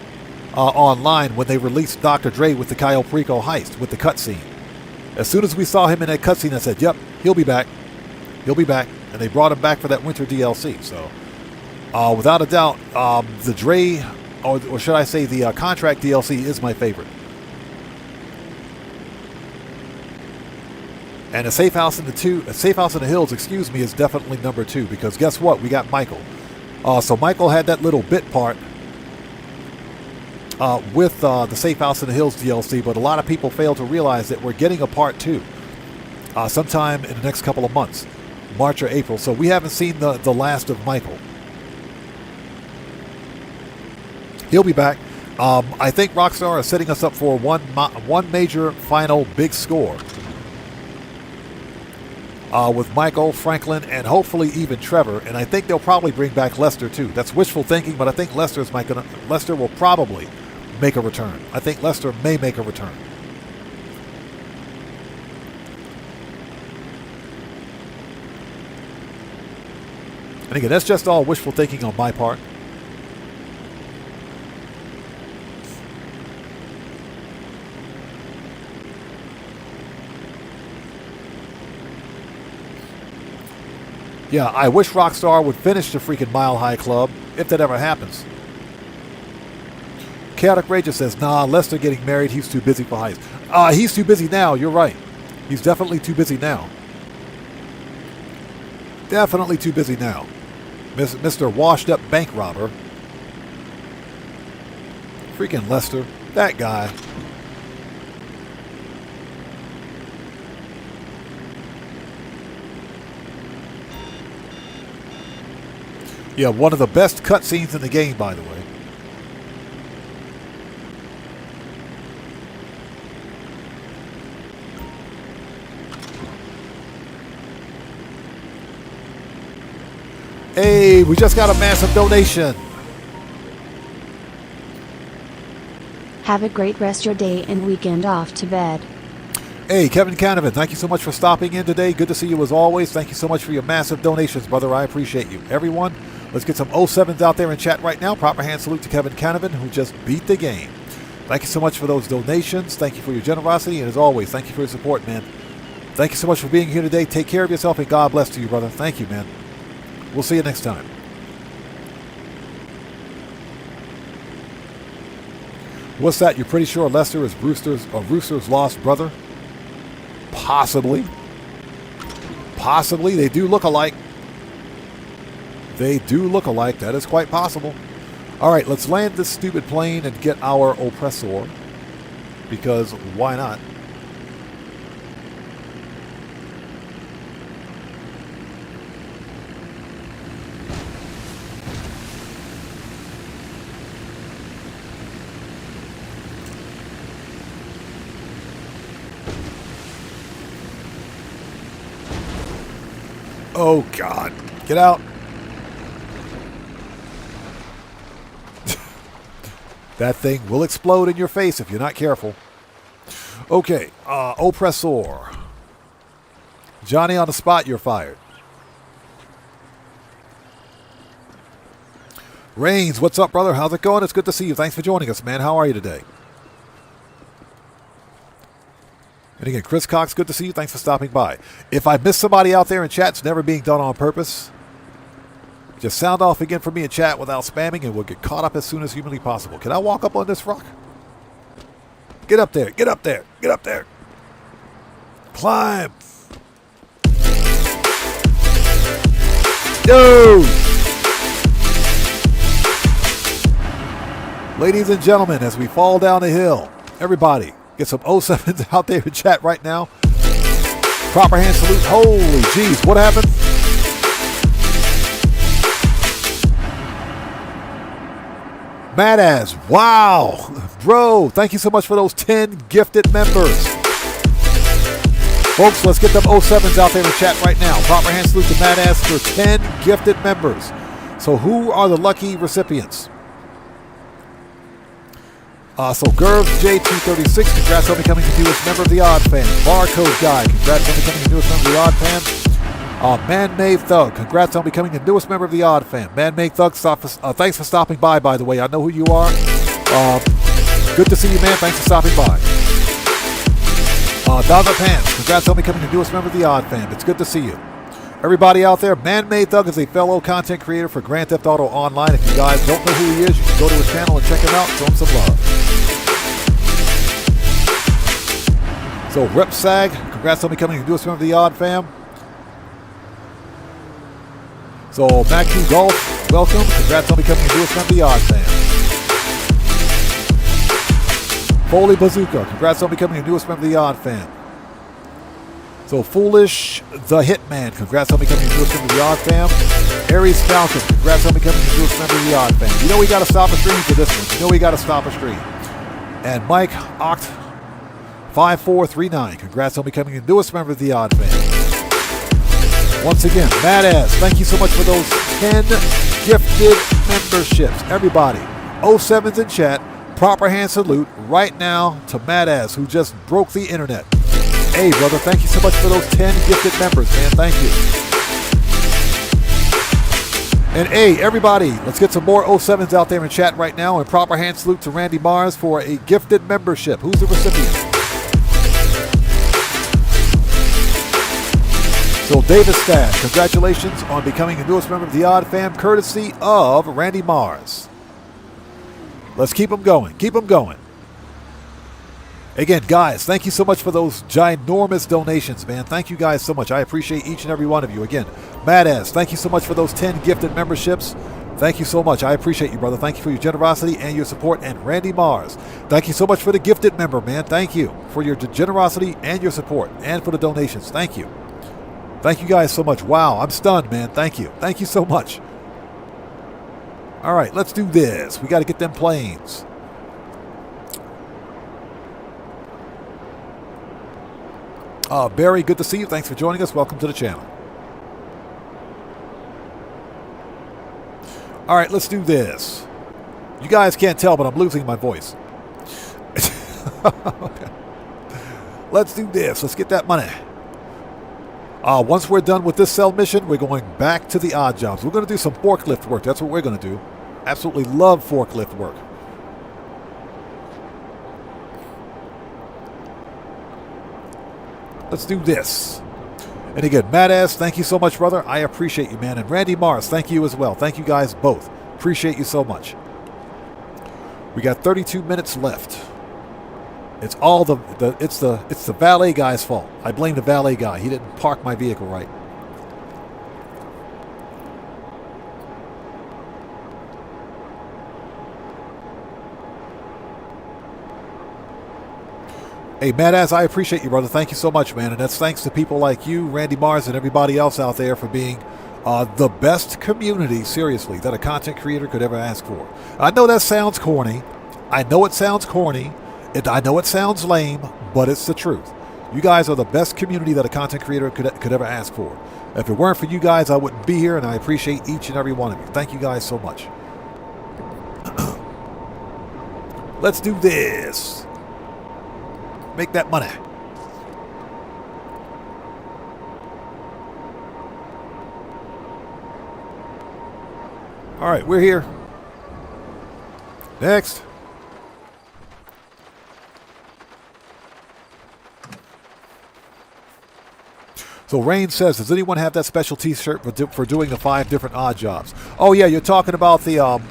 Online when they released Dr. Dre with the Cayo Perico heist, with the cutscene. As soon as we saw him in that cutscene, I said, yep, he'll be back. And they brought him back for that winter DLC. So, without a doubt, the Dre, or should I say the contract DLC is my favorite. And a Safe House in the Hills, is definitely number 2, because guess what? We got Michael. So Michael had that little bit part with the Safe House in the Hills DLC, but a lot of people fail to realize that we're getting a part 2 sometime in the next couple of months, March or April. So we haven't seen the last of Michael. He'll be back. I think Rockstar is setting us up for one major final big score with Michael, Franklin, and hopefully even Trevor. And I think they'll probably bring back Lester too. That's wishful thinking, but I think Lester will probably make a return. I think Lester may make a return. And again, that's just all wishful thinking on my part. Yeah, I wish Rockstar would finish the freaking Mile High Club, if that ever happens. Chaotic Rager says, nah, Lester getting married, he's too busy for heist. He's too busy now, you're right. He's definitely too busy now. Definitely too busy now. Mr. Washed Up Bank Robber. Freaking Lester. That guy. Yeah, one of the best cutscenes in the game, by the way. Hey, we just got a massive donation. Have a great rest of your day and weekend off to bed. Hey, Kevin Canavan, thank you so much for stopping in today. Good to see you as always. Thank you so much for your massive donations, brother. I appreciate you. Everyone, Let's get some 07s out there in chat right now. Proper hand salute to Kevin Canavan, who just beat the game. Thank you so much for those donations. Thank you for your generosity. And as always, thank you for your support, man. Thank you so much for being here today. Take care of yourself, and God bless to you, brother. Thank you, man. We'll see you next time. What's that? You're pretty sure Lester is Rooster's lost brother? Possibly. Possibly. They do look alike. They do look alike. That is quite possible. All right, let's land this stupid plane and get our oppressor. Because why not? Oh, God. Get out. That thing will explode in your face if you're not careful. Okay. Oppressor. Johnny on the spot, you're fired. Rains, what's up, brother? How's it going? It's good to see you. Thanks for joining us, man. How are you today? And again, Chris Cox, good to see you. Thanks for stopping by. If I miss somebody out there in chat, it's never being done on purpose. Just sound off again for me in chat without spamming, and we'll get caught up as soon as humanly possible. Can I walk up on this rock? Get up there. Get up there. Get up there. Climb. Yo! Ladies and gentlemen, as we fall down the hill, everybody, get some 07s out there in chat right now. Proper hand salute. Holy jeez, what happened? Mad ass. Wow. Bro, thank you so much for those 10 gifted members. Folks, let's get them 07s out there in chat right now. Proper hand salute to Mad ass for 10 gifted members. So who are the lucky recipients? So Gerv J236, congrats on becoming the newest member of the Odd Fam. Barcode Guy, congrats on becoming the newest member of the Odd Fam. Man-Made Thug, congrats on becoming the newest member of the Odd Fam. Man-Made Thug, thanks for stopping by the way. I know who you are. Good to see you, man. Thanks for stopping by. Dogger Pants, congrats on becoming the newest member of the Odd Fam. It's good to see you. Everybody out there, Man-Made Thug is a fellow content creator for Grand Theft Auto Online. If you guys don't know who he is, you can go to his channel and check him out. Show him some love. So, Rep Sag, congrats on becoming the newest member of the Odd Fam. So, Mac2 Golf, welcome. Congrats on becoming the newest member of the Odd Fam. Foley Bazooka, congrats on becoming the newest member of the Odd Fam. So, Foolish the Hitman, congrats on becoming the newest member of the Odd Fam. Aries Falcon, congrats on becoming the newest member of the Odd Fam. You know we got to stop a stream for this one. You know we got to stop a stream. And Mike Oct 5439, congrats on becoming the newest member of the Odd Fam. Once again, Mad Ass, thank you so much for those 10 gifted memberships. Everybody, 07s in chat, proper hand salute right now to Mad Ass, who just broke the internet. Hey, brother, thank you so much for those 10 gifted members, man. Thank you. And hey, everybody, let's get some more 07s out there in chat right now. And proper hand salute to Randy Mars for a gifted membership. Who's the recipient? So, David Stad, congratulations on becoming the newest member of the Odd Fam, courtesy of Randy Mars. Let's keep them going. Keep them going. Again, guys, thank you so much for those ginormous donations, man. Thank you guys so much. I appreciate each and every one of you. Again, Madass, thank you so much for those 10 gifted memberships. Thank you so much. I appreciate you, brother. Thank you for your generosity and your support. And Randy Mars, thank you so much for the gifted member, man. Thank you for your generosity and your support and for the donations. Thank you. Thank you guys so much. Wow, I'm stunned, man. Thank you. Thank you so much. All right, let's do this. We got to get them planes. Barry, good to see you. Thanks for joining us. Welcome to the channel. All right, let's do this. You guys can't tell, but I'm losing my voice. Okay. Let's do this. Let's get that money. Once we're done with this cell mission, we're going back to the odd jobs. We're going to do some forklift work. That's what we're going to do. Absolutely love forklift work. Let's do this. And again, Madass, thank you so much, brother. I appreciate you, man. And Randy Mars, thank you as well. Thank you guys both. Appreciate you so much. We got 32 minutes left. It's all it's the valet guy's fault. I blame the valet guy. He didn't park my vehicle right. Hey, Madass, I appreciate you, brother. Thank you so much, man. And that's thanks to people like you, Randy Mars, and everybody else out there for being the best community, seriously, that a content creator could ever ask for. I know that sounds corny. I know it sounds corny. I know it sounds lame, but it's the truth. You guys are the best community that a content creator could ever ask for. If it weren't for you guys, I wouldn't be here, and I appreciate each and every one of you. Thank you guys so much. Let's do this. Make that money. All right, we're here. Next. So Rain says, does anyone have that special T-shirt for doing the 5 different odd jobs? Oh yeah, you're talking about the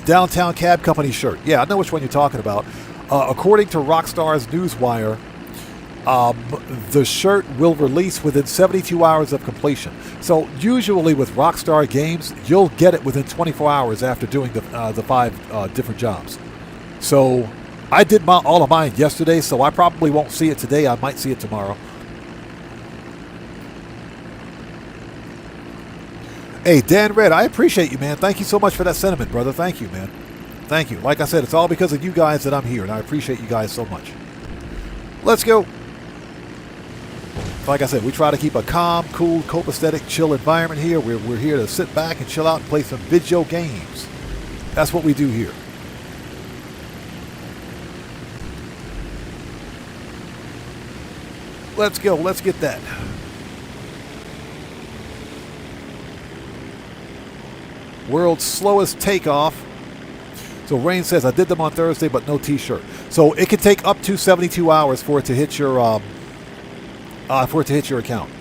Downtown Cab Company shirt. Yeah, I know which one you're talking about. According to Rockstar's Newswire, the shirt will release within 72 hours of completion. So usually with Rockstar games, you'll get it within 24 hours after doing the 5 different jobs. So I did all of mine yesterday, so I probably won't see it today. I might see it tomorrow. Hey, Dan Red, I appreciate you, man. Thank you so much for that sentiment, brother. Thank you, man. Thank you. Like I said, it's all because of you guys that I'm here, and I appreciate you guys so much. Let's go. Like I said, we try to keep a calm, cool, copacetic, chill environment here. We're here to sit back and chill out and play some video games. That's what we do here. Let's go. Let's get that. World's slowest takeoff. So Rain says, I did them on Thursday, but no T-shirt. So it can take up to 72 hours for it to hit your account.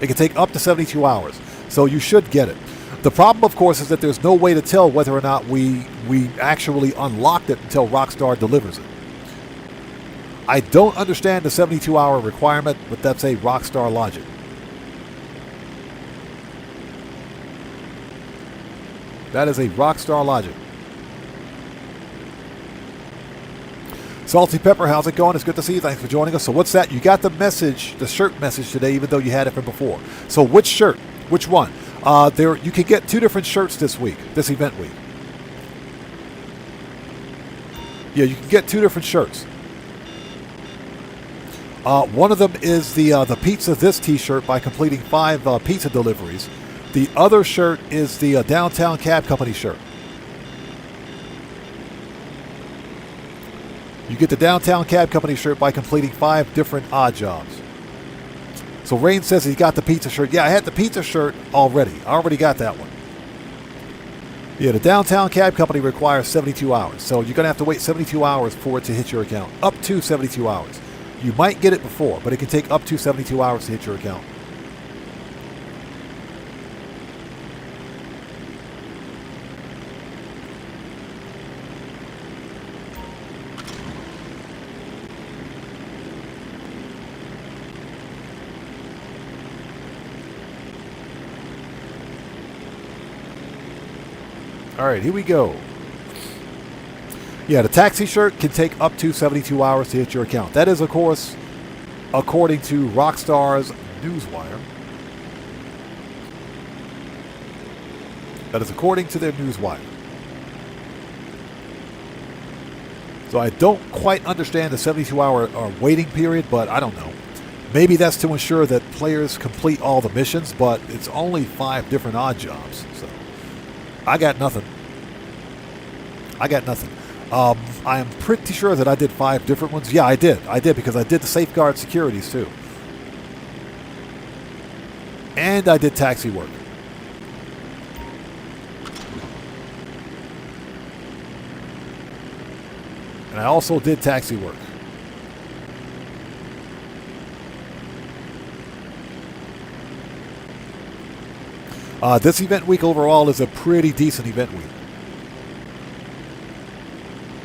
It can take up to 72 hours. So you should get it. The problem, of course, is that there's no way to tell whether or not we actually unlocked it until Rockstar delivers it. I don't understand the 72-hour requirement, but that's a Rockstar logic. That is a Rockstar logic. Salty Pepper, how's it going? It's good to see you. Thanks for joining us. So what's that? You got the message, the shirt message today, even though you had it from before. So which shirt? Which one? You can get 2 different shirts this week, this event week. Yeah, you can get 2 different shirts. One of them is the Pizza This T-shirt by completing 5 pizza deliveries. The other shirt is the Downtown Cab Company shirt. You get the Downtown Cab Company shirt by completing 5 different odd jobs. So Rain says he got the pizza shirt. Yeah, I had the pizza shirt already. I already got that one. Yeah, the Downtown Cab Company requires 72 hours. So you're going to have to wait 72 hours for it to hit your account. Up to 72 hours. You might get it before, but it can take up to 72 hours to hit your account. All right, here we go. Yeah, the taxi shirt can take up to 72 hours to hit your account. That is, of course, according to Rockstar's Newswire. That is according to their Newswire. So I don't quite understand the 72-hour waiting period, but I don't know. Maybe that's to ensure that players complete all the missions, but it's only 5 different odd jobs. So I got nothing. I am pretty sure that I did 5 different ones. Yeah, I did. I did because I did the safeguard securities too. And I did taxi work. And I also did taxi work. This event week overall is a pretty decent event week.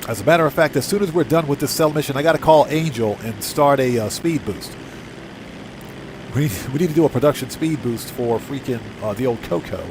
As a matter of fact, as soon as we're done with this cell mission, I got to call Angel and start a speed boost. We need to do a production speed boost for freaking the old Coco.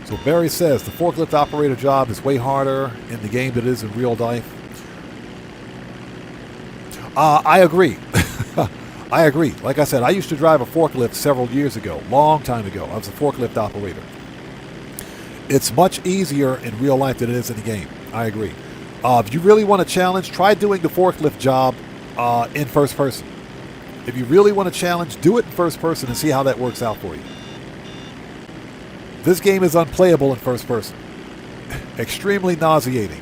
So Barry says the forklift operator job is way harder in the game than it is in real life. I agree. I agree. Like I said, I used to drive a forklift several years ago, long time ago. I was a forklift operator. It's much easier in real life than it is in the game. I agree. If you really want a challenge, try doing the forklift job in first person. If you really want a challenge, do it in first person and see how that works out for you. This game is unplayable in first person. Extremely nauseating.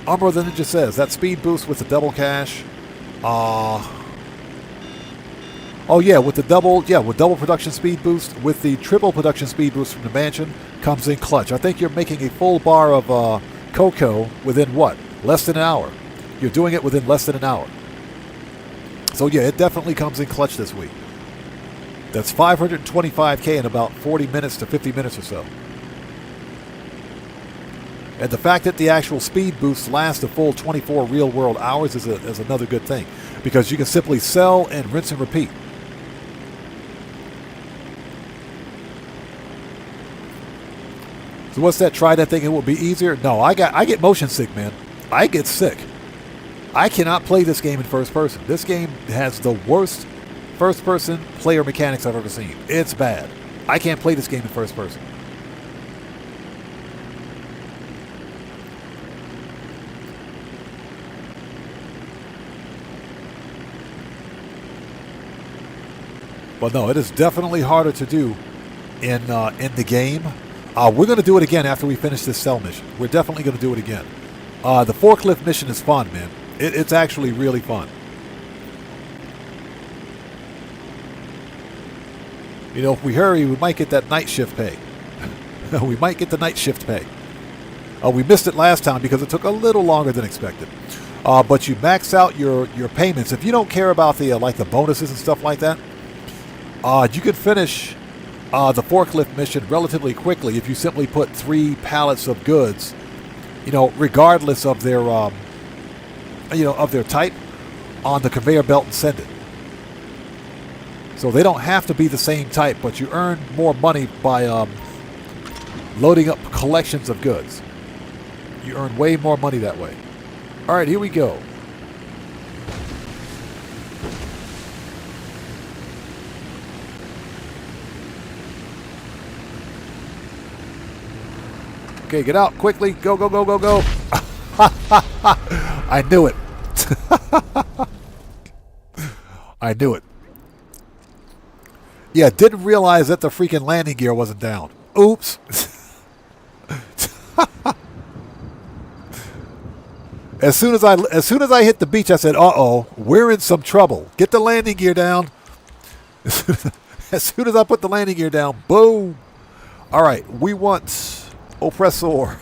Umbro the Ninja says that speed boost with the double cash. Oh yeah, with double production speed boost, with the triple production speed boost from the mansion comes in clutch. I think you're making a full bar of Coco within what? Less than an hour. You're doing it within less than an hour. So yeah, it definitely comes in clutch this week. That's 525K in about 40 minutes to 50 minutes or so. And the fact that the actual speed boosts last a full 24 real-world hours is another good thing, because you can simply sell and rinse and repeat. So what's that? Try that thing, it will be easier? No, I get motion sick, man. I get sick. I cannot play this game in first person. This game has the worst first person player mechanics I've ever seen. It's bad. I can't play this game in first person. But no, it is definitely harder to do in the game. We're going to do it again after we finish this cell mission. We're definitely going to do it again. The forklift mission is fun, man. It's actually really fun. You know, if we hurry, we might get that night shift pay. We might get the night shift pay. We missed it last time because it took a little longer than expected. But you max out your payments. If you don't care about the like the bonuses and stuff like that, you can finish the forklift mission relatively quickly if you simply put 3 pallets of goods, you know, regardless of their of their type, on the conveyor belt and send it. So they don't have to be the same type, but you earn more money by loading up collections of goods. You earn way more money that way. All right, here we go. Okay, get out quickly. Go, go, go, go, go. I knew it. I knew it. Yeah, didn't realize that the freaking landing gear wasn't down. Oops. As soon as I hit the beach, I said, "Uh-oh, we're in some trouble. Get the landing gear down." As soon as I put the landing gear down, boom. All right, we want Oppressor.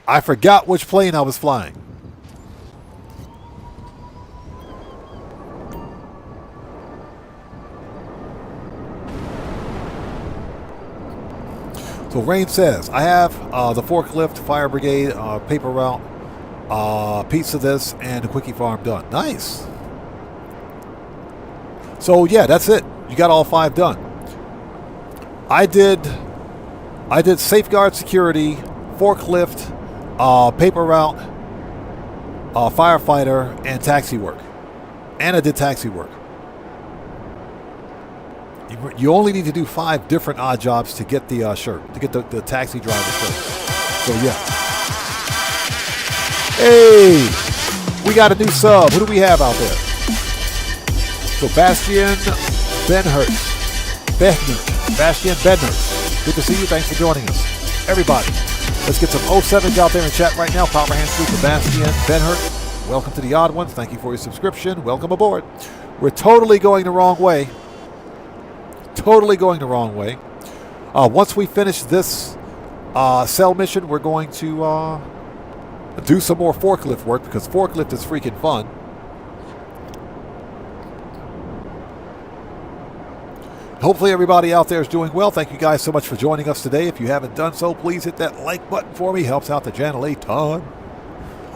I forgot which plane I was flying. So Rain says, I have the forklift, fire brigade, paper route, pizza this, and a quickie farm done. Nice. So yeah, that's it. You got all 5 done. I did safeguard security, forklift, paper route, firefighter, and taxi work. And I did taxi work. You only need to do 5 different odd jobs to get the shirt, to get the taxi driver shirt. So yeah. Hey, we got a new sub. Who do we have out there? So Bastian Benhurt. Good to see you. Thanks for joining us. Everybody, let's get some 07s out there in chat right now. Power hand sweep to Bastian Benhurt. Welcome to the Odd Ones. Thank you for your subscription. Welcome aboard. We're totally going the wrong way. Totally going the wrong way. Once we finish this cell mission, we're going to do some more forklift work because forklift is freaking fun. Hopefully everybody out there is doing well. Thank you guys so much for joining us today. If you haven't done so, please hit that like button for me. Helps out the channel a ton.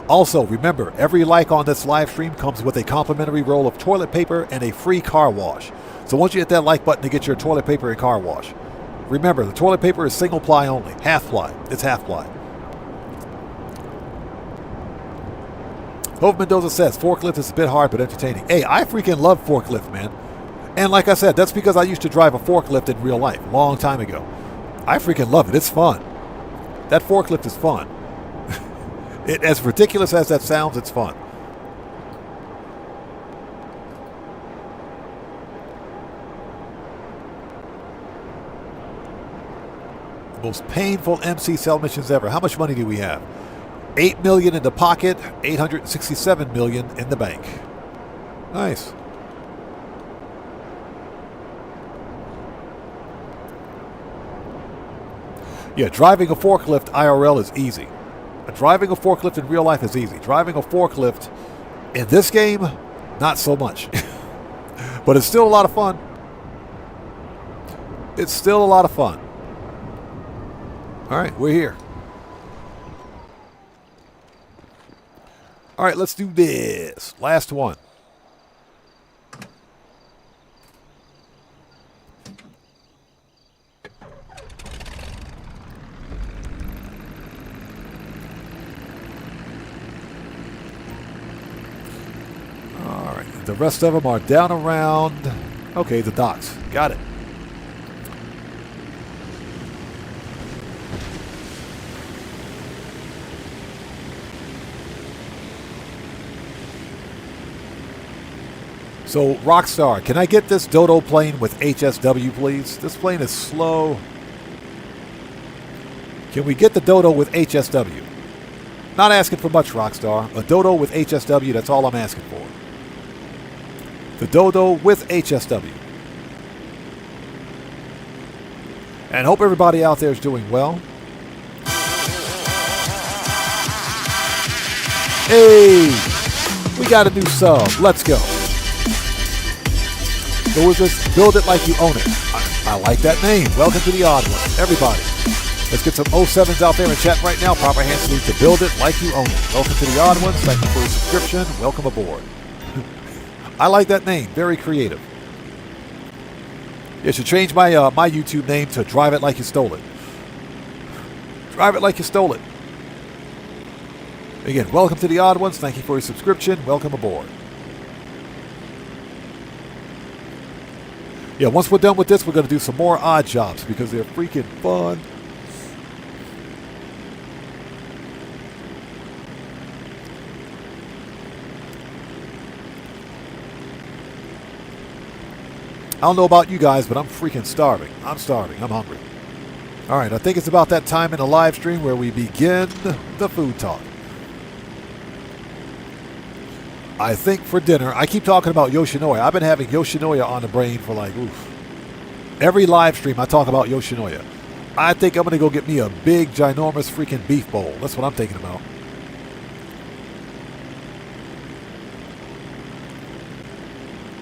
Also, remember, every like on this live stream comes with a complimentary roll of toilet paper and a free car wash. So once you hit that like button to get your toilet paper and car wash. Remember, the toilet paper is single ply only. Half ply. It's half ply. Hope Mendoza says, forklift is a bit hard but entertaining. Hey, I freaking love forklift, man. And like I said, that's because I used to drive a forklift in real life, a long time ago. I freaking love it. It's fun. That forklift is fun. As ridiculous as that sounds, it's fun. The most painful MC cell missions ever. How much money do we have? $8 million in the pocket, $867 million in the bank. Nice. Yeah, driving a forklift IRL is easy. Driving a forklift in real life is easy. Driving a forklift in this game, not so much. But it's still a lot of fun. It's still a lot of fun. All right, we're here. All right, let's do this. Last one. All right, the rest of them are down around, okay, the docks. Got it. So, Rockstar, can I get this Dodo plane with HSW, please? This plane is slow. Can we get the Dodo with HSW? Not asking for much, Rockstar. A Dodo with HSW, that's all I'm asking for. The Dodo with HSW. And hope everybody out there is doing well. Hey! We got a new sub. Let's go. So was this Build It Like You Own It? I like that name. Welcome to the Odd One. Everybody, let's get some 07s out there in chat right now. Proper hand salute to Build It Like You Own It. Welcome to the Odd Ones. Thank you for your subscription. Welcome aboard. I like that name. Very creative. You should change my my YouTube name to Drive It Like You Stole It. Drive It Like You Stole It. Again, welcome to the Odd Ones. Thank you for your subscription. Welcome aboard. Yeah, once we're done with this, we're going to do some more odd jobs because they're freaking fun. I don't know about you guys, but I'm freaking starving. I'm starving. I'm hungry. All right, I think it's about that time in the live stream where we begin the food talk. I think for dinner, I keep talking about Yoshinoya. I've been having Yoshinoya on the brain for like, oof. Every live stream I talk about Yoshinoya. I think I'm going to go get me a big, ginormous freaking beef bowl. That's what I'm thinking about.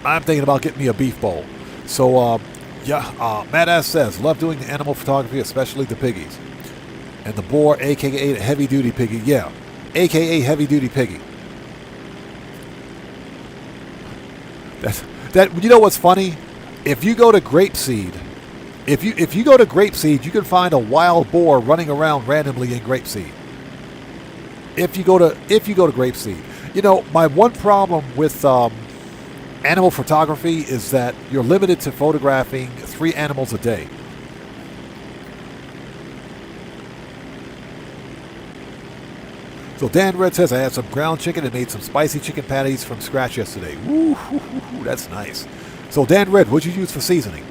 I'm thinking about getting me a beef bowl. So, Matt S says, love doing the animal photography, especially the piggies. And the boar, a.k.a. the heavy-duty piggy. Yeah, a.k.a. heavy-duty piggy. That you know what's funny? If you go to Grapeseed If you go to Grapeseed, you can find a wild boar running around randomly in Grapeseed. If you go to Grapeseed, you know, my one problem with animal photography is that you're limited to photographing 3 animals a day. So Dan Red says, I had some ground chicken and made some spicy chicken patties from scratch yesterday. Woo, that's nice. So Dan Red, what'd you use for seasoning?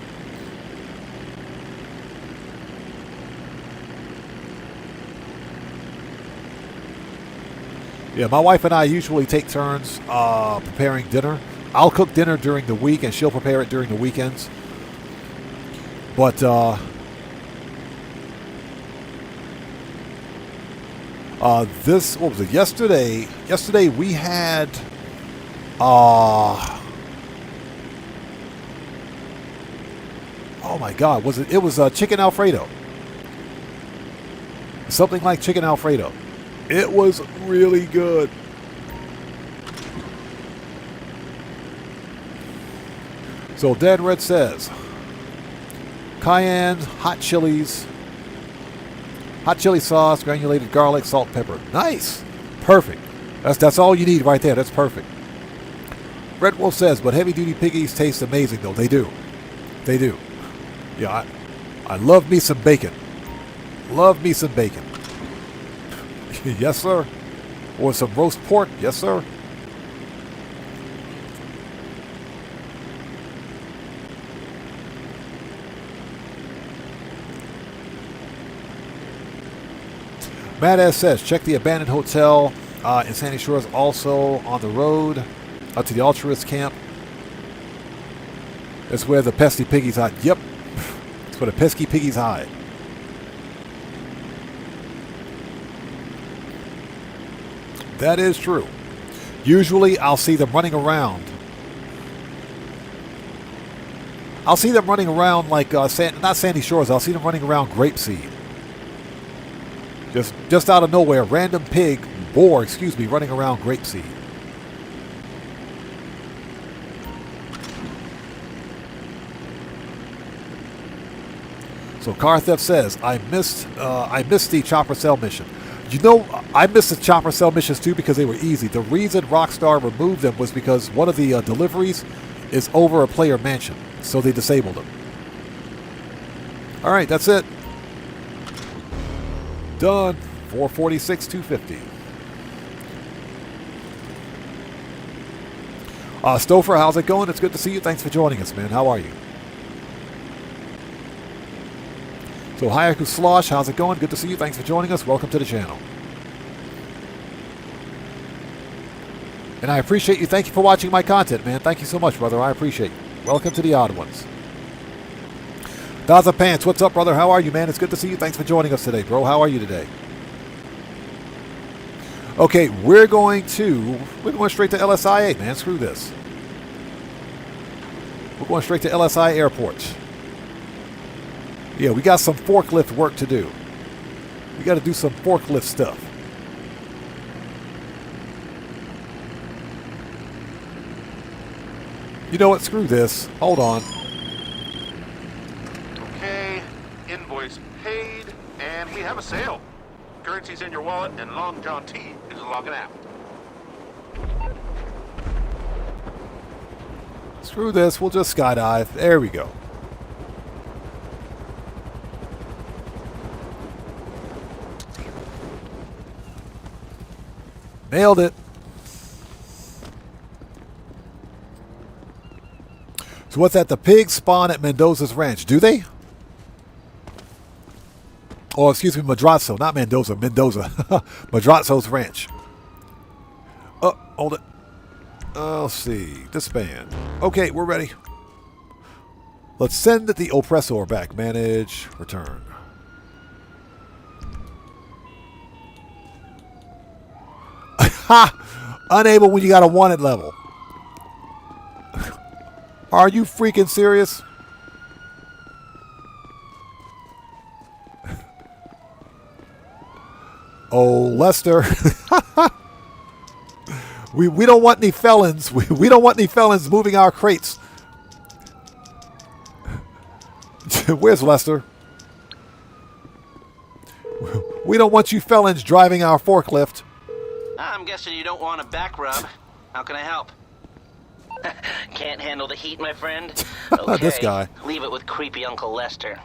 Yeah, my wife and I usually take turns preparing dinner. I'll cook dinner during the week and she'll prepare it during the weekends. But this, what was it? Yesterday we had oh my God, it was chicken Alfredo. Something like chicken Alfredo. It was really good. So Dan Red says, cayenne, hot chili sauce, granulated garlic, salt, pepper. Nice. Perfect. That's all you need right there. That's perfect. Red Wolf says, but heavy duty piggies taste amazing though. They do. They do. Yeah, I love me some bacon. Love me some bacon. Yes, sir. Or some roast pork. Yes, sir. Matt S says, check the abandoned hotel in Sandy Shores, also on the road to the Altruist camp. That's where the pesky piggies hide. Yep. That's where the pesky piggies hide. That is true. Usually I'll see them running around. I'll see them running around like, not Sandy Shores, I'll see them running around Grapeseed. Just out of nowhere, random boar, running around Grapeseed. So Car Theft says, I missed the chopper cell mission. You know, I missed the chopper cell missions too because they were easy. The reason Rockstar removed them was because one of the deliveries is over a player mansion, so they disabled them. All right, that's it. Done. 446, 250. Stouffer, how's it going? It's good to see you. Thanks for joining us, man. How are you? So Hayaku Slosh, how's it going? Good to see you. Thanks for joining us. Welcome to the channel. And I appreciate you. Thank you for watching my content, man. Thank you so much, brother. I appreciate you. Welcome to the Odd Ones. Daza Pants, what's up, brother? How are you, man? It's good to see you. Thanks for joining us today, bro. How are you today? Okay, we're going straight to LSIA, man. Screw this. We're going straight to LSI Airport. Yeah, we got some forklift work to do. We got to do some forklift stuff. You know what? Screw this. Hold on. Okay, invoice paid, and we have a sale. Currency's in your wallet, and Long John T is logging out. Screw this. We'll just skydive. There we go. Nailed it. So what's that? The pigs spawn at Mendoza's ranch. Do they? Oh, excuse me, Madrazo. Not Mendoza. Mendoza. Madrazo's ranch. Oh, hold it. Let's see. Disband. Okay, we're ready. Let's send the oppressor back. Manage. Return. Ha! Unable when you got a wanted level. Are you freaking serious? Oh, Lester. we don't want any felons. We don't want any felons moving our crates. Where's Lester? We don't want you felons driving our forklift. I'm guessing you don't want a back rub. How can I help? Can't handle the heat, my friend? Okay, This guy. Leave it with creepy Uncle Lester.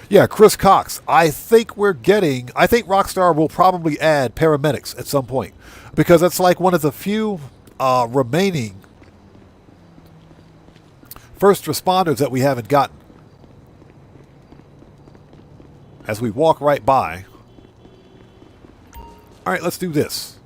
Yeah, Chris Cox. I think Rockstar will probably add paramedics at some point, because it's like one of the few remaining first responders that we haven't gotten. As we walk right by. All right, let's do this.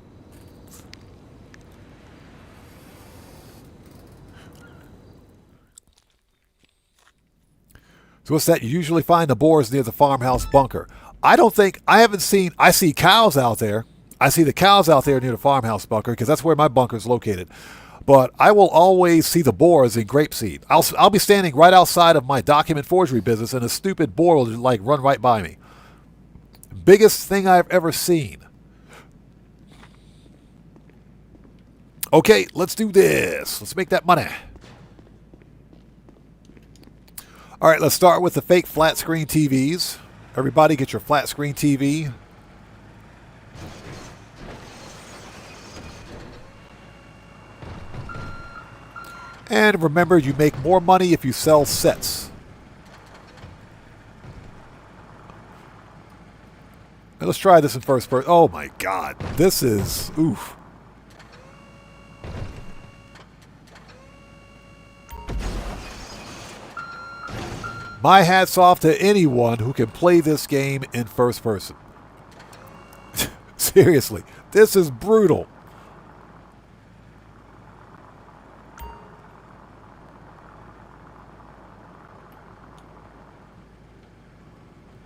So what's that? You usually find the boars near the farmhouse bunker. I see cows out there. I see the cows out there near the farmhouse bunker because that's where my bunker is located. But I will always see the boars in grapeseed. I'll be standing right outside of my document forgery business and a stupid boar will like run right by me. Biggest thing I've ever seen. Okay, let's do this. Let's make that money. All right, let's start with the fake flat screen TVs. Everybody get your flat screen TV. And remember, you make more money if you sell sets. Now let's try this in first person. Oh my God, this is, oof. My hat's off to anyone who can play this game in first person. Seriously, this is brutal.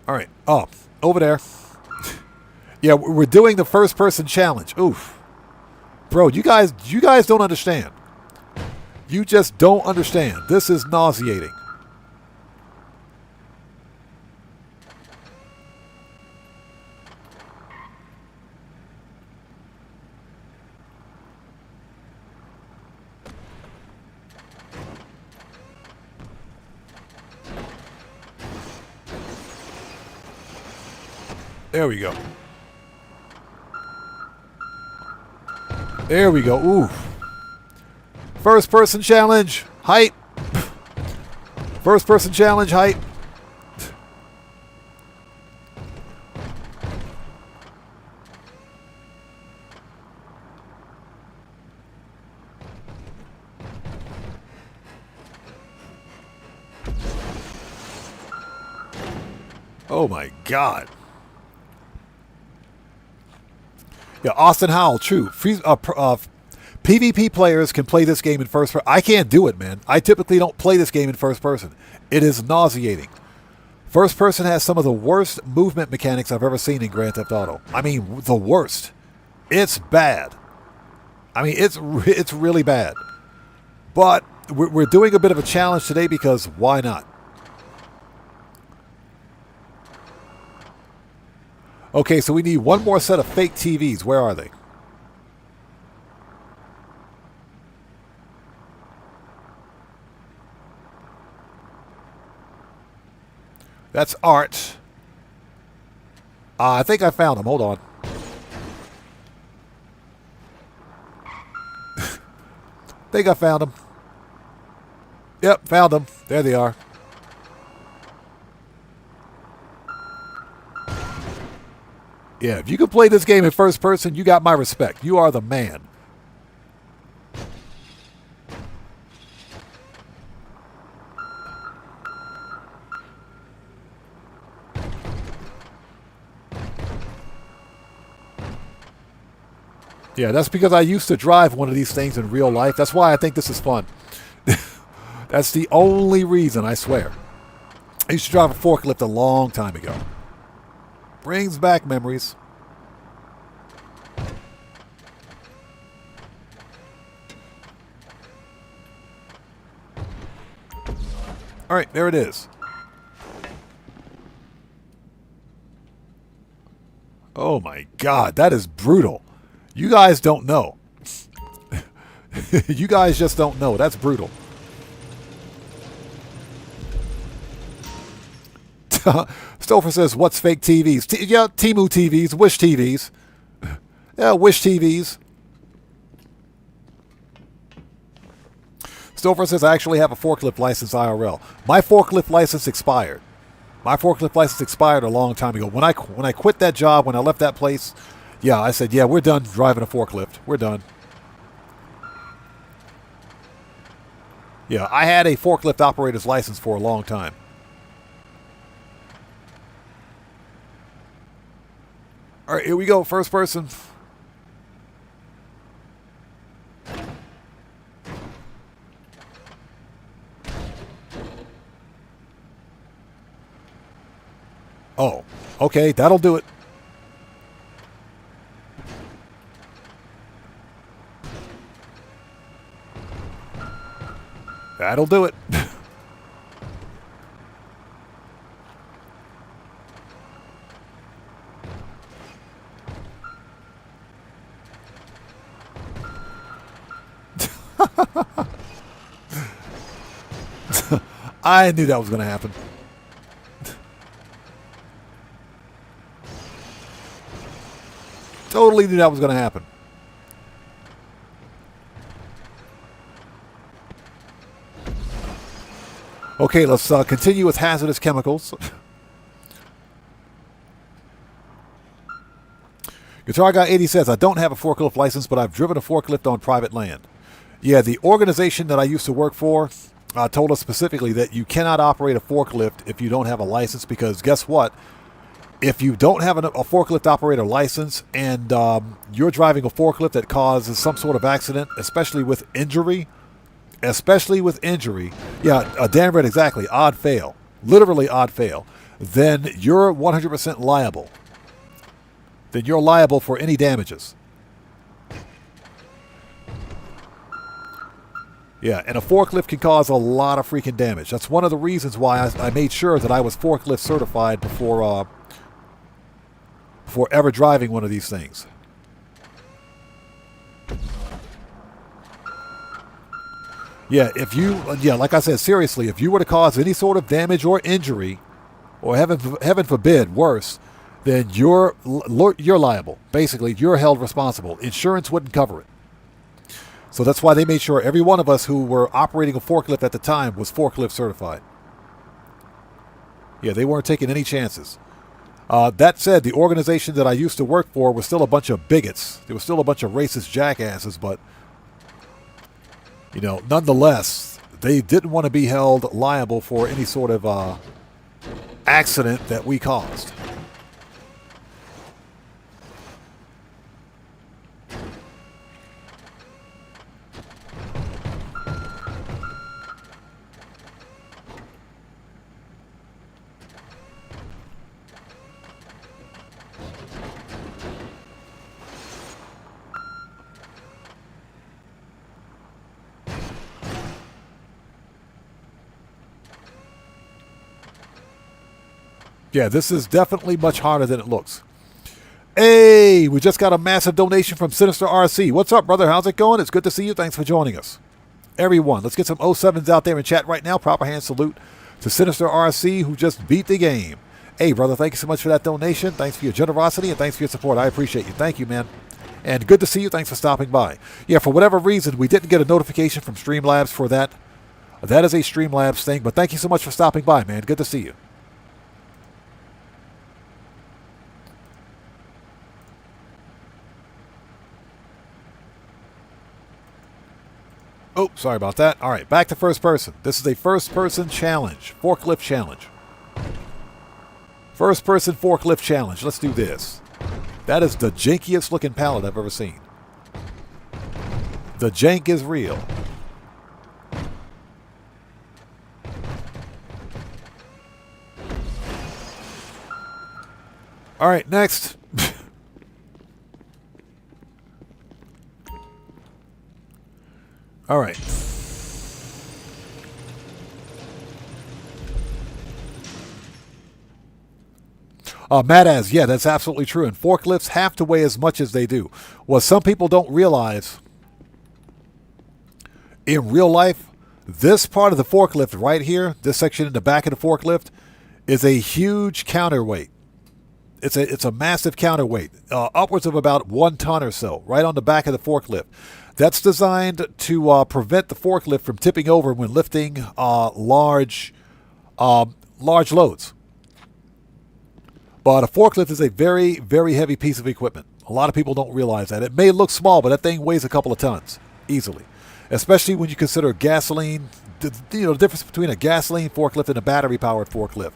All right. Oh, over there. Yeah, we're doing the first person challenge. Oof. Bro, you guys don't understand. You just don't understand. This is nauseating. There we go. There we go. Ooh. First person challenge. Height. First person challenge. Height. Oh my God. Yeah, Austin Howell, true. PvP players can play this game in first person. I can't do it, man. I typically don't play this game in first person. It is nauseating. First person has some of the worst movement mechanics I've ever seen in Grand Theft Auto. I mean, the worst. It's bad. I mean, it's really bad. But we're doing a bit of a challenge today because why not? Okay, so we need one more set of fake TVs. Where are they? That's Art. I think I found them. Hold on. Think I found them. Yep, found them. There they are. Yeah, if you can play this game in first person, you got my respect. You are the man. Yeah, that's because I used to drive one of these things in real life. That's why I think this is fun. That's the only reason, I swear. I used to drive a forklift a long time ago. Brings back memories. All right, there it is. Oh my God, that is brutal. You guys don't know. You guys just don't know. That's brutal. Stouffer says, what's fake TVs? Yeah, Temu TVs, Wish TVs. Yeah, Wish TVs. Stouffer says, I actually have a forklift license IRL. My forklift license expired. My forklift license expired a long time ago. When I quit that job, when I left that place, yeah, I said, yeah, we're done driving a forklift. We're done. Yeah, I had a forklift operator's license for a long time. All right, here we go. First person. Oh, okay, that'll do it. That'll do it. I knew that was going to happen. Totally knew that was going to happen. Okay, let's continue with hazardous chemicals. Guitar Guy 80 says, I don't have a forklift license, but I've driven a forklift on private land. Yeah, the organization that I used to work for told us specifically that you cannot operate a forklift if you don't have a license, because guess what? If you don't have a forklift operator license and you're driving a forklift that causes some sort of accident, especially with injury, yeah, Dan read exactly, odd fail, literally odd fail, then you're 100% liable. Then you're liable for any damages. Yeah, and a forklift can cause a lot of freaking damage. That's one of the reasons why I made sure that I was forklift certified before ever driving one of these things. Yeah, like I said, seriously, if you were to cause any sort of damage or injury, or heaven forbid, worse, then you're liable. Basically, you're held responsible. Insurance wouldn't cover it. So that's why they made sure every one of us who were operating a forklift at the time was forklift certified. Yeah, they weren't taking any chances. That said, the organization that I used to work for was still a bunch of bigots. There was still a bunch of racist jackasses, but nonetheless, they didn't want to be held liable for any sort of accident that we caused. Yeah, this is definitely much harder than it looks. Hey, we just got a massive donation from Sinister RC. What's up, brother? How's it going? It's good to see you. Thanks for joining us. Everyone, let's get some 07s out there in chat right now. Proper hand salute to Sinister RC, who just beat the game. Hey, brother, thank you so much for that donation. Thanks for your generosity and thanks for your support. I appreciate you. Thank you, man. And good to see you. Thanks for stopping by. Yeah, for whatever reason, we didn't get a notification from Streamlabs for that. That is a Streamlabs thing, but thank you so much for stopping by, man. Good to see you. Oh, sorry about that. All right, back to first person. This is a first-person challenge, forklift challenge. First-person forklift challenge. Let's do this. That is the jankiest-looking pallet I've ever seen. The jank is real. All right, next. All right. Matt as, yeah, that's absolutely true. And forklifts have to weigh as much as they do. What some people don't realize, in real life, this part of the forklift right here, this section in the back of the forklift, is a huge counterweight. It's a massive counterweight, upwards of about 1 ton or so, right on the back of the forklift. That's designed to prevent the forklift from tipping over when lifting large loads. But a forklift is a very, very heavy piece of equipment. A lot of people don't realize that. It may look small, but that thing weighs a couple of tons easily, especially when you consider gasoline. The difference between a gasoline forklift and a battery-powered forklift.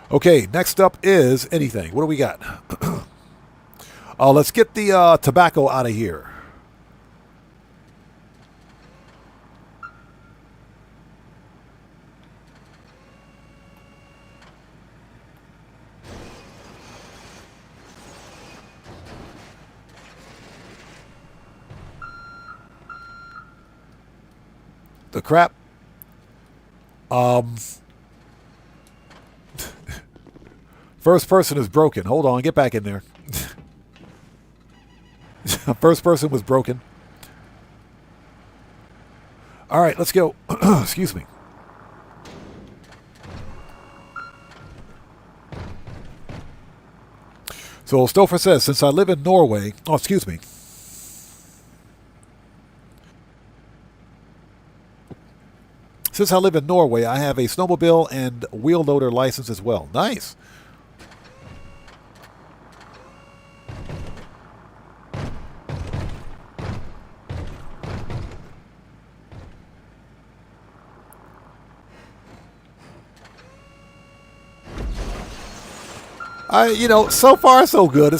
Okay, next up is anything. What do we got? Let's get the tobacco out of here. The crap. First person is broken. Hold on, get back in there. First person was broken. All right, let's go. Excuse me. So Stouffer says, since I live in Norway... Oh, excuse me. Since I live in Norway, I have a snowmobile and wheel loader license as well. Nice. So far so good.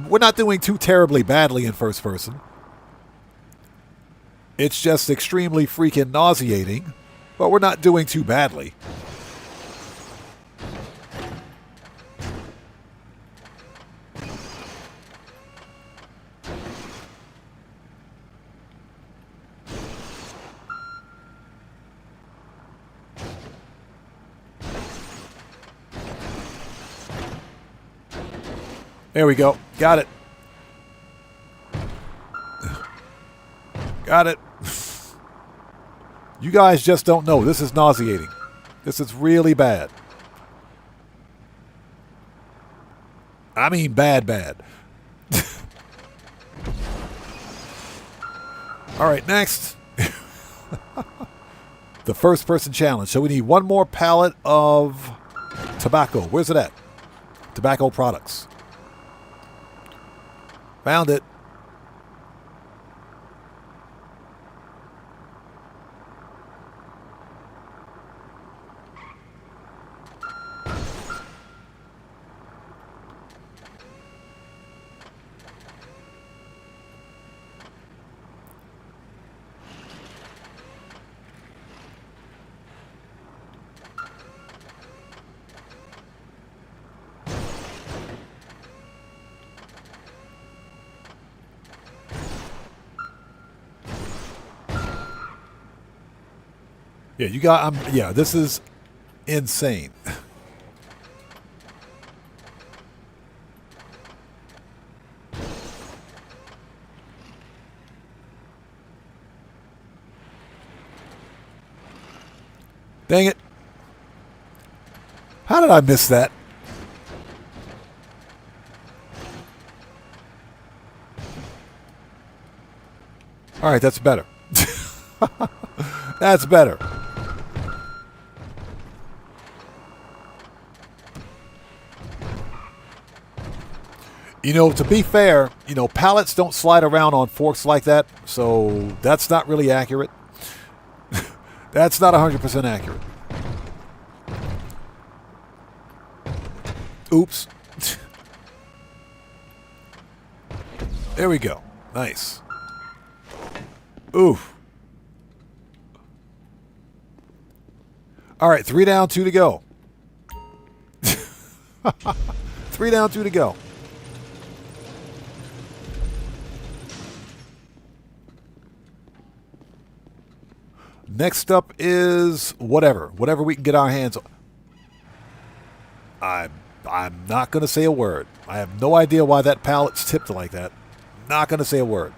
We're not doing too terribly badly in first person. It's just extremely freaking nauseating, but we're not doing too badly. There we go. Got it. Got it. You guys just don't know. This is nauseating. This is really bad. I mean bad. All right, next. The first person challenge. So we need one more pallet of tobacco. Where's it at? Tobacco products. Found it. Yeah, this is insane. Dang it. How did I miss that? All right, that's better. That's better. To be fair, pallets don't slide around on forks like that, so that's not really accurate. That's not 100% accurate. Oops. There we go. Nice. Oof. All right, 3 down, 2 to go. 3 down, 2 to go. Next up is whatever we can get our hands on. I'm not going to say a word. I have no idea why that pallet's tipped like that. Not going to say a word.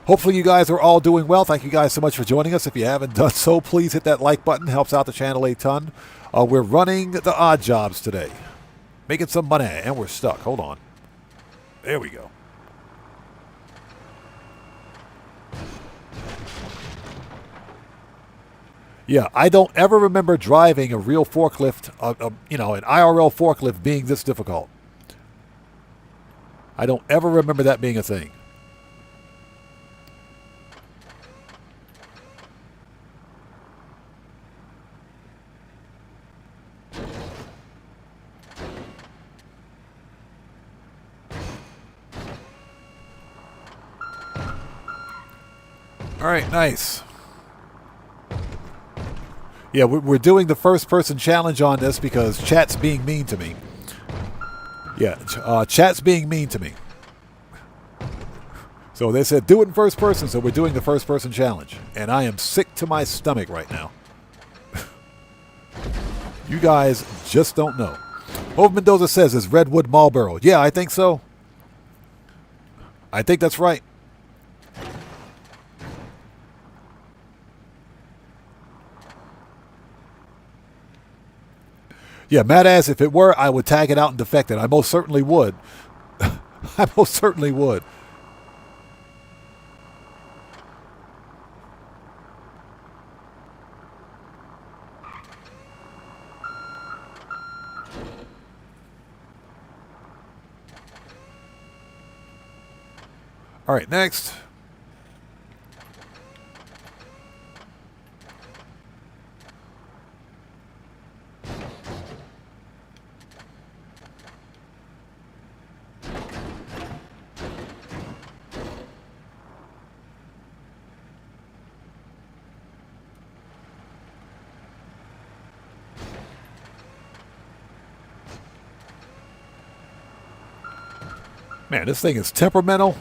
Hopefully you guys are all doing well. Thank you guys so much for joining us. If you haven't done so, please hit that like button. Helps out the channel a ton. We're running the odd jobs today. Making some money, and we're stuck. Hold on. There we go. Yeah, I don't ever remember driving a real forklift, an IRL forklift being this difficult. I don't ever remember that being a thing. All right, nice. Yeah, we're doing the first-person challenge on this because chat's being mean to me. Yeah, chat's being mean to me. So they said do it in first person, so we're doing the first-person challenge. And I am sick to my stomach right now. You guys just don't know. Hove Mendoza says, is Redwood Marlboro? Yeah, I think so. I think that's right. Yeah, Matt asks, if it were, I would tag it out and defect it. I most certainly would. I most certainly would. All right, next. Man, this thing is temperamental.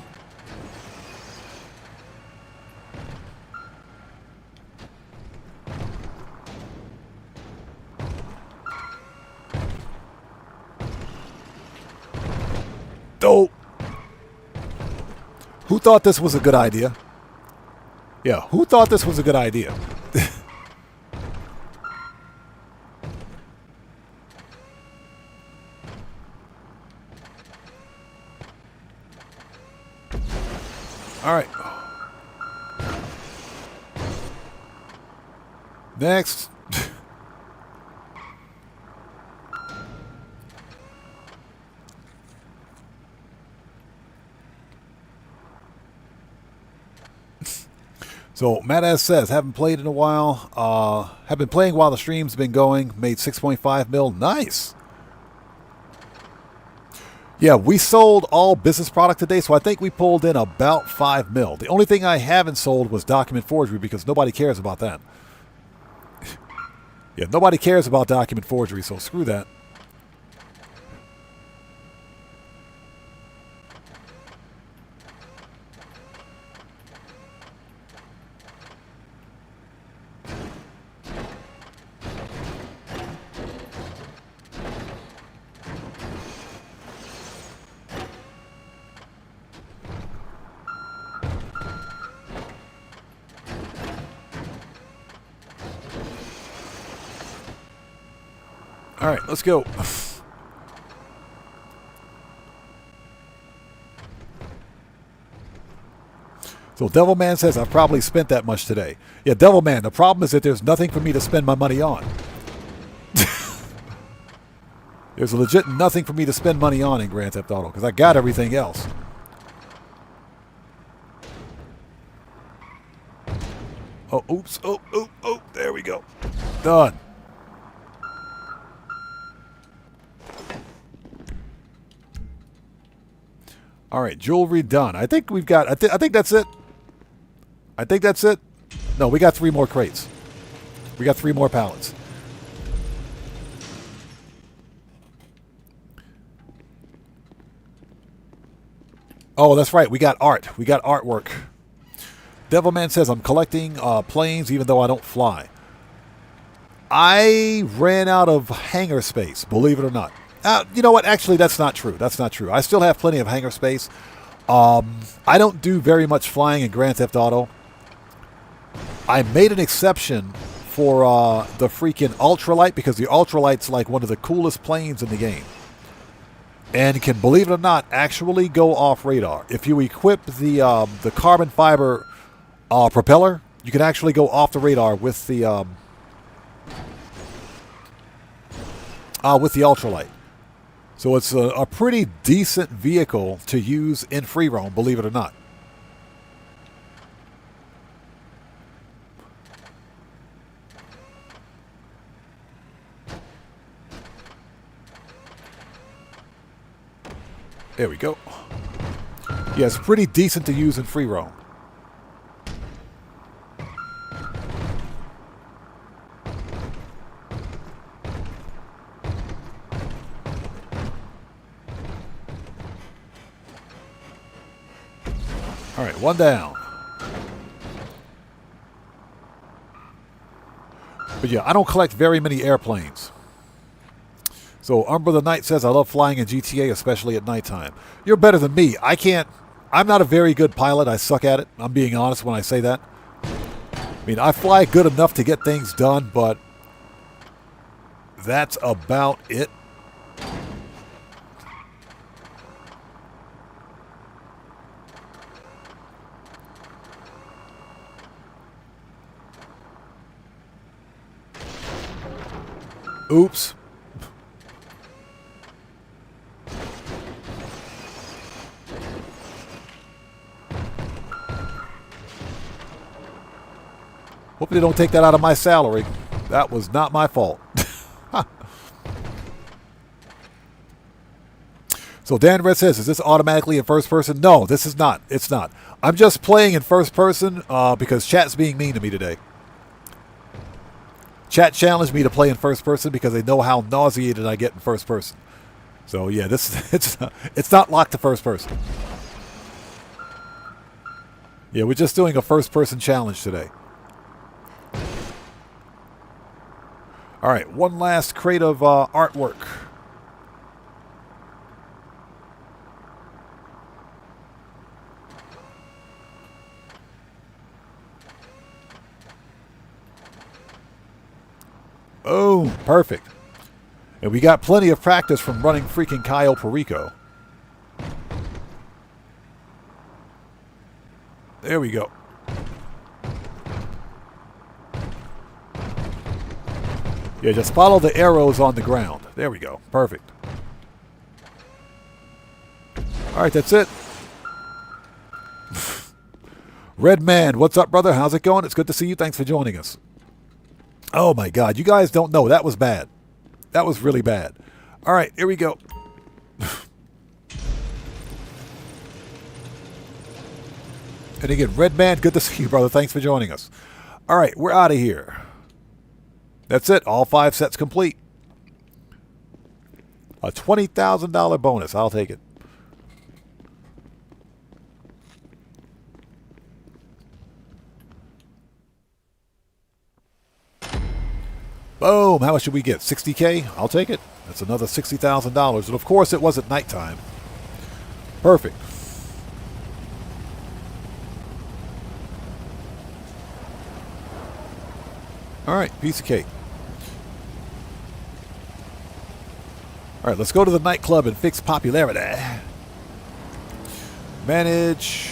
Dope. Who thought this was a good idea? Yeah, who thought this was a good idea? All right. Next. So Matt S says, haven't played in a while. Have been playing while the stream's been going. Made 6.5 mil. Nice. Yeah, we sold all business product today, so I think we pulled in about 5 mil. The only thing I haven't sold was document forgery because nobody cares about that. Yeah, nobody cares about document forgery, so screw that. All right, let's go. So Devilman says, I've probably spent that much today. Yeah, Devilman, the problem is that there's nothing for me to spend my money on. There's legit nothing for me to spend money on in Grand Theft Auto because I got everything else. Oh, oops. Oh, there we go. Done. All right, jewelry done. I think we've got, I think that's it. I think that's it. No, we got 3 more crates. We got 3 more pallets. Oh, that's right. We got art. We got artwork. Devilman says, I'm collecting planes even though I don't fly. I ran out of hangar space, believe it or not. You know what? Actually, that's not true. That's not true. I still have plenty of hangar space. I don't do very much flying in Grand Theft Auto. I made an exception for the freaking ultralight because the ultralight's like one of the coolest planes in the game. And can, believe it or not, actually go off radar. If you equip the carbon fiber propeller, you can actually go off the radar with the ultralight. So it's a pretty decent vehicle to use in free roam, believe it or not. There we go. Yeah, it's pretty decent to use in free roam. All right, one down. But yeah, I don't collect very many airplanes. So Umber the Knight says, I love flying in GTA, especially at nighttime. You're better than me. I'm not a very good pilot. I suck at it. I'm being honest when I say that. I mean, I fly good enough to get things done, but that's about it. Oops. Hope they don't take that out of my salary. That was not my fault. So Dan Red says, is this automatically in first person? No, this is not. It's not. I'm just playing in first person because chat's being mean to me today. Chat challenged me to play in first person because they know how nauseated I get in first person. So yeah, it's not locked to first person. Yeah, we're just doing a first person challenge today. All right, one last crate of artwork. Oh, perfect. And we got plenty of practice from running freaking Cayo Perico. There we go. Yeah, just follow the arrows on the ground. There we go. Perfect. All right, that's it. Red Man, what's up, brother? How's it going? It's good to see you. Thanks for joining us. Oh, my God. You guys don't know. That was bad. That was really bad. All right, here we go. And again, Red Man, good to see you, brother. Thanks for joining us. All right, we're out of here. That's it. All 5 sets complete. A $20,000 bonus. I'll take it. Boom. How much should we get? 60K? I'll take it. That's another $60,000. And of course, it wasn't nighttime. Perfect. All right. Piece of cake. All right, let's go to the nightclub and fix popularity. Manage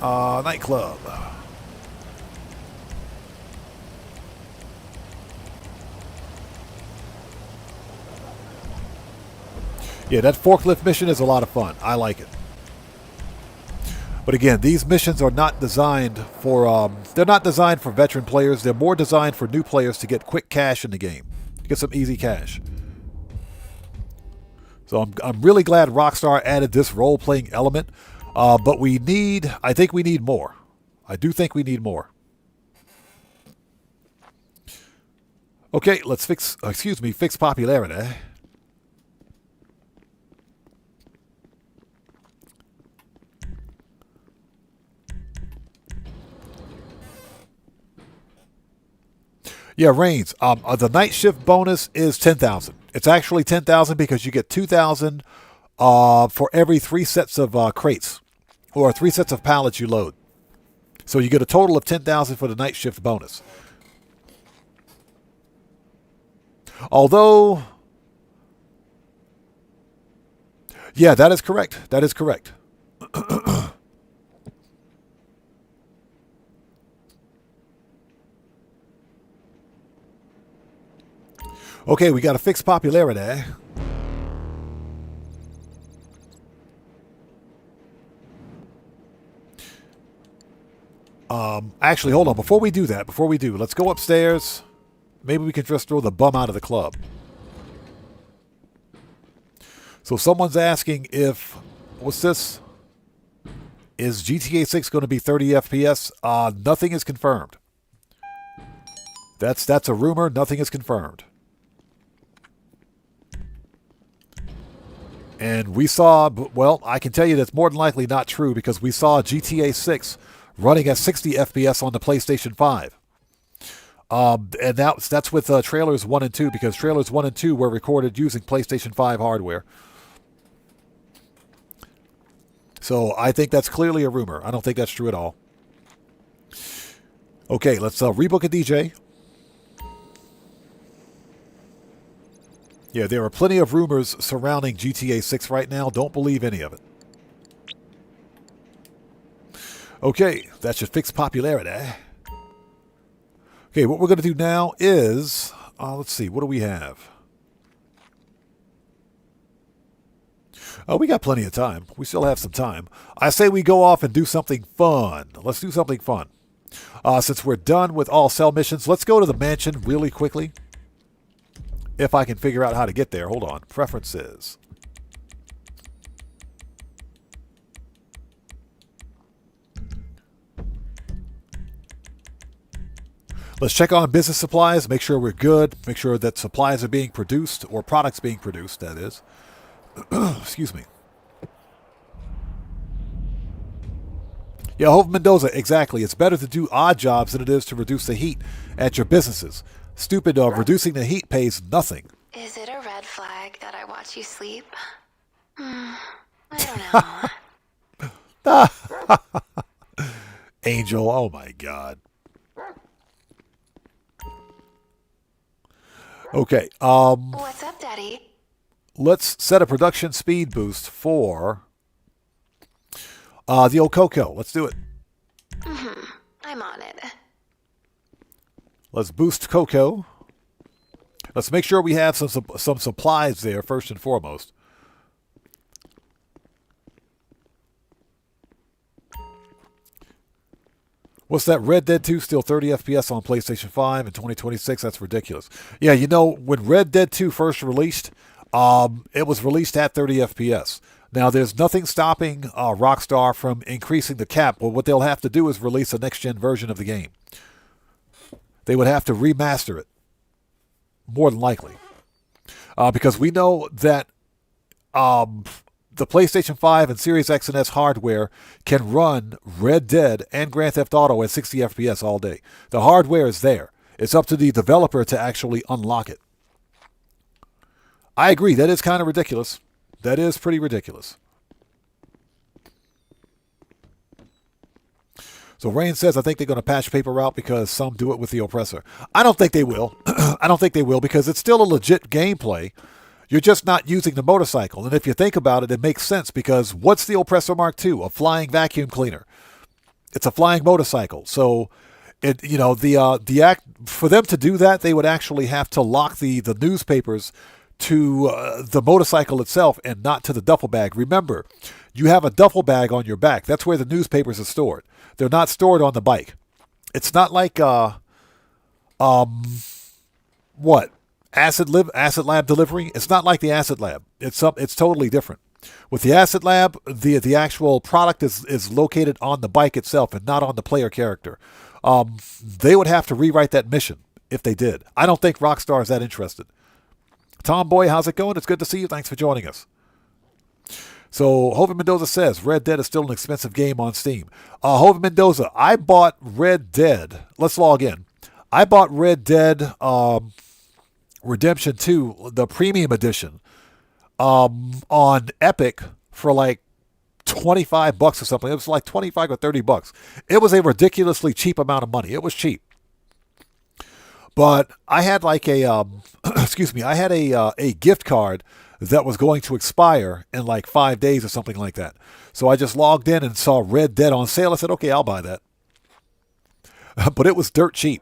nightclub. Yeah, that forklift mission is a lot of fun. I like it. But again, these missions are not designed for, they're not designed for veteran players. They're more designed for new players to get quick cash in the game. Get some easy cash. So I'm really glad Rockstar added this role-playing element. But I think we need more. I do think we need more. Okay, let's fix popularity. Yeah, Reigns. The night shift bonus is 10,000. It's actually 10,000 because you get 2,000 for every 3 sets of crates or 3 sets of pallets you load. So you get a total of 10,000 for the night shift bonus. Although, yeah, that is correct. That is correct. Okay, we got to fix popularity. Actually, hold on. Before we do, let's go upstairs. Maybe we can just throw the bum out of the club. So someone's asking if, what's this? Is GTA 6 going to be 30 FPS? Nothing is confirmed. That's a rumor. Nothing is confirmed. And we saw, well, I can tell you that's more than likely not true because we saw GTA 6 running at 60 FPS on the PlayStation 5. And that's with trailers 1 and 2 because trailers 1 and 2 were recorded using PlayStation 5 hardware. So I think that's clearly a rumor. I don't think that's true at all. Okay, let's rebook a DJ. Yeah, there are plenty of rumors surrounding GTA 6 right now. Don't believe any of it. Okay, that should fix popularity. Okay, what we're going to do now is, let's see, what do we have? Oh, we got plenty of time. We still have some time. I say we go off and do something fun. Let's do something fun. Since we're done with all cell missions, let's go to the mansion really quickly. If I can figure out how to get there. Hold on. Preferences. Let's check on business supplies, make sure we're good, make sure that supplies are being produced, or products being produced, that is. Excuse me. Yeah, Hope Mendoza, exactly. It's better to do odd jobs than it is to reduce the heat at your businesses. Stupid, reducing the heat pays nothing. Is it a red flag that I watch you sleep? I don't know. Angel, oh my God. Okay. What's up, Daddy? Let's set a production speed boost for the old Coco. Let's do it. I'm on it. Let's boost Coco. Let's make sure we have some supplies there first and foremost. What's that? Red Dead 2 still 30 FPS on PlayStation 5 in 2026? That's ridiculous. Yeah, you know, when Red Dead 2 first released, it was released at 30 FPS. Now, there's nothing stopping Rockstar from increasing the cap. Well, what they'll have to do is release a next-gen version of the game. They would have to remaster it, more than likely. Because we know that the PlayStation 5 and Series X and S hardware can run Red Dead and Grand Theft Auto at 60 FPS all day. The hardware is there. It's up to the developer to actually unlock it. I agree. That is kind of ridiculous. That is pretty ridiculous. So Rain says, I think they're going to patch paper route because some do it with the oppressor. I don't think they will. I don't think they will because it's still a legit gameplay. You're just not using the motorcycle. And if you think about it, it makes sense because what's the Oppressor Mark II? A flying vacuum cleaner. It's a flying motorcycle. So, the act for them to do that, they would actually have to lock the newspapers to the motorcycle itself and not to the duffel bag. Remember, you have a duffel bag on your back. That's where the newspapers are stored. They're not stored on the bike. It's not like Acid Lab delivery. It's not like the Acid Lab. It's totally different. With the Acid Lab, the actual product is located on the bike itself and not on the player character. They would have to rewrite that mission if they did. I don't think Rockstar is that interested. Tomboy, how's it going? It's good to see you. Thanks for joining us. So, Hovind Mendoza says, Red Dead is still an expensive game on Steam. Hovind Mendoza, I bought Red Dead. Let's log in. I bought Red Dead Redemption 2, the premium edition, on Epic for like $25 or something. It was like 25 or $30. It was a ridiculously cheap amount of money. It was cheap. But I had like a excuse me, I had a gift card that was going to expire in like 5 days or something like that. So I just logged in and saw Red Dead on sale. I said, okay, I'll buy that. But it was dirt cheap.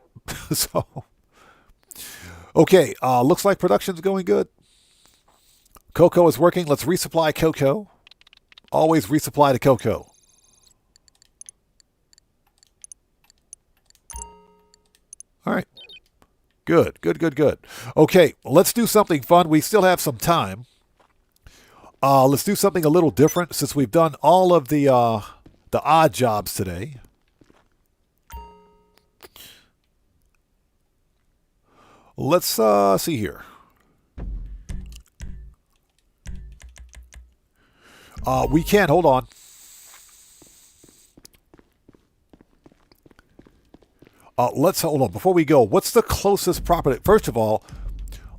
So, okay, looks like production's going good. Coco is working. Let's resupply Coco. Always resupply to Coco. All right. Good, good, good, good. Okay, let's do something fun. We still have some time. Let's do something a little different since we've done all of the odd jobs today. Let's see here. We can, hold on. Let's hold on. Before we go, what's the closest property? First of all,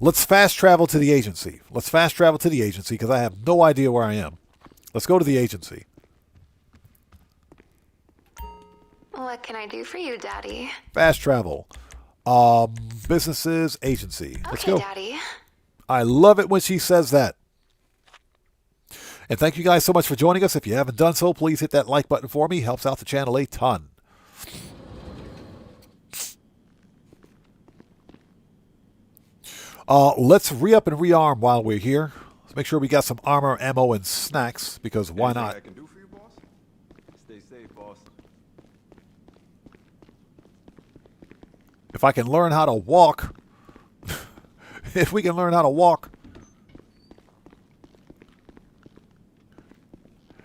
let's fast travel to the agency. Let's fast travel to the agency because I have no idea where I am. Let's go to the agency. What can I do for you, Daddy? Fast travel. Businesses, agency. Let's Okay, go. Daddy. I love it when she says that. And thank you guys so much for joining us. If you haven't done so, please hit that like button for me. Helps out the channel a ton. Let's re-up and rearm while we're here. Let's make sure we got some armor, ammo, and snacks, because why not? I can do for you, boss? Stay safe, boss. If I can learn how to walk, if we can learn how to walk.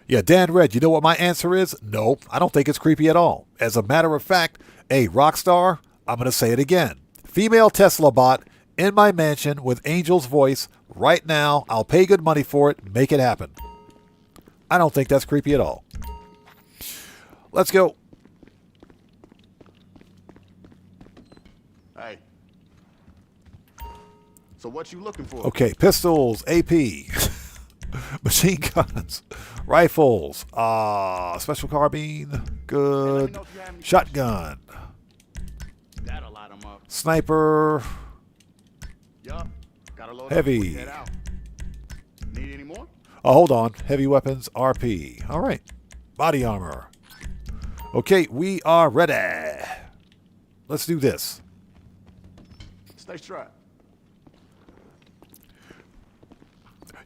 Yeah, Dan Red, you know what my answer is? No, I don't think it's creepy at all. As a matter of fact, a Rockstar, I'm going to say it again. Female Tesla bot in my mansion with Angel's voice right now. I'll pay good money for it. Make it happen. I don't think that's creepy at all. Let's go. Hey. So what you looking for? Okay, pistols, AP, machine guns, rifles, special carbine, good, shotgun, That'll light 'em up. sniper, Yup. Got a load heavy. Head out. Need any more? Oh, hold on, heavy weapons, RP. All right, body armor. Okay, we are ready. Let's do this. Stay strapped.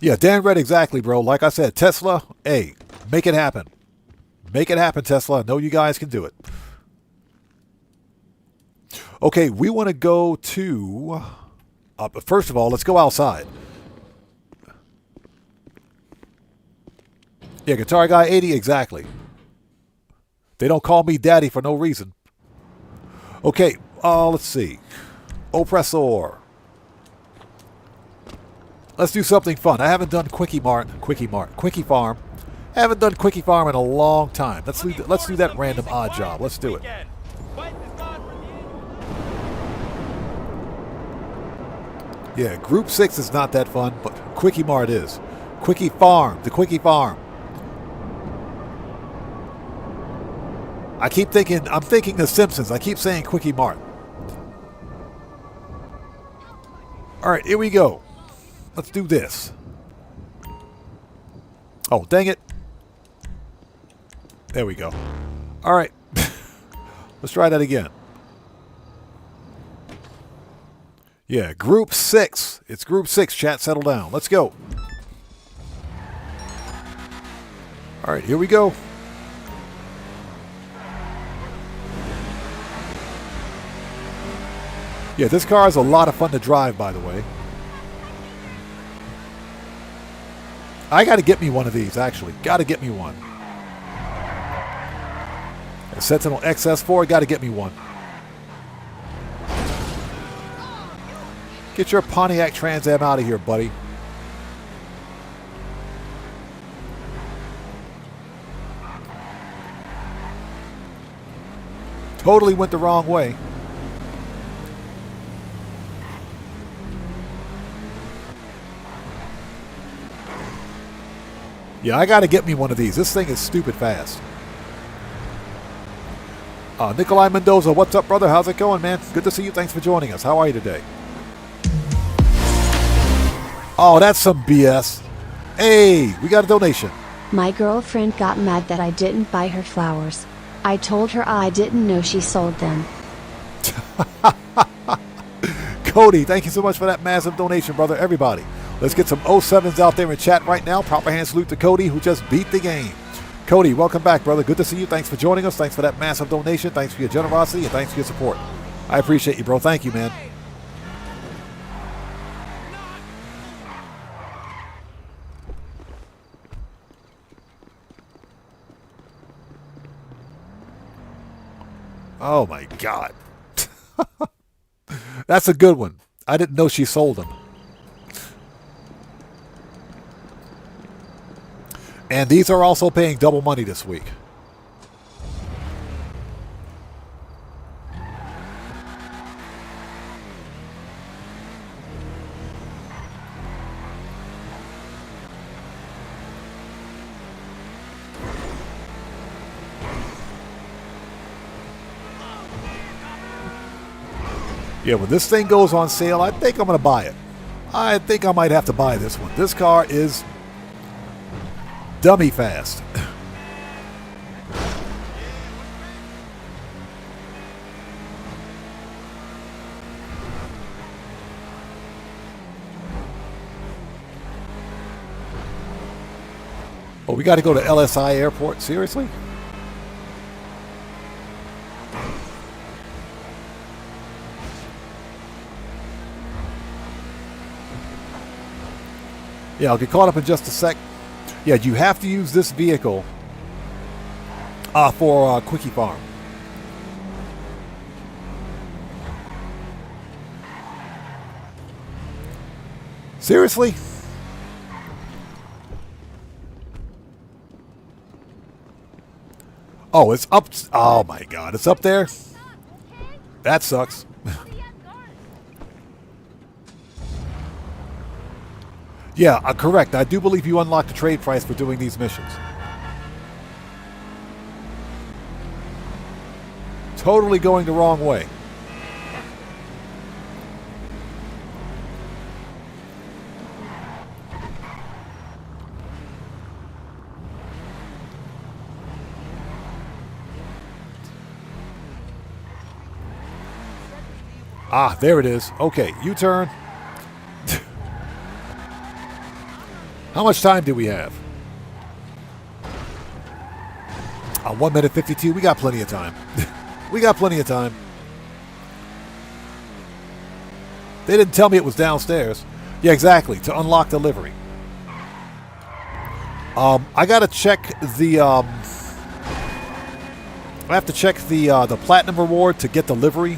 Yeah, Dan Red, exactly, bro. Like I said, Tesla, hey, make it happen. Make it happen, Tesla. I know you guys can do it. Okay, we want to go to... but first of all, let's go outside. Yeah, Guitar Guy 80, exactly. They don't call me Daddy for no reason. Okay, let's see. Oppressor. Let's do something fun. I haven't done Quickie Farm. I haven't done Quickie Farm in a long time. Let's do that random odd job. Let's do it. Yeah, Group 6 is not that fun, but Quickie Mart is. Quickie Farm. The Quickie Farm. I'm thinking The Simpsons. I keep saying Quickie Mart. All right, here we go. Let's do this. Oh, dang it. There we go. All right. Let's try that again. Yeah, Group 6. It's Group 6, chat. Settle down. Let's go. All right, here we go. Yeah, this car is a lot of fun to drive, by the way. I got to get me one of these, actually. Got to get me one. A Sentinel XS4, got to get me one. Get your Pontiac Trans Am out of here, buddy. Totally went the wrong way. Yeah, I got to get me one of these. This thing is stupid fast. Nikolai Mendoza, what's up, brother? How's it going, man? Good to see you. Thanks for joining us. How are you today? Oh, that's some BS. Hey, we got a donation. My girlfriend got mad that I didn't buy her flowers. I told her I didn't know she sold them. Cody, thank you so much for that massive donation, brother. Everybody, let's get some 07s out there in chat right now. Proper hand salute to Cody, who just beat the game. Cody, welcome back, brother. Good to see you. Thanks for joining us. Thanks for that massive donation. Thanks for your generosity, and thanks for your support. I appreciate you, bro. Thank you, man. Oh, my God. That's a good one. I didn't know she sold them. And these are also paying double money this week. Yeah, when this thing goes on sale, I think I'm going to buy it. I think I might have to buy this one. This car is dummy fast. Oh, we got to go to LSI Airport? Seriously? Yeah, I'll get caught up in just a sec. Yeah, you have to use this vehicle for Quickie Farm. Seriously? Oh, it's up. Oh, my God. It's up there? That sucks. Yeah, correct. I do believe you unlock the trade price for doing these missions. Totally going the wrong way. Ah, there it is. Okay, U-turn. How much time do we have? 1 minute 52. We got plenty of time. We got plenty of time. They didn't tell me it was downstairs. Yeah, exactly. To unlock delivery. I gotta check the. I have to check the platinum reward to get delivery.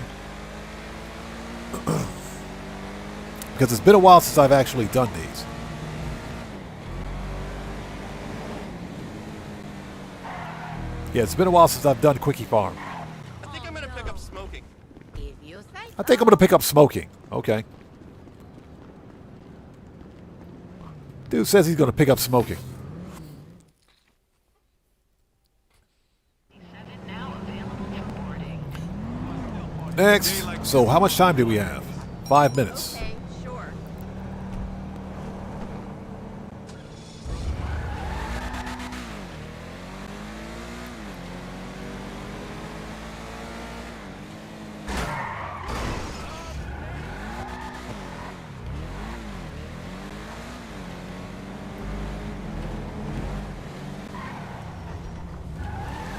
Because it's been a while since I've actually done these. Yeah, it's been a while since I've done Quickie Farm. I think I'm gonna pick up smoking. I think I'm going to pick up smoking. Okay. Dude says he's going to pick up smoking. Next. So how much time do we have? 5 minutes.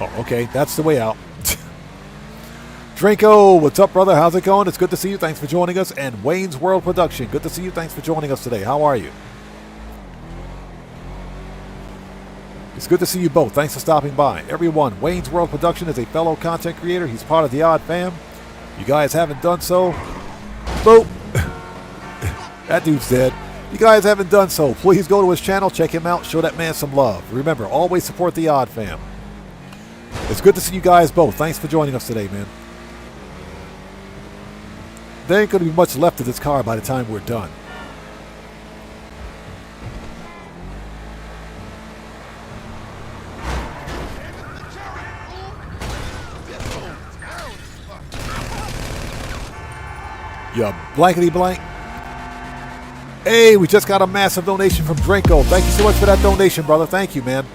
Oh, okay, that's the way out. Drinko, what's up, brother? How's it going? It's good to see you. Thanks for joining us. And Wayne's World Production, good to see you. Thanks for joining us today. How are you? It's good to see you both. Thanks for stopping by. Everyone, Wayne's World Production is a fellow content creator. He's part of the Odd Fam. You guys haven't done so. Boop. That dude's dead. You guys haven't done so. Please go to his channel, check him out, show that man some love. Remember, always support the Odd Fam. It's good to see you guys both. Thanks for joining us today, man. There ain't going to be much left of this car by the time we're done. Yeah, blankety blank. Hey, we just got a massive donation from Drinko. Thank you so much for that donation, brother. Thank you, man.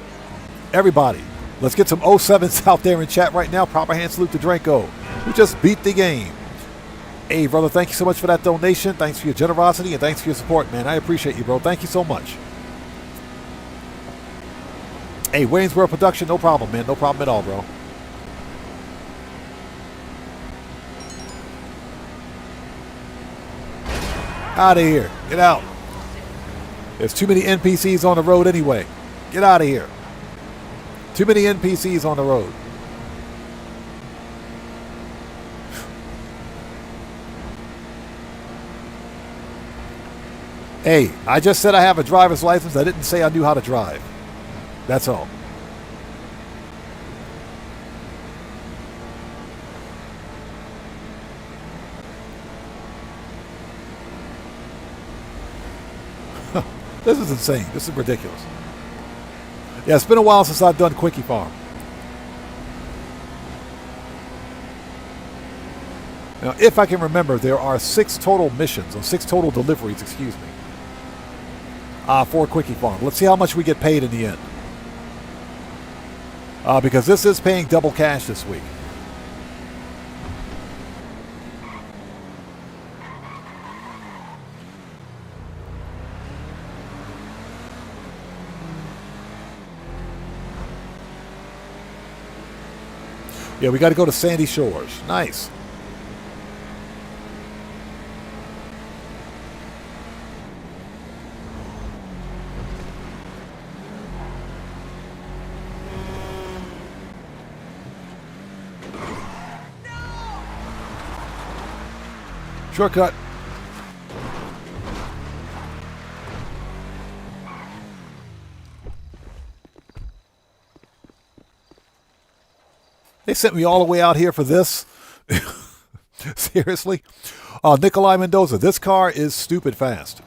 Everybody, let's get some 07s out there in chat right now. Proper hand salute to Drinko, who just beat the game. Hey, brother, thank you so much for that donation. Thanks for your generosity and thanks for your support, man. I appreciate you, bro. Thank you so much. Hey, Waynesboro Production, no problem, man. No problem at all, bro. Out of here. Get out. There's too many NPCs on the road anyway. Get out of here. Too many NPCs on the road. Hey, I just said I have a driver's license. I didn't say I knew how to drive. That's all. This is insane. This is ridiculous. Yeah, it's been a while since I've done Quickie Farm. Now, if I can remember, there are 6 total missions, or 6 total deliveries, excuse me, for Quickie Farm. Let's see how much we get paid in the end. Because this is paying double cash this week. Yeah, we got to go to Sandy Shores. Nice. Shortcut. They sent me all the way out here for this. Seriously? Nikolai Mendoza, this car is stupid fast.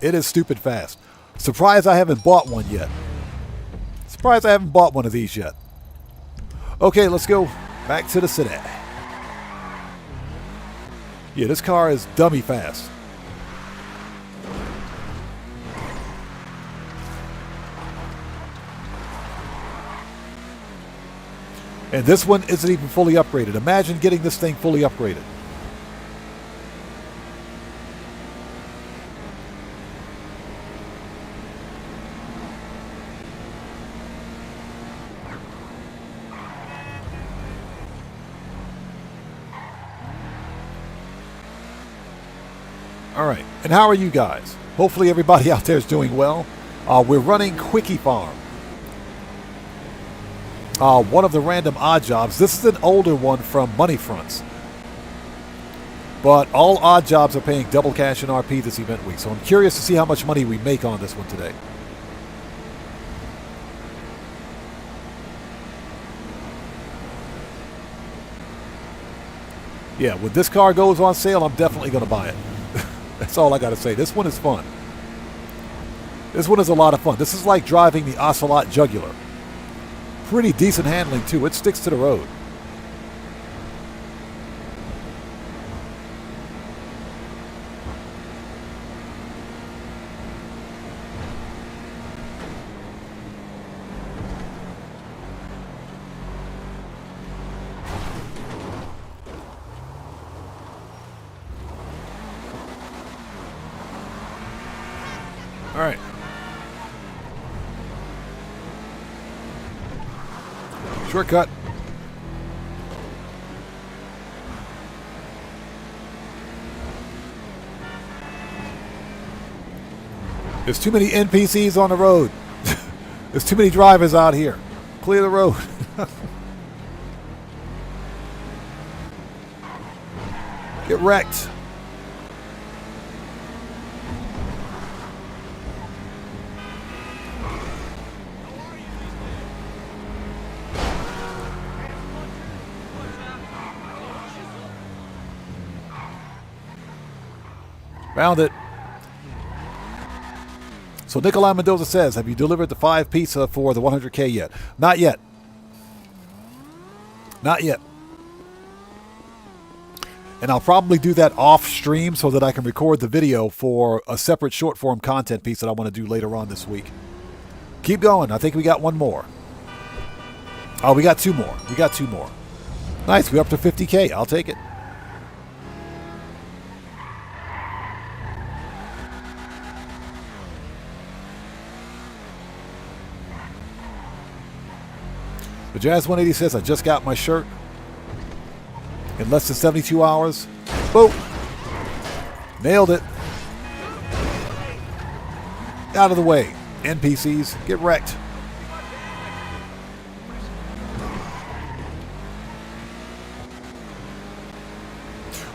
It is stupid fast. Surprised I haven't bought one yet. Surprised I haven't bought one of these yet. Okay, let's go back to the city. Yeah, this car is dummy fast. And this one isn't even fully upgraded. Imagine getting this thing fully upgraded. All right, and how are you guys? Hopefully everybody out there is doing well. We're running Quickie Farm. One of the random odd jobs. This is an older one from Money Fronts. But all odd jobs are paying double cash in RP this event week. So I'm curious to see how much money we make on this one today. Yeah, when this car goes on sale, I'm definitely going to buy it. That's all I got to say. This one is fun. This one is a lot of fun. This is like driving the Ocelot Jugular. Pretty decent handling, too. It sticks to the road. All right. Shortcut. There's too many NPCs on the road. There's too many drivers out here. Clear the road. Get wrecked. Found it. So Nikolai Mendoza says, have you delivered the 5 pizza for the 100K yet? Not yet. Not yet. And I'll probably do that off stream so that I can record the video for a separate short form content piece that I want to do later on this week. Keep going. I think we got one more. Oh, we got two more. We got two more. Nice. We're up to 50K. I'll take it. The Jazz 180 says, I just got my shirt in less than 72 hours. Boom. Nailed it. Out of the way. NPCs, get wrecked.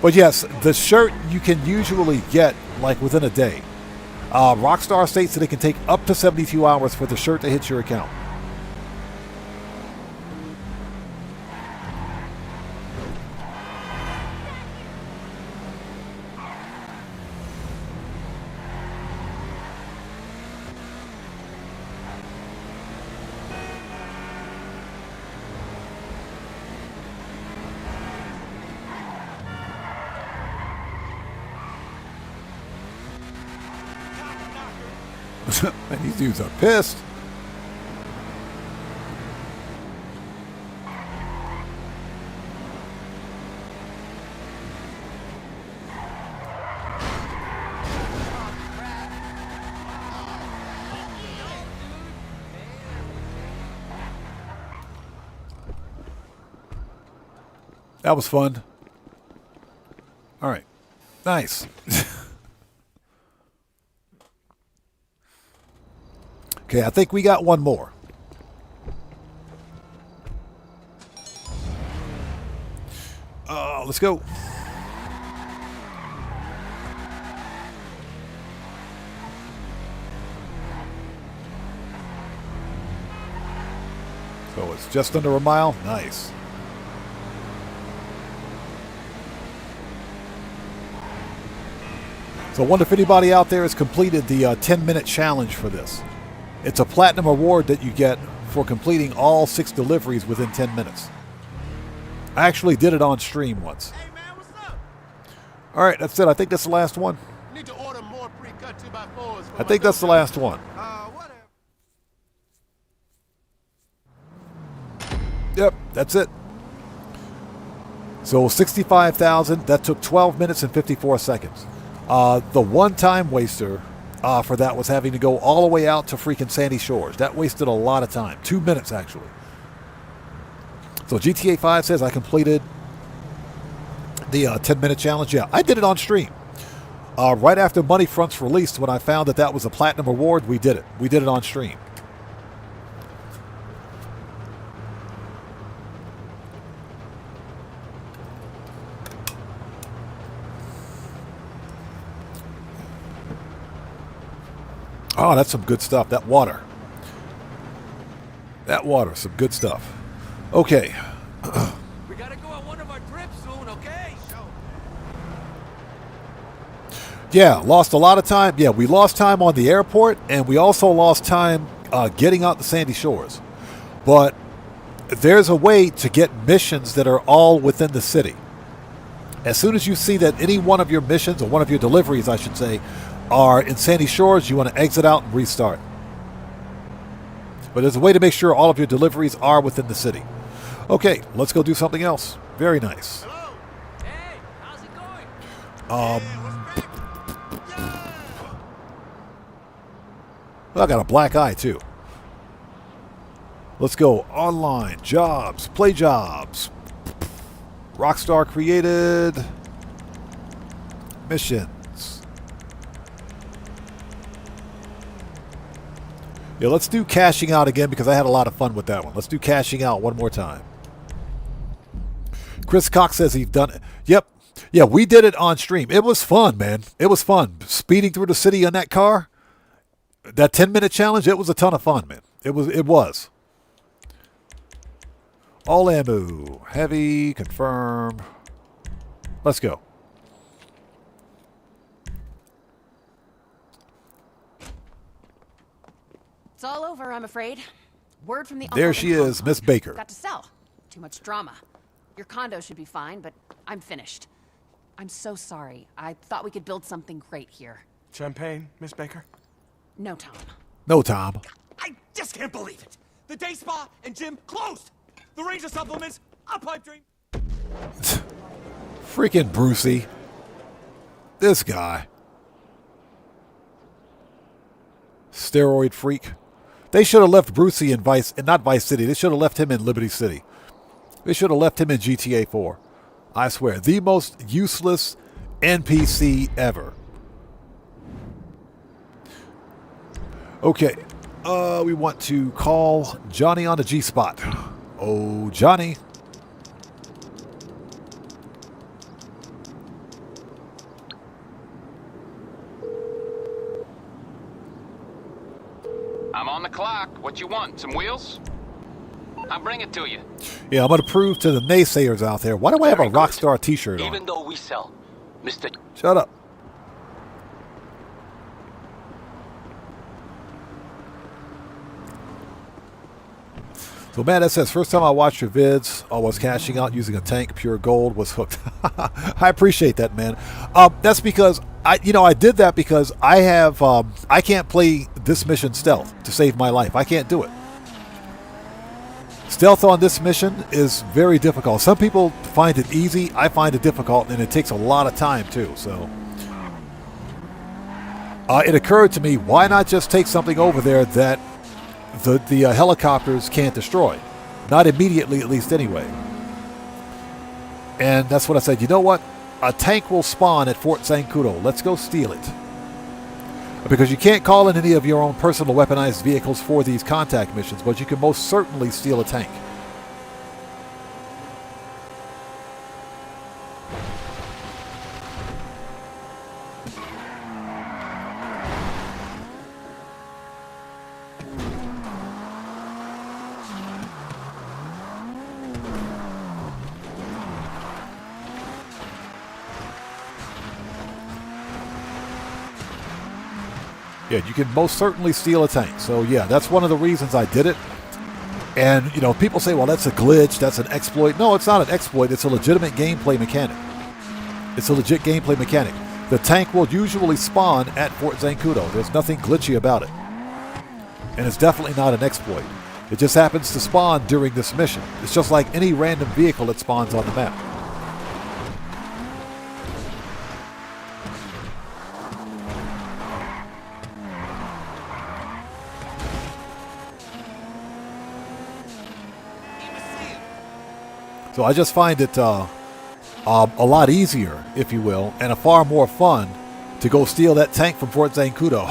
But yes, the shirt you can usually get like within a day. Rockstar states that it can take up to 72 hours for the shirt to hit your account. And these dudes are pissed. That was fun. All right. Nice. Okay, I think we got one more. Let's go. So it's just under a mile. Nice. So I wonder if anybody out there has completed the 10-minute challenge for this. It's a platinum award that you get for completing all 6 deliveries within 10 minutes. I actually did it on stream once. Hey man, what's up? All right, that's it. I think that's the last one. Need to order more pre-cut 2x4s. I think that's the last one. Whatever. Yep, that's it. So 65,000. That took 12 minutes and 54 seconds. The one-time waster for that was having to go all the way out to freaking Sandy Shores. That wasted a lot of time. 2 minutes, actually. So GTA 5 says I completed the 10-minute challenge. Yeah, I did it on stream. Right after Money Front's released, when I found that that was a platinum award, we did it. We did it on stream. Oh, that's some good stuff. That water. That water, some good stuff. Okay. We gotta go on one of our trips soon, okay? Yeah, lost a lot of time. Yeah, we lost time on the airport, and we also lost time getting out the Sandy Shores. But there's a way to get missions that are all within the city. As soon as you see that any one of your missions, or one of your deliveries, I should say, are in Sandy Shores, you want to exit out and restart. But there's a way to make sure all of your deliveries are within the city. Okay, let's go do something else. Very nice. Hello? Hey, how's it going? Well, I got a black eye, too. Let's go online, jobs, play jobs. Rockstar created missions. Yeah, let's do cashing out again because I had a lot of fun with that one. Let's do cashing out one more time. Chris Cox says he's done it. Yep. Yeah, we did it on stream. It was fun, man. It was fun. Speeding through the city in that car. That 10-minute challenge, it was a ton of fun, man. It was. All ammo. Heavy. Confirm. Let's go. It's all over, I'm afraid. Word from the There she is, Miss Baker. Got to sell. Too much drama. Your condo should be fine, but I'm finished. I'm so sorry. I thought we could build something great here. Champagne, Miss Baker? No, Tom. No, Tom. I just can't believe it. The day spa and gym closed. The range of supplements, a pipe dream. Freaking Brucey. This guy. Steroid freak. They should have left Brucey in not Vice City. They should have left him in Liberty City. They should have left him in GTA 4. I swear, the most useless NPC ever. Okay, we want to call Johnny on the G-spot. Oh, Johnny. I'm on the clock. What you want? Some wheels? I'll bring it to you. Yeah, I'm going to prove to the naysayers out there. Why do I have a Rockstar t-shirt on? Even though we sell, Mr. Shut up. So man, that says, first time I watched your vids, I was cashing out using a tank, pure gold, was hooked. I appreciate that, man. That's because I did that because I can't play this mission stealth to save my life. I can't do it. Stealth on this mission is very difficult. Some people find it easy. I find it difficult, and it takes a lot of time too. So it occurred to me, why not just take something over there that the helicopters can't destroy? Not immediately, at least anyway. And that's what I said. You know what? A tank will spawn at Fort Zancudo. Let's go steal it. Because you can't call in any of your own personal weaponized vehicles for these contact missions, but you can most certainly steal a tank. Yeah, you can most certainly steal a tank. So yeah, that's one of the reasons I did it. And, people say, well, that's a glitch, that's an exploit. No, it's not an exploit. It's a legitimate gameplay mechanic. It's a legit gameplay mechanic. The tank will usually spawn at Fort Zancudo. There's nothing glitchy about it. And it's definitely not an exploit. It just happens to spawn during this mission. It's just like any random vehicle that spawns on the map. So I just find it a lot easier, if you will, and a far more fun to go steal that tank from Fort Zancudo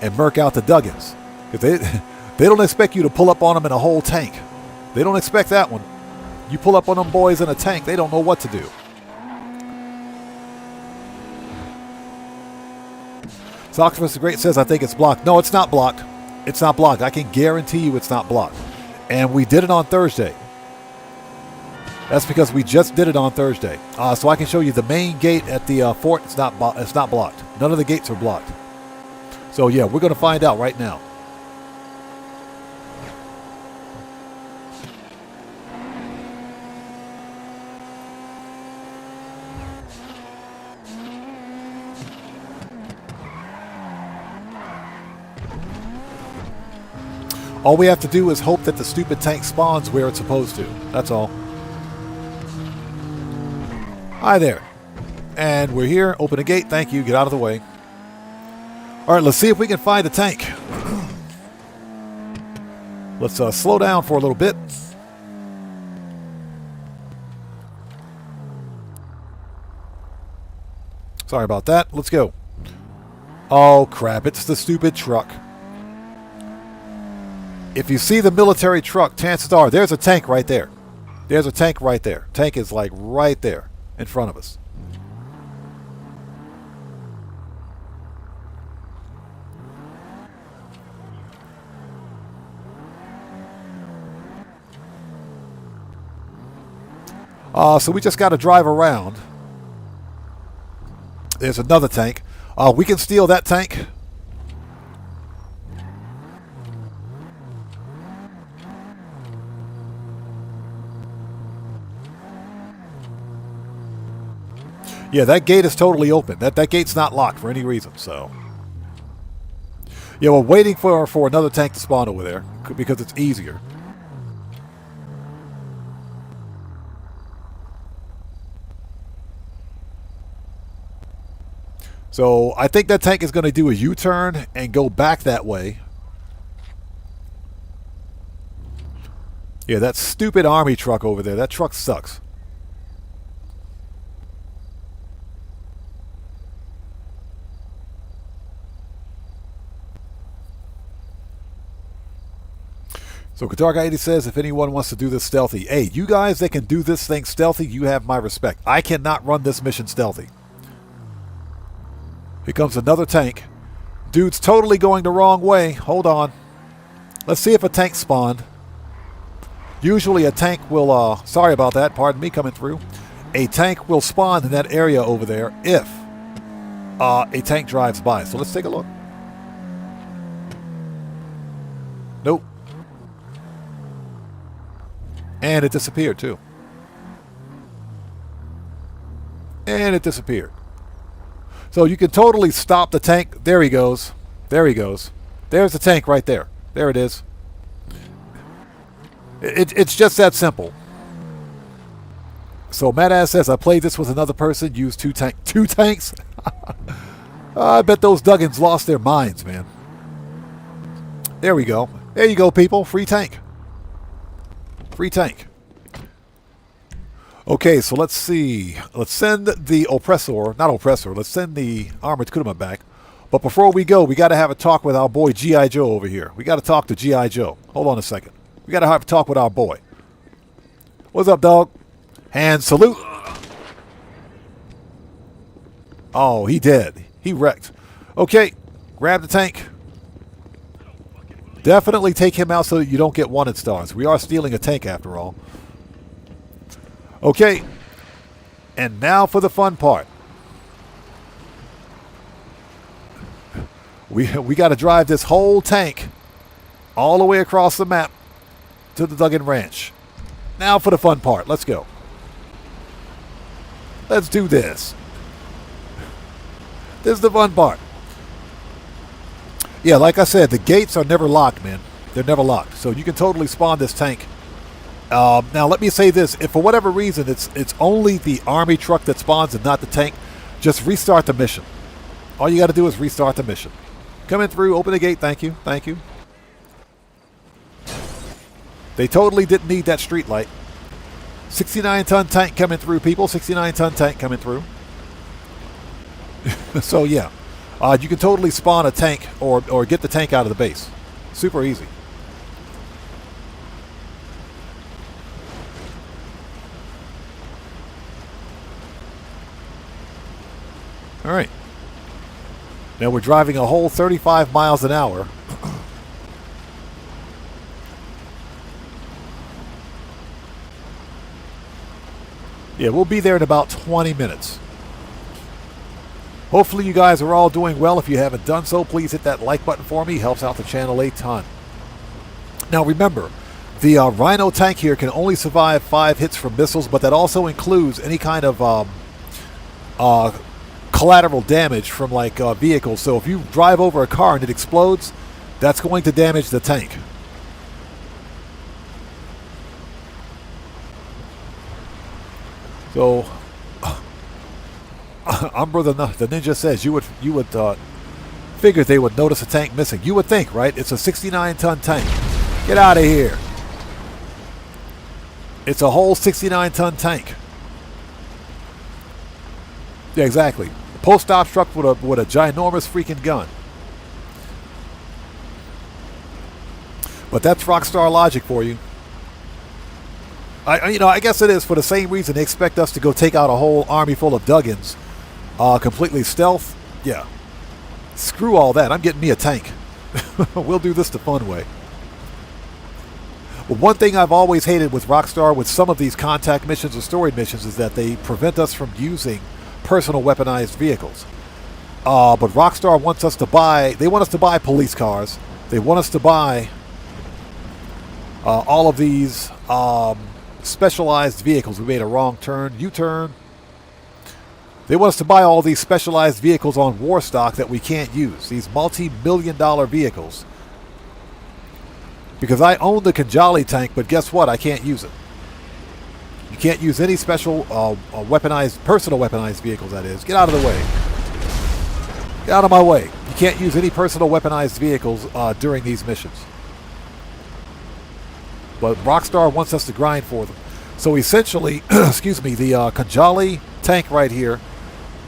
and murk out the Duggins. Because they don't expect you to pull up on them in a whole tank. They don't expect that one. You pull up on them boys in a tank, they don't know what to do. Soxfus the Great says, I think it's blocked. No, it's not blocked. It's not blocked. I can guarantee you it's not blocked. And we did it on Thursday. That's because we just did it on Thursday. So I can show you the main gate at the fort. It's not blocked. None of the gates are blocked. So yeah, we're going to find out right now. All we have to do is hope that the stupid tank spawns where it's supposed to. That's all. Hi there. And we're here. Open a gate. Thank you. Get out of the way. All right, let's see if we can find a tank. Let's slow down for a little bit. Sorry about that. Let's go. Oh, crap. It's the stupid truck. If you see the military truck, chances are there's a tank right there. There's a tank right there. Tank is like right there in front of us. So we just got to drive around. There's another tank. We can steal that tank. Yeah, that gate is totally open. That gate's not locked for any reason, so. Yeah, we're waiting for another tank to spawn over there because it's easier. So I think that tank is going to do a U-turn and go back that way. Yeah, that stupid army truck over there. That truck sucks. So Qatar Guy 80 says, if anyone wants to do this stealthy, hey, you guys that can do this thing stealthy, you have my respect. I cannot run this mission stealthy. Here comes another tank. Dude's totally going the wrong way. Hold on. Let's see if a tank spawned. Usually a tank will, sorry about that, pardon me coming through. A tank will spawn in that area over there if a tank drives by. So let's take a look. Nope. And it disappeared too. And it disappeared. So you can totally stop the tank. There he goes. There he goes. There's the tank right there. There it is. It's just that simple. So Madass says, I played this with another person, used two tanks. I bet those Duggins lost their minds, man. There we go. There you go, people. Free tank. Free tank. Okay, so let's see. Let's send the oppressor, not oppressor, let's send the armored Kuruma back. But before we go, we got to have a talk with our boy G.I. Joe over here. We got to talk to G.I. Joe. Hold on a second. We got to have a talk with our boy. What's up, dog? Hand salute. Oh, he did. He wrecked. Okay, grab the tank. Definitely take him out so that you don't get wanted stars. We are stealing a tank after all. Okay, and now for the fun part. We got to drive this whole tank all the way across the map to the Duggan Ranch. Now for the fun part. Let's go. Let's do this. This is the fun part. Yeah, like I said, the gates are never locked, man. They're never locked. So you can totally spawn this tank. Now, let me say this. If for whatever reason it's only the army truck that spawns and not the tank, just restart the mission. All you got to do is restart the mission. Coming through, open the gate. Thank you. Thank you. They totally didn't need that street light. 69-ton tank coming through, people. 69-ton tank coming through. So, yeah. You can totally spawn a tank or get the tank out of the base. Super easy. All right. Now we're driving a whole 35 miles an hour. Yeah, we'll be there in about 20 minutes. Hopefully you guys are all doing well. If you haven't done so, please hit that like button for me. Helps out the channel a ton. Now remember, the Rhino tank here can only survive 5 hits from missiles, but that also includes any kind of collateral damage from like vehicles. So if you drive over a car and it explodes, that's going to damage the tank. So Umbra the Ninja says you would figure they would notice a tank missing. You would think, right? It's a 69-ton tank. Get out of here. It's a whole 69-ton tank. Yeah, exactly. A post-op truck with a ginormous freaking gun. But that's Rockstar logic for you. I guess it is for the same reason they expect us to go take out a whole army full of Duggins. Completely stealth. Yeah. Screw all that. I'm getting me a tank. We'll do this the fun way. But one thing I've always hated with Rockstar with some of these contact missions or story missions is that they prevent us from using personal weaponized vehicles. But Rockstar wants us to buy, they want us to buy police cars. They want us to buy all of these specialized vehicles. We made a wrong turn, U-turn. They want us to buy all these specialized vehicles on war stock that we can't use. These multi-million-dollar vehicles. Because I own the Kajali tank, but guess what? I can't use it. You can't use any special personal weaponized vehicles, that is. Get out of the way. Get out of my way. You can't use any personal weaponized vehicles during these missions. But Rockstar wants us to grind for them. So essentially, excuse me, the Kajali tank right here,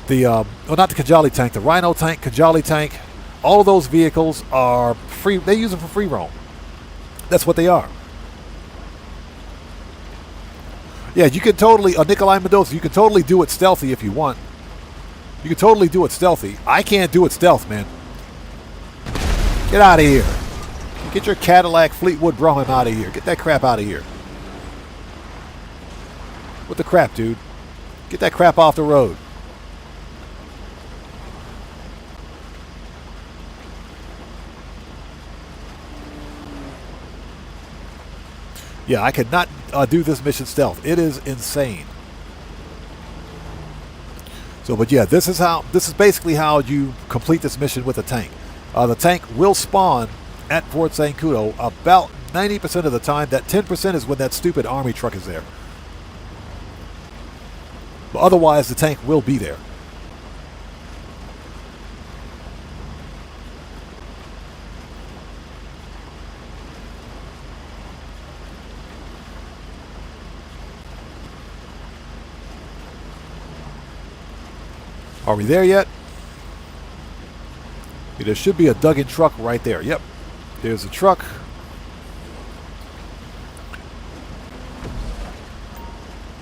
not the Kajali tank, the Rhino tank, Kajali tank, all of those vehicles are free. They use them for free roam. That's what they are. Yeah, you can totally, Nikolai Mendoza, you can totally do it stealthy if you want. You can totally do it stealthy. I can't do it stealth, man. Get out of here. Get your Cadillac Fleetwood Brougham out of here. Get that crap out of here. What the crap, dude? Get that crap off the road. Yeah, I could not do this mission stealth. It is insane. So, but yeah, this is basically how you complete this mission with a tank. The tank will spawn at Fort Zancudo about 90% of the time. That 10% is when that stupid army truck is there. But otherwise, the tank will be there. Are we there yet? Yeah, there should be a dug-in truck right there. Yep. There's a truck.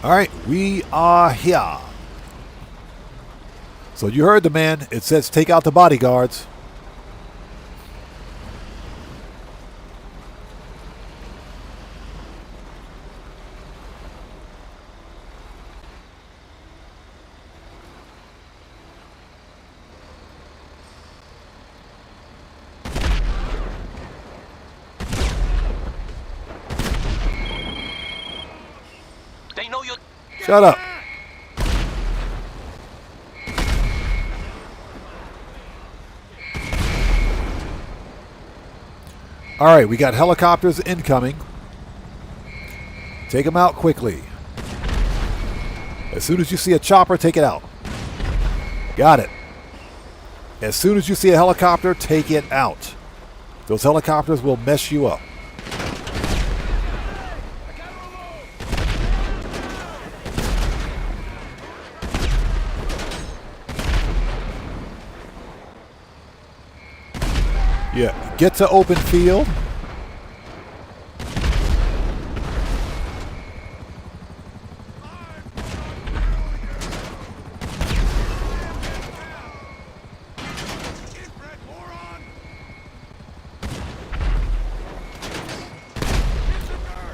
All right, we are here. So you heard the man. It says take out the bodyguards. Shut up. All right, we got helicopters incoming. Take them out quickly. As soon as you see a chopper, take it out. Got it. As soon as you see a helicopter, take it out. Those helicopters will mess you up. Yeah, get to open field.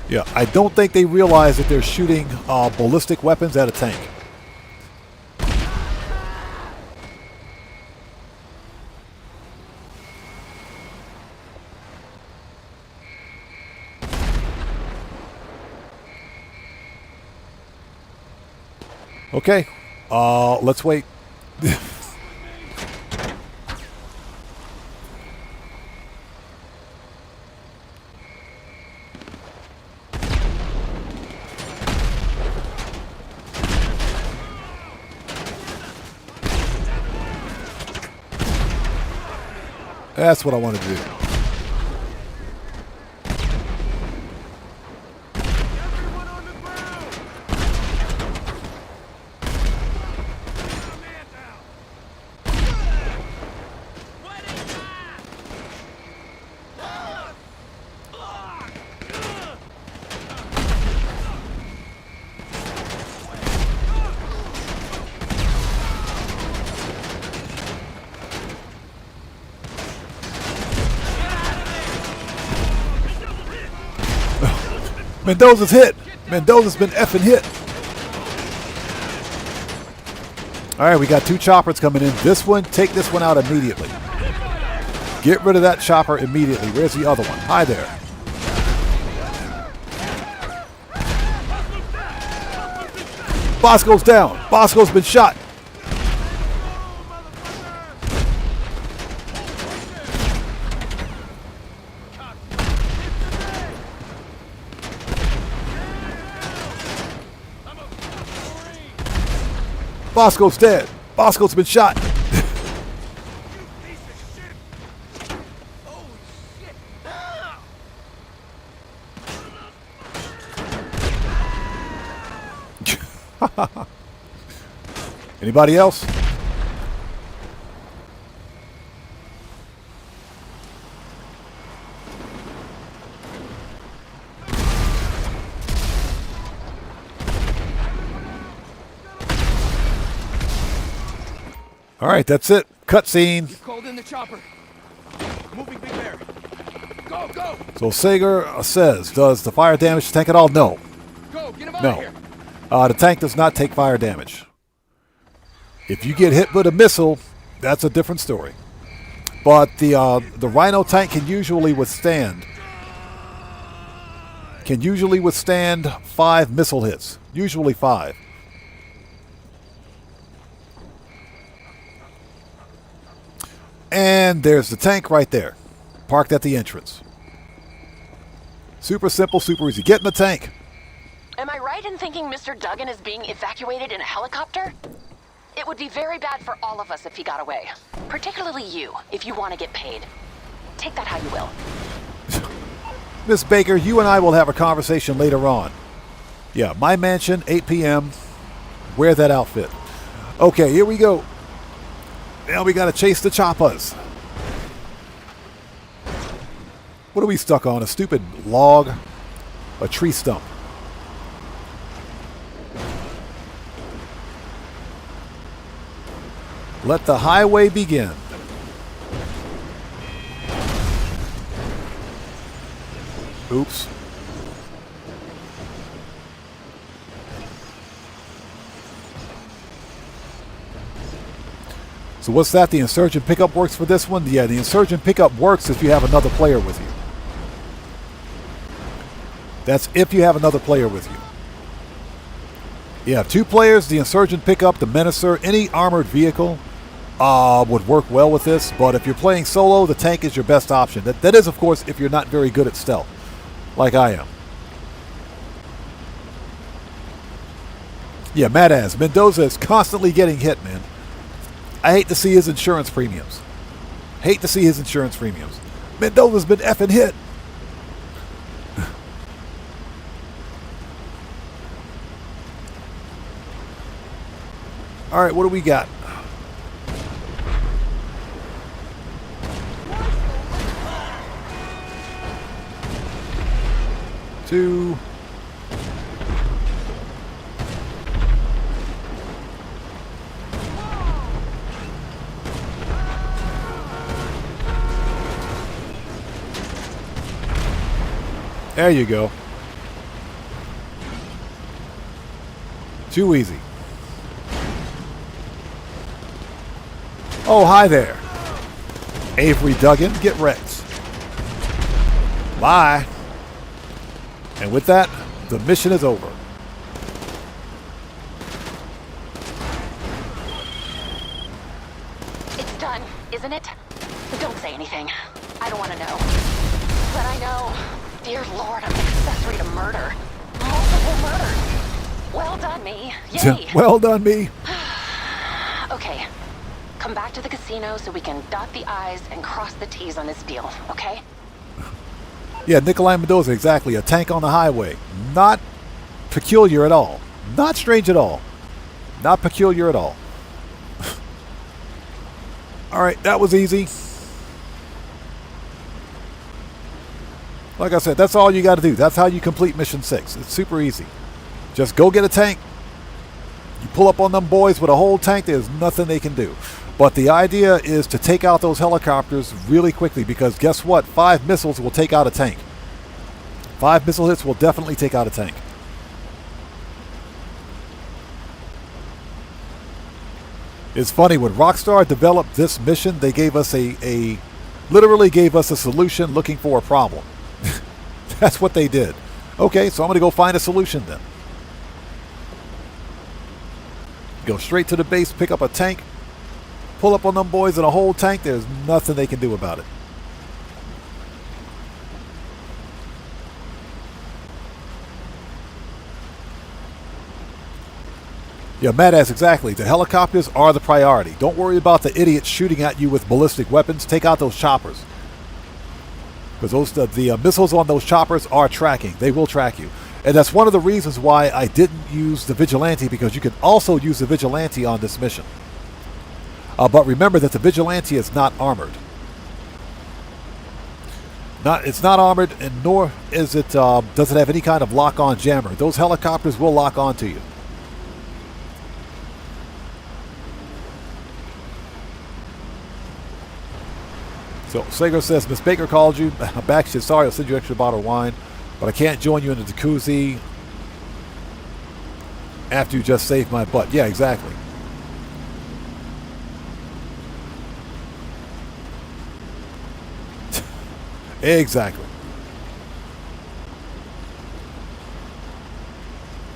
Yeah, I don't think they realize that they're shooting ballistic weapons at a tank. Okay, let's wait. That's what I wanted to do. Mendoza's hit. Mendoza's been effing hit. All right, we got two choppers coming in. This one, take this one out immediately. Get rid of that chopper immediately. Where's the other one? Hi there. Bosco's down. Bosco's been shot. Bosco's dead. Bosco's been shot. Anybody else? All right, that's it. Cutscene. Called in the chopper. Moving Big Bear. Go, go! So Sager says, does the fire damage the tank at all? No. Go, get him out of here. No. The tank does not take fire damage. If you get hit with a missile, that's a different story. But the Rhino tank can usually withstand 5 missile hits. Usually 5. And there's the tank right there, parked at the entrance. Super simple, super easy. Get in the tank. Am I right in thinking Mr. Duggan is being evacuated in a helicopter? It would be very bad for all of us if he got away. Particularly you, if you want to get paid. Take that how you will. Miss Baker, you and I will have a conversation later on. Yeah, my mansion, 8 p.m. Wear that outfit. Okay, here we go. Now we gotta chase the choppers. What are we stuck on? A stupid log? A tree stump? Let the highway begin. Oops. So what's that? The insurgent pickup works for this one? Yeah, the insurgent pickup works if you have another player with you. That's if you have another player with you. Yeah, 2 players, the insurgent pickup, the menacer, any armored vehicle would work well with this. But if you're playing solo, the tank is your best option. That is, of course, if you're not very good at stealth, like I am. Yeah, Madaz, Mendoza is constantly getting hit, man. I hate to see his insurance premiums. Hate to see his insurance premiums. Mendoza's been effing hit. All right, what do we got? Two. There you go. Too easy. Oh, hi there. Avery Duggan, get wrecked. Bye. And with that, the mission is over. It's done, isn't it? Don't say anything. I don't want to know. But I know. Dear Lord, I'm an accessory to murder. Multiple murders. Well done, me. Yay. Well done, me. Okay. Come back to the casino so we can dot the I's and cross the T's on this deal, okay? Yeah, Nikolai Mendoza, exactly. A tank on the highway. Not peculiar at all. Not strange at all. Not peculiar at all. All right, that was easy. Like I said, that's all you got to do. That's how you complete Mission 6. It's super easy. Just go get a tank. You pull up on them boys with a whole tank, there's nothing they can do. But the idea is to take out those helicopters really quickly, because guess what? 5 missiles will take out a tank. 5 missile hits will definitely take out a tank. It's funny, when Rockstar developed this mission, they gave us literally gave us a solution looking for a problem. That's what they did. Okay, so I'm going to go find a solution then. Go straight to the base, pick up a tank, pull up on them boys in a whole tank. There's nothing they can do about it. Yeah, Madass, exactly. The helicopters are the priority. Don't worry about the idiots shooting at you with ballistic weapons. Take out those choppers. Because the missiles on those choppers are tracking. They will track you. And that's one of the reasons why I didn't use the Vigilante, because you can also use the Vigilante on this mission. But remember that the Vigilante is not armored. It's not armored, and nor is it does it have any kind of lock-on jammer. Those helicopters will lock on to you. So Sager says, Miss Baker called you. BACKSEAT, sorry, I'll send you an extra bottle of wine, but I can't join you in the jacuzzi after you just saved my butt. Yeah, exactly. Exactly.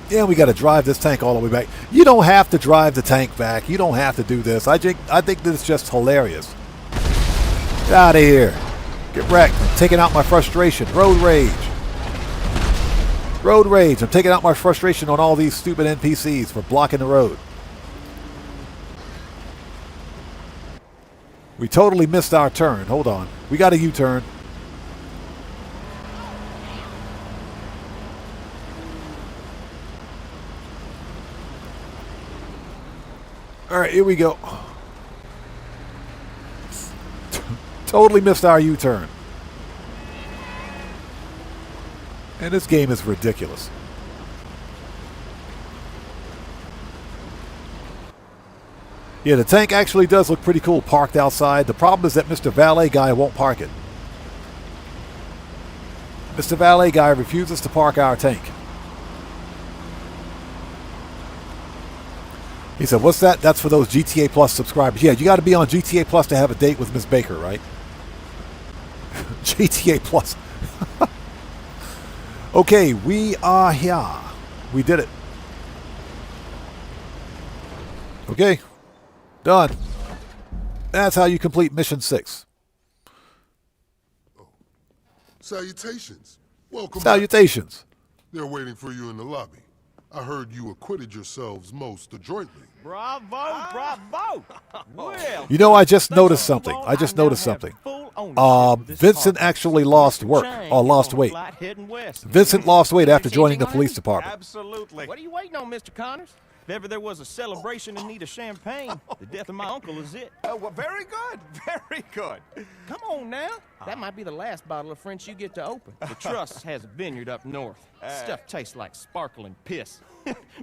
Yeah, we got to drive this tank all the way back. You don't have to drive the tank back. You don't have to do this. I think this is just hilarious. Get out of here. Get wrecked. I'm taking out my frustration. Road rage. Road rage. I'm taking out my frustration on all these stupid NPCs for blocking the road. We totally missed our turn. Hold on. We got a U-turn. All right, here we go. Totally missed our U-turn. And this game is ridiculous. Yeah, the tank actually does look pretty cool parked outside. The problem is that Mr. Valet Guy won't park it. Mr. Valet Guy refuses to park our tank. He said, what's that? That's for those GTA Plus subscribers. Yeah, you got to be on GTA Plus to have a date with Miss Baker, right? GTA Plus. Okay, we are here. We did it. Okay. Done. That's how you complete Mission 6. Salutations. Welcome. Salutations. Back. They're waiting for you in the lobby. I heard you acquitted yourselves most adroitly. Bravo, bravo. Well, you know, I just noticed something. Vincent actually lost work, or lost weight. Vincent lost weight after joining the police department. Absolutely. What are you waiting on, Mr. Connors? If ever there was a celebration in need of champagne, the death of my uncle is it. Oh, well, very good, very good. Come on now. That might be the last bottle of French you get to open. The Trust has a vineyard up north. Stuff tastes like sparkling piss.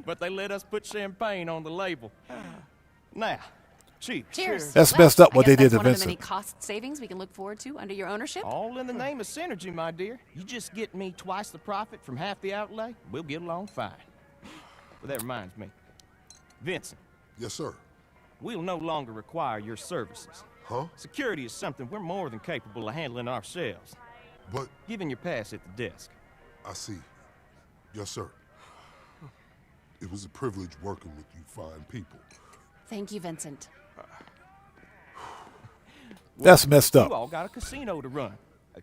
But they let us put champagne on the label. Now, cheers. Cheers. That's messed up what they did to Vincent. One of the Vincent. many cost savings we can look forward to under your ownership. All in the name of synergy, my dear. You just get me twice the profit from half the outlay, we'll get along fine. But that reminds me. Vincent. Yes, sir. We'll no longer require your services. Huh? Security is something we're more than capable of handling ourselves. But... Given your pass at the desk. I see. Yes, sir. It was a privilege working with you fine people. Thank you, Vincent. That's messed up. You all got a casino to run.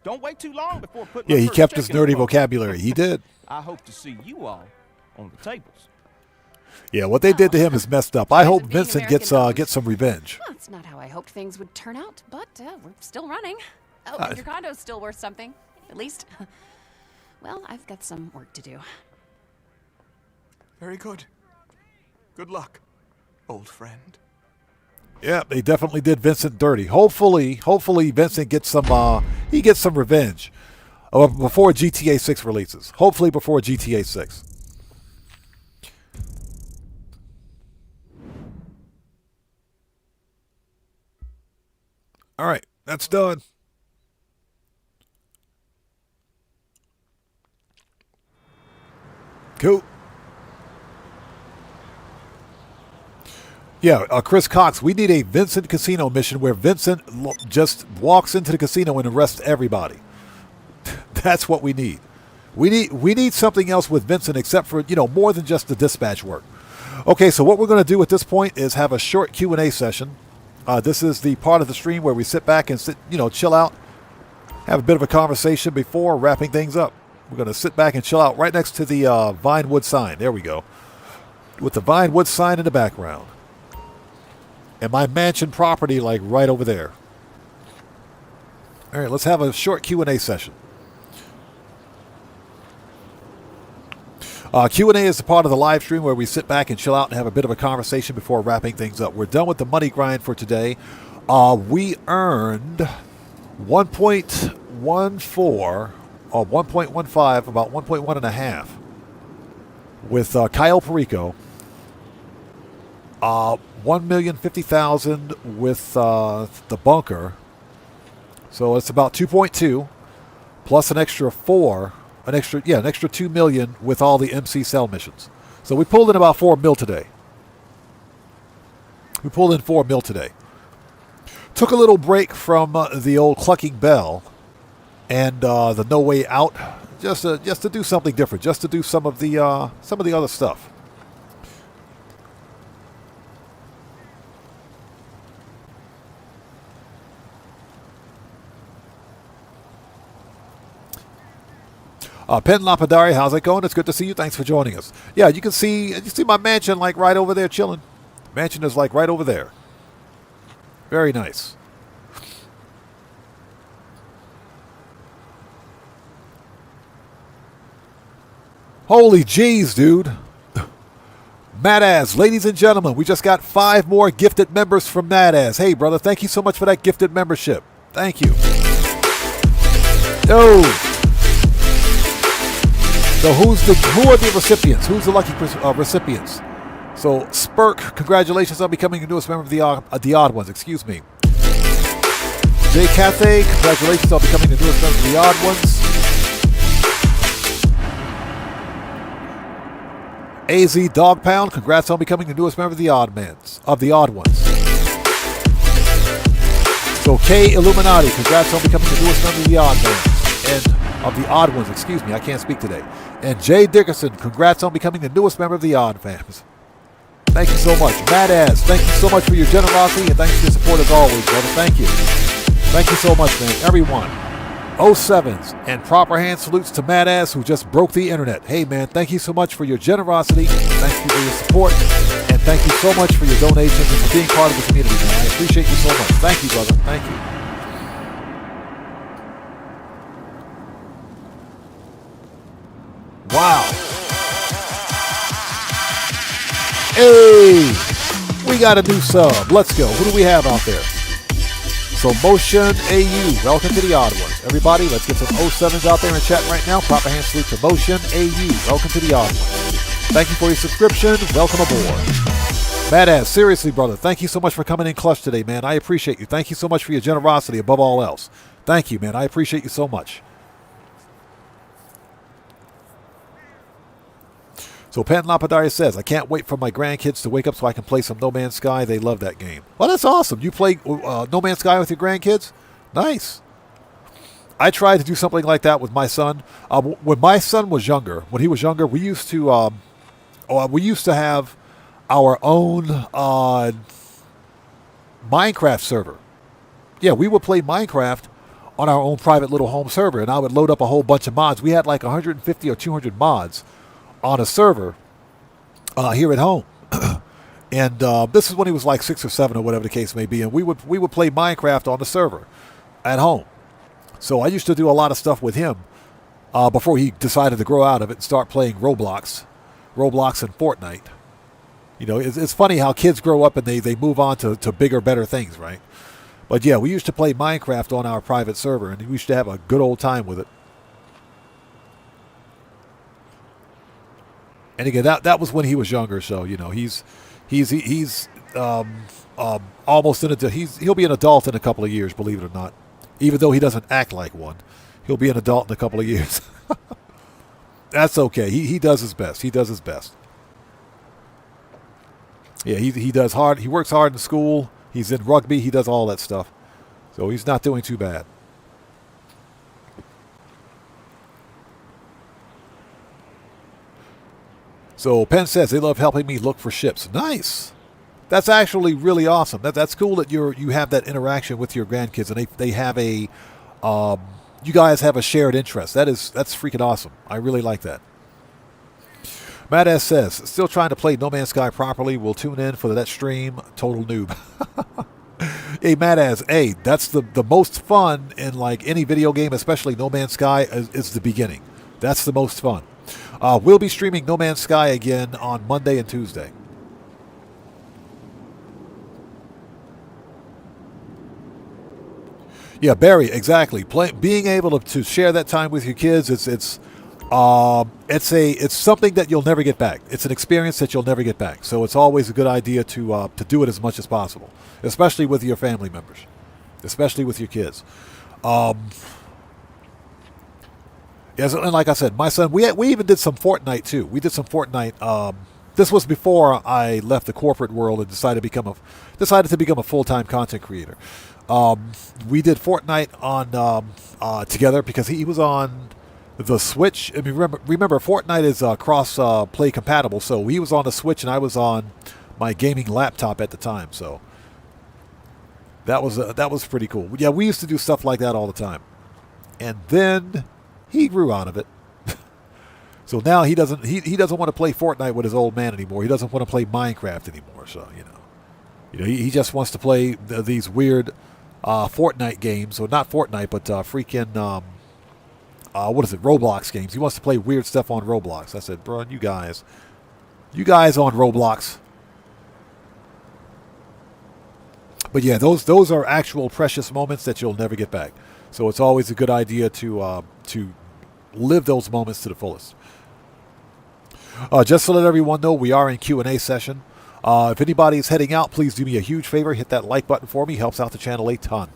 Don't wait too long before putting Yeah, he kept his nerdy vocabulary. He did. I hope to see you all on the tables. Yeah, what they did to him is messed up. I hope Vincent gets some revenge. Well, that's not how I hoped things would turn out, but we're still running. Oh, and your condo's still worth something. At least. Well, I've got some work to do. Very good. Good luck, old friend. Yeah, they definitely did Vincent dirty. Hopefully Vincent gets some revenge before GTA 6 releases. Hopefully before GTA 6. All right, that's done. Cool. Yeah, Chris Cox, we need a Vincent casino mission where Vincent just walks into the casino and arrests everybody. That's what we need. We need something else with Vincent except for, more than just the dispatch work. Okay, so what we're going to do at this point is have a short Q&A session. This is the part of the stream where we sit back and chill out, have a bit of a conversation before wrapping things up. We're going to sit back and chill out right next to the Vinewood sign. There we go. with the Vinewood sign in the background. And my mansion property like right over there. All right, let's have a short Q&A session. Q&A is a part of the live stream where we sit back and chill out and have a bit of a conversation before wrapping things up. We're done with the money grind for today. We earned 1.14 or 1.15, about 1.1.5 with Kyle Perico. 1,050,000 with the bunker. So it's about 2.2 plus an extra 2 million with all the MC cell missions. So we pulled in about 4 mil today. Took a little break from the old clucking bell and the no way out, just to do something different, just to do some of the other stuff. Penn Lapidari, how's it going? It's good to see you. Thanks for joining us. Yeah, you see my mansion like right over there chilling. Mansion is like right over there. Very nice. Holy jeez, dude. Madass, ladies and gentlemen, we just got 5 more gifted members from Madass. Hey, brother, thank you so much for that gifted membership. Thank you. Oh. So who are the recipients? Who's the lucky recipients? So Spurk, congratulations on becoming the newest member of the Odd Ones. Excuse me. Jay Cathay, congratulations on becoming the newest member of the Odd Ones. AZ Dog Pound, congrats on becoming the newest member of the Odd Ones. So K Illuminati, congrats on becoming the newest member of the Odd Mans. And of the Odd Ones, excuse me, I can't speak today. And Jay Dickerson, congrats on becoming the newest member of the Odd Fams. Thank you so much. Madass, thank you so much for your generosity and thanks for your support as always, brother. Thank you. Thank you so much, man. Everyone. 07s and proper hand salutes to Madass who just broke the internet. Hey, man, thank you so much for your generosity. Thank you for your support. And thank you so much for your donations and for being part of the community, man. I appreciate you so much. Thank you, brother. Thank you. Wow. Hey, we got a new sub. Let's go. Who do we have out there? So Motion AU, welcome to the Odd Ones. Everybody, let's get some 07s out there in chat right now. Proper hand salute to Motion AU, welcome to the Odd Ones. Thank you for your subscription. Welcome aboard. Badass, seriously, brother, thank you so much for coming in clutch today, man. I appreciate you. Thank you so much for your generosity above all else. Thank you, man. I appreciate you so much. So Pat Lapidari says, I can't wait for my grandkids to wake up so I can play some No Man's Sky. They love that game. Well, that's awesome. You play No Man's Sky with your grandkids? Nice. I tried to do something like that with my son. When my son was younger, we used to have our own Minecraft server. Yeah, we would play Minecraft on our own private little home server, and I would load up a whole bunch of mods. We had like 150 or 200 mods on a server here at home. And this is when he was like 6 or 7 or whatever the case may be. And we would play Minecraft on the server at home. So I used to do a lot of stuff with him before he decided to grow out of it and start playing Roblox and Fortnite. You know, it's funny how kids grow up and they move on to bigger, better things, right? But yeah, we used to play Minecraft on our private server, and we used to have a good old time with it. And again, that was when he was younger, so you know he's almost an adult. He'll be an adult in a couple of years, believe it or not. Even though he doesn't act like one, he'll be an adult in a couple of years. That's okay. He does his best. He does his best. Yeah, he does hard. He works hard in school. He's in rugby. He does all that stuff. So he's not doing too bad. So Penn says they love helping me look for ships. Nice. That's actually really awesome. That's cool that you have that interaction with your grandkids and they have a you guys have a shared interest. That's freaking awesome. I really like that. Matt S says, still trying to play No Man's Sky properly. We'll tune in for that stream. Total noob. Hey, Matt S, hey, that's the most fun in like any video game, especially No Man's Sky, is the beginning. That's the most fun. We'll be streaming No Man's Sky again on Monday and Tuesday. Yeah, Barry, exactly. Being able to share that time with your kids, it's something that you'll never get back. It's an experience that you'll never get back. So it's always a good idea to do it as much as possible, especially with your family members, especially with your kids. Yes, and like I said, my son, we even did some Fortnite too. We did some Fortnite. This was before I left the corporate world and decided to become a full-time content creator. We did Fortnite on together because he was on the Switch. I mean, remember Fortnite is cross-play compatible, so he was on the Switch and I was on my gaming laptop at the time. So that was pretty cool. Yeah, we used to do stuff like that all the time, and then he grew out of it. So now he doesn't want to play Fortnite with his old man anymore. He doesn't want to play Minecraft anymore. So he just wants to play these weird Fortnite games, or not Fortnite, but freaking what is it? Roblox games. He wants to play weird stuff on Roblox. I said, bro, you guys on Roblox. But yeah, those are actual precious moments that you'll never get back. So it's always a good idea to live those moments to the fullest. Just to let everyone know, we are in Q&A session. If anybody's heading out, please do me a huge favor. Hit that like button for me. Helps out the channel a ton.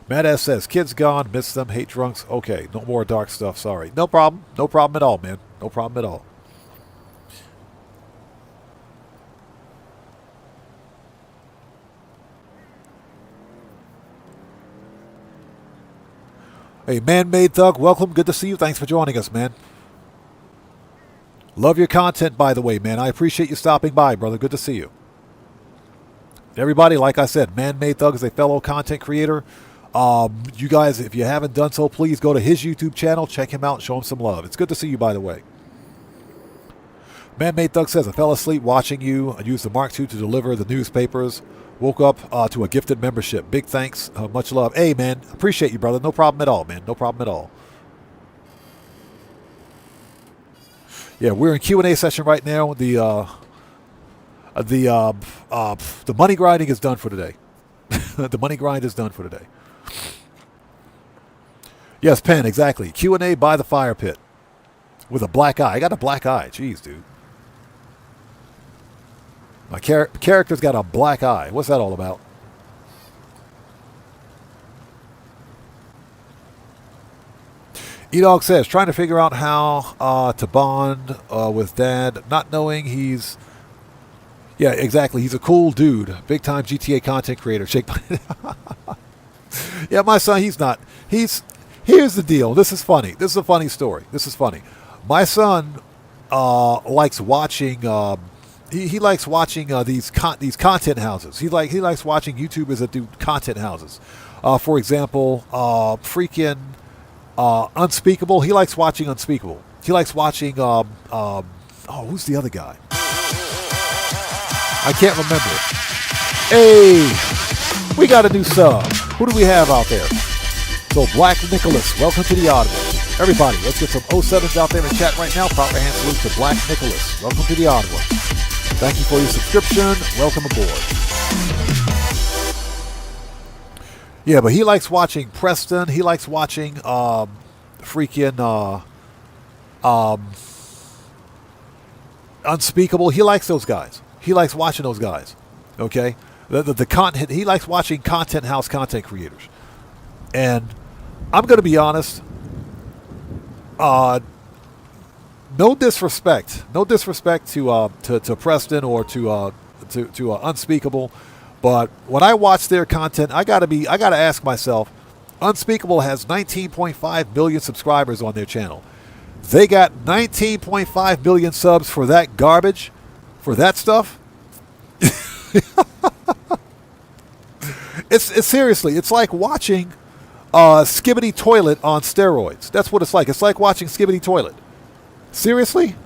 Matt S says, kids gone, miss them, hate drunks. Okay, no more dark stuff, sorry. No problem. No problem at all, man. No problem at all. Hey, Man-Made Thug, welcome. Good to see you. Thanks for joining us, man. Love your content, by the way, man. I appreciate you stopping by, brother. Good to see you. Everybody, like I said, Man-Made Thug is a fellow content creator. You guys, if you haven't done so, please go to his YouTube channel, check him out, and show him some love. It's good to see you, by the way. Man-Made Thug says, I fell asleep watching you. I used the Mark II to deliver the newspapers. Woke up to a gifted membership. Big thanks. Much love. Hey, man, appreciate you, brother. No problem at all, man. No problem at all. Yeah, we're in Q&A session right now. The money grinding is done for today. The money grind is done for today. Yes, Penn, exactly. Q&A by the fire pit with a black eye. I got a black eye. Jeez, dude. My character's got a black eye. What's that all about? E-Dog says, trying to figure out how to bond with Dad, not knowing he's... Yeah, exactly. He's a cool dude. Big-time GTA content creator. Shake my... Yeah, my son, he's not. Here's the deal. This is funny. This is a funny story. This is funny. My son likes watching... He likes watching these content houses. He likes watching YouTubers that do content houses. For example, freaking Unspeakable. He likes watching Unspeakable. He likes watching who's the other guy? I can't remember. Hey, we got a new sub. Who do we have out there? So Black Nicholas, welcome to the Audible. Everybody, let's get some 07s out there in chat right now. Proper hand salute to Black Nicholas. Welcome to the Audible. Thank you for your subscription. Welcome aboard. Yeah, but he likes watching Preston. He likes watching Unspeakable. He likes those guys. He likes watching those guys. Okay? The content. He likes watching content house content creators. And I'm going to be honest. No disrespect to Preston or to Unspeakable, but when I watch their content, I gotta ask myself, Unspeakable has 19.5 million subscribers on their channel. They got 19.5 million subs for that garbage, for that stuff. It's seriously, it's like watching Skibbity Toilet on steroids. That's what it's like. It's like watching Skibbity Toilet. Seriously?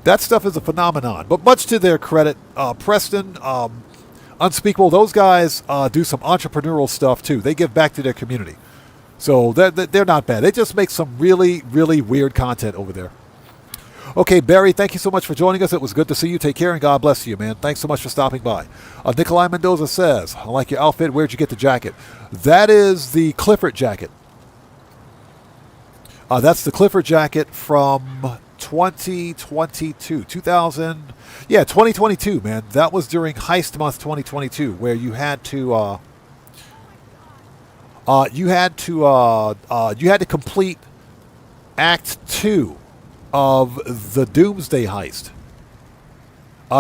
That stuff is a phenomenon. But much to their credit, Preston, Unspeakable, those guys do some entrepreneurial stuff too. They give back to their community. So they're not bad. They just make some really, really weird content over there. Okay, Barry, thank you so much for joining us. It was good to see you. Take care and God bless you, man. Thanks so much for stopping by. Nikolai Mendoza says, I like your outfit. Where'd you get the jacket? That is the Clifford jacket. That's the Clifford jacket from 2022. 2022, man. That was during Heist Month 2022, where you had to complete Act 2 of the Doomsday Heist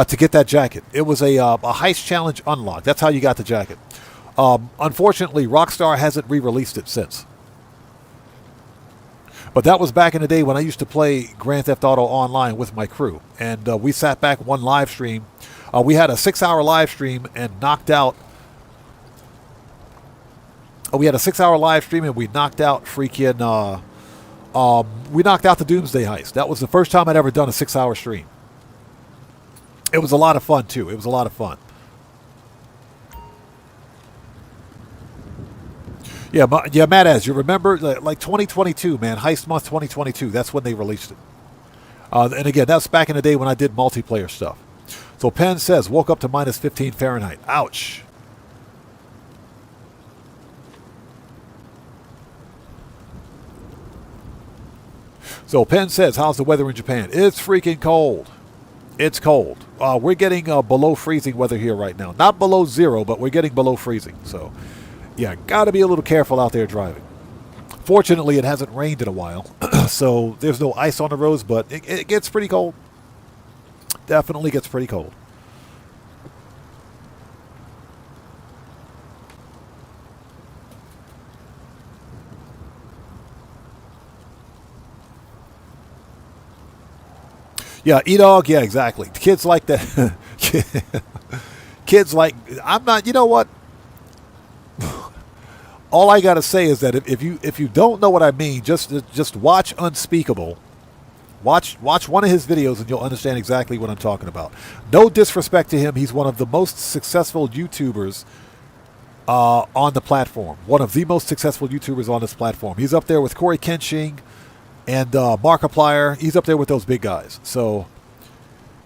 to get that jacket. It was a heist challenge unlock. That's how you got the jacket. Unfortunately, Rockstar hasn't re-released it since. But that was back in the day when I used to play Grand Theft Auto Online with my crew. And we sat back one live stream. We had a 6-hour live stream and knocked out... we had a 6-hour live stream and we knocked out freaking... we knocked out the Doomsday Heist. That was the first time I'd ever done a 6-hour stream. It was a lot of fun, too. It was a lot of fun. Yeah, Matt Az, you remember, like 2022, man, Heist Month 2022, that's when they released it. And again, that's back in the day when I did multiplayer stuff. So Penn says, woke up to minus 15 Fahrenheit. Ouch. So Penn says, how's the weather in Japan? It's freaking cold. It's cold. We're getting below freezing weather here right now. Not below zero, but we're getting below freezing. So, yeah, got to be a little careful out there driving. Fortunately, it hasn't rained in a while, so there's no ice on the roads, but it gets pretty cold. Definitely gets pretty cold. Yeah, E-Dog, yeah, exactly. Kids like that. Kids like, I'm not, you know what? All I got to say is that if you don't know what I mean, just watch Unspeakable. Watch one of his videos and you'll understand exactly what I'm talking about. No disrespect to him. He's one of the most successful YouTubers on the platform. One of the most successful YouTubers on this platform. He's up there with Corey Kenshing and Markiplier. He's up there with those big guys. So,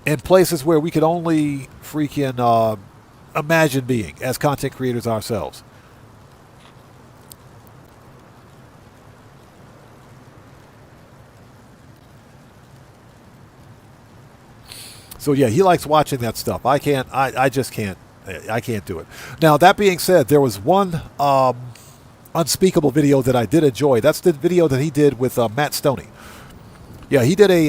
in places where we could only freaking imagine being as content creators ourselves. So yeah, he likes watching that stuff. I can't. I just can't. I can't do it. Now that being said, there was one Unspeakable video that I did enjoy. That's the video that he did with Matt Stoney. Yeah, he did a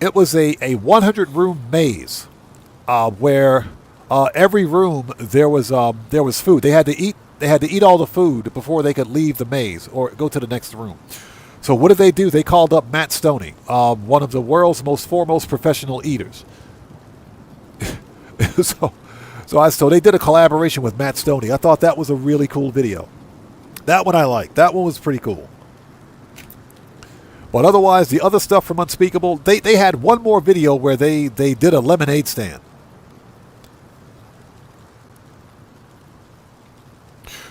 it was a 100-room maze where every room there was food. They had to eat all the food before they could leave the maze or go to the next room. So what did they do? They called up Matt Stoney, one of the world's most foremost professional eaters. So they did a collaboration with Matt Stoney. I thought that was a really cool video. That one I liked. That one was pretty cool. But otherwise, the other stuff from Unspeakable, they had one more video where they did a lemonade stand.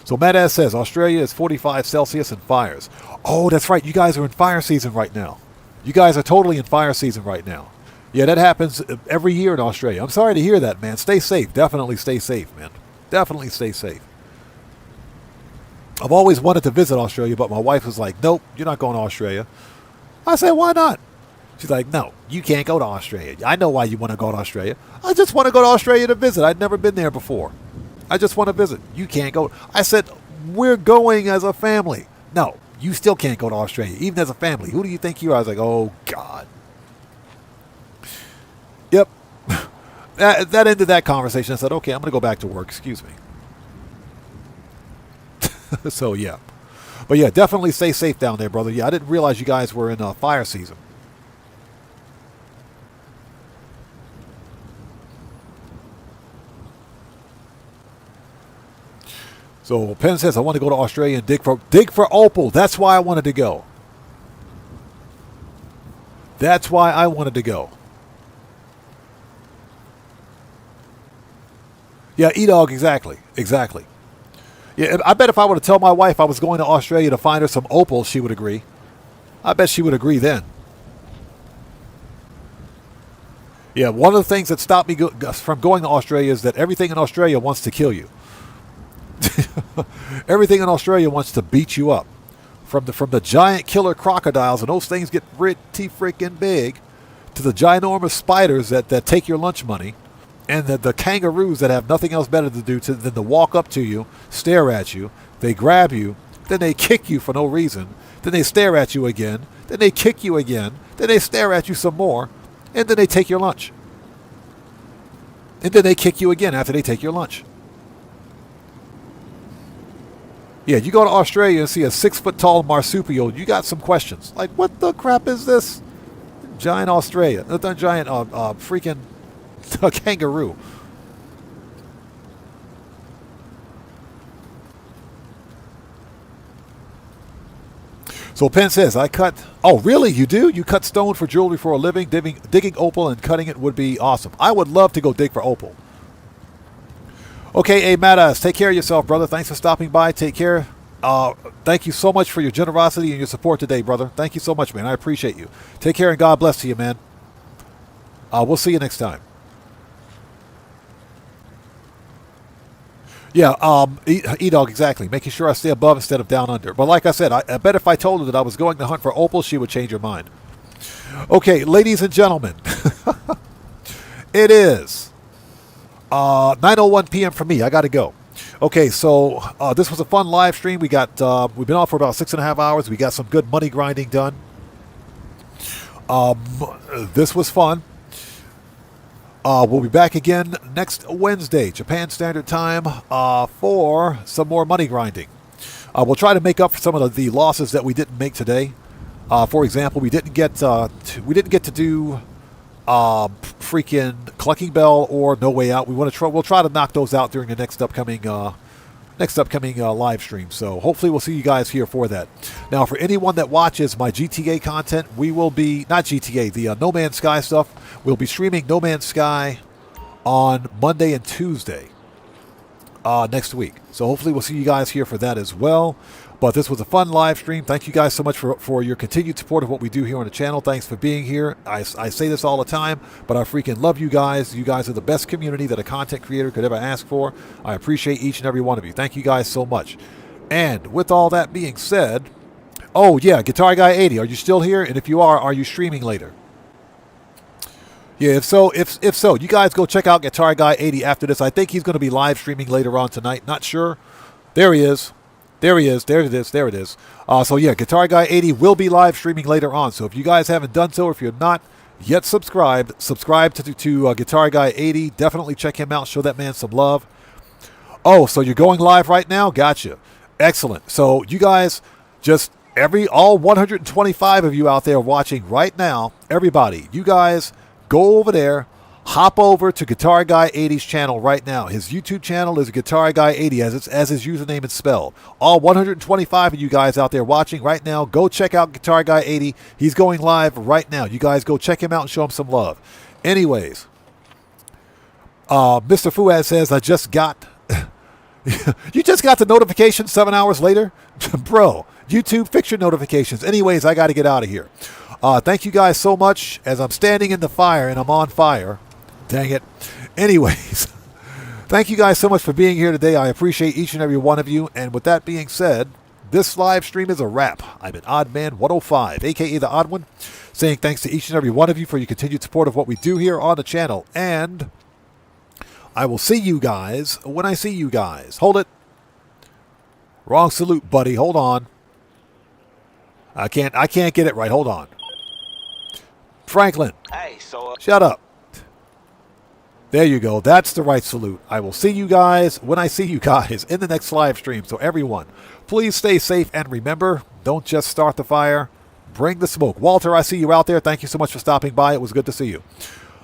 So Matt S says, Australia is 45 Celsius and fires. Oh, that's right. You guys are in fire season right now. You guys are totally in fire season right now. Yeah, that happens every year in Australia. I'm sorry to hear that, man. Stay safe. Definitely stay safe, man. Definitely stay safe. I've always wanted to visit Australia, but my wife was like, nope, you're not going to Australia. I said, why not? She's like, no, you can't go to Australia. I know why you want to go to Australia. I just want to go to Australia to visit. I'd never been there before. I just want to visit. You can't go. I said, we're going as a family. No, you still can't go to Australia, even as a family. Who do you think you are? I was like, oh, God. Yep. That ended that conversation. I said, okay, I'm going to go back to work. Excuse me. So, yeah. But, yeah, definitely stay safe down there, brother. Yeah, I didn't realize you guys were in fire season. So Penn says, I want to go to Australia and dig for opal. That's why I wanted to go. That's why I wanted to go. Yeah, E-Dog, exactly. Exactly. Yeah, I bet if I were to tell my wife I was going to Australia to find her some opal, she would agree. I bet she would agree then. Yeah, one of the things that stopped me from going to Australia is that everything in Australia wants to kill you. Everything in Australia wants to beat you up. From the giant killer crocodiles, and those things get pretty freaking big, to the ginormous spiders that take your lunch money, and the kangaroos that have nothing else better to do than to walk up to you, stare at you, they grab you, then they kick you for no reason, then they stare at you again, then they kick you again, then they stare at you some more, and then they take your lunch. And then they kick you again after they take your lunch. Yeah, you go to Australia and see a 6-foot-tall marsupial, you got some questions. Like, what the crap is this? Giant Australia. Giant freaking kangaroo. So Penn says, I cut... Oh, really? You do? You cut stone for jewelry for a living? Digging opal and cutting it would be awesome. I would love to go dig for opal. Okay, Matas, take care of yourself, brother. Thanks for stopping by. Take care. Thank you so much for your generosity and your support today, brother. Thank you so much, man. I appreciate you. Take care and God bless to you, man. We'll see you next time. Yeah, E-Dog, exactly. Making sure I stay above instead of down under. But like I said, I bet if I told her that I was going to hunt for opal, she would change her mind. Okay, ladies and gentlemen. It is 9:01 p.m. for me. I got to go. Okay, so this was a fun live stream. We've been on for about 6.5 hours. We got some good money grinding done. This was fun. We'll be back again next Wednesday, Japan Standard Time, for some more money grinding. We'll try to make up for some of the losses that we didn't make today. For example, we didn't get to do freaking Clucking Bell or No Way Out. We'll try to knock those out during the next upcoming live stream. So hopefully we'll see you guys here for that. Now, for anyone that watches my GTA content, we will be not GTA, the No Man's Sky stuff. We'll be streaming No Man's Sky on Monday and Tuesday next week. So hopefully we'll see you guys here for that as well. But this was a fun live stream. Thank you guys so much for your continued support of what we do here on the channel. Thanks for being here. I say this all the time, but I freaking love you guys. You guys are the best community that a content creator could ever ask for. I appreciate each and every one of you. Thank you guys so much. And with all that being said, oh yeah, Guitar Guy 80, are you still here? And if you are you streaming later? Yeah, if so, you guys go check out Guitar Guy 80 after this. I think he's going to be live streaming later on tonight. Not sure. There he is. There he is. There it is. There it is. So yeah, Guitar Guy 80 will be live streaming later on. So if you guys haven't done so, or if you're not yet subscribe to Guitar Guy 80. Definitely check him out. Show that man some love. Oh, so you're going live right now? Gotcha. Excellent. So you guys just all 125 of you out there watching right now, everybody, you guys go over there. Hop over to Guitar Guy 80's channel right now. His YouTube channel is Guitar Guy 80 as his username is spelled. All 125 of you guys out there watching right now, go check out Guitar Guy 80. He's going live right now. You guys go check him out and show him some love. Anyways, Mr. Fuad says, I just got... You just got the notification 7 hours later? Bro, YouTube, fix your notifications. Anyways, I got to get out of here. Thank you guys so much. As I'm standing in the fire and I'm on fire... Dang it. Anyways, thank you guys so much for being here today. I appreciate each and every one of you. And with that being said, this live stream is a wrap. I'm an Oddman 105, a.k.a. the Odd One, saying thanks to each and every one of you for your continued support of what we do here on the channel. And I will see you guys when I see you guys. Hold it. Wrong salute, buddy. Hold on. I can't get it right. Hold on. Franklin. Hey, so... Shut up. There you go. That's the right salute. I will see you guys when I see you guys in the next live stream. So everyone, please stay safe and remember, don't just start the fire, bring the smoke. Walter, I see you out there. Thank you so much for stopping by. It was good to see you.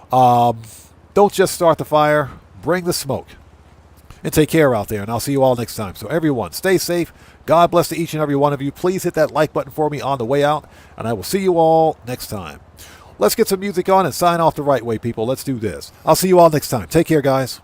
Don't just start the fire, bring the smoke. and take care out there, and I'll see you all next time. So everyone, stay safe. God bless to each and every one of you. Please hit that like button for me on the way out, and I will see you all next time. Let's get some music on and sign off the right way, people. Let's do this. I'll see you all next time. Take care, guys.